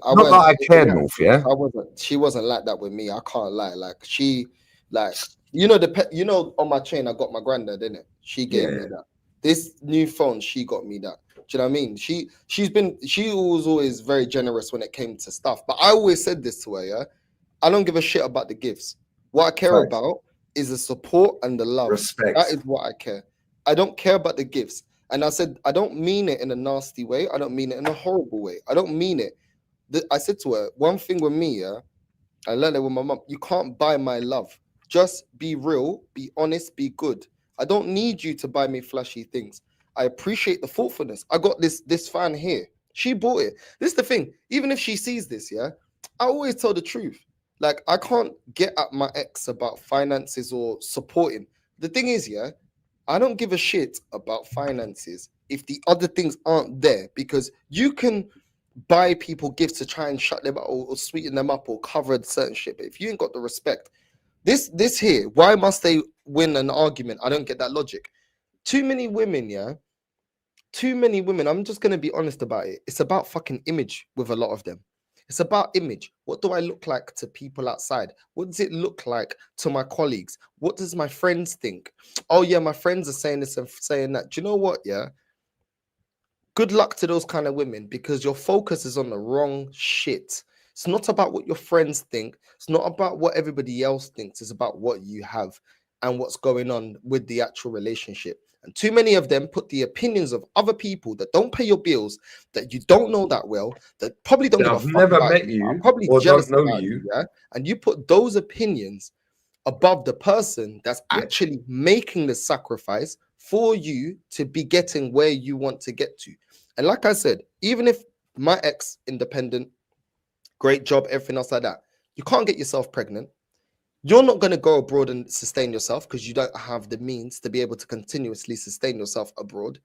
Not that I care, North. Yeah, I wasn't. She wasn't like that with me. I can't lie. Like she, like you know on my chain I got my granddad, didn't it? She gave me that. This new phone, she got me that. Do you know what I mean? She was always very generous when it came to stuff. But I always said this to her, yeah. I don't give a shit about the gifts. What I care about is the support and the love. Respect. That is what I care. I don't care about the gifts. And I said, I don't mean it in a nasty way. I don't mean it in a horrible way. I don't mean it. I said to her, one thing with me, yeah, I learned it with my mom. You can't buy my love. Just be real, be honest, be good. I don't need you to buy me flashy things. I appreciate the thoughtfulness. I got this fan here. She bought it. This is the thing. Even if she sees this, yeah, I always tell the truth. Like, I can't get at my ex about finances or supporting. The thing is, yeah, I don't give a shit about finances if the other things aren't there, because you can buy people gifts to try and shut them up or sweeten them up or cover certain shit. But if you ain't got the respect, this here, why must they win an argument? I don't get that logic. Too many women, yeah. Too many women. I'm just gonna be honest about it. It's about fucking image with a lot of them. It's about image. What do I look like to people outside? What does it look like to my colleagues? What does my friends think? Oh yeah, my friends are saying this and saying that. Do you know what? Yeah. Good luck to those kind of women, because your focus is on the wrong shit. It's not about what your friends think. It's not about what everybody else thinks. It's about what you have and what's going on with the actual relationship. And too many of them put the opinions of other people that don't pay your bills, that you don't know that well, that probably don't give a fuck never about met you, you, are probably or jealous don't know about you. yeah? And you put those opinions above the person that's actually making the sacrifice for you to be getting where you want to get to. And like I said, even if my ex, independent, great job, everything else like that, you can't get yourself pregnant. You're not going to go abroad and sustain yourself because you don't have the means to be able to continuously sustain yourself abroad.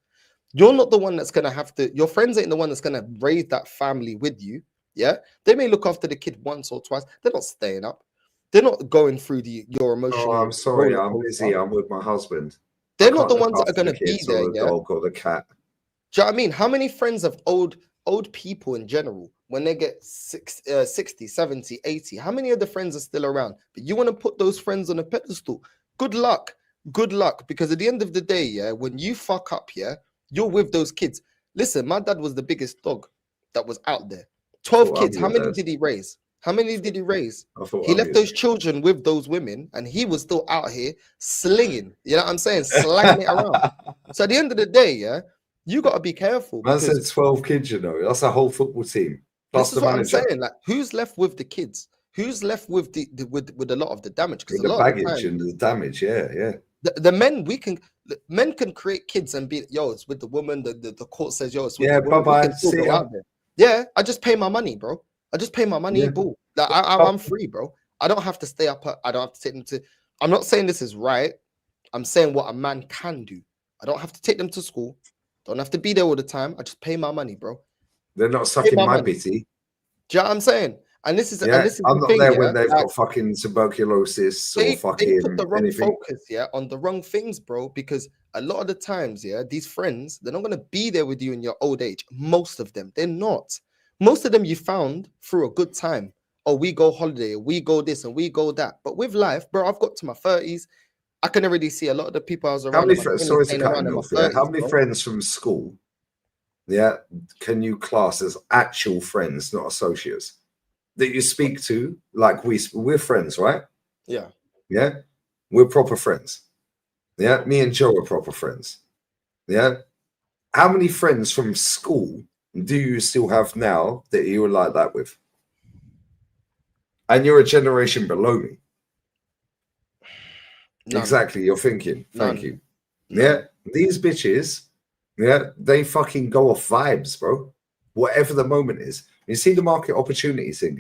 You're not the one that's going to have to, your friends ain't the one that's going to raise that family with you. Yeah. They may look after the kid once or twice. They're not staying up. They're not going through your emotional. Oh, I'm sorry. I'm busy. I'm with my husband. They're not the ones that are going to be there. The dog or the cat. Do you know what I mean? How many friends of old people in general, when they get 60, 70, 80, how many of the friends are still around? But you want to put those friends on a pedestal. Good luck. Good luck. Because at the end of the day, yeah, when you fuck up, yeah, you're with those kids. Listen, my dad was the biggest dog that was out there. 12 kids. How many did he raise? How many did he raise? He left those children with those women, and he was still out here slinging. You know what I'm saying? Slanging it around. So at the end of the day, yeah, you got to be careful. Man said 12 kids, you know. That's a whole football team. Plus this is what I'm saying. Like, who's left with the kids? Who's left with with a lot of the damage? Because the baggage and the damage, yeah. The men, men can create kids and be, yo, it's with the woman. The court says, yo, it's with the woman. Bye-bye. See ya. Yeah, I just pay my money, bro. I just pay my money, boo. Like, I'm free, bro. I don't have to stay up. I don't have to take them to. I'm not saying this is right. I'm saying what a man can do. I don't have to take them to school. Don't have to be there all the time. I just pay my money, bro. They're not sucking my bitty. Do you know what I'm saying? And this is, yeah, and this is I'm the not thing, there when they've got fucking tuberculosis or fucking they put the wrong anything. focus, on the wrong things, bro. Because a lot of the times, these friends, they're not gonna be there with you in your old age. Most of them, they're not. Most of them you found through a good time. Oh, we go holiday, we go this and we go that. But with life, bro, I've got to my 30s. I can already see a lot of the people I was around. How many friends from school, can you class as actual friends, not associates, that you speak to? Like we're friends, right? Yeah. Yeah, we're proper friends. Yeah, me and Joe are proper friends. Yeah. How many friends from school do you still have now that you were like that with? And you're a generation below me. None. Exactly, you're thinking. Thank you. Yeah, these bitches, they fucking go off vibes, bro. Whatever the moment is. You see the market opportunities thing,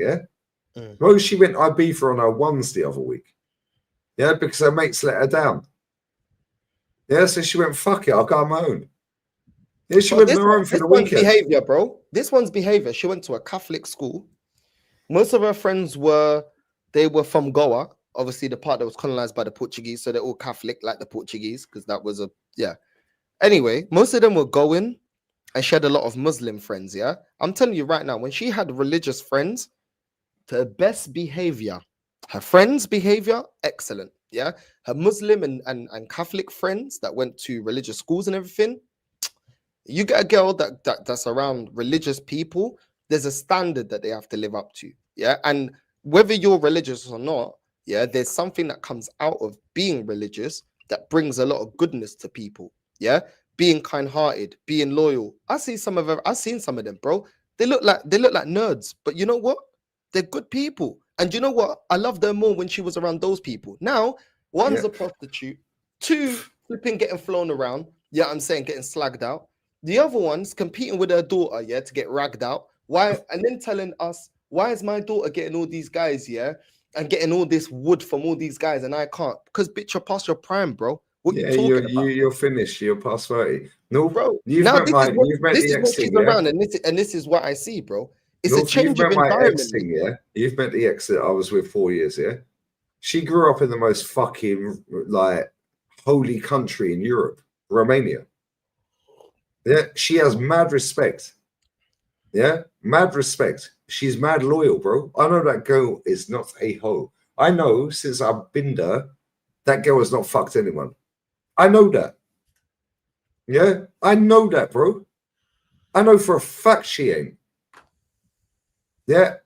Bro, she went Ibiza on her ones the other week. Yeah, because her mates let her down. Yeah, so she went, fuck it, I'll go on my own. Yeah, she But went on this, her own for this the one's weekend. behavior, bro. This one's behavior. She went to a Catholic school. Most of her friends were from Goa, obviously the part that was colonized by the Portuguese, so they're all Catholic like the Portuguese, because that was a yeah. Anyway, most of them were going, and she had a lot of Muslim friends. Yeah, I'm telling you right now, when she had religious friends, her best behavior, her friends' behavior, excellent. Yeah, her Muslim and Catholic friends that went to religious schools and everything. You get a girl that's around religious people, there's a standard that they have to live up to. Yeah. And whether you're religious or not, yeah, there's something that comes out of being religious that brings a lot of goodness to people. Yeah. Being kind-hearted, being loyal. I've seen some of them, bro. They look like nerds, but you know what? They're good people. And you know what? I loved her more when she was around those people. Now, one's Yeah. a prostitute, two flipping getting flown around. Yeah, I'm saying getting slagged out. The other one's competing with her daughter, yeah, to get ragged out. Why? And then telling us, why is my daughter getting all these guys, yeah, and getting all this wood from all these guys, and I can't? Because bitch, you're past your prime, bro. What Yeah, you talking about, you're finished. You're past 30. No, bro? you've Now met my you've met this the is ex what she's thing, yeah. around, and this is what I see, bro. It's a North, you've change of met my ex environment. thing, yeah. You've met the ex that I was with 4 years, yeah. She grew up in the most fucking like holy country in Europe, Romania. Yeah, she has mad respect. Yeah, mad respect. She's mad loyal, bro. I know that girl is not a hoe. I know since I've been there, that girl has not fucked anyone. I know that. Yeah, I know that, bro. I know for a fact she ain't. Yeah,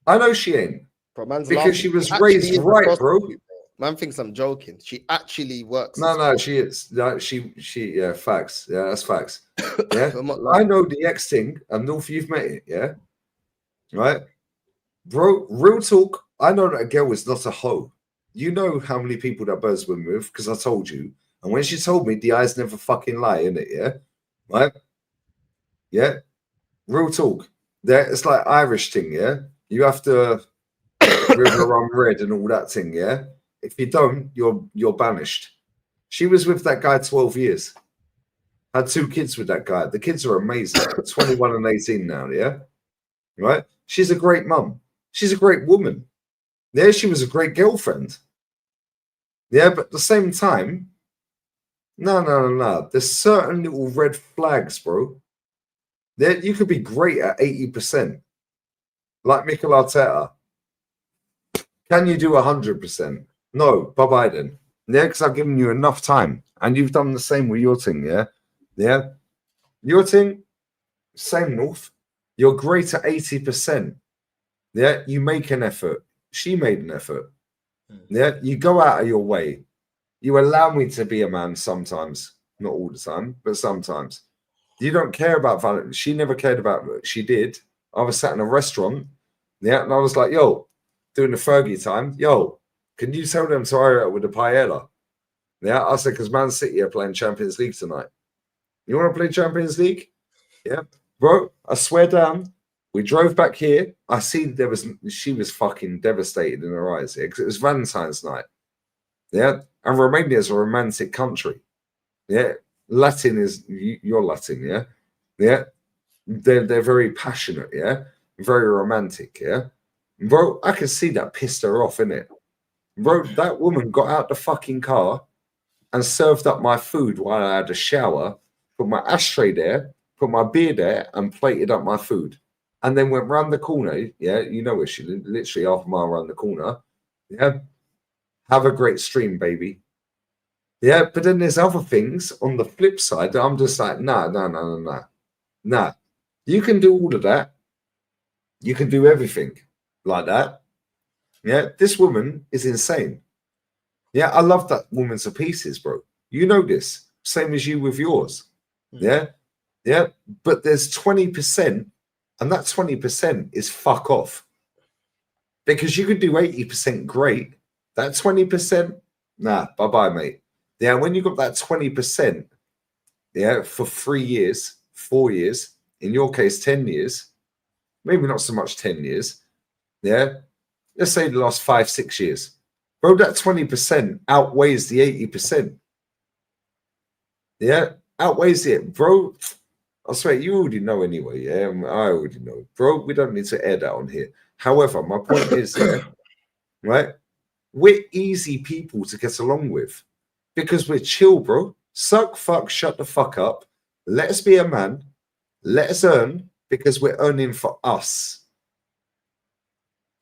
I know she ain't. Bro, man's Because laughing. she was actually raised is a right, bro. prostitute, Man thinks I'm joking. She actually works. No, she is. No, she, yeah, facts. Yeah, that's facts. Yeah, I'm not I lying. know the ex thing. And North, you've met it, yeah? Right? Bro, real talk, I know that a girl is not a hoe. You know how many people that bird's been with, because I told you. And when she told me, the eyes never fucking lie, innit, yeah? Right? Yeah? Real talk. It's like Irish thing, yeah? You have to river run red and all that thing, yeah? If you don't, you're banished. She was with that guy 12 years. Had 2 kids with that guy. The kids are amazing. 21 and 18 now, yeah? Right? She's a great mum. She's a great woman. Yeah, she was a great girlfriend. Yeah, but at the same time, no. There's certain little red flags, bro. Yeah, you could be great at 80%. Like Mikel Arteta. Can you do 100%? No, bye-bye then. Yeah, because I've given you enough time. And you've done the same with your thing, yeah? Yeah? Your thing, same North. You're great at 80%. Yeah, you make an effort. She made an effort. Yeah, you go out of your way. You allow me to be a man sometimes. Not all the time, but sometimes. You don't care about Valentine. She never cared about it. She did. I was sat in a restaurant. Yeah, and I was like, yo, doing the Fergie time. Yo, can you tell them to hurry up with the paella? Yeah, I said, because Man City are playing Champions League tonight. You want to play Champions League? Yeah. Bro, I swear down, we drove back here. I see she was fucking devastated in her eyes here because it was Valentine's night. Yeah. And Romania is a romantic country. Yeah. Latin is, you're Latin, yeah? Yeah. They're very passionate, yeah? Very romantic, yeah? Bro, I can see that pissed her off, innit? Bro, that woman got out the fucking car and served up my food while I had a shower, put my ashtray there, put my beer there, and plated up my food. And then went round the corner. Yeah, you know where she lived, literally half a mile around the corner. Yeah. Have a great stream, baby. Yeah, but then there's other things on the flip side that I'm just like, nah. You can do all of that. You can do everything like that. Yeah, this woman is insane. Yeah, I love that woman to pieces, bro. You know this. Same as you with yours. Yeah. Yeah. But there's 20%, and that 20% is fuck off. Because you could do 80% great. That 20%, nah, bye-bye, mate. Yeah, when you got that 20%, yeah, for 3 years, 4 years, in your case, 10 years, maybe not so much 10 years, yeah, let's say the last 5, 6 years. Bro, that 20% outweighs the 80%. Yeah, outweighs it, bro. I swear, you already know anyway. Yeah, I already know, bro. We don't need to air that on here. However, my point is, right? We're easy people to get along with because we're chill, bro. Suck, fuck, shut the fuck up. Let us be a man. Let us earn because we're earning for us.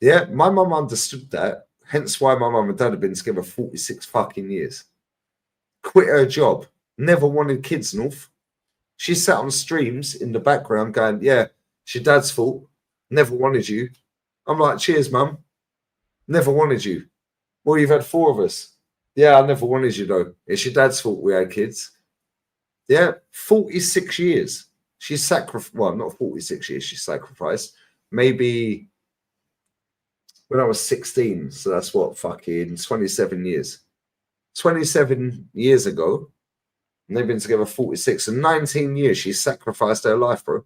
Yeah, my mum understood that. Hence why my mum and dad have been together 46 fucking years. Quit her job. Never wanted kids, North. She sat on streams in the background going, yeah, it's your dad's fault. Never wanted you. I'm like, cheers, mum. Never wanted you. Well, you've had 4 of us. Yeah, I never wanted you, though. It's your dad's fault we had kids. Yeah, 46 years. She sacrificed, well, not 46 years she sacrificed. Maybe when I was 16. So that's what, fucking 27 years. 27 years ago. And they've been together 46 and 19 years. She sacrificed her life, bro.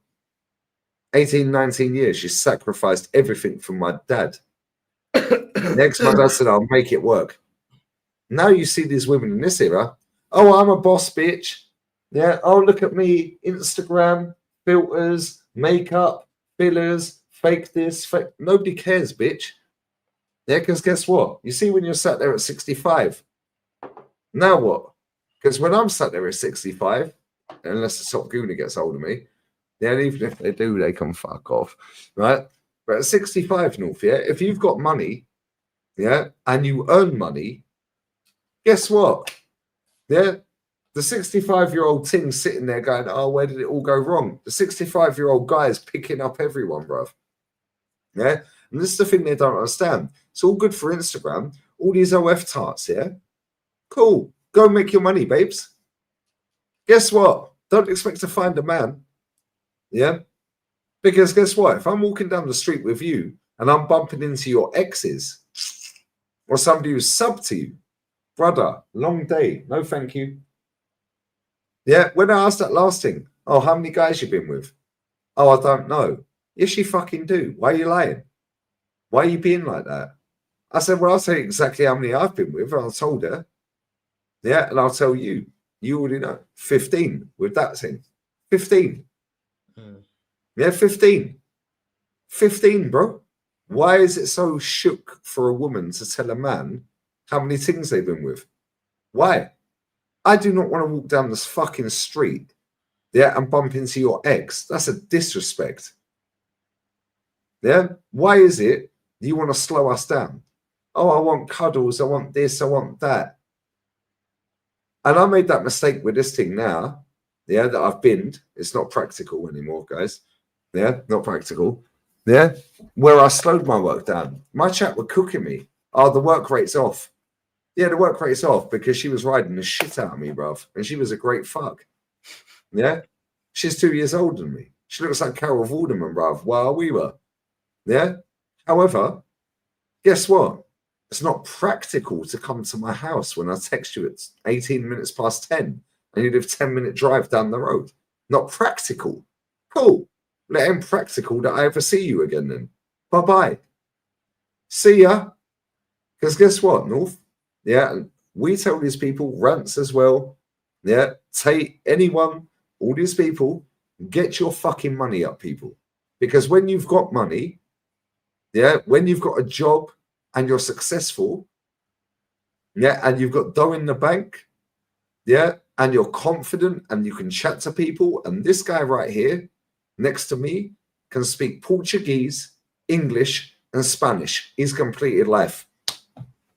18, 19 years. She sacrificed everything for my dad. Next, my dad said, I'll make it work. Now you see these women in this era. Oh, I'm a boss, bitch. Yeah. Oh, look at me. Instagram, filters, makeup, fillers, fake this, fake. Nobody cares, bitch. Yeah, because guess what? You see when you're sat there at 65. Now what? Because when I'm sat there at 65, unless the top gooner gets hold of me, yeah, even if they do, they can fuck off, right? But at 65, North, yeah, if you've got money, yeah, and you earn money, guess what? Yeah, the 65-year-old thing sitting there going, oh, where did it all go wrong? The 65-year-old guy is picking up everyone, bruv. Yeah, and this is the thing they don't understand. It's all good for Instagram. All these OF tarts, yeah? Cool. Go make your money, babes. Guess what? Don't expect to find a man. Yeah? Because guess what? If I'm walking down the street with you and I'm bumping into your exes or somebody who's sub to you, brother, long day. No, thank you. Yeah? When I asked that last thing, oh, how many guys you been with? Oh, I don't know. Yes, you fucking do. Why are you lying? Why are you being like that? I said, well, I'll tell you exactly how many I've been with. And I told her. Yeah, and I'll tell you, you already know. 15 with that thing. 15. Yeah, 15. 15, bro. Why is it so shook for a woman to tell a man how many things they've been with? Why? I do not want to walk down this fucking street, yeah, and bump into your ex. That's a disrespect. Yeah? Why is it you want to slow us down? Oh, I want cuddles. I want this. I want that. And I made that mistake with this thing now, yeah, that I've binned. It's not practical anymore, guys. Yeah, not practical. Yeah, where I slowed my work down. My chat were cooking me. Oh, the work rate's off. Yeah, the work rate's off because she was riding the shit out of me, bruv. And she was a great fuck. Yeah, she's 2 years older than me. She looks like Carol Vorderman, bruv, while we were. Yeah, however, guess what? It's not practical to come to my house when I text you at 18 minutes past 10 and you live 10-minute drive down the road. Not practical. Cool. Let him practical that I ever see you again then. Bye-bye. See ya. Because guess what, North? Yeah, we tell these people, rants as well. Yeah, take anyone, all these people, get your fucking money up, people. Because when you've got money, yeah, when you've got a job, and you're successful, yeah, and you've got dough in the bank, yeah, and you're confident and you can chat to people, and this guy right here next to me can speak Portuguese, English, and Spanish. He's completed life.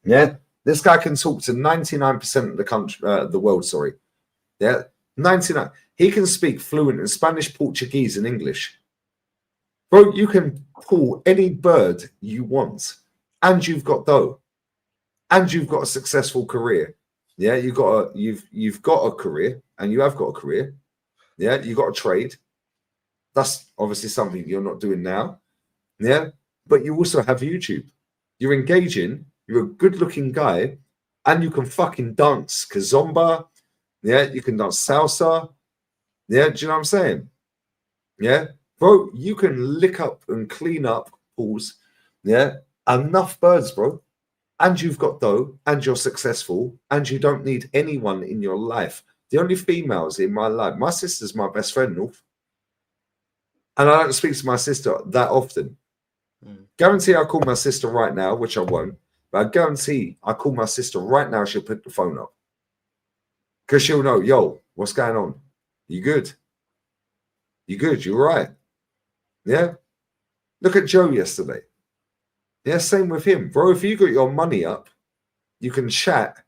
Yeah, this guy can talk to 99% of the country, the world, sorry. Yeah, 99. He can speak fluent in Spanish, Portuguese, and English. Bro, you can pull any bird you want. And you've got dough, and you've got a successful career. Yeah, you've got a career, and you have got a career. Yeah, you've got a trade. That's obviously something you're not doing now. Yeah, but you also have YouTube. You're engaging. You're a good-looking guy, and you can fucking dance kizomba. Yeah, you can dance salsa. Yeah, do you know what I'm saying? Yeah, bro, you can lick up and clean up pools. Yeah. Enough birds, bro. And you've got dough, and you're successful, and you don't need anyone in your life. The only females in my life, my sister's my best friend, North. And I don't speak to my sister that often. Guarantee I call my sister right now, which I won't, but I guarantee I call my sister right now, she'll pick the phone up. Because she'll know, yo, what's going on? You good? You good? You right? Yeah? Look at Joe yesterday. Yeah, same with him. Bro, if you got your money up, you can chat.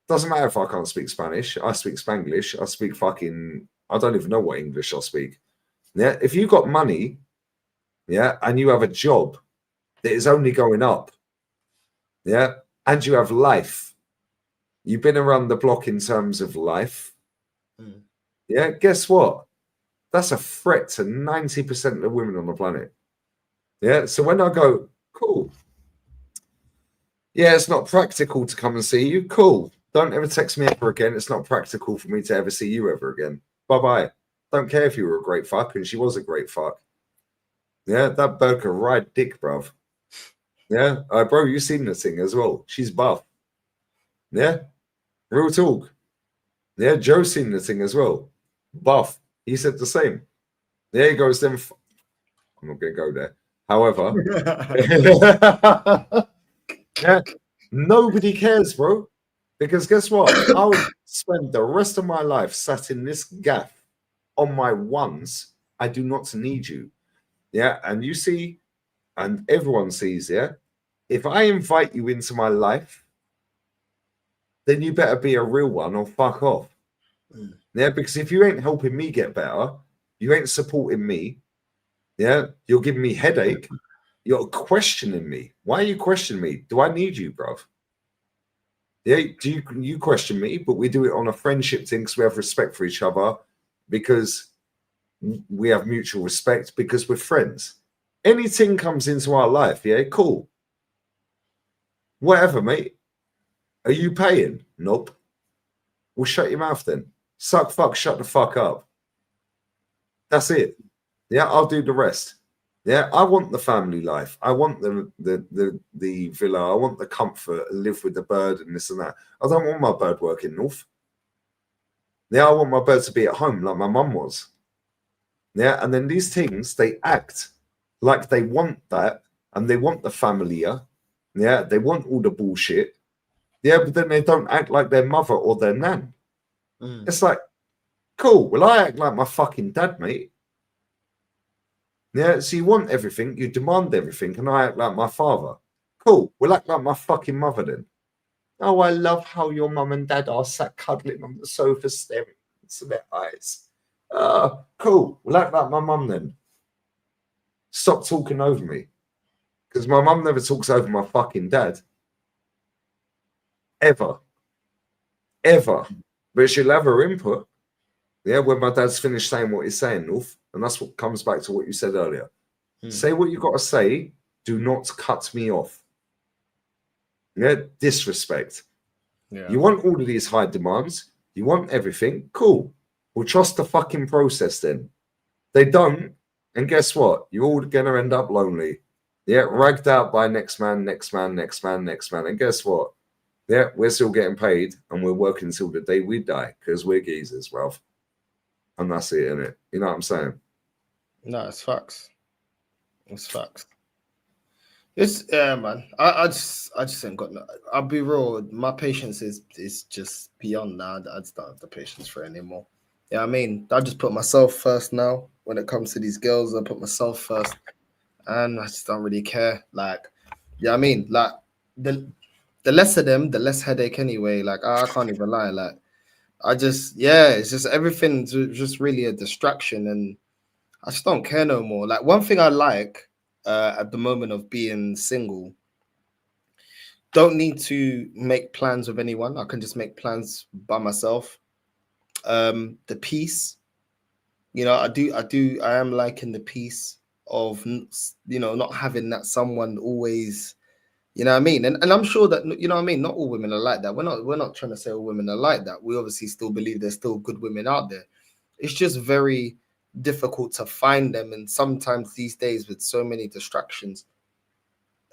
Doesn't matter if I can't speak Spanish. I speak Spanglish. I speak fucking, I don't even know what English I'll speak. Yeah, if you got money, yeah, and you have a job that is only going up, yeah, and you have life, you've been around the block in terms of life, yeah, guess what? That's a threat to 90% of the women on the planet. Yeah, so when I go, cool, yeah, it's not practical to come and see you, cool. Don't ever text me ever again. It's not practical for me to ever see you ever again. Bye-bye. Don't care if you were a great fuck, and she was a great fuck. Yeah, that bird can ride dick, bruv. Yeah, bro, you seen this thing as well. She's buff. Yeah, real talk. Yeah, Joe's seen the thing as well. Buff. He said the same. There he goes. Then I'm not gonna go there. However, yeah, nobody cares, bro. Because guess what? I would spend the rest of my life sat in this gaff on my ones. I do not need you. Yeah, and you see, and everyone sees, yeah, if I invite you into my life, then you better be a real one or fuck off. Yeah, because if you ain't helping me get better, you ain't supporting me, yeah, you're giving me headache, you're questioning me. Why are you questioning me? Do I need you, bruv? Yeah, do you question me, but we do it on a friendship thing because we have respect for each other, because we have mutual respect, because we're friends. Anything comes into our life, yeah, cool. Whatever, mate. Are you paying? Nope. Well, shut your mouth then. Suck fuck, shut the fuck up. That's it. Yeah, I'll do the rest. Yeah, I want the family life. I want the villa. I want the comfort, live with the bird and this and that. I don't want my bird working north. Yeah, I want my bird to be at home like my mum was. Yeah, and then these things, they act like they want that, and they want the familiar. Yeah, they want all the bullshit. Yeah, but then they don't act like their mother or their nan. It's like, cool. Well, I act like my fucking dad, mate. Yeah, so you want everything, you demand everything, and I act like my father. Cool. We'll act like my fucking mother then. Oh, I love how your mum and dad are sat cuddling on the sofa staring into their eyes. Cool. We'll act like my mum then. Stop talking over me. Because my mum never talks over my fucking dad. Ever. Ever. But she'll have her input. Yeah, when my dad's finished saying what he's saying, North. And that's what comes back to what you said earlier. Say what you got to say. Do not cut me off. Yeah, disrespect. Yeah. You want all of these high demands. You want everything. Cool. Well, trust the fucking process then. They don't. And guess what? You're all going to end up lonely. Yeah, ragged out by next man, next man, next man, next man. And guess what? Yeah, we're still getting paid and we're working till the day we die because we're geezers, Ralph. And that's it, innit? You know what I'm saying? No, it's facts. It's facts. It's man. I just ain't got no. I'll be real. My patience is just beyond now. I just don't have the patience for it anymore. Yeah, I mean, I just put myself first now. When it comes to these girls, I put myself first, and I just don't really care. Like, yeah, I mean, like the less of them, the less headache anyway. Like, I can't even lie. Like, it's just everything's just really a distraction, and I just don't care no more. Like, one thing I like at the moment of being single, don't need to make plans with anyone. I can just make plans by myself. The peace, I am liking the peace of, not having that someone always, you know what I mean? And I'm sure that, you know what I mean? Not all women are like that. We're not trying to say all women are like that. We obviously still believe there's still good women out there. It's just very difficult to find them. And sometimes these days with so many distractions,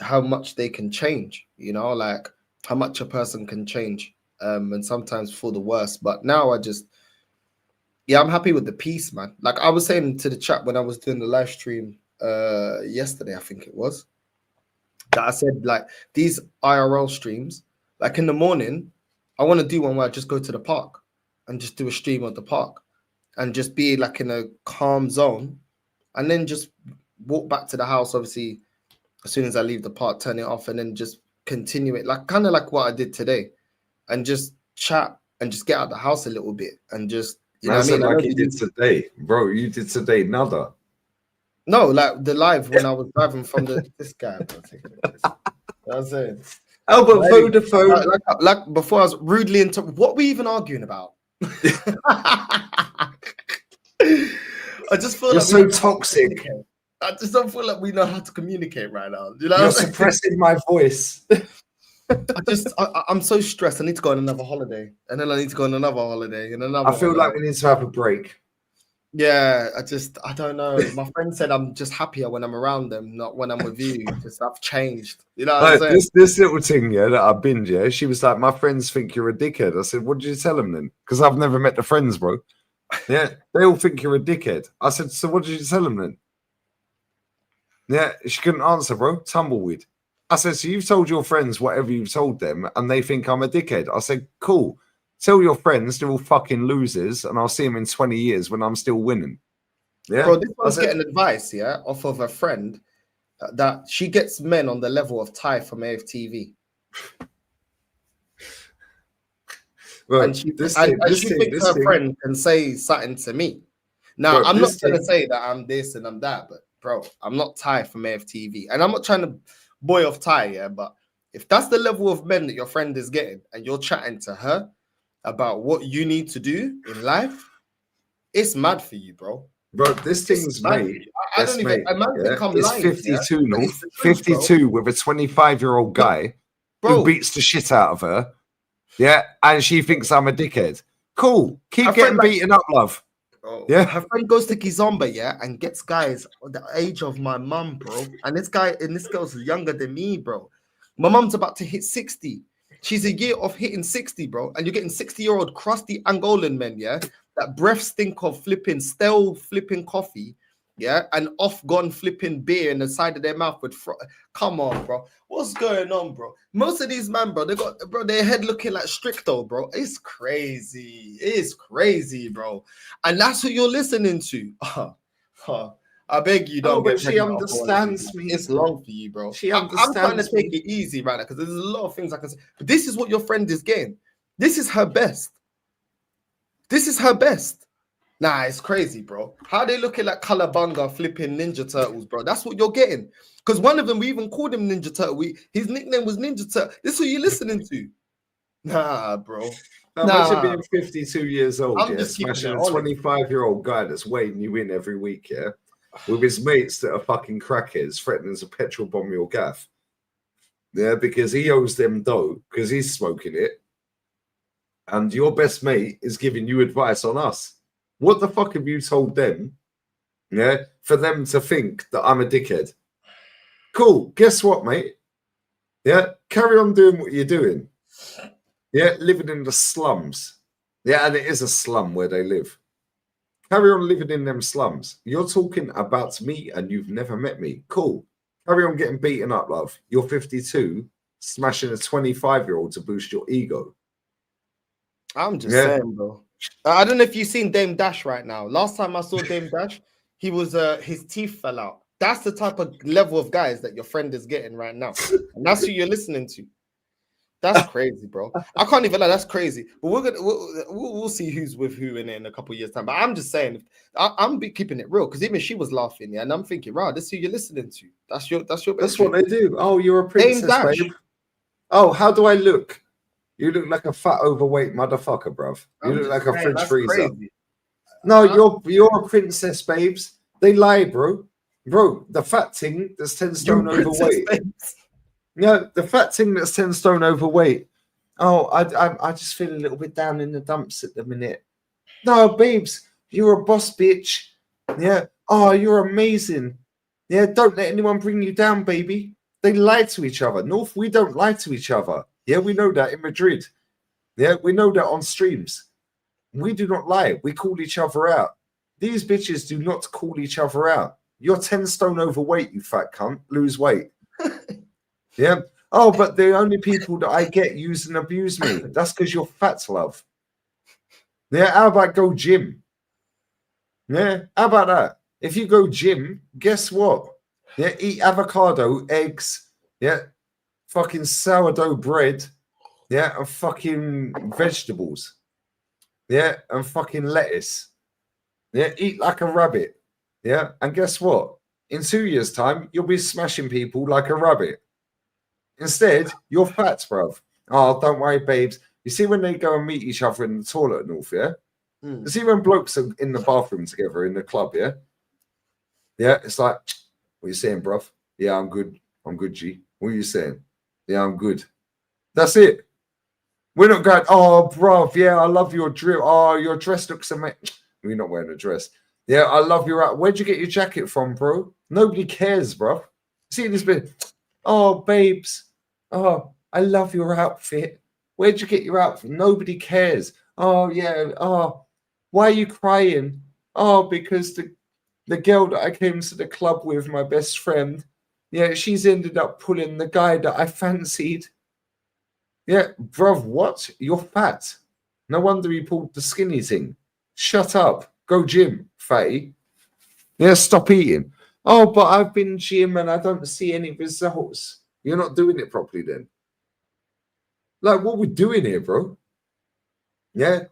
how much they can change, like how much a person can change. and sometimes for the worse. But now I'm happy with the peace, man. Like I was saying to the chat when I was doing the live stream yesterday, I think it was, that I said, like, these IRL streams, like in the morning, I want to do one where I just go to the park and just do a stream at the park and just be like in a calm zone, and then just walk back to the house. Obviously, as soon as I leave the park, turn it off, and then just continue it, like kind of like what I did today, and just chat and just get out the house a little bit and just, you know what I mean? Like you did today, bro. You did today, nada. No, like the live when I was driving from this guy. I was saying, Albert Vodafone. like before, I was rudely interrupted. What were we even arguing about? I just feel You're like so toxic. I just don't feel like we know how to communicate right now. You know, You're suppressing my voice. I'm so stressed. I need to go on another holiday, and then I need to go on another holiday, and another. I feel like we need to have a break. Yeah, I don't know. My friend said I'm just happier when I'm around them, not when I'm with you. Just I've changed. You know what I'm saying? This little thing, yeah, that I binge, yeah. She was like, my friends think you're a dickhead. I said, what did you tell them then? Because I've never met the friends, bro. Yeah, they all think you're a dickhead. I said, so what did you tell them then? Yeah, she couldn't answer, bro. Tumbleweed. I said, so you've told your friends whatever you've told them, and they think I'm a dickhead. I said, cool. Tell your friends they're all fucking losers, and I'll see them in 20 years when I'm still winning. Yeah, bro, this one's getting advice, yeah, off of a friend that she gets men on the level of Ty from AFTV. Well, and she thinks her friend can say something to me. Now, bro, I'm not going to say that I'm this and I'm that, but bro, I'm not Ty from AFTV, and I'm not trying to boy off Ty, yeah, but if that's the level of men that your friend is getting, and you're chatting to her about what you need to do in life, it's mad for you, bro. Bro, this thing's made. I don't even. It's lying, 52, no, 52 with a 25-year-old guy who beats the shit out of her. Yeah, and she thinks I'm a dickhead. Cool, keep getting beaten up, love. Bro, yeah, her friend goes to Kizomba, yeah, and gets guys the age of my mum, bro. And this girl's younger than me, bro. My mum's about to hit 60. She's a year off hitting 60, bro. And you're getting 60-year-old crusty Angolan men, yeah, that breath stink of flipping stale flipping coffee, yeah, and off-gone flipping beer in the side of their mouth with come on, bro. What's going on, bro? Most of these men, bro, they got, bro, their head looking like Stricto, bro. It's crazy. It's crazy, bro. And that's what you're listening to. I beg you, don't. But she understands me. It's long for you, bro. She understands. I'm trying to take it easy right now because there's a lot of things I can say. But this is what your friend is getting. This is her best. This is her best. Nah, it's crazy, bro. How they looking like Calabunga flipping Ninja Turtles, bro? That's what you're getting. Because one of them, we even called him Ninja Turtle. His nickname was Ninja Turtle. This is what you're listening to. Nah, bro. Imagine being 52 years old, smashing a 25-year-old guy that's waiting you in every week, yeah? With his mates that are fucking crackheads threatening to petrol bomb your gaff. Yeah, because he owes them dough because he's smoking it. And your best mate is giving you advice on us. What the fuck have you told them? Yeah, for them to think that I'm a dickhead. Cool. Guess what, mate? Yeah, carry on doing what you're doing. Yeah, living in the slums. Yeah, and it is a slum where they live. Carry on living in them slums. You're talking about me and you've never met me. Cool. Carry on getting beaten up, love. You're 52, smashing a 25-year-old to boost your ego. I'm just saying, bro. I don't know if you've seen Dame Dash right now. Last time I saw Dame Dash, he was his teeth fell out. That's the type of level of guys that your friend is getting right now. And that's who you're listening to. That's crazy, bro. I can't even lie. That's crazy. But we'll see who's with who in a couple of years' time. But I'm just saying, I'm keeping it real because even she was laughing, yeah. And I'm thinking, wow, this is who you're listening to. That's what they do. Oh, you're a princess, babe. Oh, how do I look? You look like a fat, overweight motherfucker, bruv. You look like a fridge freezer. Crazy. No, you're a princess, babes. They lie, bro. Bro, the fat thing that's 10 stone overweight. No, the fat thing that's 10 stone overweight. Oh, I just feel a little bit down in the dumps at the minute. No, babes, you're a boss bitch. Yeah. Oh, you're amazing. Yeah, don't let anyone bring you down, baby. They lie to each other. North, we don't lie to each other. Yeah, we know that in Madrid. Yeah, we know that on streams. We do not lie. We call each other out. These bitches do not call each other out. You're 10 stone overweight, you fat cunt. Lose weight. Yeah. Oh, but the only people that I get use and abuse me. That's because you're fat, love. Yeah. How about go gym? Yeah. How about that? If you go gym, guess what? Yeah. Eat avocado, eggs. Yeah. Fucking sourdough bread. Yeah. And fucking vegetables. Yeah. And fucking lettuce. Yeah. Eat like a rabbit. Yeah. And guess what? In 2 years' time, you'll be smashing people like a rabbit. Instead, you're fat, bruv. Oh, don't worry, babes. You see when they go and meet each other in the toilet and all, yeah? You see when blokes are in the bathroom together in the club, yeah? Yeah, it's like, what are you saying, bruv? Yeah, I'm good. I'm good, G. What are you saying? Yeah, I'm good. That's it. We're not going, oh, bruv, yeah, I love your drip. Oh, your dress looks amazing. We're not wearing a dress. Yeah, I love your out. Where'd you get your jacket from, bro? Nobody cares, bruv. See this bit. Oh, babes. Oh, I love your outfit. Where'd you get your outfit? Nobody cares. Oh, yeah. Oh, why are you crying? Oh, because the girl that I came to the club with, my best friend, yeah, she's ended up pulling the guy that I fancied. Yeah, bruv, what? You're fat. No wonder you pulled the skinny thing. Shut up. Go gym, fatty. Yeah, stop eating. Oh, but I've been gym and I don't see any results. You're not doing it properly then. Like, what we're doing here, bro? Yeah?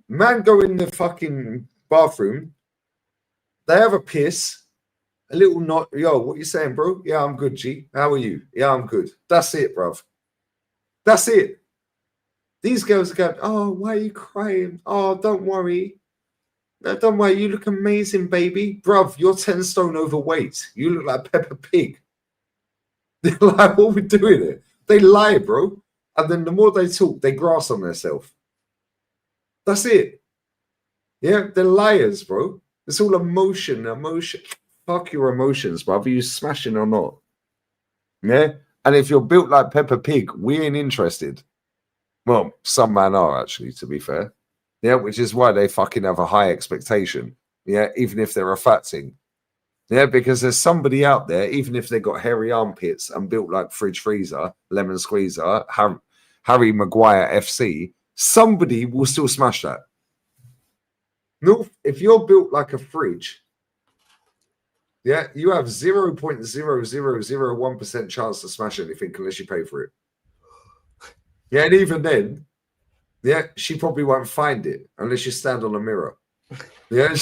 Man go in the fucking bathroom. They have a piss. A little knot. Yo, what you saying, bro? Yeah, I'm good, G. How are you? Yeah, I'm good. That's it, bruv. That's it. These girls are going, oh, why are you crying? Oh, don't worry. No, don't worry. You look amazing, baby. Bruv, you're 10 stone overweight. You look like Peppa Pig. They're like, what are we doing here? They lie, bro. And then the more they talk, they grass on themselves. That's it. Yeah, they're liars, bro. It's all emotion. Fuck your emotions, brother. You smashing or not? Yeah? And if you're built like Peppa Pig, we ain't interested. Well, some men are, actually, to be fair. Yeah, which is why they fucking have a high expectation. Yeah, even if they're a fat thing. Yeah, because there's somebody out there, even if they got hairy armpits and built like fridge freezer, lemon squeezer, Harry Maguire FC, somebody will still smash that. No, if you're built like a fridge, yeah, you have 0.0001% chance to smash anything unless you pay for it. Yeah, and even then, yeah, she probably won't find it unless you stand on a mirror. Yeah.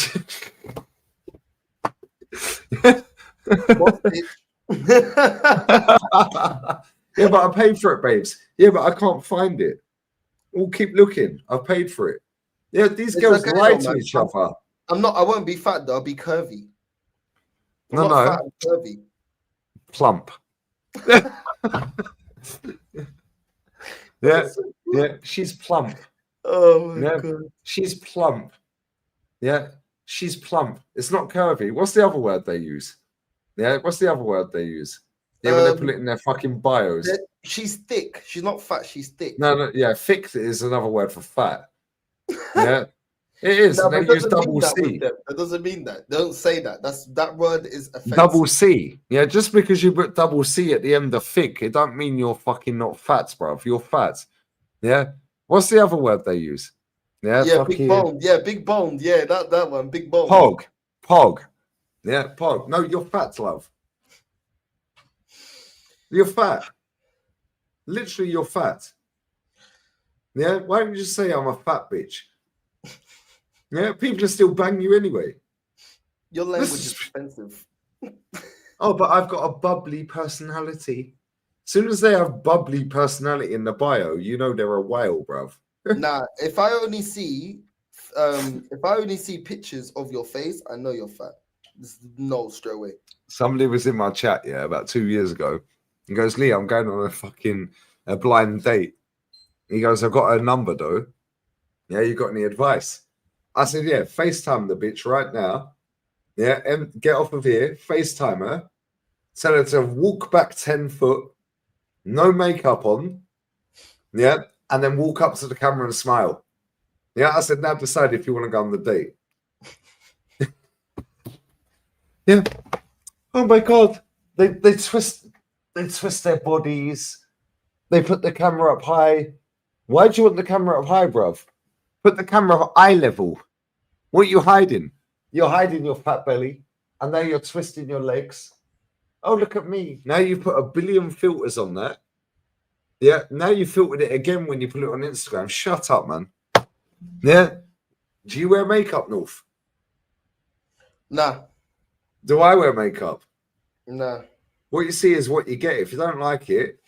Yeah, but I paid for it, babes. Yeah, but I can't find it. We'll keep looking. I've paid for it. Yeah, these girls lie to each other. I won't be fat though. I'll be curvy. No. Fat, I'm curvy. Plump. Yeah, she's plump. Oh my god. She's plump. Yeah, she's plump. It's not curvy. What's the other word they use? Yeah, what's the other word they use? Yeah, when they put it in their fucking bios. She's thick. She's not fat. She's thick. No, yeah, thick is another word for fat. Yeah, it is. No, they use double C. That doesn't mean that. Don't say that. That word is offensive. Double C. Yeah, just because you put double C at the end of thick, it don't mean you're fucking not fat, bruv. You're fat. Yeah. What's the other word they use? Yeah, big boned. Yeah, big boned. Yeah, that one. Big boned. Pog. Yeah, pog. No, you're fat, love. You're fat. Literally, you're fat. Yeah, why don't you just say I'm a fat bitch? Yeah, people are still bang you anyway. Your language is offensive. Oh, but I've got a bubbly personality. As soon as they have bubbly personality in the bio, you know they're a whale, bruv. Nah, if I only see pictures of your face, I know you're fat. No, straight away. Somebody was in my chat, yeah, about 2 years ago. He goes, Lee, I'm going on a blind date. He goes, I've got a number though. Yeah, you got any advice? I said, yeah, FaceTime the bitch right now. Yeah, and get off of here, FaceTime her. Tell her to walk back 10 foot, no makeup on. Yeah, and then walk up to the camera and smile. Yeah, I said, now decide if you want to go on the date. Yeah. Oh my God. They twist their bodies. They put the camera up high. Why do you want the camera up high, bruv? Put the camera at eye level. What are you hiding? You're hiding your fat belly, and now you're twisting your legs. Oh, look at me. Now you put a billion filters on that. Yeah, now you filtered it again when you put it on Instagram. Shut up, man. Yeah. Do you wear makeup, North? Nah, Do I wear makeup? nah. What you see is what you get. If you don't like it,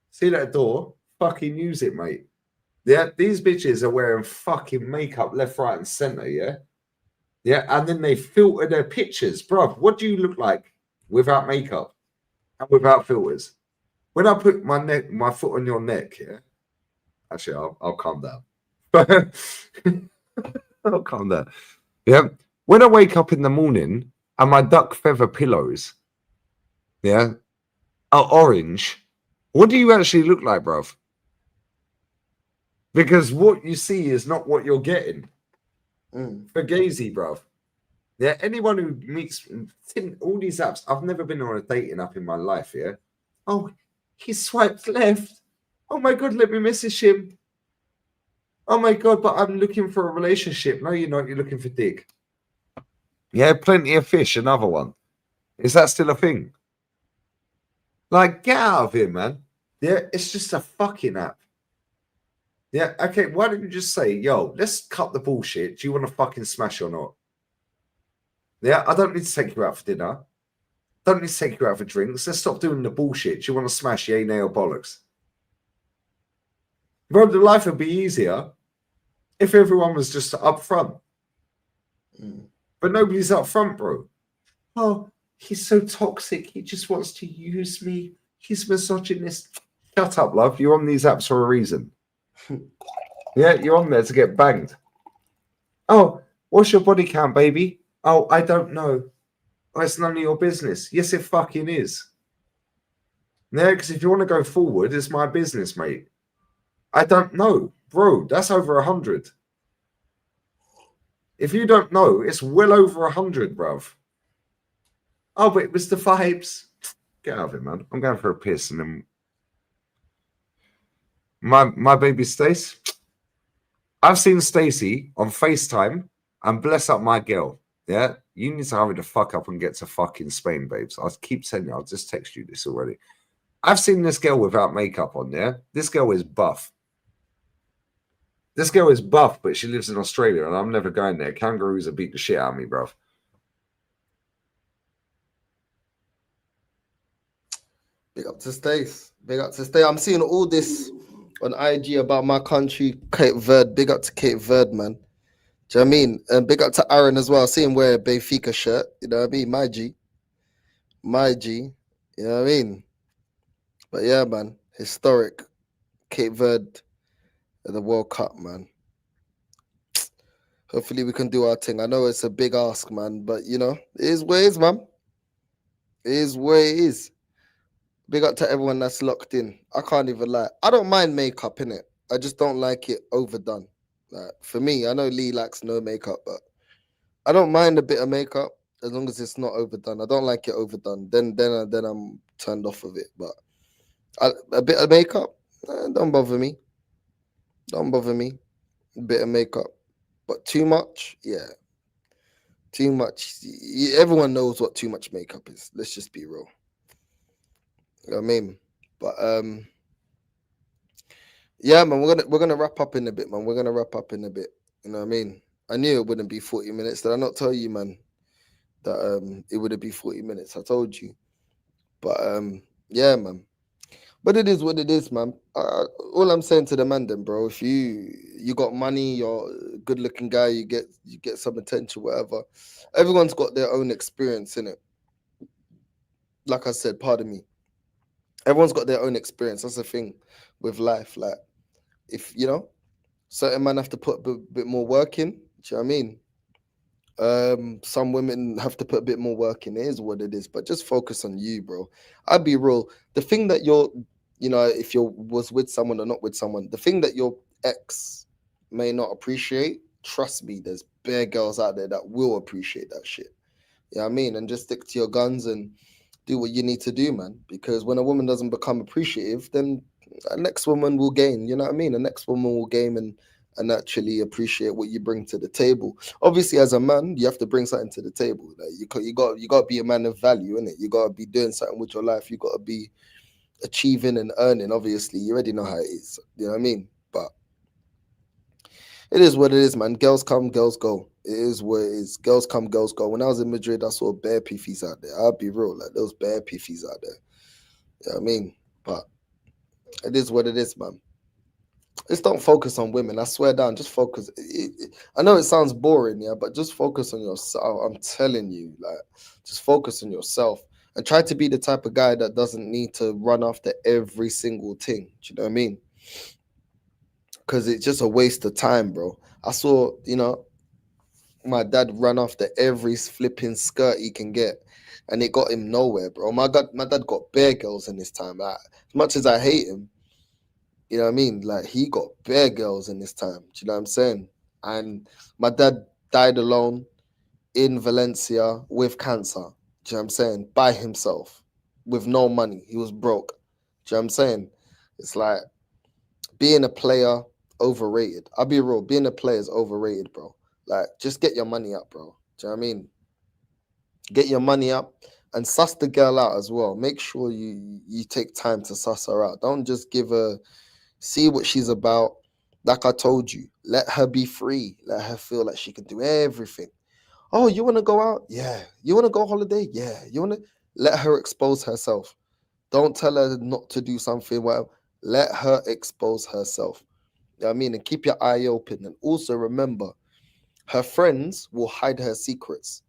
see that door, fucking use it, mate. Yeah, these bitches are wearing fucking makeup left, right, and center, yeah? Yeah, and then they filter their pictures. Bruv, what do you look like without makeup and without filters? When I put my foot on your neck, yeah? Actually, I'll calm down. I'll calm down. Yeah. When I wake up in the morning and my duck feather pillows, yeah, are orange, what do you actually look like, bruv? Because what you see is not what you're getting. Fugazi, bruv. Yeah, anyone who meets all these apps, I've never been on a dating app in my life, yeah? Oh, he swiped left. Oh my God, let me message him. Oh my God, but I'm looking for a relationship. No, you're not. You're looking for dick. Yeah, plenty of fish, another one. Is that still a thing? Like, get out of here, man. Yeah, it's just a fucking app. Yeah, okay, why don't you just say, yo, let's cut the bullshit. Do you want to fucking smash or not? Yeah, I don't need to take you out for dinner. Don't need to take you out for drinks. Let's stop doing the bullshit. Do you want to smash, yay, nay, or bollocks? Bro, the life would be easier if everyone was just up front. But nobody's up front, bro. Oh, he's so toxic. He just wants to use me. He's misogynist. Shut up, love. You're on these apps for a reason. Yeah, you're on there to get banged. Oh, what's your body count, baby? Oh, I don't know. Oh, it's none of your business. Yes, it fucking is. Yeah, because if you want to go forward, it's my business, mate. I don't know. Bro, that's over 100. If you don't know, it's well over 100, bruv. Oh, but it was the vibes. Get out of it, man. I'm going for a piss and then my baby Stace. I've seen Stacey on FaceTime and bless up my girl. Yeah, you need to hurry the fuck up and get to fucking Spain, babes. I'll keep telling you, I'll just text you this already. I've seen this girl without makeup on, yeah? This girl is buff. This girl is buff, but she lives in Australia and I'm never going there. Kangaroos have beat the shit out of me, bruv. Big up to Stace. Big up to Stace. I'm seeing all this on IG about my country, Cape Verde. Big up to Cape Verde, man. Do you know what I mean? And big up to Aaron as well. See him wear a Benfica shirt. You know what I mean? My G. My G. You know what I mean? But yeah, man. Historic. Cape Verde at the World Cup, man. Hopefully we can do our thing. I know it's a big ask, man. But, you know, it is what it is, man. It is what it is. Big up to everyone that's locked in. I can't even lie. I don't mind makeup, innit? I just don't like it overdone. Like, for me, I know Lee likes no makeup, but I don't mind a bit of makeup as long as it's not overdone. I don't like it overdone. Then I'm turned off of it. But a bit of makeup, don't bother me. Don't bother me. A bit of makeup, but too much, yeah. Too much. Everyone knows what too much makeup is. Let's just be real. You know what I mean? But yeah, man, we're gonna wrap up in a bit, man. We're gonna wrap up in a bit. You know what I mean? I knew it wouldn't be 40 minutes. Did I not tell you, man, that it wouldn't be 40 minutes? I told you. But yeah, man. But it is what it is, man. All I'm saying to the man, then, bro, if you got money, you're a good-looking guy, you get some attention, whatever. Everyone's got their own experience in it. Like I said, pardon me. Everyone's got their own experience. That's the thing with life. Like, if, you know, certain men have to put a bit more work in. Do you know what I mean? Some women have to put a bit more work in. It is what it is. But just focus on you, bro. I'd be real. The thing that you know, if you was with someone or not with someone, the thing that your ex may not appreciate, trust me, there's bare girls out there that will appreciate that shit. You know what I mean? And just stick to your guns and do what you need to do, man. Because when a woman doesn't become appreciative, then the next woman will gain. You know what I mean? The next woman will gain and actually appreciate what you bring to the table. Obviously, as a man, you have to bring something to the table. Like you got to be a man of value, innit? You got to be doing something with your life. You got to be achieving and earning. Obviously, you already know how it is. You know what I mean? But it is what it is, man. Girls come, girls go. It is what it is. Girls come, girls go. When I was in Madrid, I saw bare piffies out there. I'll be real, like those bare piffies out there. You know what I mean? But it is what it is, man. Just don't focus on women. I swear down. Just focus. I know it sounds boring, yeah, but just focus on yourself. I'm telling you, like, just focus on yourself and try to be the type of guy that doesn't need to run after every single thing. Do you know what I mean? Because it's just a waste of time, bro. I saw, you know, my dad run after every flipping skirt he can get, and it got him nowhere, bro. My dad got bare girls in his time. Like, as much as I hate him, you know what I mean? Like, he got bare girls in his time. Do you know what I'm saying? And my dad died alone in Valencia with cancer. Do you know what I'm saying? By himself, with no money. He was broke. Do you know what I'm saying? It's like being a player, overrated. I'll be real. Being a player is overrated, bro. Like, just get your money up, bro. Do you know what I mean? Get your money up and suss the girl out as well. Make sure you take time to suss her out. Don't just give her, see what she's about. Like I told you, let her be free. Let her feel like she can do everything. Oh, you want to go out? Yeah. You want to go holiday? Yeah. You want to let her expose herself. Don't tell her not to do something. Well, let her expose herself. You know what I mean? And keep your eye open. And also remember, her friends will hide her secrets.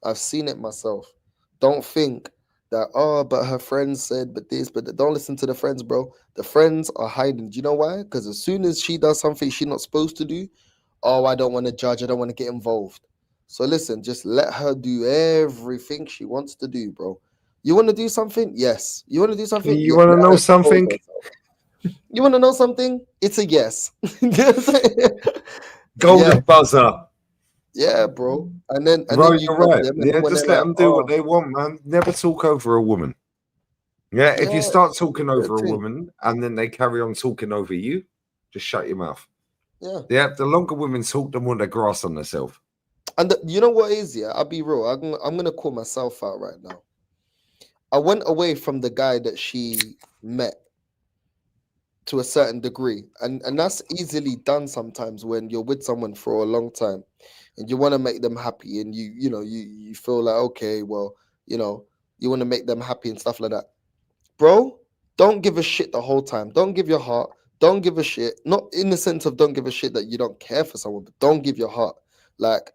I've seen it myself. Don't think that, oh, but her friends said, but this, but that. Don't listen to the friends, bro. The friends are hiding. Do you know why? Because as soon as she does something she's not supposed to do, oh, I don't want to judge. I don't want to get involved. So listen, just let her do everything she wants to do, bro. You want to do something? Yes. You want to do something? You Yeah, want to let know her expose something? herself. You want to know something? It's a yes. You know what I'm saying? Golden Yeah. buzzer. Yeah, bro. And then Bro, you you're got right. them, and Yeah, when just they're let like, them do what oh, they want, man. Never talk over a woman. Yeah, if you yeah, start talking good over a thing. woman and then they carry on talking over you, just shut your mouth. Yeah. Yeah, the longer women talk, the more they grass on themselves. And you know what is, yeah? I'll be real. I'm gonna call myself out right now. I went away from the guy that she met to a certain degree, and that's easily done sometimes when you're with someone for a long time, and you want to make them happy, and you feel like, okay, well, you know, you want to make them happy and stuff like that, bro. Don't give a shit the whole time. Don't give your heart. Don't give a shit. Not in the sense of don't give a shit that you don't care for someone, but don't give your heart. Like,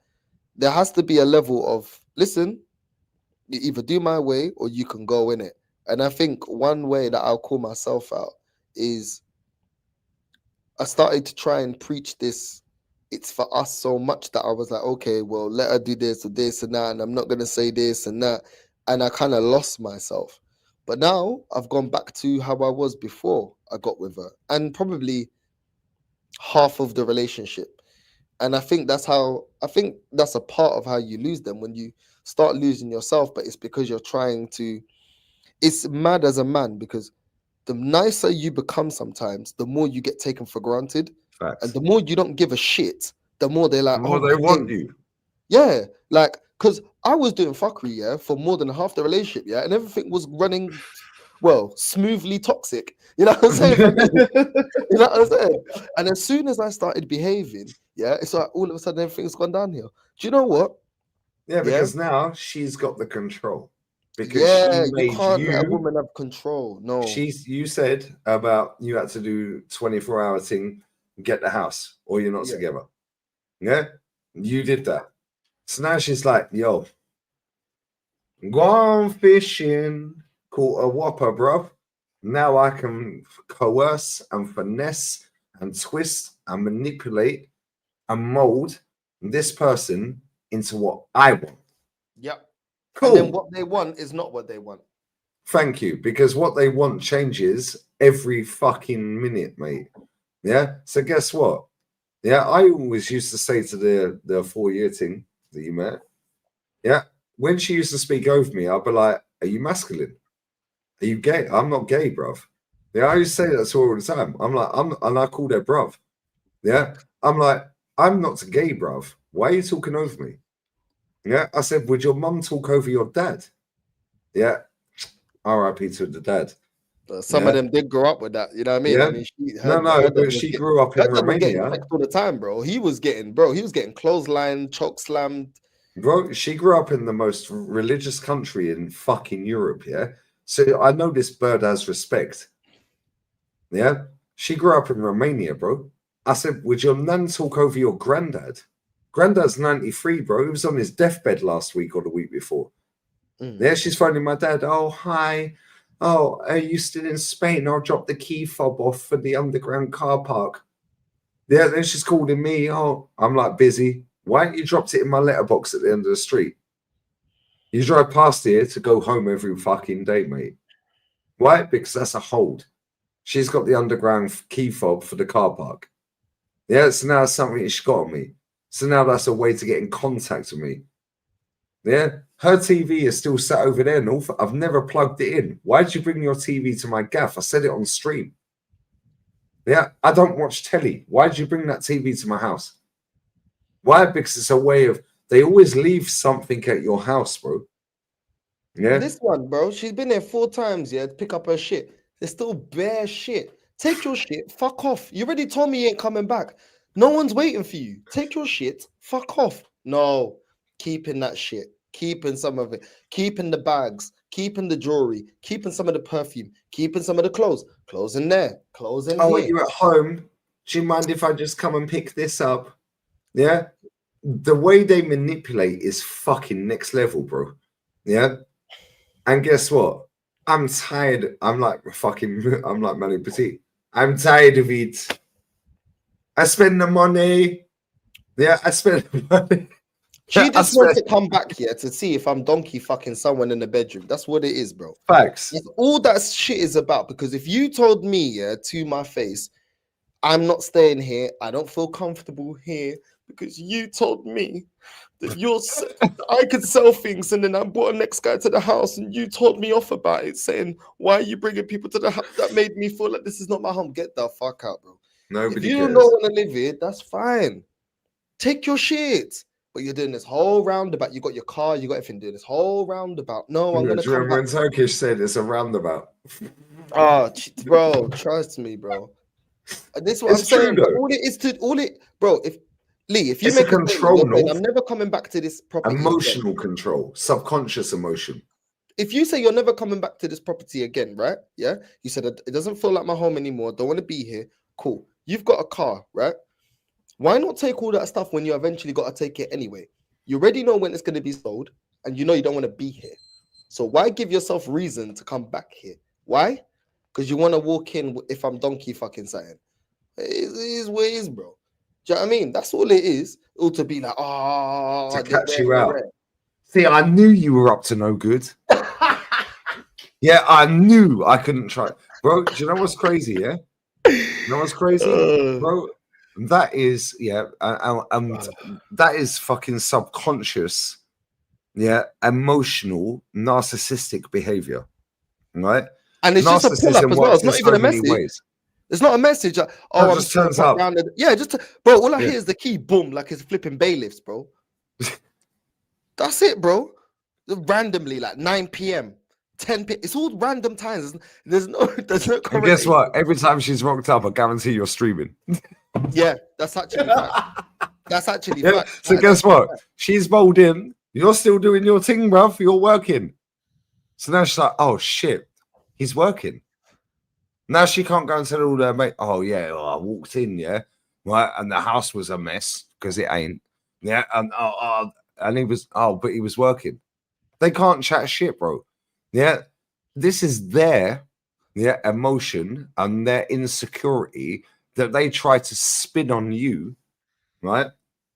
there has to be a level of, listen, you either do my way or you can go in it. And I think one way that I'll call myself out is I started to try and preach this. It's for us so much that I was like, okay, well, let her do this or this and that, and I'm not gonna say this and that. And I kind of lost myself. But now I've gone back to how I was before I got with her, and probably half of the relationship. And I think that's a part of how you lose them, when you start losing yourself, but it's because you're trying to. It's mad as a man, because the nicer you become sometimes, the more you get taken for granted, Facts. and the more you don't give a shit, the more they're like, The more oh, they my want days. you. Yeah, like, because I was doing fuckery, yeah, for more than half the relationship, yeah, and everything was running, well, smoothly toxic. You know what I'm saying? For me? You know what I'm saying? And as soon as I started behaving, yeah, it's like all of a sudden everything's gone downhill. Do you know what? Yeah, because now she's got the control. Because Yeah, she you made can't let a you. woman have control. No. You said about you had to do 24-hour thing, get the house, or you're not Yeah. together. Yeah, you did that. So now she's like, yo, gone fishing, caught a whopper, bro. Now I can coerce and finesse and twist and manipulate and mold this person into what I want. Yep. Cool. And then what they want is not what they want. Thank you. Because what they want changes every fucking minute, mate. Yeah. So guess what? Yeah, I always used to say to the 4-year thing that you met, yeah, when she used to speak over me, I'd be like, "Are you masculine? Are you gay?" I'm not gay, bruv. Yeah, I used to say that to her all the time. I'm like, and I called her bruv. Yeah, I'm like, I'm not gay, bruv. Why are you talking over me? Yeah, I said, would your mum talk over your dad? Yeah, R.I.P. to the dad. Some of them did grow up with that, you know what I mean? Yeah. I mean, But she grew up in Romania. All the time, bro. He was getting clothesline, choke slammed. Bro, she grew up in the most religious country in fucking Europe, yeah? So I know this bird has respect. Yeah? She grew up in Romania, bro. I said, would your nan talk over your granddad? Granddad's 93, bro. He was on his deathbed last week or the week before. Yeah, she's phoning my dad. Oh, hi. Oh, are you still in Spain? I'll drop the key fob off for the underground car park. Yeah, then she's calling me. Oh, I'm like busy. Why haven't you dropped it in my letterbox at the end of the street? You drive past here to go home every fucking day, mate. Why? Because that's a hold. She's got the underground key fob for the car park. Yeah, so now it's something she's got on me. So now that's a way to get in contact with me. Yeah, her TV is still sat over there, North. I've never plugged it in. Why did you bring your TV to my gaff? I said it on stream. Yeah, I don't watch telly. Why did you bring that TV to my house? Why? Because it's a way of, they always leave something at your house, bro. Yeah. This one, bro, she's been there 4 times, yeah, to pick up her shit. There's still bare shit. Take your shit, fuck off. You already told me you ain't coming back. No one's waiting for you. Take your shit, fuck off. No, keeping that shit, keeping some of it, keeping the bags, keeping the jewelry, keeping some of the perfume, keeping some of the clothes. Clothes in there, clothes in Oh, here. you're at home. Do you mind if I just come and pick this up? Yeah. The way they manipulate is fucking next level, bro. Yeah. And guess what? I'm tired. I'm like Manu Petit. I'm tired of it. I spend the money. Yeah, I spend the money. She just wants to come back here to see if I'm donkey fucking someone in the bedroom. That's what it is, bro. Facts. That's all that shit is about. Because if you told me, yeah, to my face, I'm not staying here, I don't feel comfortable here, because you told me that I could sell things, and then I brought a next guy to the house, and you told me off about it, saying, why are you bringing people to the house? That made me feel like this is not my home. Get the fuck out, bro. Nobody If you cares. don't want to live here, that's fine. Take your shit. But you're doing this whole roundabout. You got your car, you got everything, doing this whole roundabout. No, I'm gonna come when back. Turkish said it's a roundabout. Oh, bro, trust me, bro. This is what It's I'm saying. true, Bro. though. Bro, if Lee, if you It's make a control, statement, you're saying, North. I'm never coming back to this property. Emotional control, subconscious emotion. If you say you're never coming back to this property again, right? Yeah, you said it doesn't feel like my home anymore. Don't want to be here. Cool. You've got a car, right? Why not take all that stuff when you eventually got to take it anyway? You already know when it's going to be sold, and you know you don't want to be here. So why give yourself reason to come back here? Why? Because you want to walk in if I'm donkey fucking saying. It is what it is, bro. Do you know what I mean? That's all it is. All to be like, to catch you out. See, I knew you were up to no good. Yeah, I knew I couldn't try. Bro, do you know what's crazy, yeah? You know what's crazy? Bro, that is, yeah, that is fucking subconscious, yeah, emotional, narcissistic behavior, right? And it's just a pull up as well. It's not even a message. It's not a message. Like, oh, it just turns up. Yeah, bro, all I hear is the key, boom, like it's flipping bailiffs, bro. That's it, bro. Randomly, like 9 p.m., 10 p.m. It's all random times. There's no correlation. And guess what? Every time she's rocked up, I guarantee you're streaming. Yeah, that's actually fact. That's actually fact. So guess what? She's bowled in. You're still doing your thing, bruv. You're working. So now she's like, oh, shit. He's working. Now she can't go and tell all her mate, oh, yeah, I walked in, yeah, right, and the house was a mess, because it ain't. Yeah, and he was, but he was working. They can't chat shit, bro. Yeah, this is their emotion and their insecurity that they try to spin on you, right?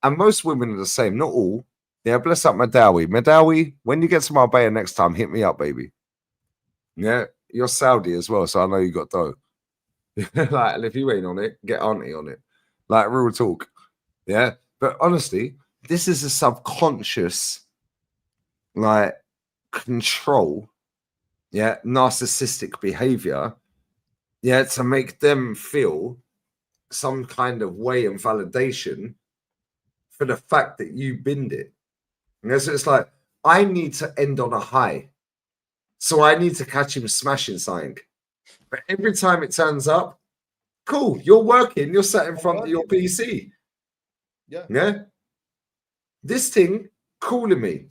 And most women are the same, not all. Yeah, bless up Madawi. Madawi, when you get to Marbella next time, hit me up, baby. Yeah, you're Saudi as well, so I know you got dough. Like, and if you ain't on it, get auntie on it. Like, real talk. Yeah. But honestly, this is a subconscious, like, control, yeah, narcissistic behavior, yeah, to make them feel some kind of way and validation for the fact that you binned it. You know, so it's like, I need to end on a high. So I need to catch him smashing something. But every time it turns up, cool, you're working, you're sat in front of your PC. Yeah. Yeah. This thing calling me.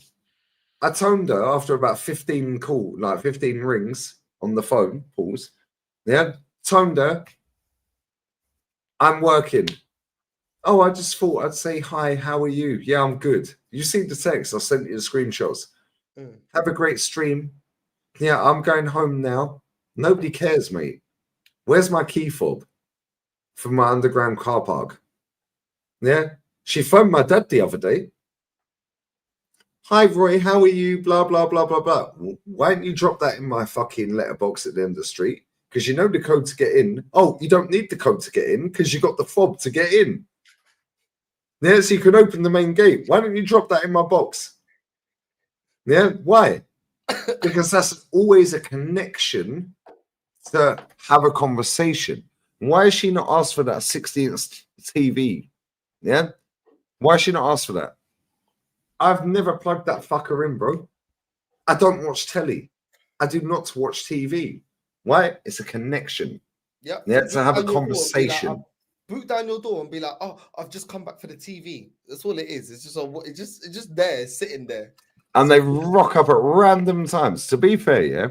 I toned her after about 15 rings on the phone, pause. Yeah. Toned her. I'm working. Oh, I just thought I'd say hi, how are you? Yeah, I'm good. You see the text, I sent you the screenshots. Have a great stream. Yeah, I'm going home now. Nobody cares, mate. Where's my key fob for my underground car park? Yeah. She phoned my dad the other day. Hi, Roy, how are you? Blah, blah, blah, blah, blah. Why don't you drop that in my fucking letterbox at the end of the street? Because you know the code to get in. Oh, you don't need the code to get in because you got the fob to get in. Yeah, so you can open the main gate. Why don't you drop that in my box? Yeah, why? Because that's always a connection to have a conversation. Why has she not asked for that 16th TV? Yeah? Why has she not asked for that? I've never plugged that fucker in, bro. I don't watch telly. I do not watch TV. Why? It's a connection. Yeah. Yeah, to have a conversation. Boot down your door and be like, "Oh, I've just come back for the TV." That's all it is. It's just there, sitting there. And they rock up at random times. To be fair, yeah,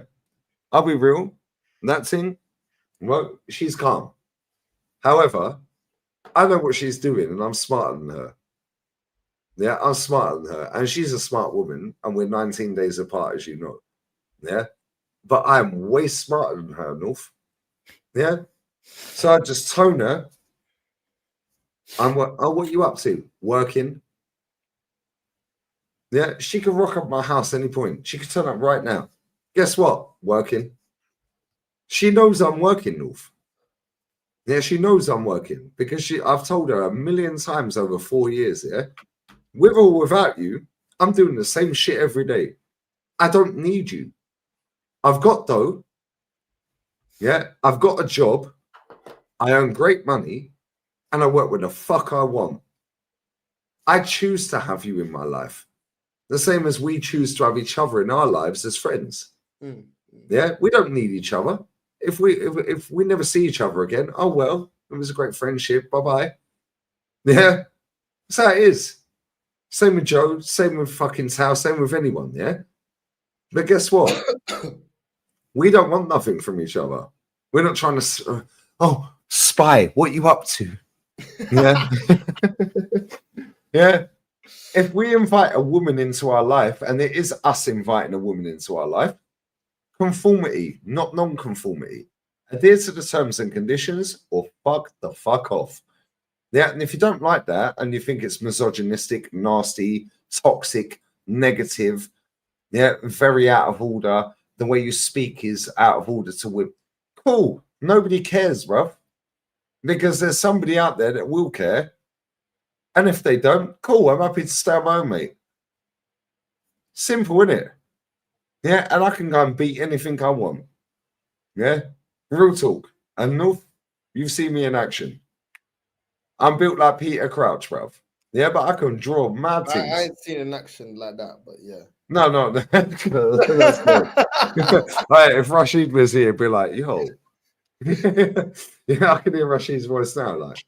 I'll be real. That thing, well, she's calm. However, I know what she's doing, and I'm smarter than her. Yeah, I'm smarter than her, and she's a smart woman, and we're 19 days apart, as you know. Yeah, but I'm way smarter than her, North. Yeah, so I just tone her. What you up to? Working. Yeah, she could rock up my house any point. She could turn up right now. Guess what? Working. She knows I'm working, North. Yeah, she knows I'm working because I've told her a million times over 4 years, yeah. With or without you, I'm doing the same shit every day. I don't need you. I've got dough. Yeah, I've got a job. I earn great money. And I work with the fuck I want. I choose to have you in my life. The same as we choose to have each other in our lives as friends. Yeah, we don't need each other. If we never see each other again, oh well, it was a great friendship. Bye-bye. Yeah, that's how it is. Same with Joe, same with fucking Tao, same with anyone, yeah? But guess what? We don't want nothing from each other. We're not trying to, spy, what you up to? Yeah. Yeah. If we invite a woman into our life, and it is us inviting a woman into our life, conformity, not non-conformity. Adhere to the terms and conditions or fuck the fuck off. Yeah, and if you don't like that and you think it's misogynistic, nasty, toxic, negative, yeah, very out of order, the way you speak is out of order to women, cool. Nobody cares, bruv. Because there's somebody out there that will care. And if they don't, cool, I'm happy to stay on my own, mate. Simple, isn't it? Yeah, and I can go and beat anything I want. Yeah, real talk. And North, you've seen me in action. I'm built like Peter Crouch, bruv. Yeah, but I can draw mad things. I ain't seen an action like that, but yeah. No, that's good. Like, if Rashid was here, he'd be like, yo. Yeah, I can hear Rashid's voice now, like,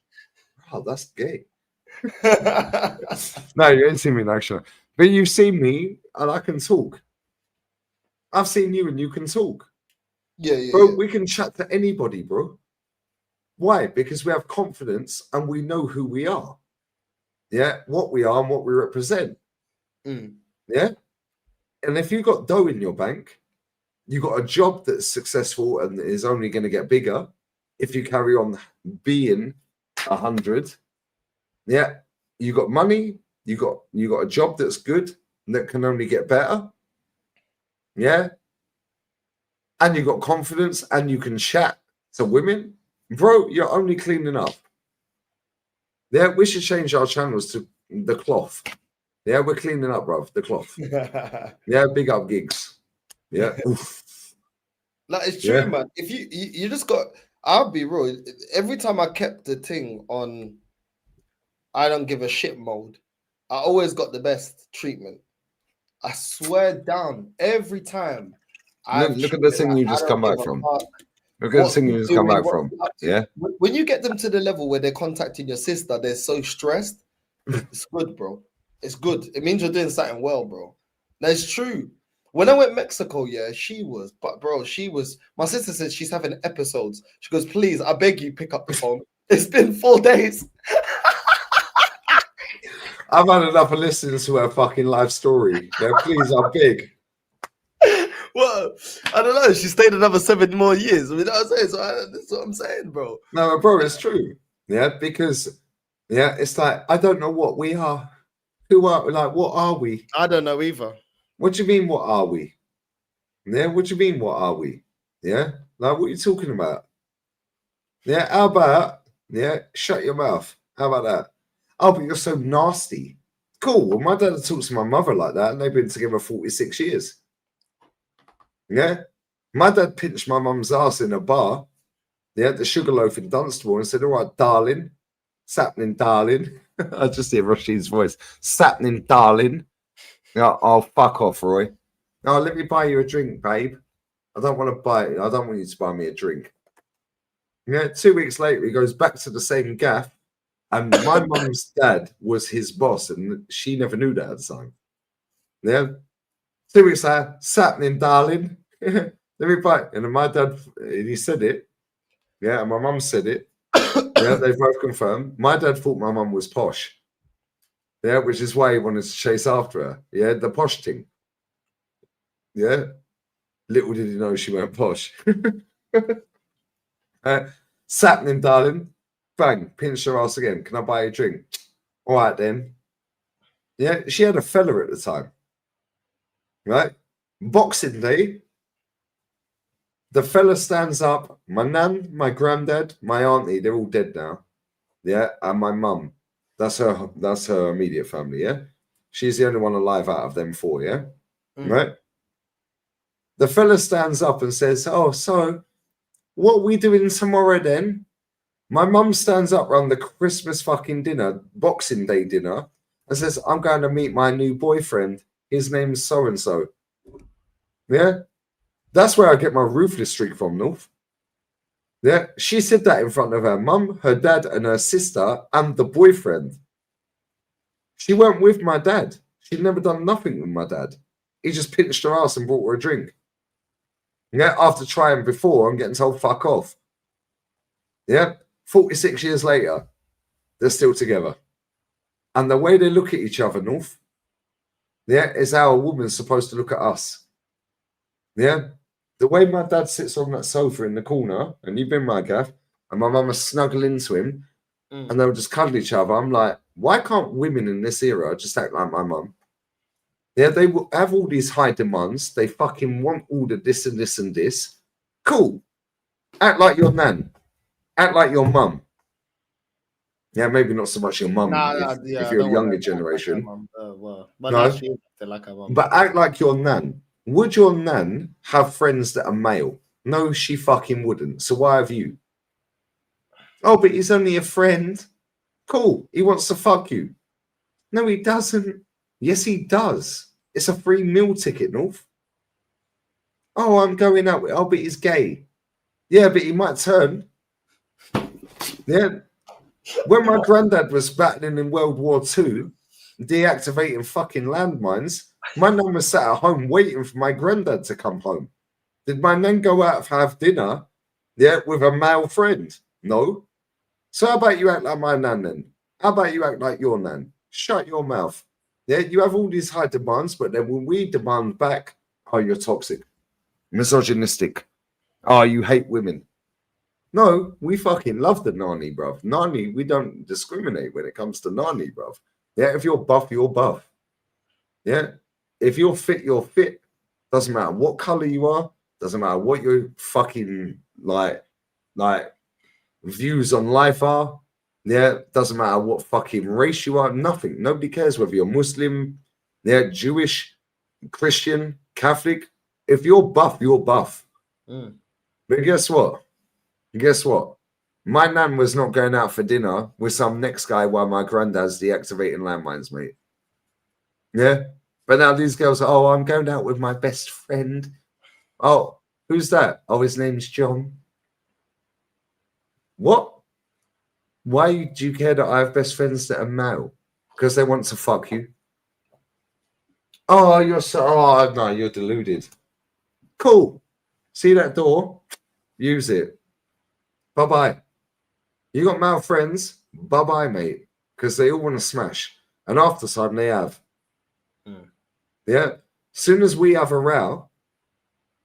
oh, that's gay. No, you ain't seen me in action. But you've seen me and I can talk. I've seen you and you can talk. Yeah. Bro, we can chat to anybody, bro. Why? Because we have confidence and we know who we are. Yeah, what we are and what we represent. Yeah. And if you've got dough in your bank, you've got a job that's successful and is only going to get bigger if you carry on being 100. Yeah, you got money, you got a job that's good and that can only get better. Yeah. and you got confidence, and you can chat to women, bro, you're only cleaning up. Yeah, we should change our channels to the cloth. Yeah, we're cleaning up, bro. The cloth. Yeah, big up gigs. Yeah. Oof. Like it's true, Yeah. man. If you just got, I'll be real. Every time I kept the thing on, I don't give a shit mode. I always got the best treatment. I swear down every time. Look at the thing you just come back from. Look at the thing you just come back from. Yeah. When you get them to the level where they're contacting your sister, they're so stressed. It's good, bro. It's good. It means you're doing something well, bro. That's true. When I went to Mexico, yeah, my sister said she's having episodes. She goes, please, I beg you, pick up the phone. It's been 4 days. I've had enough of listening to her fucking life story. Yeah, please, I'm big. Well, I don't know. She stayed another 7 more years. I mean, I'm saying, that's what I'm saying, bro. No, bro, it's true. Yeah, because it's like I don't know what we are. Who are what are we? I don't know either. What do you mean? What are we? Yeah, what do you mean? What are we? Yeah, like what are you talking about? Yeah, how about shut your mouth? How about that? Oh, but you're so nasty. Cool. Well, my dad talks to my mother like that, and they've been together 46 years. Yeah, my dad pinched my mum's ass in a bar. Yeah, the Sugarloaf in Dunstable, and said, "All right, darling, it's happening, darling." I just hear Rashid's voice. "It's happening, darling." Yeah, oh, fuck off, Roy. No, let me buy you a drink, babe. I don't want you to buy me a drink. Yeah, 2 weeks later, he goes back to the same gaff, and my mum's dad was his boss, and she never knew that at the time. Yeah. 2 weeks later, it's happening, darling. Let me buy. And then my dad, he said it. Yeah, and my mum said it. Yeah, they both confirmed. My dad thought my mum was posh. Yeah, which is why he wanted to chase after her. Yeah, the posh thing. Yeah. Little did he know she went posh. It's happening, darling. Bang, pinch her ass again. Can I buy you a drink? All right, then. Yeah, she had a fella at the time. Right? Boxing Day. The fella stands up. My nan, my granddad, my auntie, they're all dead now. Yeah, and my mum. That's her immediate family, yeah? She's the only one alive out of them 4, yeah? Right? The fella stands up and says, "Oh, so what are we doing tomorrow then?" My mum stands up around the Christmas fucking dinner, Boxing Day dinner, and says, "I'm going to meet my new boyfriend. His name's so-and-so." Yeah? That's where I get my ruthless streak from, North. Yeah, she said that in front of her mum, her dad, and her sister, and the boyfriend. She weren't with my dad. She'd never done nothing with my dad. He just pinched her ass and brought her a drink. Yeah, after trying before and getting told fuck off. Yeah, 46 years later, they're still together. And the way they look at each other, North, yeah, is how a woman's supposed to look at us. Yeah. The way my dad sits on that sofa in the corner, and you've been my gaff, and my mum will snuggle into him, and they'll just cuddle each other. I'm like, why can't women in this era just act like my mum? Yeah, they will have all these high demands. They fucking want all the this and this and this. Cool. Act like your nan. Act like your mum. Yeah, maybe not so much your mum if you're a younger generation. But act like your nan. Would your nan have friends that are male? No, she fucking wouldn't. So why have you? Oh, but he's only a friend. Cool. He wants to fuck you. No, he doesn't. Yes, he does. It's a free meal ticket, North. Oh, I'm going out with. Oh, but he's gay. Yeah, but he might turn. Yeah. When my granddad was battling in World War II, deactivating fucking landmines, my nan was sat at home waiting for my granddad to come home. Did my nan go out to have dinner? Yeah, with a male friend? No. So how about you act like my nan then? How about you act like your nan? Shut your mouth. Yeah, you have all these high demands, but then when we demand back, oh, you're toxic, misogynistic. Oh, you hate women. No, we fucking love the Nani, bruv. Nani, we don't discriminate when it comes to Nani, bruv. Yeah, if you're buff, you're buff. Yeah, if you're fit, you're fit. Doesn't matter what color you are. Doesn't matter what your fucking like views on life are. Yeah, doesn't matter what fucking race you are. Nothing. Nobody cares whether you're Muslim, yeah, Jewish, Christian, Catholic. If you're buff, you're buff. Mm. But guess what? Guess what? My nan was not going out for dinner with some next guy while my granddad's deactivating landmines, mate. Yeah? But now these girls are, oh, I'm going out with my best friend. Oh, who's that? Oh, his name's John. What? Why do you care that I have best friends that are male? Because they want to fuck you. Oh, you're so, oh, no, you're deluded. Cool. See that door? Use it. Bye-bye. You got male friends? Bye-bye, mate. Because they all want to smash. And after sudden they have. Yeah. Soon as we have a row,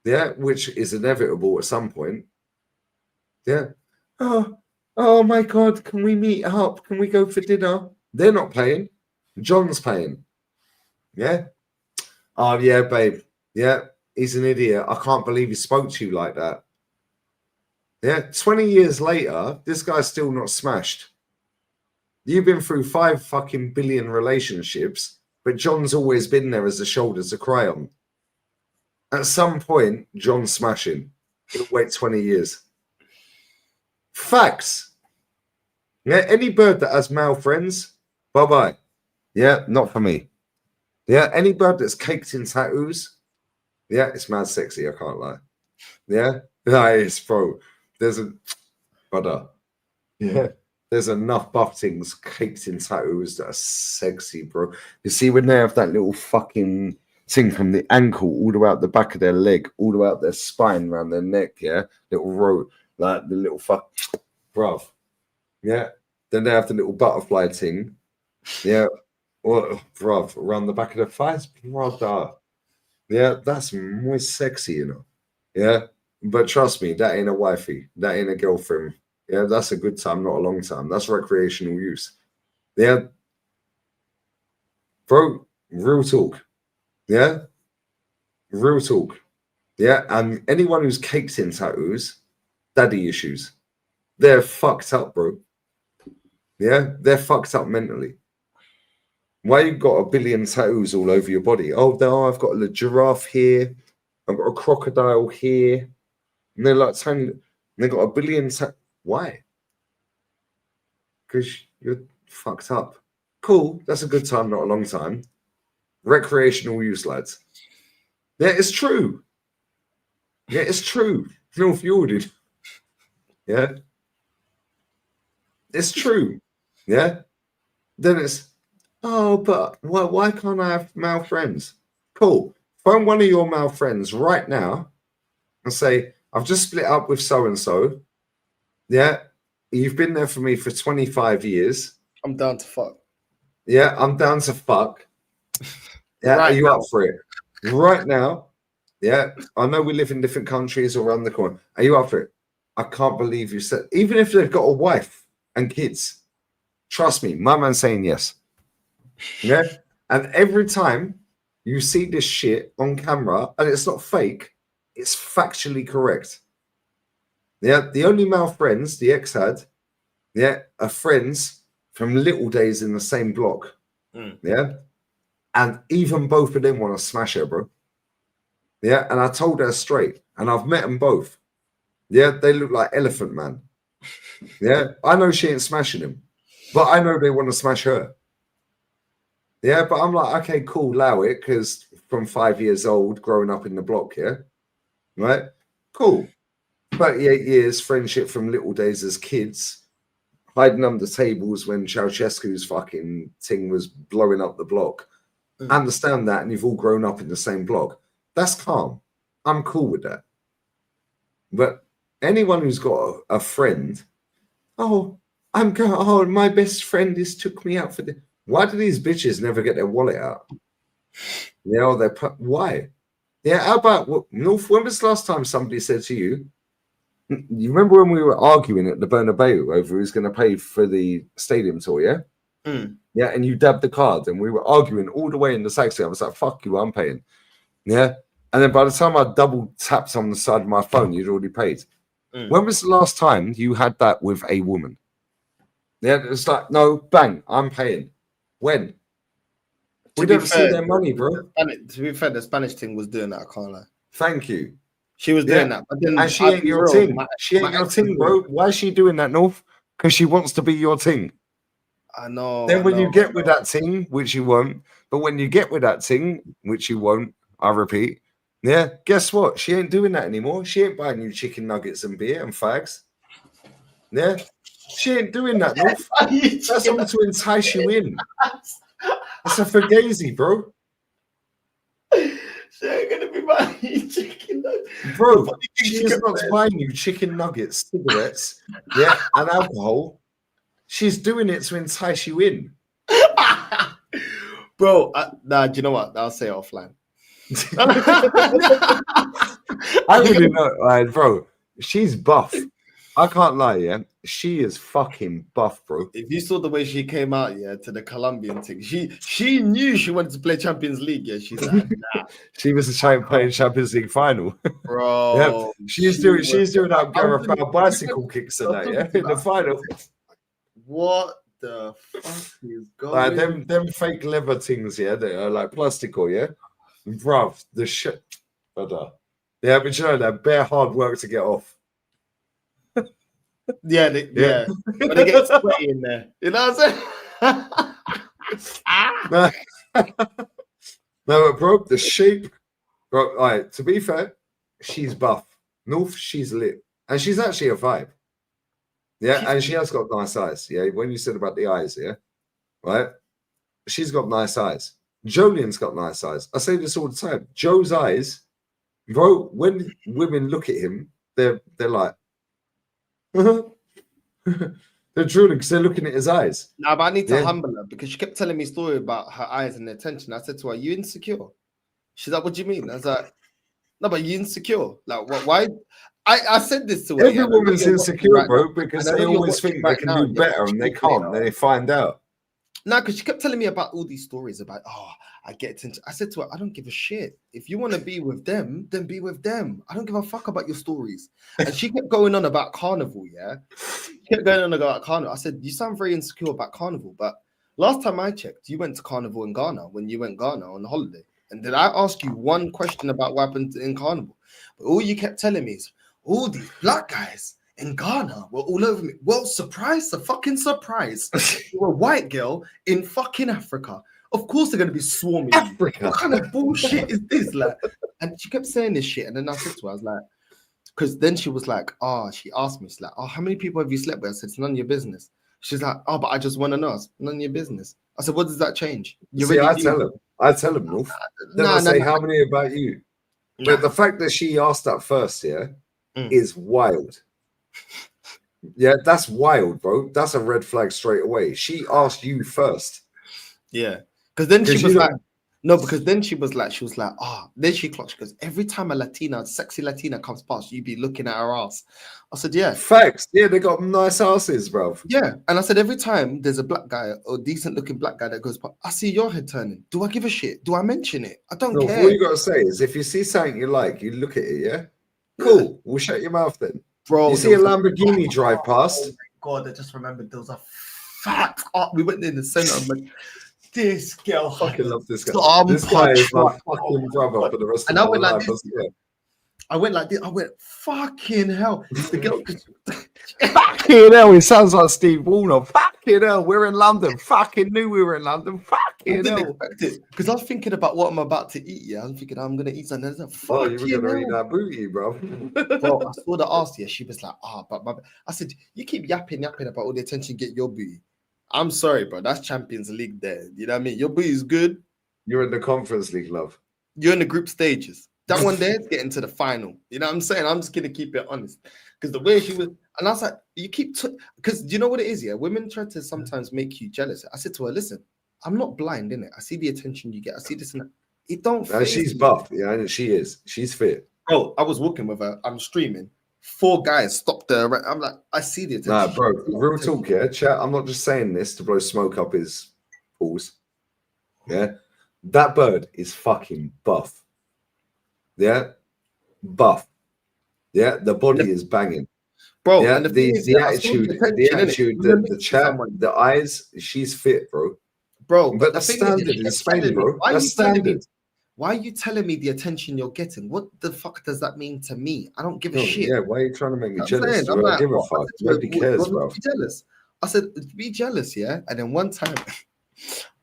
yeah, which is inevitable at some point. Yeah. Oh my God, can we meet up? Can we go for dinner? They're not paying. John's paying. Yeah. Oh, yeah, babe. Yeah, he's an idiot. I can't believe he spoke to you like that. Yeah, 20 years later, this guy's still not smashed. You've been through 5 fucking billion relationships, but John's always been there as a shoulder to cry on. At some point, John's smashing. He'll wait 20 years. Facts. Yeah, any bird that has male friends, bye-bye. Yeah, not for me. Yeah, any bird that's caked in tattoos, yeah, it's mad sexy, I can't lie. Yeah, nice, bro. There's a brother. Yeah, there's enough buff things caked in tattoos that are sexy, bro. You see when they have that little fucking thing from the ankle all the way out the back of their leg, all the way out their spine, around their neck, yeah, little row, like the little fuck, bruv. Yeah, then they have the little butterfly thing, yeah, or bruv, around the back of their thighs, brother. Yeah, that's more sexy, you know. Yeah. But trust me, that ain't a wifey. That ain't a girlfriend. Yeah, that's a good time, not a long time. That's recreational use. Yeah. Bro, real talk. Yeah. Real talk. Yeah. And anyone who's caked in tattoos, daddy issues. They're fucked up, bro. Yeah. They're fucked up mentally. Why you got a billion tattoos all over your body? Oh, no, I've got a giraffe here. I've got a crocodile here. And they're like tiny. They got a billion. Why? Because you're fucked up. Cool. That's a good time, not a long time. Recreational use, lads. Yeah, it's true. Yeah, it's true. North Yorded. Yeah. It's true. Yeah. Then it's, oh, but why can't I have male friends? Cool. Phone one of your male friends right now and say, I've just split up with so-and-so. Yeah. You've been there for me for 25 years. I'm down to fuck. Yeah, I'm down to fuck. Yeah, Right are you now. up for it? Right now. Yeah. I know we live in different countries or around the corner. Are you up for it? I can't believe you said, even if they've got a wife and kids, trust me, my man's saying yes. Yeah. And every time you see this shit on camera and it's not fake, it's factually correct. Yeah, the only male friends the ex had, yeah, are friends from little days in the same block. Yeah. And even both of them want to smash her, bro. Yeah. And I told her straight, and I've met them both. Yeah, they look like Elephant Man. Yeah, I know she ain't smashing him, but I know they want to smash her. Yeah, but I'm like, okay, cool, allow it, because from 5 years old, growing up in the block here, right? Cool. 38 years, friendship from little days as kids, hiding under tables when Ceausescu's fucking thing was blowing up the block. Understand that, and you've all grown up in the same block. That's calm. I'm cool with that. But anyone who's got a friend, oh, my best friend took me out for the. Why do these bitches never get their wallet out? You know, why? Yeah, how about North? When was the last time somebody said to you, you remember when we were arguing at the Bernabeu over who's going to pay for the stadium tour, yeah? Yeah, and you dabbed the card and we were arguing all the way in the taxi. I was like, fuck you, I'm paying. Yeah. And then by the time I double tapped on the side of my phone, you'd already paid. When was the last time you had that with a woman? Yeah, it's like, no, bang, I'm paying. When? We don't see their money, bro. To be fair, the Spanish thing was doing that. I can't lie. Thank you. She was doing that, but then And she ain't your ting. She ain't your ting, bro. Why is she doing that, North? Because she wants to be your ting. I know. Then when you get with that ting, which you won't, but when you get with that ting, which you won't, I repeat, yeah, guess what? She ain't doing that anymore. She ain't buying you chicken nuggets and beer and fags. Yeah, she ain't doing that, North. That's all to entice you in. It's a fugazi, bro. She ain't gonna be buying you chicken nuggets. Bro, she is not buying you chicken nuggets, cigarettes, yeah, and alcohol. She's doing it to entice you in. Bro, nah, do you know what? I'll say it offline. I really know, bro. She's buff. I can't lie, yeah. She is fucking buff, bro. If you saw the way she came out, yeah, to the Colombian thing, she knew she wanted to play Champions League. Yeah, she's like, nah. She was playing Champions League final, bro. Yeah, she's doing that Gareth Bale bicycle kicks in that, yeah, in the final. What the fuck is going? Like them fake leather things, yeah, they are like plastical, yeah, bruv. The shit, yeah, but you know that bare hard work to get off. Yeah, yeah. But they get sweaty in there. You know what I'm saying? No, but bro, the shape, bro. All right, to be fair, she's buff. North, she's lit, and she's actually a vibe. Yeah, and she has got nice eyes. Yeah, when you said about the eyes, yeah, right? She's got nice eyes. Jolien's got nice eyes. I say this all the time. Joe's eyes, bro. When women look at him, they're like. They're drooling because they're looking at his eyes. No, but I need to humble her because she kept telling me a story about her eyes and their attention. I said to her, "You insecure?" She's like, "What do you mean?" I was like, "No, but you insecure? Like, what? Why?" I said this to her. Every woman's insecure, bro, because they always think they can do better and they can't. Then they find out. No, because she kept telling me about all these stories about, I get attention. I said to her, I don't give a shit. If you want to be with them, then be with them. I don't give a fuck about your stories. And she kept going on about Carnival, yeah? She kept going on about Carnival. I said, you sound very insecure about Carnival, but last time I checked, you went to Carnival in Ghana when you went Ghana on holiday. And did I ask you one question about what happened in Carnival? But all you kept telling me is, all these black guys in Ghana were all over me. Well, surprise, a fucking surprise. You're a white girl in fucking Africa. Of course they're going to be swarming Africa. you. What kind of bullshit is this? Like, and she kept saying this shit. And then I said to her, I was like, because then she was like, she asked me, she's like, how many people have you slept with? I said, it's none of your business. She's like, but I just want to know. None of your business. I said, what does that change? I tell them, North. Then I say, how many about you? But the fact that she asked that first, is wild. Yeah, that's wild, bro. That's a red flag straight away. She asked you first. Yeah. Because then she was like, then she clocked. She goes, every time a sexy Latina comes past, you be looking at her ass. I said, yeah. Facts. Yeah, they got nice asses, bro. Yeah. And I said, every time there's a black guy or decent looking black guy that goes past, I see your head turning. Do I give a shit? Do I mention it? I don't care. All you got to say is if you see something you like, you look at it, yeah? Cool. We'll shut your mouth then. Bro, you see a Lamborghini drive past? Oh my God, I just remembered there was a fat we went in the center. I'm like, this girl. I fucking love this guy. This guy is my fucking brother for the rest of my life. I went like this. I went, fucking hell. The girl. Fucking hell, it sounds like Steve Warner. Fucking hell, we're in London. Fucking knew we were in London. Fucking hell. Expect it because I was thinking about what I'm about to eat. Yeah, I'm thinking I'm gonna eat something. You were gonna eat that booty, bro. Bro, I saw the ass. Yeah, she was like, but I said, you keep yapping about all the attention. Get your booty. I'm sorry, bro. That's Champions League there. You know what I mean? Your booty is good. You're in the Conference League, love. You're in the group stages. That one there is getting to the final. You know what I'm saying? I'm just gonna keep it honest. Because the way she was, and I was like, you keep because you know what it is, yeah? Women try to sometimes make you jealous. I said to her, listen, I'm not blind, innit? I see the attention you get. I see this and that. It don't fit. She's buff, yeah, she is. She's fit. Bro, I was walking with her, I'm streaming. 4 guys stopped her. I'm like, I see the attention. Nah, bro, real talk, yeah. Chat, I'm not just saying this to blow smoke up his balls. Yeah. That bird is fucking buff. Yeah, buff. Yeah, the body is banging. Bro, Yeah, and the thing is, yeah, I saw the attention, innit? attitude, When you're the next to chat, someone, the eyes. She's fit, bro. bro. But the that's thing is, standard you're in Spain, telling me- bro. why are That's you telling me? standard. Why are you telling me the attention you're getting? What the fuck does that mean to me? I don't give a No, shit. yeah, why are you trying to make me I'm jealous? saying, Do I'm I like, give a what? I fuck? said to her, Nobody cares, "Well, bro. be jealous." I said, "Be jealous, yeah." And then one time,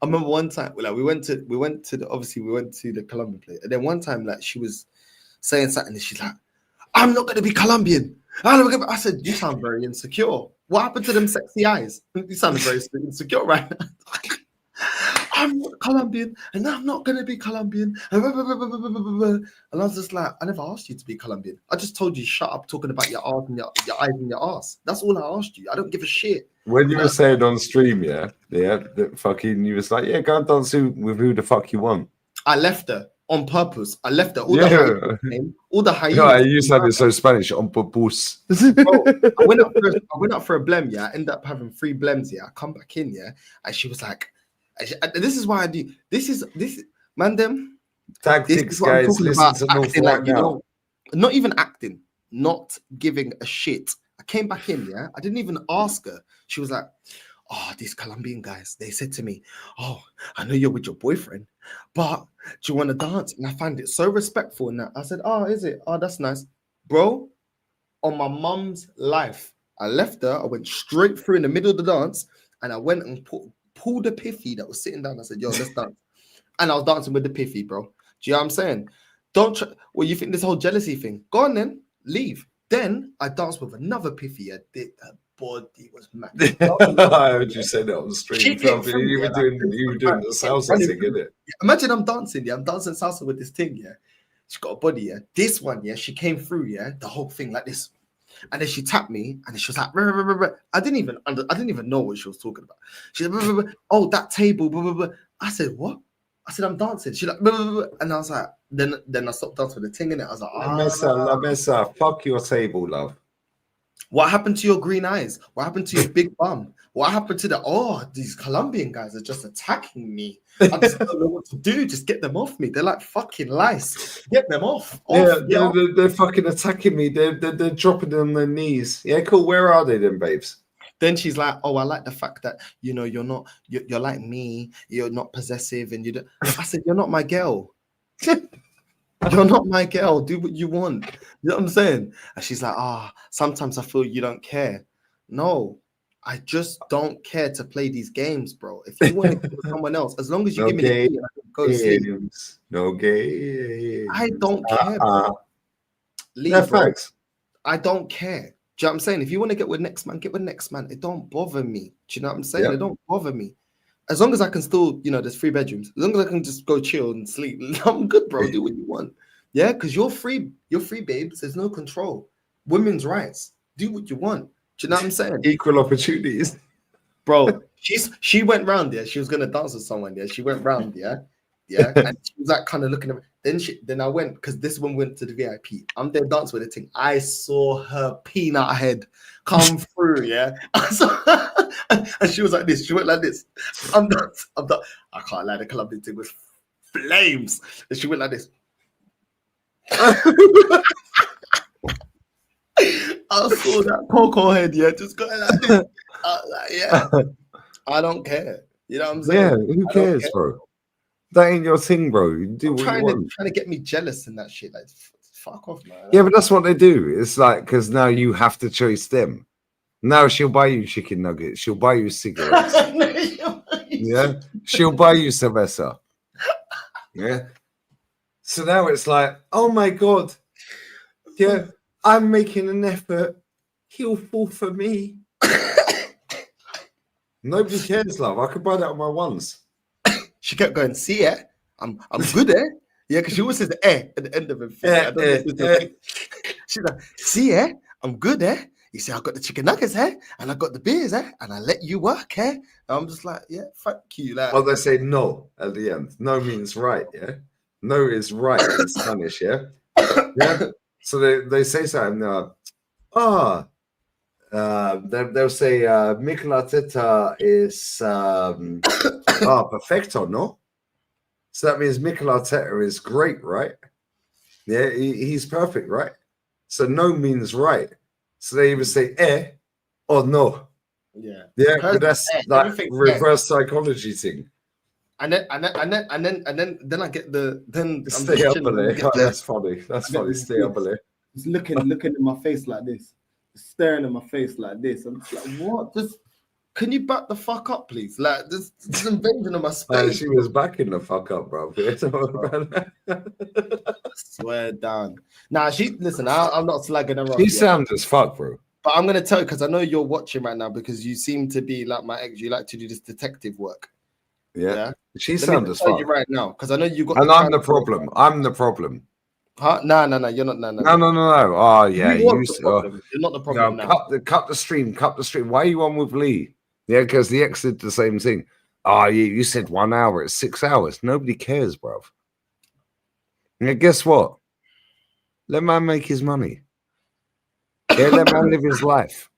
I remember one time, like we went to the Colombian place, and then one time, like she was saying something, and she's like, "I'm not gonna be Colombian." I said, "You sound very insecure. What happened to them sexy eyes? You sound very insecure right now." I'm not Colombian, and I'm not gonna be Colombian. And I was just like, I never asked you to be Colombian. I just told you shut up talking about your arse and your eyes and your ass. That's all I asked you. I don't give a shit. When you were saying on stream, that fucking, you was like, yeah, go and dance with who the fuck you want. I left her on purpose. I left her. All Yeah. the hyenas came. All the hyenas. No, you sounded so Spanish on purpose. Bro, I went up for a blem, yeah. I ended up having 3 blems, yeah. I come back in, yeah, and she was like, "This is why I do this, man, them Tactics, what I'm guys. talking Listen about, to North acting right like you now. know, not even acting, not giving a shit." I came back in, yeah. I didn't even ask her. She was like, "Oh, these Colombian guys, they said to me, oh, I know you're with your boyfriend, but do you want to dance?" And I find it so respectful in that. I said, "Oh, is it? Oh, that's nice." Bro, on my mum's life, I left her. I went straight through in the middle of the dance, and I went and pulled a piffy that was sitting down. I said, "Yo, let's dance." And I was dancing with the piffy, bro. Do you know what I'm saying? Don't well, you think this whole jealousy thing? Go on then, leave. Then I danced with another piffy. Her body was mad. I heard you say that on stream. She Fam, came through, you were yeah, doing like, the salsa running thing, through. innit? Imagine I'm dancing, yeah. I'm dancing salsa with this thing, yeah. She's got a body, yeah. This one, yeah, she came through, yeah, the whole thing like this. And then she tapped me, and then she was like, "Ruh, ruh, ruh, ruh." I didn't even know what she was talking about. She said, "Ruh, ruh, ruh. Oh, that table." Blah, blah, blah. I said, "What?" I said, "I'm dancing." She like, "Ruh, ruh, ruh." And I was like, then I stopped dancing with the thing in it. I was like, La mesa, fuck your table, love. What happened to your green eyes? What happened to your big bum? What happened to these Colombian guys are just attacking me. I just don't know what to do. Just get them off me. They're like fucking lice. Get them off. Yeah, they're fucking attacking me. They're dropping on their knees. Yeah, cool. Where are they then, babes? Then she's like, "Oh, I like the fact that you're like me. You're not possessive, and you don't." I said, "You're not my girl. You're not my girl. Do what you want." You know what I'm saying? And she's like, sometimes I feel you don't care." No, I just don't care to play these games, bro. If you want to go with someone else, as long as you give me the key, I can go to sleep. No games. I don't care, bro. Leave, bro. Facts. I don't care. Do you know what I'm saying? If you want to get with next man, get with next man. It don't bother me. Do you know what I'm saying? Yep. It don't bother me. As long as I can still, there's 3 bedrooms. As long as I can just go chill and sleep, I'm good, bro. Do what you want. Yeah, because you're free. You're free, babes. There's no control. Women's rights. Do what you want. Do you know what I'm saying? Equal opportunities. Bro, she went round, yeah. She was gonna dance with someone, yeah. She went round, yeah. Yeah. And she was like kind of looking at me. Then I went, because this one went to the VIP. I'm there dancing with the thing. I saw her peanut head come through, yeah. And she was like this. She went like this. I'm done. I can't lie, the Colombian thing was flames. And she went like this. I saw that Coco head, yeah, just going like this. I was like, yeah, I don't care. You know what I'm saying? Yeah, who cares, bro? That ain't your thing, bro. You do what you want. Trying to get me jealous and that shit. Like, fuck off, man. Yeah, but that's what they do. It's like, because now you have to choose them. Now she'll buy you chicken nuggets. She'll buy you cigarettes. Yeah, she'll buy you cerveza. Yeah. So now it's like, oh my God. Yeah, I'm making an effort. He'll fall for me. Nobody cares, love. I could buy that on my ones. She kept going, "See it? I'm good, eh?" Yeah, because she always says at the end of it. She's like, "See it? I'm good, eh?" You say, "I got the chicken nuggets, eh? And I got the beers, eh? And I let you work, eh?" And I'm just like, yeah, fuck you. Like, Oh, they say no at the end. No means right, yeah? No is right in Spanish, yeah? Yeah. So they say something, they'll say, Mikel Arteta is perfecto, no? So that means Mikel Arteta is great, right? Yeah, he's perfect, right? So no means right. So they either say or no. Yeah. Yeah, Hers but that's is like everything's reverse psychology thing. And then I get the then I'm Stay just up chilling, a and I little. get the That's funny. That's I get funny. the Stay up a little. He's looking in my face like this, staring at my face like this. I'm just like, what? Just can you back the fuck up, please? Like this invasion of my space. She was backing the fuck up, bro. Swear down. Nah, listen. I'm not slagging her off. She Yeah. sounds as fuck, bro. But I'm gonna tell you because I know you're watching right now because you seem to be like my ex. You like to do this detective work. Yeah. She Let me sounds just as tell fuck. you right now because I know you got. And I'm the problem. I'm the problem. Huh? No. You're not. No. No. Oh yeah. You was the problem. You're not the problem No, now. cut the stream. Why are you on with Lee? Yeah, because the ex did the same thing. Oh, you said 1 hour. It's 6 hours. Nobody cares, bruv. Yeah, guess what? Let man make his money. Yeah, let man live his life.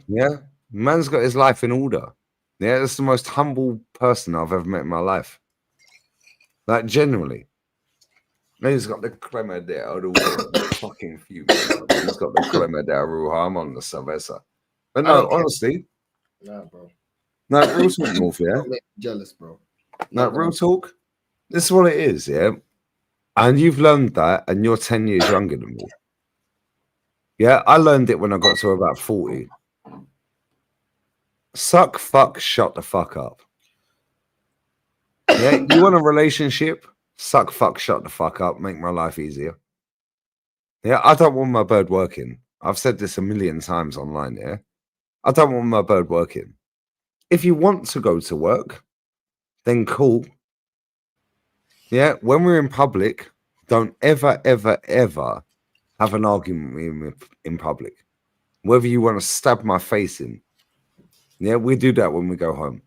Yeah, man's got his life in order. Yeah, that's the most humble person I've ever met in my life. Like, genuinely. And he's got the crema de Aruja. Fucking few. He's got the crema de Aruja. I'm on the cerveza. But no, honestly. Nah, bro. No, real talk, North, yeah? Don't make me jealous, bro. No, real talk. This is what it is, yeah? And you've learned that, and you're 10 years younger than me. Yeah, I learned it when I got to about 40. Suck, fuck, shut the fuck up. Yeah, you want a relationship? Suck, fuck, shut the fuck up. Make my life easier. Yeah, I don't want my bird working. I've said this a million times online, yeah? I don't want my bird working. If you want to go to work, then cool. Yeah, when we're in public, don't ever, ever, ever have an argument in public. Whether you want to stab my face in. Yeah, we do that when we go home.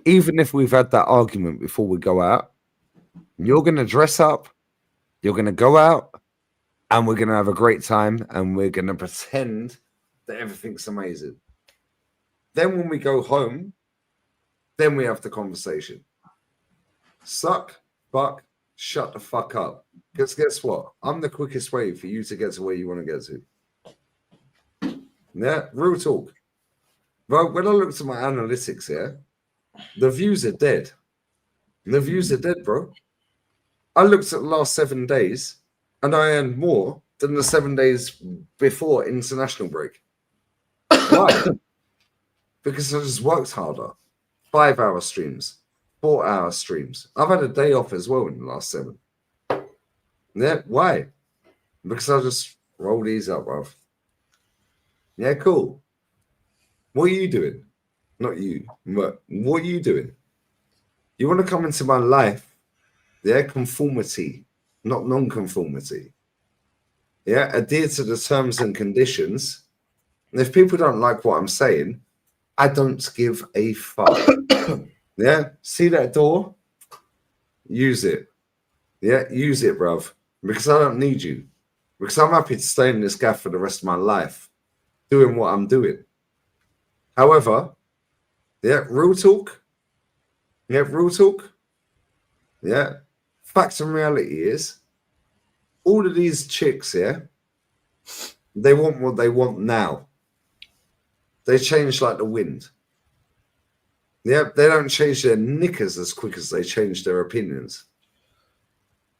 Even if we've had that argument before we go out, you're going to dress up, you're going to go out, and we're going to have a great time, and we're going to pretend that everything's amazing. Then when we go home, then we have the conversation. Suck, fuck, shut the fuck up. Because guess what? I'm the quickest way for you to get to where you want to get to. Yeah, real talk. Bro, when I looked at my analytics here, the views are dead. The views are dead, bro. I looked at the last 7 days, and I earned more than the 7 days before international break. Why? Because I just worked harder. 5-hour streams, 4-hour streams. I've had a day off as well in the last 7. Yeah, why? Because I just roll these up, bruv. Yeah, cool. What are you doing? Not you, but what are you doing? You want to come into my life? Yeah, conformity, not non-conformity. Yeah, adhere to the terms and conditions. And if people don't like what I'm saying, I don't give a fuck. Yeah, see that door? Use it. Yeah, use it, bruv. Because I don't need you. Because I'm happy to stay in this gaff for the rest of my life, doing what I'm doing. However, yeah, real talk. Yeah, real talk. Yeah, facts and reality is, all of these chicks, yeah, they want what they want now. They change like the wind. Yeah, they don't change their knickers as quick as they change their opinions.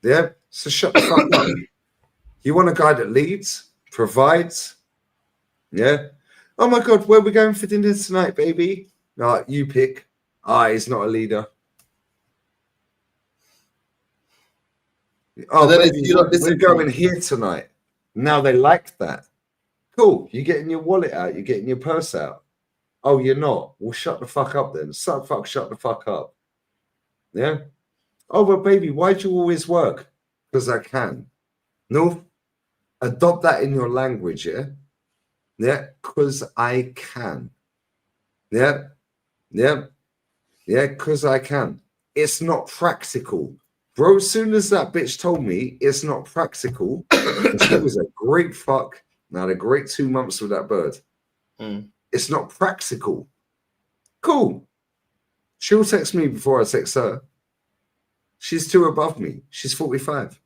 Yeah, so shut the fuck up. You want a guy that leads, provides. Yeah. Oh my God, where are we going for dinner tonight, baby? No, you pick. He's not a leader. Oh, baby, we're going here tonight. Now they like that. Cool. You're getting your wallet out. You're getting your purse out. Oh, you're not? Well, shut the fuck up then. Shut the fuck up. Yeah? Oh, but baby, why do you always work? Because I can. No, adopt that in your language, yeah? Yeah, because I can. Yeah? Yeah? Yeah, because I can. It's not practical. Bro, as soon as that bitch told me it's not practical, she was a great fuck. And I had a great 2 months with that bird. It's not practical. Cool. She'll text me before I text her. She's 2 above me. She's 45.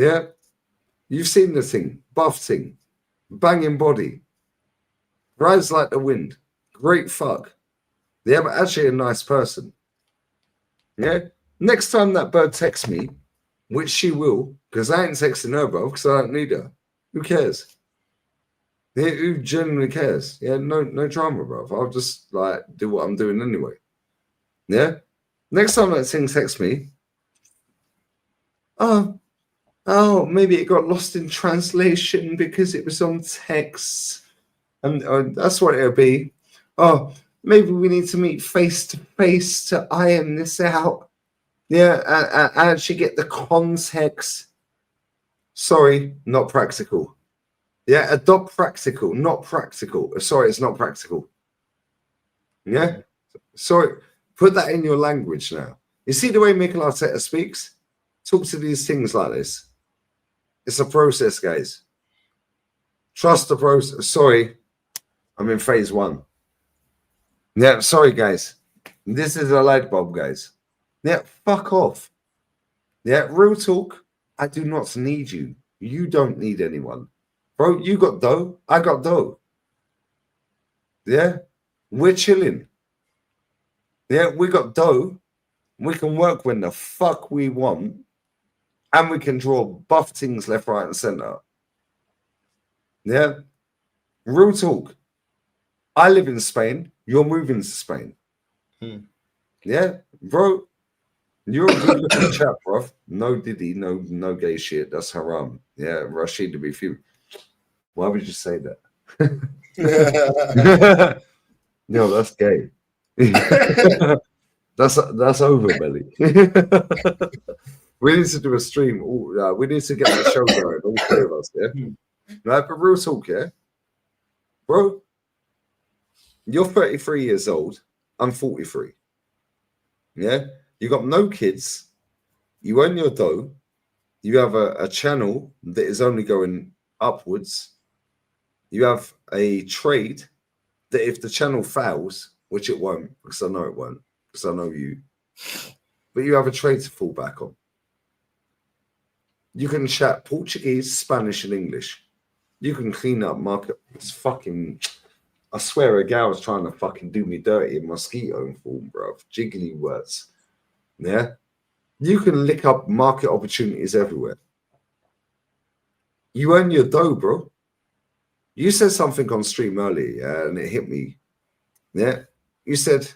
Yeah, you've seen the thing, buff thing, banging body, rides like the wind, great fuck. Yeah, but actually a nice person. Yeah. Next time that bird texts me, which she will, because I ain't texting her, bro, because I don't need her. Who cares? Yeah, who genuinely cares? Yeah, no drama, bro. I'll just like do what I'm doing anyway. Yeah. Next time that thing texts me, oh, maybe it got lost in translation because it was on text, and that's what it'll be. Oh, maybe we need to meet face to face to iron this out. Yeah, and actually get the context. Sorry, not practical. Yeah, adopt practical, not practical. Sorry, it's not practical. Yeah, sorry. Put that in your language now. You see the way Mikel Arteta speaks? Talk to these things like this. It's a process, guys. Trust the process. Sorry, I'm in phase 1. Yeah, sorry, guys. This is a light bulb, guys. Yeah, fuck off. Yeah, real talk. I do not need you. You don't need anyone. Bro, you got dough. I got dough. Yeah, we're chilling. Yeah, we got dough. We can work when the fuck we want. And we can draw buff things left, right, and center. Yeah, real talk. I live in Spain. You're moving to Spain. Yeah, bro. You're a good looking chap, bro. No diddy, no gay shit. That's haram. Yeah, Rashid to be few. Why would you say that? No, that's gay. that's over, belly. We need to do a stream. We need to get the show going. All 3 of us, yeah. Right, but real talk, yeah, bro. You're 33 years old. I'm 43. Yeah, you got no kids. You own your dough. You have a channel that is only going upwards. You have a trade that if the channel fails, which it won't, because I know it won't, because I know you, but you have a trade to fall back on. You can chat Portuguese, Spanish, and English. You can clean up market. It's fucking, I swear a gal was trying to fucking do me dirty in mosquito form, bro. Jiggly words. Yeah. You can lick up market opportunities everywhere. You earn your dough, bro. You said something on stream earlier, yeah, and it hit me. Yeah. You said,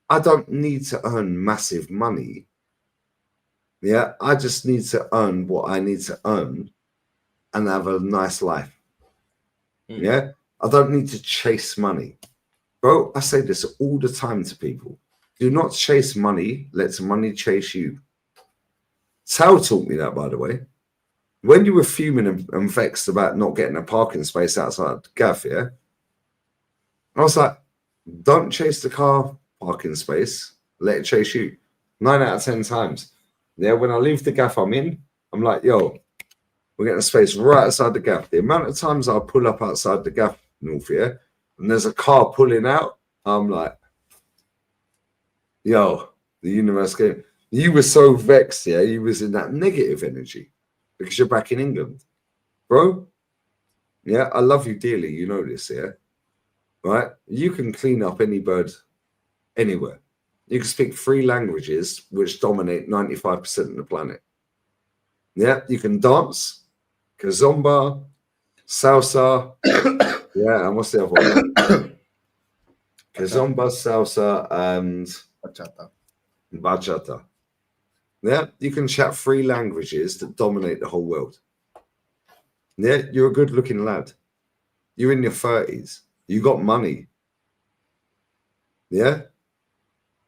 I don't need to earn massive money. Yeah. I just need to earn what I need to earn and have a nice life. Yeah. I don't need to chase money. Bro, I say this all the time to people. Do not chase money. Let money chase you. Sal taught me that, by the way. When you were fuming and vexed about not getting a parking space outside the gaff, yeah, I was like, don't chase the car parking space. Let it chase you. 9 out of 10 times. Yeah, when I leave the gaff I'm in, I'm like, yo, we're getting a space right outside the gaff. The amount of times I pull up outside the gaff, North, yeah, and there's a car pulling out, I'm like, yo, the universe game. You were so vexed, yeah, you was in that negative energy because you're back in England. Bro, yeah, I love you dearly, you know this, yeah, right? You can clean up any bird anywhere. You can speak 3 languages which dominate 95% of the planet. Yeah, you can dance, kazomba, salsa, yeah, and what's the other one? Kazomba, salsa, and bachata. Yeah, you can chat 3 languages that dominate the whole world. Yeah, you're a good-looking lad. You're in your 30s. You got money. Yeah?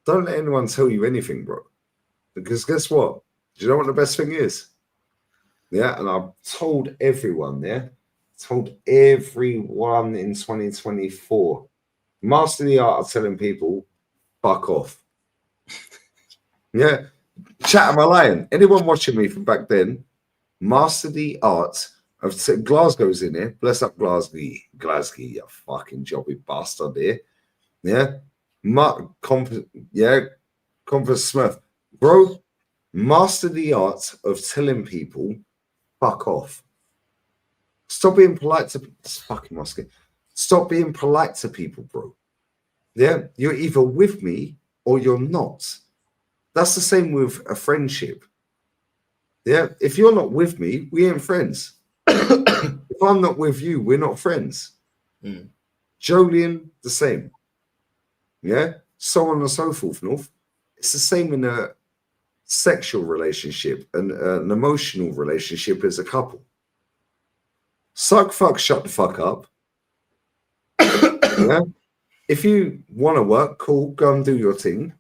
Don't let anyone tell you anything, bro. Because guess what? Do you know what the best thing is? Yeah, and I've told everyone, yeah? Told everyone in 2024. Master the art of telling people, fuck off. Yeah. Chat, am I lying? Anyone watching me from back then, master the art of Glasgow's in here. Bless up Glasgow, you fucking jobby bastard there. Yeah. Converse Smith. Bro, master the art of telling people fuck off. Stop being polite to this fucking Moscow. Stop being polite to people, bro. Yeah, you're either with me or you're not. That's the same with a friendship. Yeah, if you're not with me, we ain't friends. If I'm not with you, we're not friends. Jolien, the same. Yeah, so on and so forth, North. It's the same in a sexual relationship and an emotional relationship as a couple. Suck, fuck, shut the fuck up. Yeah? If you want to work, cool, go and do your thing.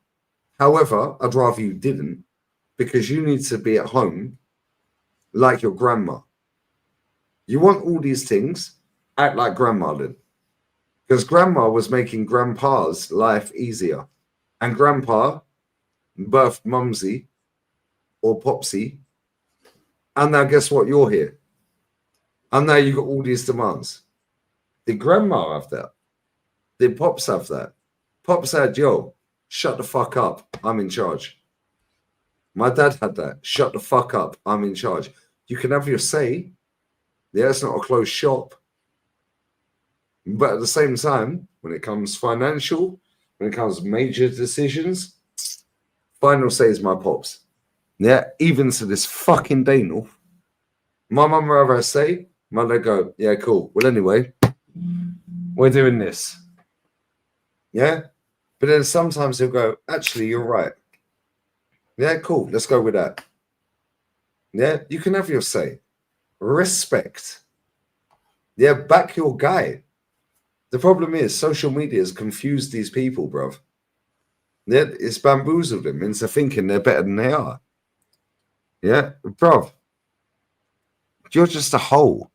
However, I'd rather you didn't, because you need to be at home like your grandma. You want all these things, act like grandma did. Because grandma was making grandpa's life easier. And grandpa birthed mumsy or popsy. And now guess what? You're here. And now you got all these demands. Did grandma have that? Did Pops have that? Pops said, yo, shut the fuck up. I'm in charge. My dad had that. Shut the fuck up. I'm in charge. You can have your say. Yeah, it's not a closed shop. But at the same time, when it comes financial, when it comes major decisions, final say is my Pops. Yeah, even to this fucking day, North. My mum wherever I say, my dad go, yeah, cool. Well, anyway, we're doing this. Yeah? But then sometimes he'll go, actually, you're right. Yeah, cool. Let's go with that. Yeah, you can have your say. Respect. Yeah, back your guy. The problem is social media has confused these people, bruv. Yeah, it's bamboozled them into thinking they're better than they are. Yeah, bruv. You're just a hole.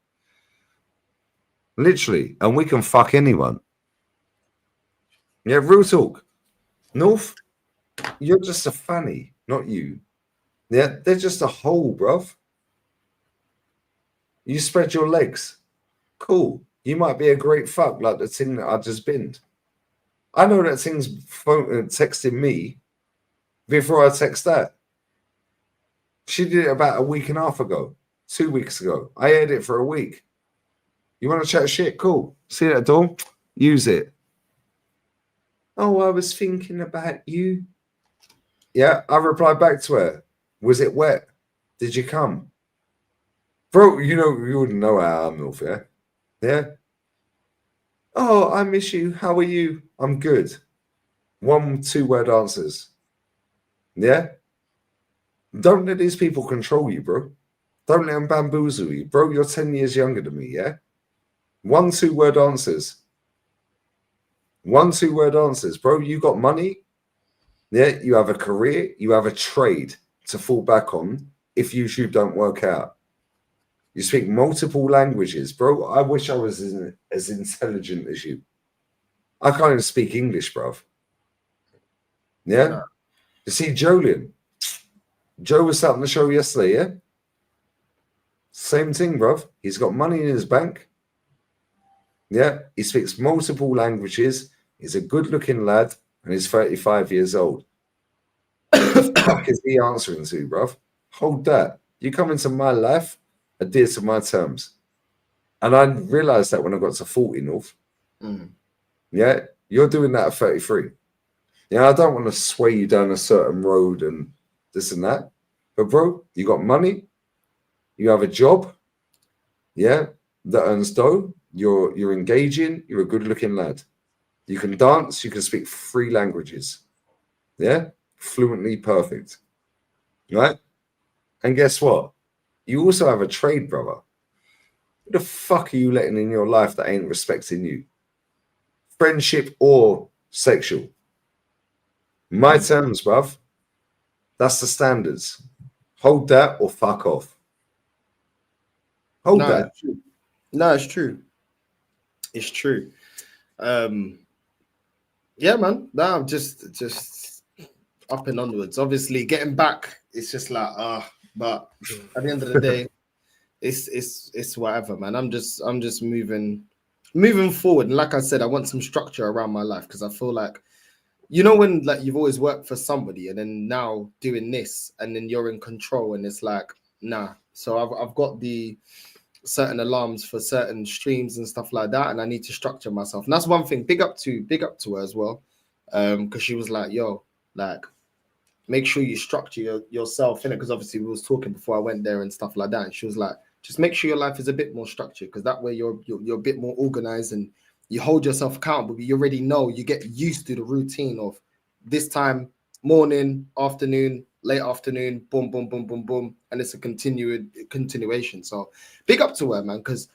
Literally. And we can fuck anyone. Yeah, real talk. North, you're just a fanny, not you. Yeah, they're just a hole, bruv. You spread your legs. Cool. You might be a great fuck like the thing that I just binned. I know that thing's texting me before I text that. She did it about a week and a half ago, 2 weeks ago. I aired it for a week. You want to chat shit? Cool. See that door? Use it. Oh, I was thinking about you. Yeah, I replied back to her. Was it wet? Did you come? Bro, you wouldn't know how I'm off, yeah? Yeah? Oh, I miss you. How are you? I'm good. 1, 2 word answers. Yeah? Don't let these people control you, bro. Don't let them bamboozle you. Bro, you're 10 years younger than me, yeah? 1, 2 word answers. 1, 2 word answers. Bro, you got money. Yeah, you have a career. You have a trade to fall back on if YouTube don't work out. You speak multiple languages. Bro, I wish I was as intelligent as you. I can't even speak English, bruv. Yeah? No. You see, Jolien. Joe was sat on the show yesterday, yeah? Same thing, bruv. He's got money in his bank. Yeah? He speaks multiple languages. He's a good-looking lad, and he's 35 years old. What the fuck is he answering to, bruv? Hold that. You come into my life, adhere to my terms. And I realized that when I got to 40, North. Yeah, you're doing that at 33. Yeah, I don't want to sway you down a certain road and this and that. But bro, you got money, you have a job, yeah, that earns dough, you're engaging, you're a good-looking lad. You can dance, you can speak 3 languages. Yeah, fluently perfect. Right? And guess what? You also have a trade, brother. What the fuck are you letting in your life that ain't respecting you? Friendship or sexual? My terms, bruv. That's the standards. Hold that or fuck off. Hold that. It's true. No, it's true. It's true. Yeah, man. No, I'm just up and onwards. Obviously, getting back, it's just like but at the end of the day, it's whatever, man. I'm just moving forward. And like I said, I want some structure around my life because I feel like, when like you've always worked for somebody and then now doing this and then you're in control and it's like, nah, So I've got the certain alarms for certain streams and stuff like that, and I need to structure myself. And that's one thing. Big up to her as well, because she was like, "Yo, like, make sure you structure yourself in it." Because obviously we was talking before I went there and stuff like that. And she was like, "Just make sure your life is a bit more structured, because that way you're a bit more organized and you hold yourself accountable. You already know, you get used to the routine of this time, morning, afternoon, late afternoon, boom, boom, boom, boom, boom, and it's a continuation." So big up to her, man, because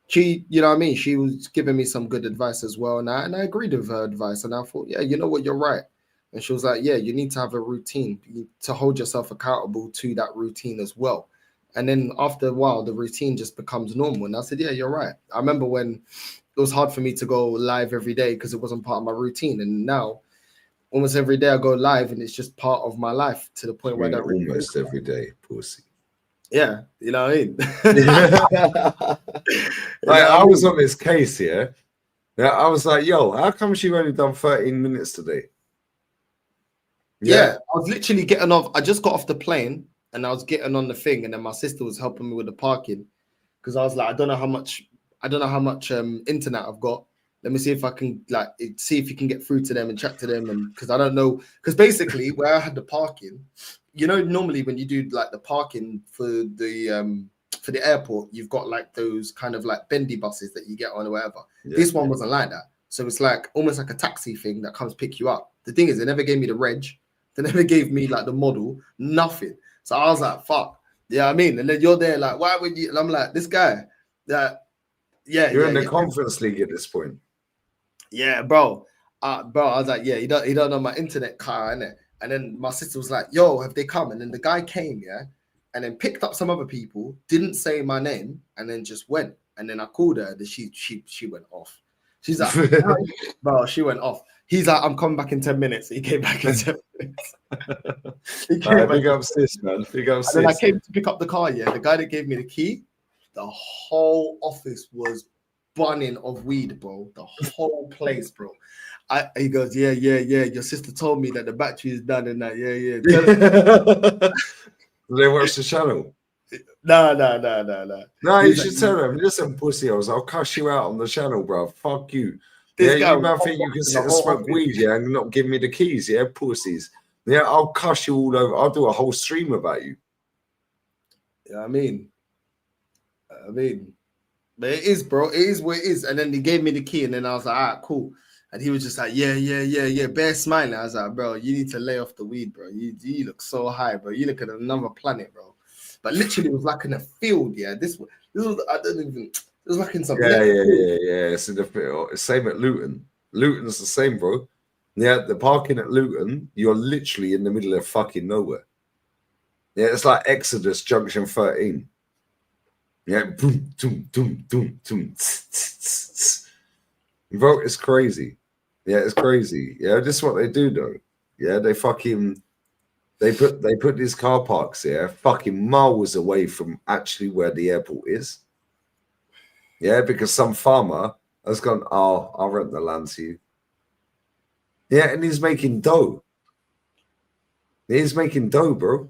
she, you know what I mean, she was giving me some good advice as well, and I agreed with her advice, and I thought, yeah, you know what, you're right. And she was like, yeah, you need to have a routine, you need to hold yourself accountable to that routine as well. And then after a while, the routine just becomes normal. And I said, yeah, you're right. I remember when it was hard for me to go live every day because it wasn't part of my routine, and now almost every day I go live and it's just part of my life, to the point where I don't really almost every day, pussy. Yeah, you know what I mean? Like, I was on this case, yeah. I was like, yo, how come you've only done 13 minutes today? Yeah, I was literally getting off. I just got off the plane and I was getting on the thing, and then my sister was helping me with the parking, because I was like, I don't know how much internet I've got. Let me see if I can see if you can get through to them and chat to them, and because I don't know, because basically where I had the parking, you know, normally when you do like the parking for the airport, you've got like those kind of like bendy buses that you get on or whatever. Yeah. This one wasn't like that, so it's like almost like a taxi thing that comes pick you up. The thing is, they never gave me the reg, they never gave me like the model, nothing. So I was like, fuck, yeah, I mean, and then you're there like, why would you? And I'm like, this guy, that, yeah, you're in the conference league at this point. Yeah, bro. I was like, yeah, he don't know my internet car, innit? And then my sister was like, yo, have they come? And then the guy came, yeah, and then picked up some other people, didn't say my name, and then just went. And then I called her, and she went off. She's like, bro, she went off. He's like, I'm coming back in 10 minutes. He came back in 10 minutes. Big up sis, man. Big up sis. And then I came to pick up the car, yeah. The guy that gave me the key, the whole office was bunning of weed, bro. The whole place, bro. He goes, yeah. Your sister told me that the battery is done and that. Yeah. They watch the channel. No. No, you should tell them, listen, pussy, I'll cuss you out on the channel, bro. Fuck you. This you man think you can sit and smoke weed, yeah, and not give me the keys, yeah, pussies. Yeah, I'll cuss you all over. I'll do a whole stream about you. Yeah, I mean, but it is, bro. It is what it is. And then he gave me the key, and then I was like, all right, cool. And he was just like, yeah, bare smiling. I was like, bro, you need to lay off the weed, bro. You look so high, bro. You look at another planet, bro. But literally, it was like in a field, yeah. This was, I don't even, it was like in some Yeah. It's in the field. Same at Luton. Luton's the same, bro. Yeah, the parking at Luton, you're literally in the middle of fucking nowhere. Yeah, it's like Exodus Junction 13. Yeah, boom, boom. Bro, it's crazy. Yeah, it's crazy. Yeah, this is what they do though. Yeah, they put these car parks here fucking miles away from actually where the airport is. Yeah, because some farmer has gone, oh, I'll rent the land to you. Yeah, and he's making dough. He's making dough, bro.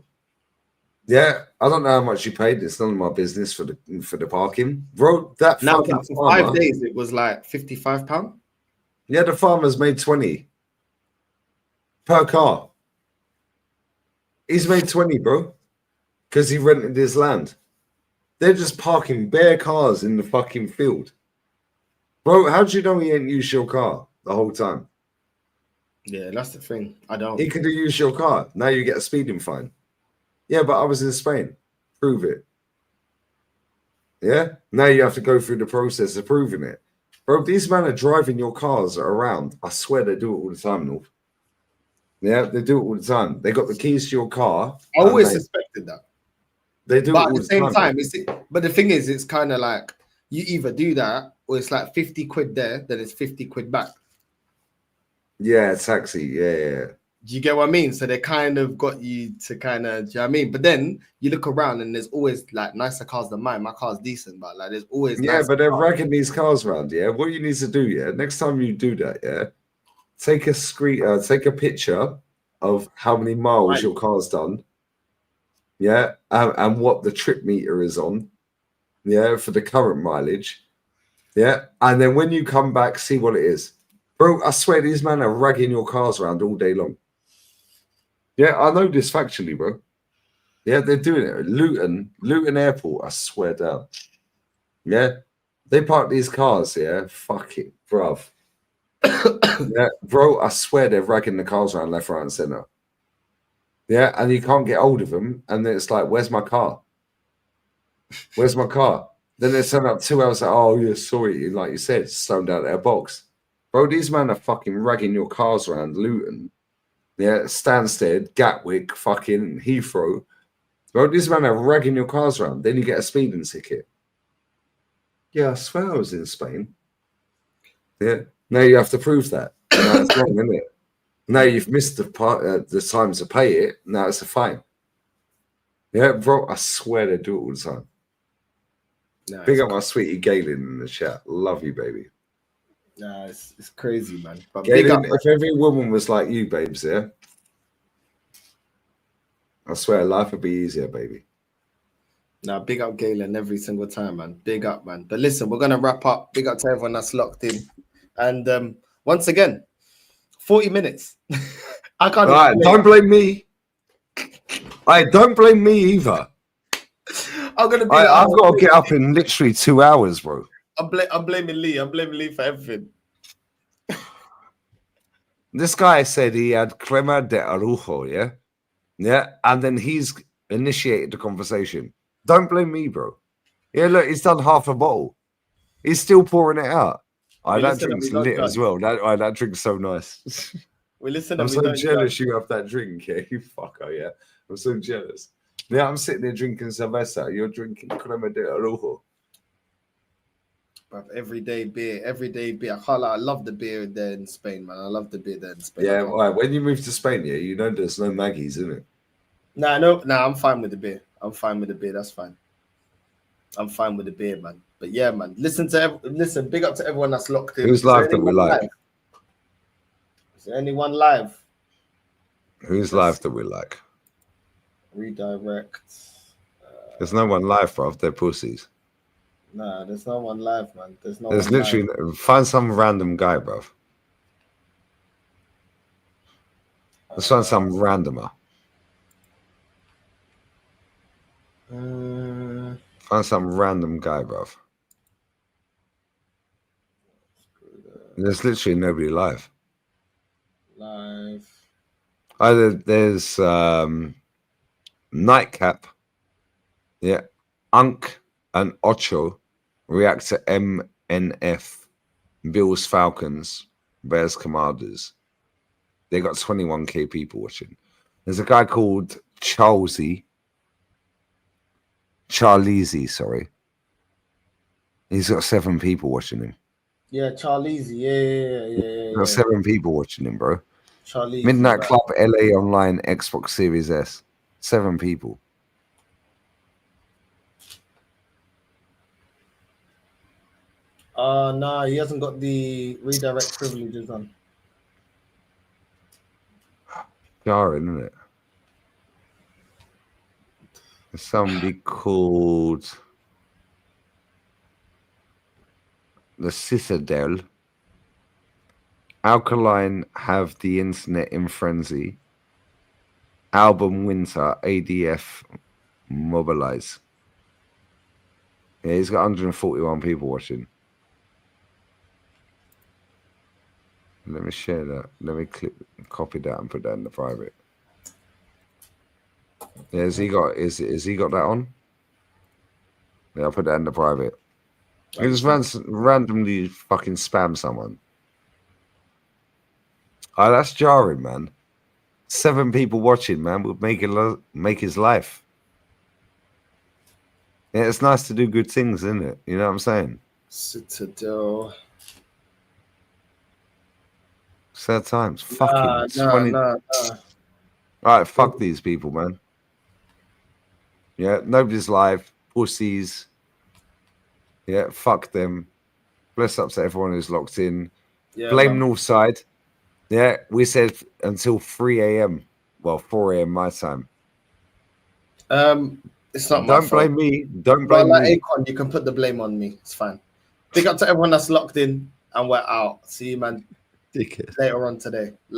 Yeah, I don't know how much you paid. It's none of my business for the parking, bro. That now fucking for farmer, 5 days it was like £55. Yeah, the farmer's made 20 per car. He's made 20, bro, because he rented his land. They're just parking bare cars in the fucking field, bro. How do you know he ain't used your car the whole time? Yeah, that's the thing. I don't. He could have used your car. Now you get a speeding fine. Yeah, but I was in Spain. Prove it. Yeah? Now you have to go through the process of proving it. Bro, these men are driving your cars around. I swear they do it all the time, North. Yeah, they do it all the time. They got the keys to your car. I always suspected that. They do but it all at the same time. But the thing is, it's kind of like you either do that or it's like 50 quid there, then it's 50 quid back. Yeah, taxi. Yeah. Do you get what I mean? So they kind of got you to kind of, do you know what I mean? But then you look around and there's always like nicer cars than mine. My car's decent, but like there's always but they're ragging these cars around. Yeah, what you need to do, yeah, next time you do that, yeah, take a picture of how many miles your car's done. yeah, and what the trip meter is on, yeah, for the current mileage, yeah, and then when you come back, see what it is, bro. I swear these men are ragging your cars around all day long. Yeah, I know this factually, bro. Yeah, they're doing it. Luton Airport, I swear down. Yeah, they park these cars. Yeah, fuck it, bruv. Yeah, bro, I swear they're ragging the cars around left, right, and center. Yeah, and you can't get hold of them, and then it's like, where's my car? Where's my car? Then they turn up 2 hours. Like, oh, yeah, sorry, like you said, slowed down their box. Bro, these men are fucking ragging your cars around Luton. Yeah, Stansted, Gatwick, fucking Heathrow. Bro, these men are ragging your cars around. Then you get a speeding ticket. Yeah, I swear I was in Spain. Yeah, now you have to prove that. No, it's wrong, isn't it? Now you've missed the time to pay it. Now it's a fine. Yeah, bro, I swear they do it all the time. Nah, Big up my sweetie Galen in the chat. Love you, baby. Nah, it's crazy, man. But big Galen, up, if every woman was like you, babes, yeah, I swear life would be easier, baby. nah, big up Galen every single time, man. Big up, man. But listen, we're gonna wrap up. Big up to everyone that's locked in. And once again, 40 minutes. I can't. All right, don't blame me. Don't blame me either. I'm gonna be. I've got to get up in literally 2 hours, bro. I'm blaming Lee. I'm blaming Lee for everything. This guy said he had crema de arujo, yeah? Yeah, and then he's initiated the conversation. Don't blame me, bro. Yeah, look, he's done half a bottle. He's still pouring it out. That drink's lit as well. That drink's so nice. I'm so jealous you have that drink, yeah? You fucker, yeah? I'm so jealous. Yeah, I'm sitting there drinking cerveza. You're drinking crema de arujo. Bruv, everyday beer. I can't lie, I love the beer there in Spain, man. I love the beer there in Spain. Yeah, all right. When you move to Spain, yeah, you know there's no Maggie's, isn't it? Nah, I'm fine with the beer. That's fine. I'm fine with the beer, man. But yeah, man. Listen, big up to everyone that's locked in. Who's live that we like? Is there anyone live? Who's live that we like? Redirect. There's no one live, bro. They're pussies. Nah, there's no one live, man. There's literally find some random guy, bro. Let's find some randomer. Find some random guy, bro. There's literally nobody live. Either there's Nightcap, yeah, Unk and Ocho react to MNF, Bills Falcons, Bears Commanders. They got 21k people watching. There's a guy called Charlesie, sorry. He's got 7 people watching him. Yeah, Charlesie. Yeah. Got 7 people watching him, bro. Charlesie, Midnight Club, LA Online, Xbox Series S. 7 people. Nah, he hasn't got the redirect privileges on. Jarring, isn't it? There's somebody called the Citadel. Alkaline have the internet in frenzy. Album Winter, ADF mobilize. Yeah, he's got 141 people watching. Let me share that. Let me copy that and put that in the private. Yeah, has he got that on? Yeah, I'll put that in the private. He just randomly fucking spam someone. Oh, that's jarring, man. 7 people watching, man, would make his life. Yeah, it's nice to do good things, isn't it? You know what I'm saying? Citadel. Sad times. Fucking 20. All right, fuck these people, man. Yeah, nobody's live. Pussies. Yeah, fuck them. Bless up to everyone who's locked in. Yeah, blame Northside. Yeah, we said until 3 a.m. Well, 4 a.m. my time. It's not my Don't fault. blame me. Don't But blame like me. Akon, you can put the blame on me. It's fine. Big up to everyone that's locked in, and we're out. See you, man, Dickhead. later on today.